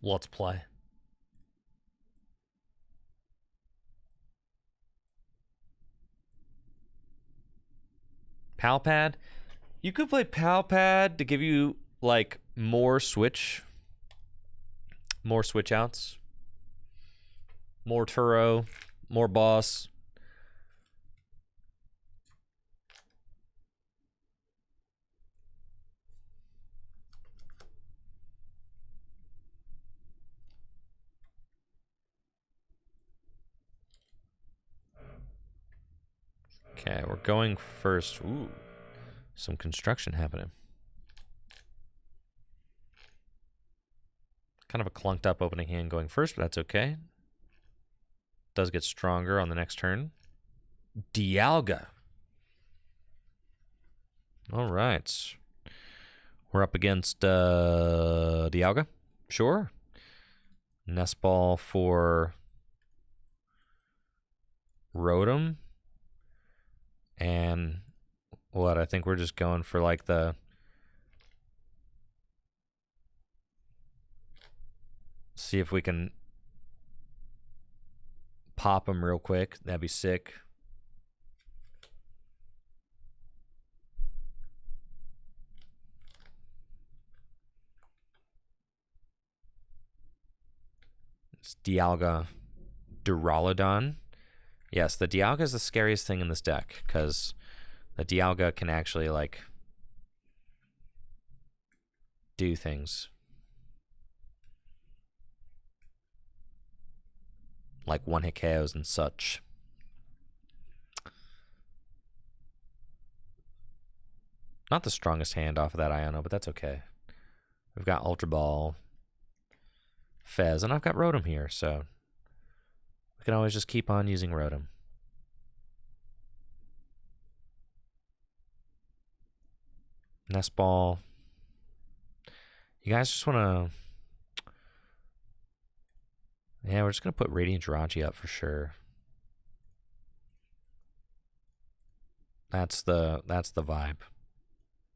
Let's play. Palpad? You could play Palpad to give you like more switch outs. More Turo, more boss. Okay, we're going first. Ooh, some construction happening. Kind of a clunked up opening hand going first, but that's okay. Does get stronger on the next turn. Dialga. All right. We're up against Dialga. Sure. Nest Ball for Rotom. And what? I think we're just going for like the... See if we can pop him real quick. That'd be sick. It's Dialga Duraludon. Yes, the Dialga is the scariest thing in this deck because the Dialga can actually like do things. Like one-hit KOs and such. Not the strongest hand off of that Iono, but that's okay. We've got Ultra Ball, Fez, and I've got Rotom here, so we can always just keep on using Rotom. Nest Ball. You guys just want to... Yeah, we're just going to put Radiant Jirachi up for sure. That's the vibe.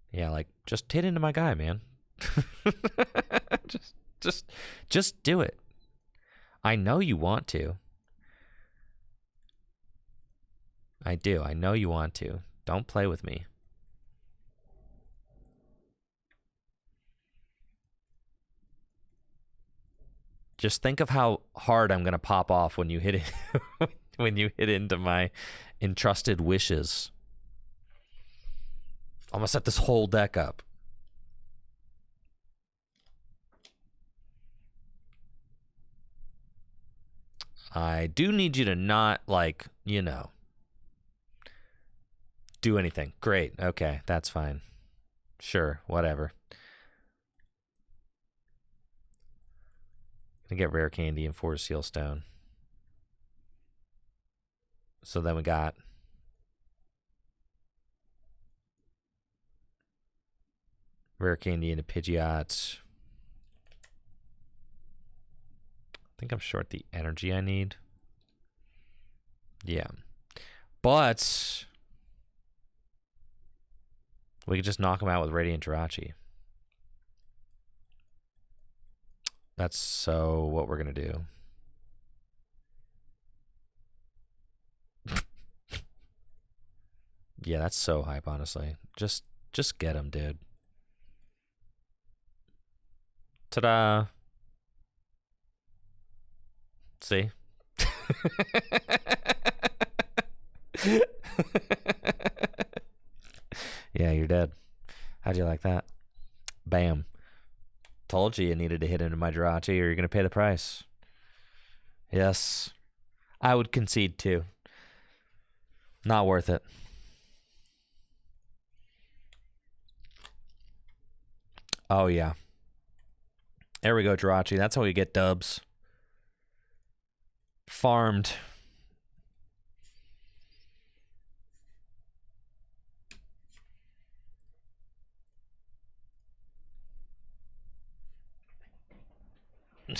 Yeah, like, just hit into my guy, man. just do it. I know you want to. I do. I know you want to. Don't play with me. Just think of how hard I'm gonna pop off when you hit it when you hit into my entrusted wishes. I'm gonna set this whole deck up. I do need you to not, like, you know, do anything. Great. Okay, that's fine. Sure, whatever. Gonna get Rare Candy and Force Seal Stone. So then we got Rare Candy into Pidgeot. I think I'm short the energy I need. Yeah. But we could just knock him out with Radiant Jirachi. That's so what we're going to do. Yeah, that's so hype, honestly. Just get him, dude. Ta-da. See? Yeah, you're dead. How'd you like that? Bam. Told you needed to hit into my Jirachi or you're going to pay the price. Yes. I would concede too. Not worth it. Oh, yeah. There we go, Jirachi. That's how we get dubs. Farmed.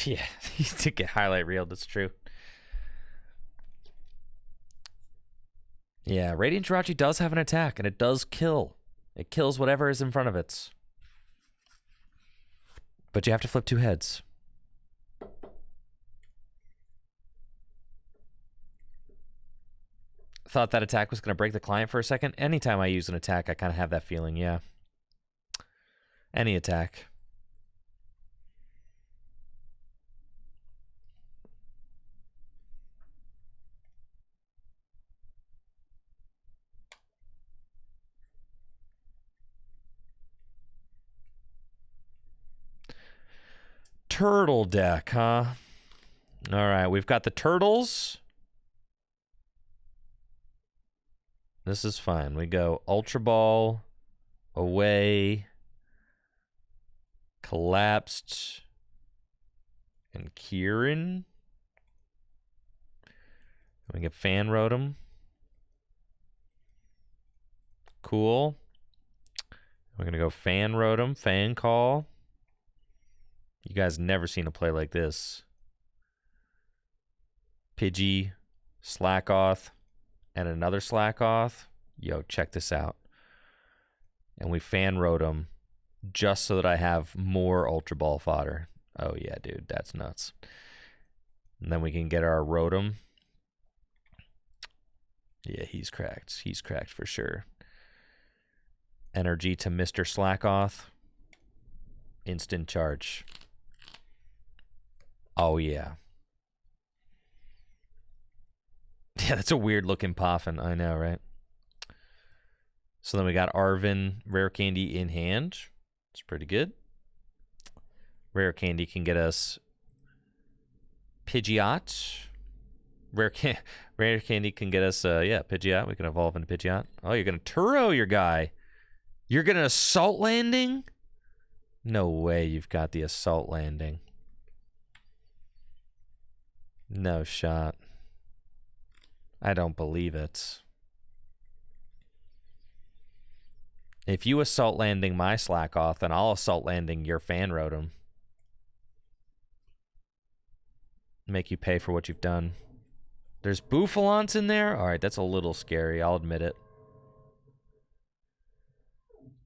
Yeah, he did get highlight reeled. That's true. Yeah, Radiant Jirachi does have an attack, and it does kill. It kills whatever is in front of it. But you have to flip two heads. Thought that attack was going to break the client for a second. Anytime I use an attack, I kind of have that feeling, yeah. Any attack. Turtle deck, huh? All right, we've got the turtles. This is fine. We go Ultra Ball, away, collapsed, and Kieran. We get Fan Rotom. Cool. We're going to go Fan Rotom, Fan Call. You guys never seen a play like this. Pidgey, Slackoth, and another Slackoth. Yo, check this out. And we Fan Rotom just so that I have more Ultra Ball fodder. Oh, yeah, dude. That's nuts. And then we can get our Rotom. Yeah, he's cracked. He's cracked for sure. Energy to Mr. Slackoth. Instant charge. Oh, yeah. Yeah, that's a weird looking Poffin. I know, right? So then we got Arvin, Rare Candy in hand. It's pretty good. Rare Candy can get us Pidgeot. Rare Candy can get us, Pidgeot. We can evolve into Pidgeot. Oh, you're going to Turo your guy. You're going to Assault Landing? No way you've got the Assault Landing. No shot. I don't believe it. If you Assault Landing my Slackoth, then I'll Assault Landing your Fan Rotom. Make you pay for what you've done. There's Bouffalants in there? Alright, that's a little scary, I'll admit it.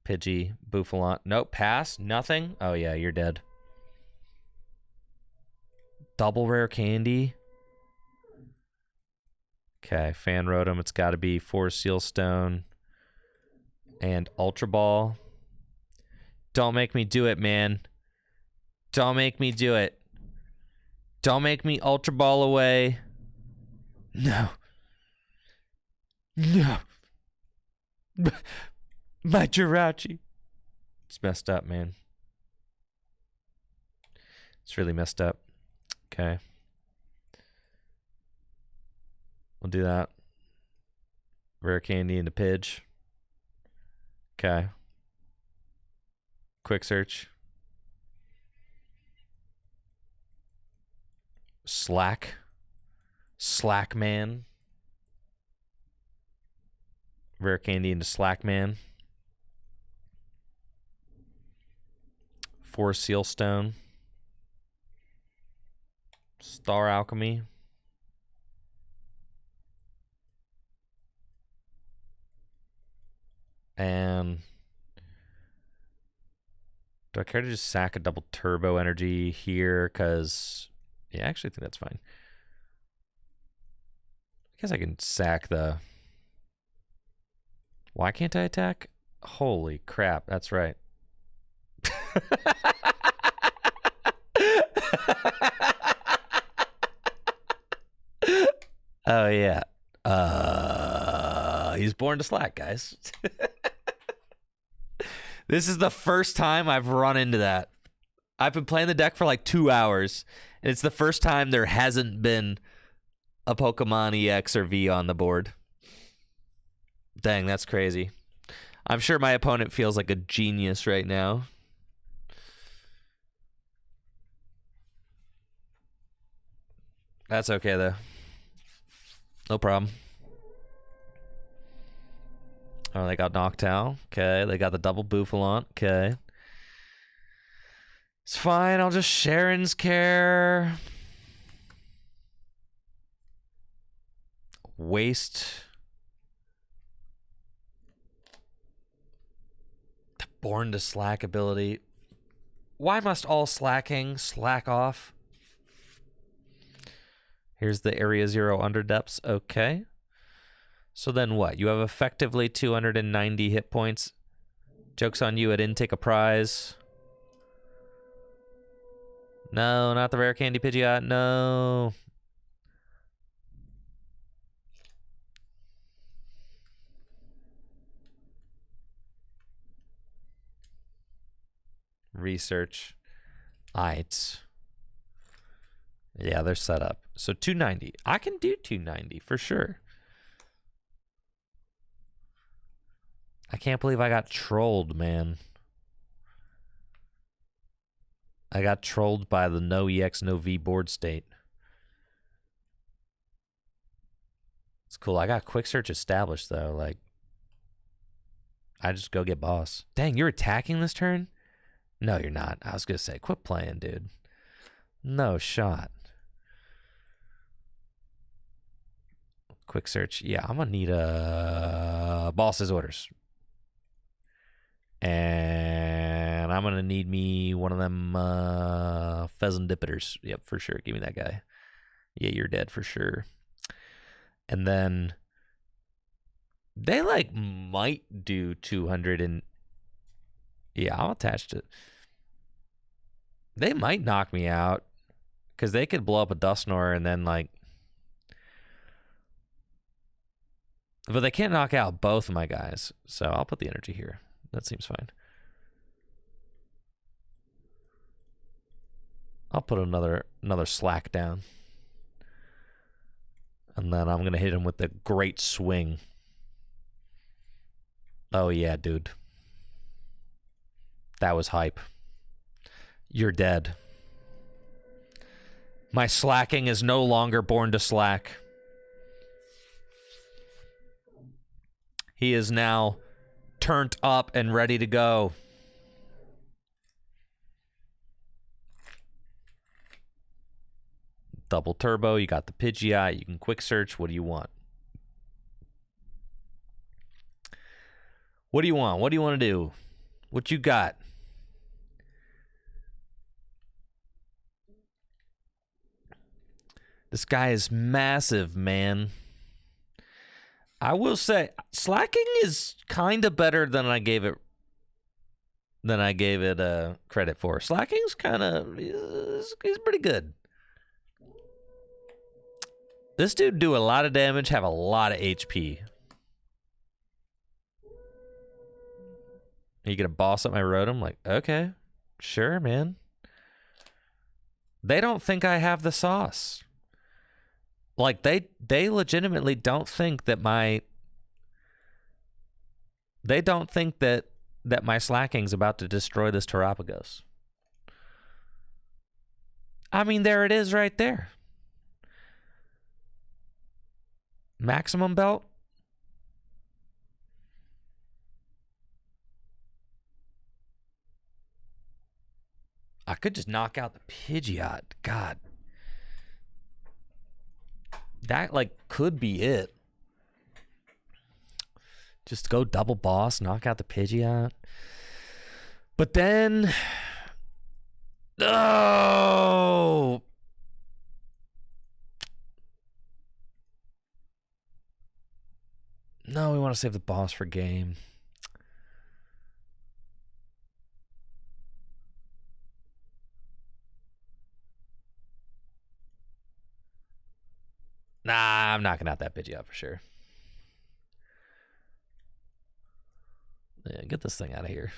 Pidgey, Bouffalant. Nope, pass. Nothing. Oh, yeah, you're dead. Double Rare Candy. Okay, Fan Rotom. It's got to be Forest Seal Stone and Ultra Ball. Don't make me do it, man. Don't make me do it. Don't make me Ultra Ball away. No. No. My Jirachi. It's messed up, man. It's really messed up. Okay. We'll do that. Rare Candy into Pidge. Okay. Quick search. Slack. Slack Man. Rare Candy into Slack Man. Forest Seal Stone. Star Alchemy. And do I care to just sack a double turbo energy here? Because, yeah, I actually think that's fine. I guess I can sack the... Why can't I attack? Holy crap, that's right. Oh, yeah. He's born to slack, guys. This is the first time I've run into that. I've been playing the deck for like 2 hours, and it's the first time there hasn't been a Pokemon EX or V on the board. Dang, that's crazy. I'm sure my opponent feels like a genius right now. That's okay, though. No problem. Oh, they got Noctowl. Okay, they got the double Bouffalant. Okay. It's fine, I'll just Sharon's Care. Waste. The Born to Slack ability. Why must all slacking slack off? Here's the Area 0 Underdepths. Okay. So then what? You have effectively 290 hit points. Joke's on you, I didn't take a prize. No, not the Rare Candy Pidgeot. No. Research. Aight. Yeah, they're set up. So 290. I can do 290 for sure. I can't believe I got trolled, man. I got trolled by the no EX, no V board state. It's cool. I got quick search established, though. Like, I just go get boss. Dang, you're attacking this turn? No, you're not. I was going to say, quit playing, dude. No shot. Quick search. Yeah, I'm going to need a boss's orders. And I'm going to need me one of them pheasant dippers. Yep, for sure. Give me that guy. Yeah, you're dead for sure. And then they like might do 200 and yeah, I'll attach to it. They might knock me out because they could blow up a Dusknoir and then like, but they can't knock out both of my guys. So I'll put the energy here. That seems fine. I'll put another slack down. And then I'm going to hit him with the great swing. Oh, yeah, dude. That was hype. You're dead. My slacking is no longer born to slack. He is now turned up and ready to go. Double turbo, you got the Pidgeot, you can quick search. What do you want? What do you want? What do you want to do? What you got? This guy is massive, man. I will say, slacking is kind of better than I gave it credit for. Slacking's kind of he's pretty good. This dude do a lot of damage, have a lot of HP. Are you gonna boss up my Rotom? Like, okay, sure, man. They don't think I have the sauce. Like, they legitimately don't think that my my slacking's about to destroy this Terapagos. I mean, there it is right there. Maximum belt. I could just knock out the Pidgeot. God. That, like, could be it. Just go double boss, knock out the Pidgeot. But then... Oh! No, we want to save the boss for game. Nah, I'm knocking out that Pidgeot for sure. Yeah, get this thing out of here.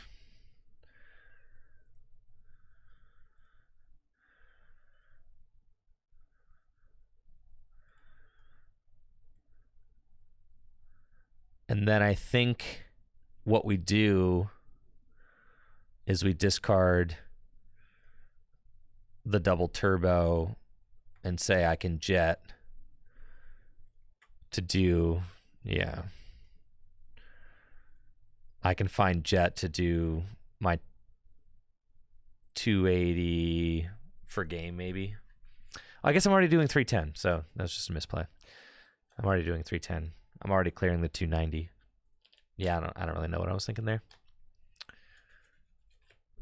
And then I think what we do is we discard the double turbo and say I can jet to do, yeah. I can find jet to do my 280 for game, maybe. I guess I'm already doing 310, so that's just a misplay. I'm already doing 310. I'm already clearing the 290. Yeah, I don't really know what I was thinking there.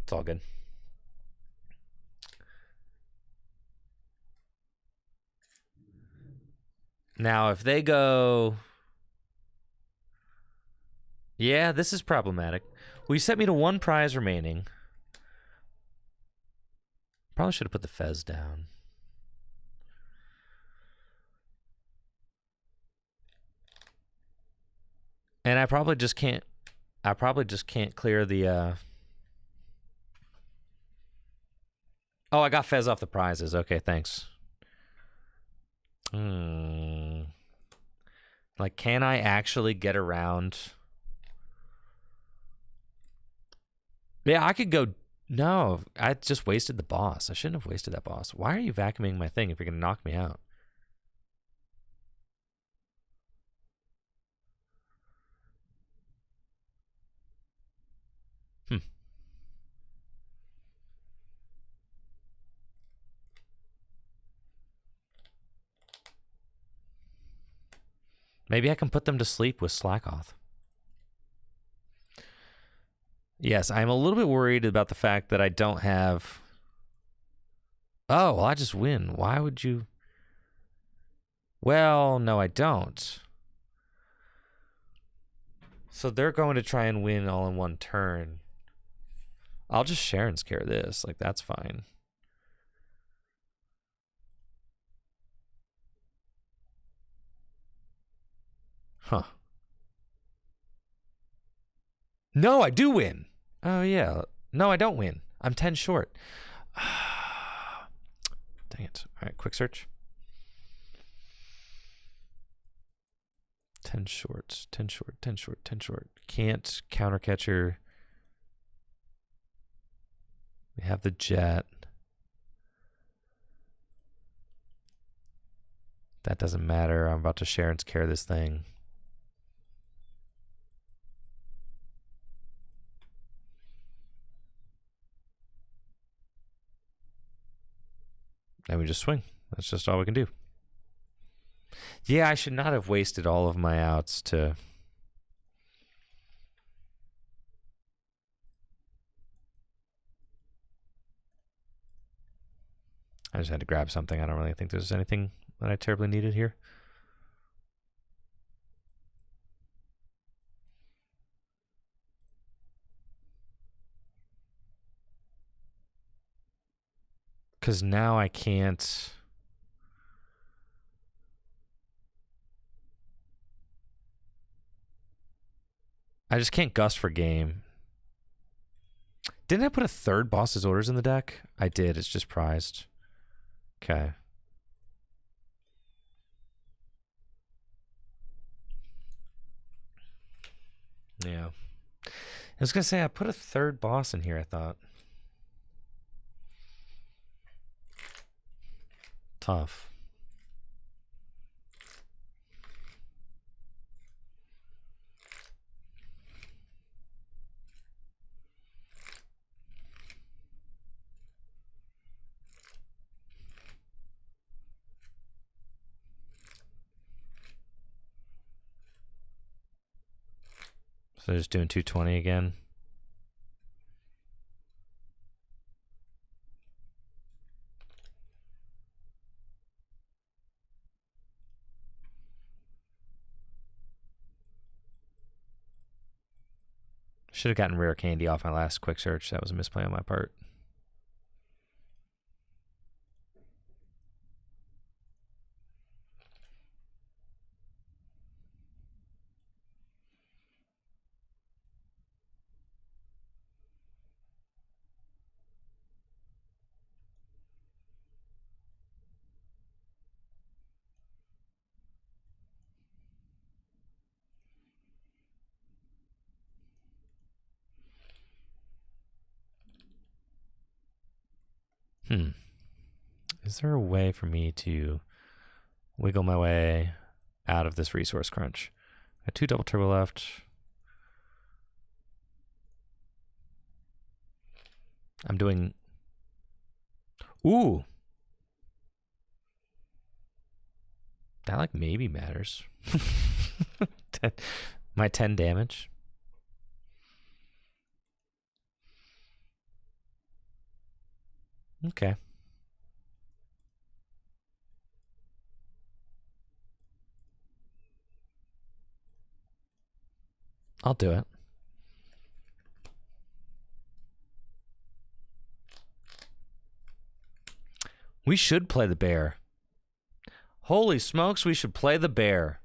It's all good. Now, if they go... Yeah, this is problematic. Well, you set me to 1 prize remaining. Probably should have put the Fez down. And I probably just can't clear the Oh, I got Fez off the prizes. Okay, thanks. Like, can I actually get around Yeah, I could go. No, I just wasted the boss. I shouldn't have wasted that boss. Why are you vacuuming my thing if you're going to knock me out? Hmm. Maybe I can put them to sleep with Slackoth. Yes, I'm a little bit worried about the fact that I don't have... Oh, well, I just win. Why would you... Well, no, I don't. So they're going to try and win all in one turn. I'll just Sharon's care this. Like, that's fine. Huh. No, I do win. Oh, yeah. No, I don't win. I'm 10 short. Dang it. All right, quick search. 10 short, 10 short, 10 short, 10 short. Can't counter catcher. We have the jet. That doesn't matter. I'm about to Sharon's care this thing. And we just swing. That's just all we can do. Yeah, I should not have wasted all of my outs to... I just had to grab something. I don't really think there's anything that I terribly needed here. Because now I can't... I just can't gust for game. Didn't I put a third boss's orders in the deck? I did. It's just prized. Okay. Yeah. I was going to say, I put a third boss in here, I thought. Tough. So just doing 220 again. Should have gotten rare candy off my last quick search. That was a misplay on my part. Is there a way for me to wiggle my way out of this resource crunch? I have 2 double turbo left. I'm doing... Ooh! That, like, maybe matters. My 10 damage. Okay. I'll do it. We should play the bear. Holy smokes, we should play the bear.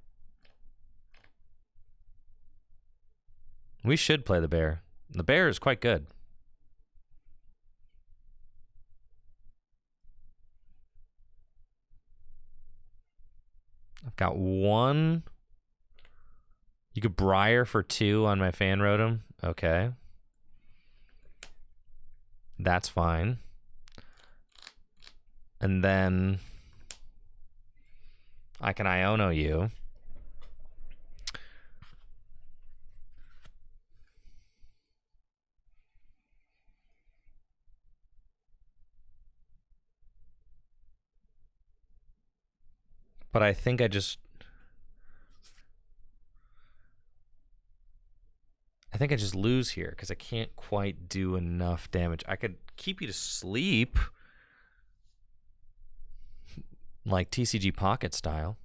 We should play the bear. The bear is quite good. I've got 1. You could Briar for 2 on my fan rotom. Okay. That's fine. And then I can Iono you. But I think I just lose here because I can't quite do enough damage. I could keep you to sleep, like TCG Pocket style.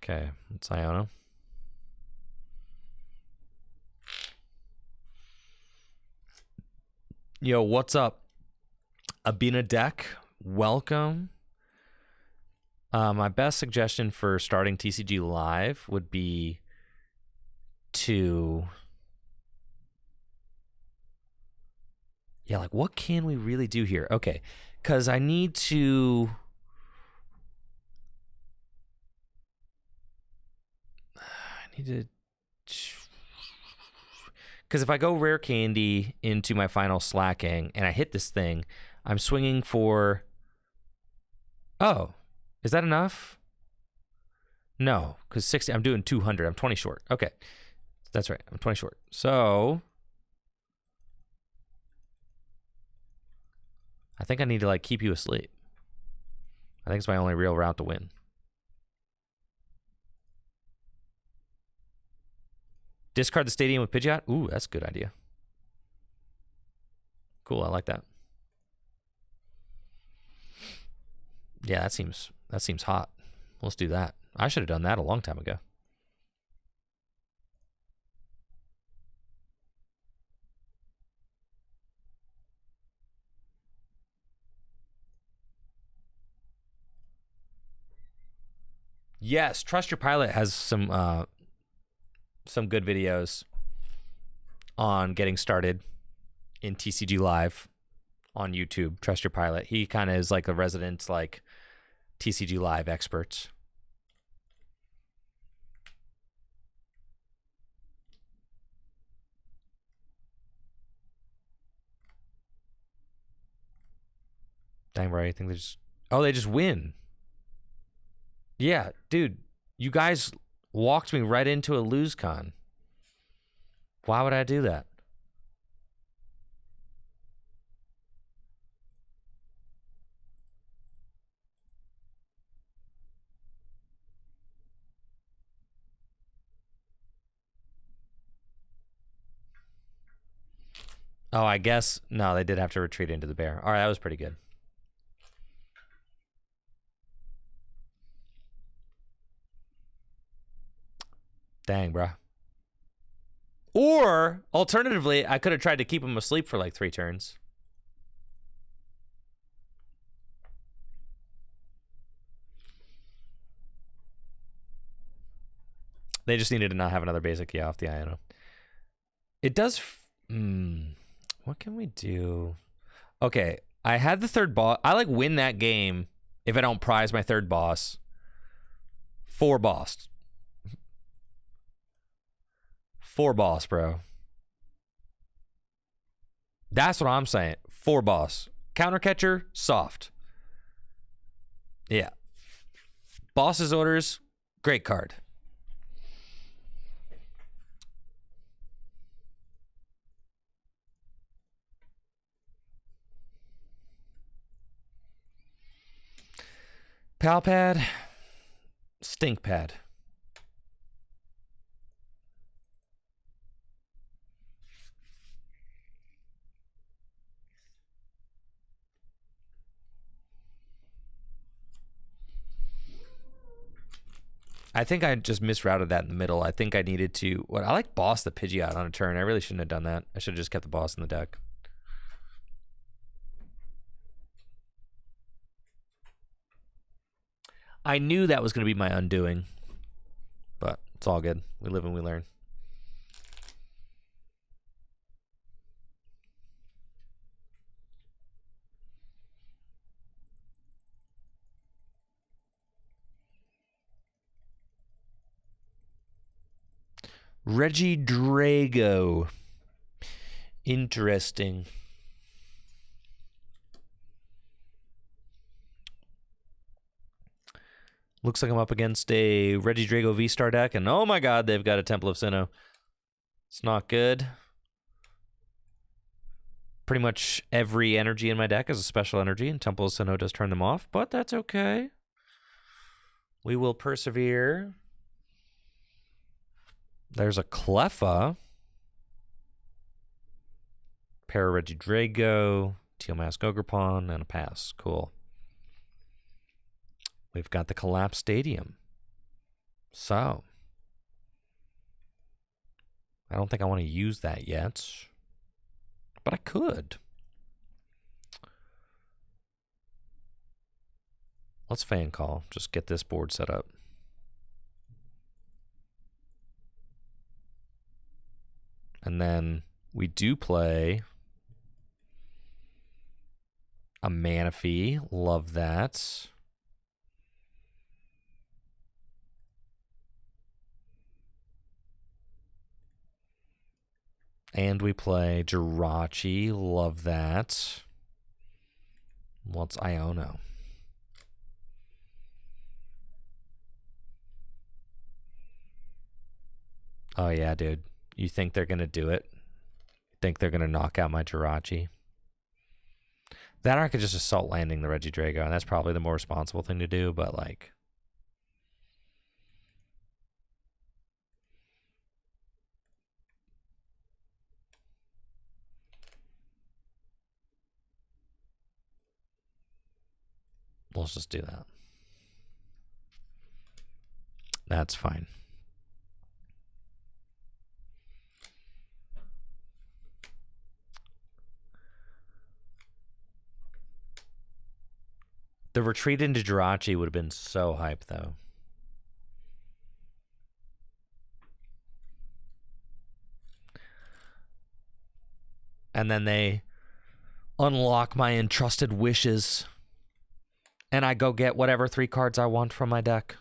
Okay, it's Iono. Yo, what's up? Abina Deck, welcome. My best suggestion for starting TCG Live would be to... Yeah, like, what can we really do here? Okay, because I need to... Because if I go Rare Candy into my final Slaking and I hit this thing, I'm swinging for... Oh, is that enough? No, because 60, I'm doing 200. I'm 20 short. Okay, that's right. I'm 20 short. So I think I need to like keep you asleep. I think it's my only real route to win. Discard the stadium with Pidgeot? Ooh, that's a good idea. Cool, I like that. Yeah, that seems hot. Let's do that. I should have done that a long time ago. Yes, Trust Your Pilot has some good videos on getting started in TCG Live on YouTube. Trust Your Pilot. He kind of is like a resident like TCG Live expert. Dang, bro, I think they just... Oh, they just win. Yeah, dude, you guys walked me right into a lose con. Why would I do that? Oh, I guess... No, they did have to retreat into the bear. All right, that was pretty good. Dang, bro. Or, alternatively, I could have tried to keep him asleep for like 3 turns. They just needed to not have another basic key off the Iono. It does... what can we do? Okay, I had the third boss. I like win that game if I don't prize my third boss. 4 boss. 4 boss, bro. That's what I'm saying. 4 boss. Counter catcher, soft. Yeah. Boss's orders, great card. Pal pad, stink pad. I think I just misrouted that in the middle. I think I needed to... What I like boss the Pidgeot on a turn. I really shouldn't have done that. I should have just kept the boss in the deck. I knew that was going to be my undoing. But it's all good. We live and we learn. Reggie Drago. Interesting. Looks like I'm up against a Regidrago V-Star deck, and oh my god, they've got a Temple of Sinnoh. It's not good. Pretty much every energy in my deck is a special energy, and Temple of Sinnoh does turn them off, but that's okay. We will persevere. There's a Cleffa. Regidrago, Teal Mask Ogrepon, and a pass. Cool. We've got the Collapse Stadium. So, I don't think I want to use that yet, but I could. Let's fan call. Just get this board set up. And then we do play a Manaphy. Love that. And we play Jirachi. Love that. What's Iono? Oh, yeah, dude. You think they're going to do it? Think they're going to knock out my Jirachi? That or I could just assault landing the Regidrago, and that's probably the more responsible thing to do, but like... Let's just do that. That's fine. The retreat into Jirachi would have been so hype, though. And then they unlock my entrusted wishes. And I go get whatever 3 cards I want from my deck.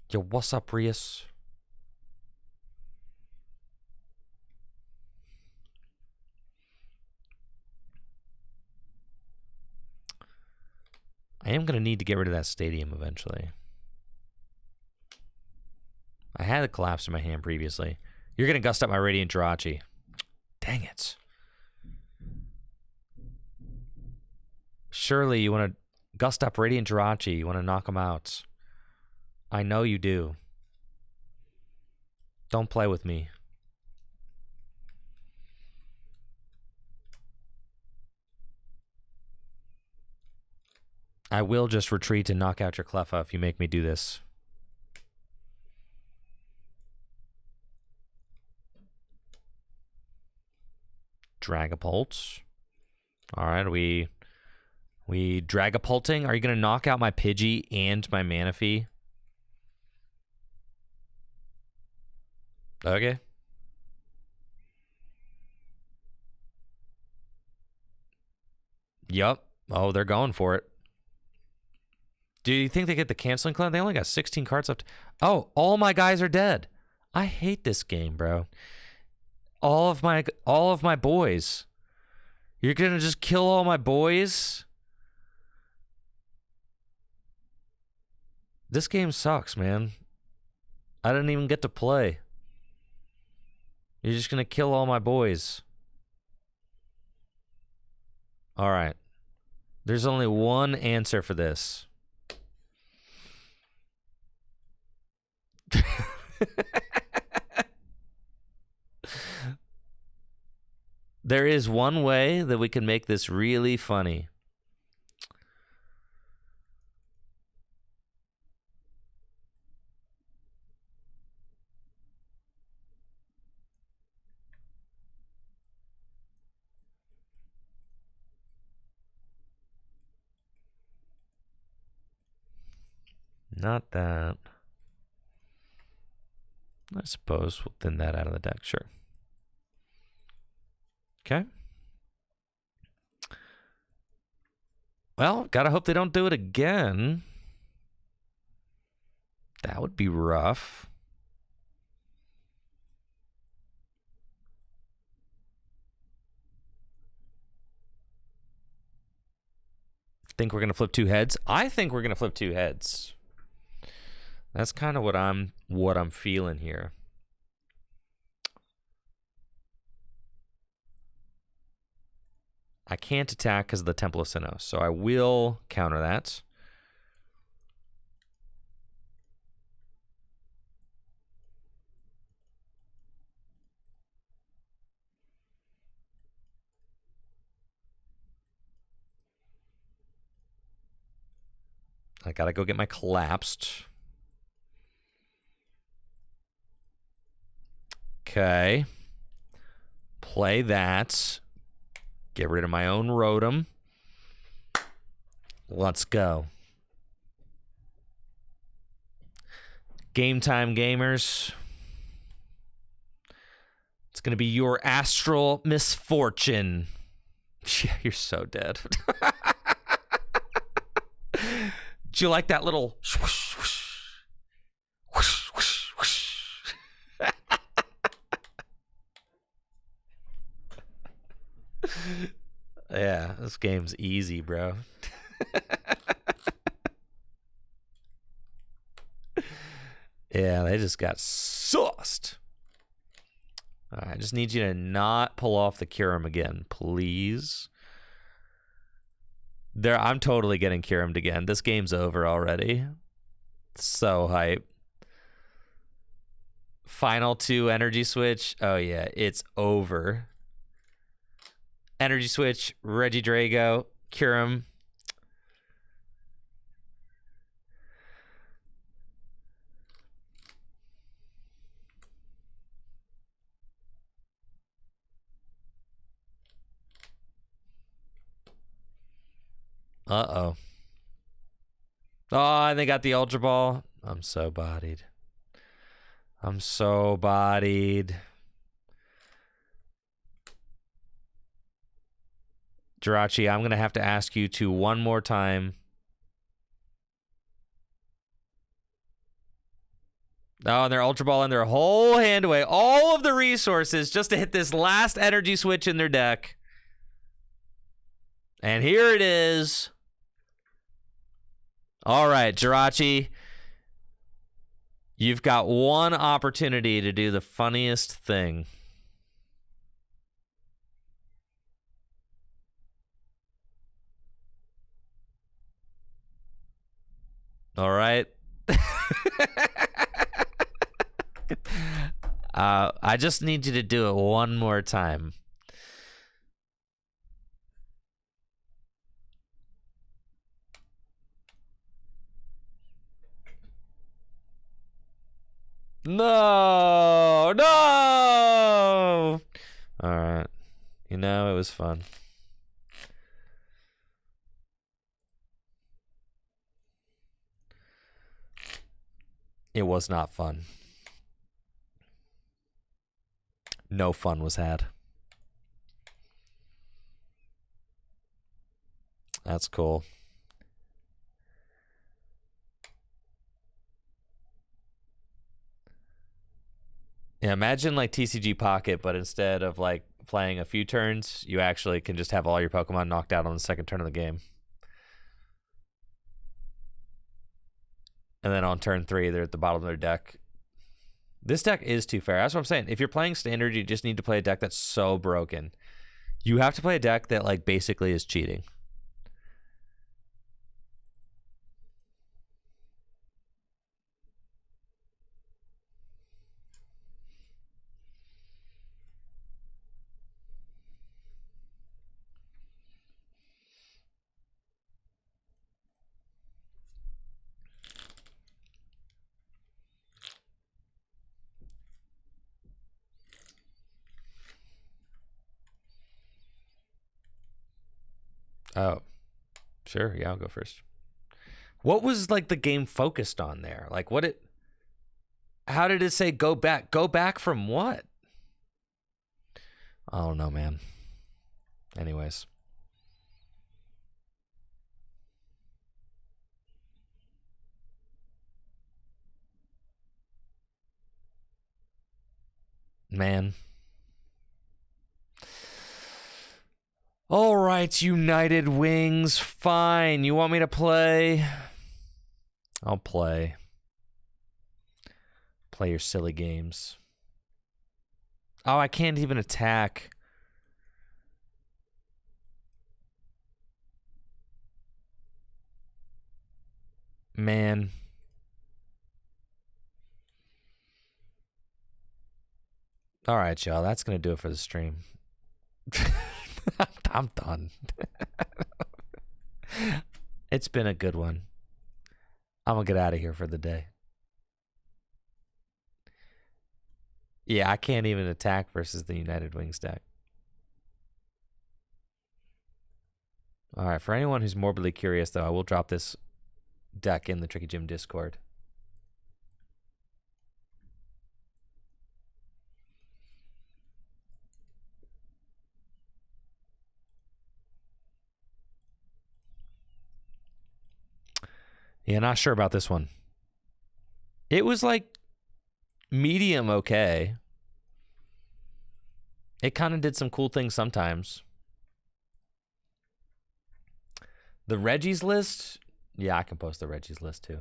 Yo, what's up, Rias? I am going to need to get rid of that stadium eventually. I had a collapse in my hand previously. You're going to gust up my Radiant Jirachi. Dang it. Surely you want to gust up Radiant Jirachi. You want to knock him out. I know you do. Don't play with me. I will just retreat and knock out your Cleffa if you make me do this. Dragapult. All right, we Dragapulting. Are you going to knock out my Pidgey and my Manaphy? Okay. Yup. Oh, they're going for it. Do you think they get the canceling clan? They only got 16 cards left. Oh, all my guys are dead. I hate this game, bro. All of my boys. You're gonna just kill all my boys? This game sucks, man. I didn't even get to play. You're just gonna kill all my boys. All right. There's only one answer for this. There is one way that we can make this really funny. Not that. I suppose we'll thin that out of the deck, sure. Okay. Well, gotta hope they don't do it again. That would be rough. Think we're going to flip two heads? I think we're going to flip two heads. That's kind of what I'm feeling here. I can't attack because of the Temple of Sinnoh, so I will counter that. I gotta go get my collapsed. Okay. Play that. Get rid of my own Rotom. Let's go. Game time, gamers. It's going to be your astral misfortune. Yeah, you're so dead. Do you like that little swoosh, swoosh, whoosh, whoosh, whoosh? Yeah, this game's easy, bro. Yeah, they just got sauced. All right, I just need you to not pull off the Kyurem again, please. I'm totally getting Kyurem again. This game's over already. So hype. Final 2 energy switch. Oh yeah, it's over. Energy switch, Regidrago, Kyurem. Uh-oh. Oh, they got the Ultra Ball. I'm so bodied. I'm so bodied. Jirachi, I'm going to have to ask you to one more time. Oh, and they're Ultra Ball and their whole hand away. All of the resources just to hit this last energy switch in their deck. And here it is. All right, Jirachi. You've got one opportunity to do the funniest thing. All right. I just need you to do it one more time. No, no. All right. You know, it was fun. It was not fun. No fun was had. That's cool. Yeah, imagine like TCG Pocket, but instead of like playing a few turns, you actually can just have all your Pokemon knocked out on the second turn of the game. And then on turn 3, they're at the bottom of their deck. This deck is too fair. That's what I'm saying. If you're playing Standard, you just need to play a deck that's so broken. You have to play a deck that like basically is cheating. Oh, sure. Yeah, I'll go first. What was like the game focused on there? Like how did it say go back? Go back from what? I don't know, man. Anyways. Man. All right, United Wings. Fine. You want me to play? I'll play. Play your silly games. Oh, I can't even attack. Man. All right, y'all. That's going to do it for the stream. I'm done. It's been a good one. I'm going to get out of here for the day. Yeah, I can't even attack versus the United Wings deck. All right, for anyone who's morbidly curious, though, I will drop this deck in the Tricky Gym Discord. Yeah, not sure about this one. It was like medium okay. It kind of did some cool things sometimes. The Regis list? Yeah, I can post the Regis list too.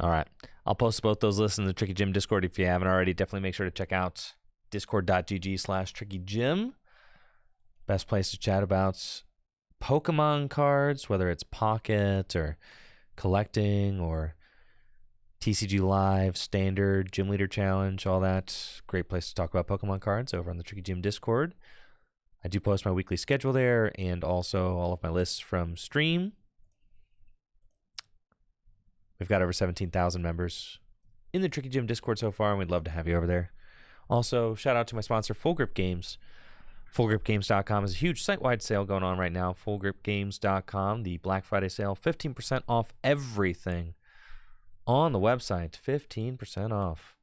All right. I'll post both those lists in the Tricky Gym Discord if you haven't already. Definitely make sure to check out discord.gg/trickygym. Best place to chat about Pokemon cards, whether it's Pocket or collecting or TCG Live, Standard, Gym Leader Challenge, all that. Great place to talk about Pokemon cards over on the Tricky Gym Discord. I do post my weekly schedule there and also all of my lists from stream. We've got over 17,000 members in the Tricky Gym Discord so far, and we'd love to have you over there. Also, shout out to my sponsor, Full Grip Games. FullGripGames.com is a huge site-wide sale going on right now. FullGripGames.com, the Black Friday sale, 15% off everything on the website. 15% off.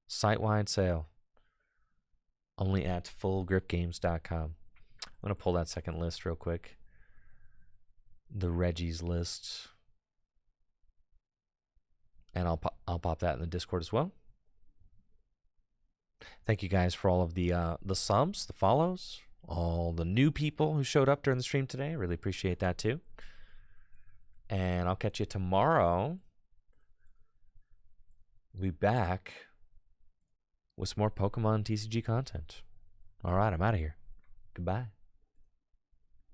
Site-wide sale. Only at FullGripGames.com. I'm going to pull that second list real quick. The Regis list. And I'll pop that in the Discord as well. Thank you guys for all of the subs, the follows, all the new people who showed up during the stream today. Really appreciate that too. And I'll catch you tomorrow. We'll be back with some more Pokemon TCG content. All right, I'm out of here. Goodbye.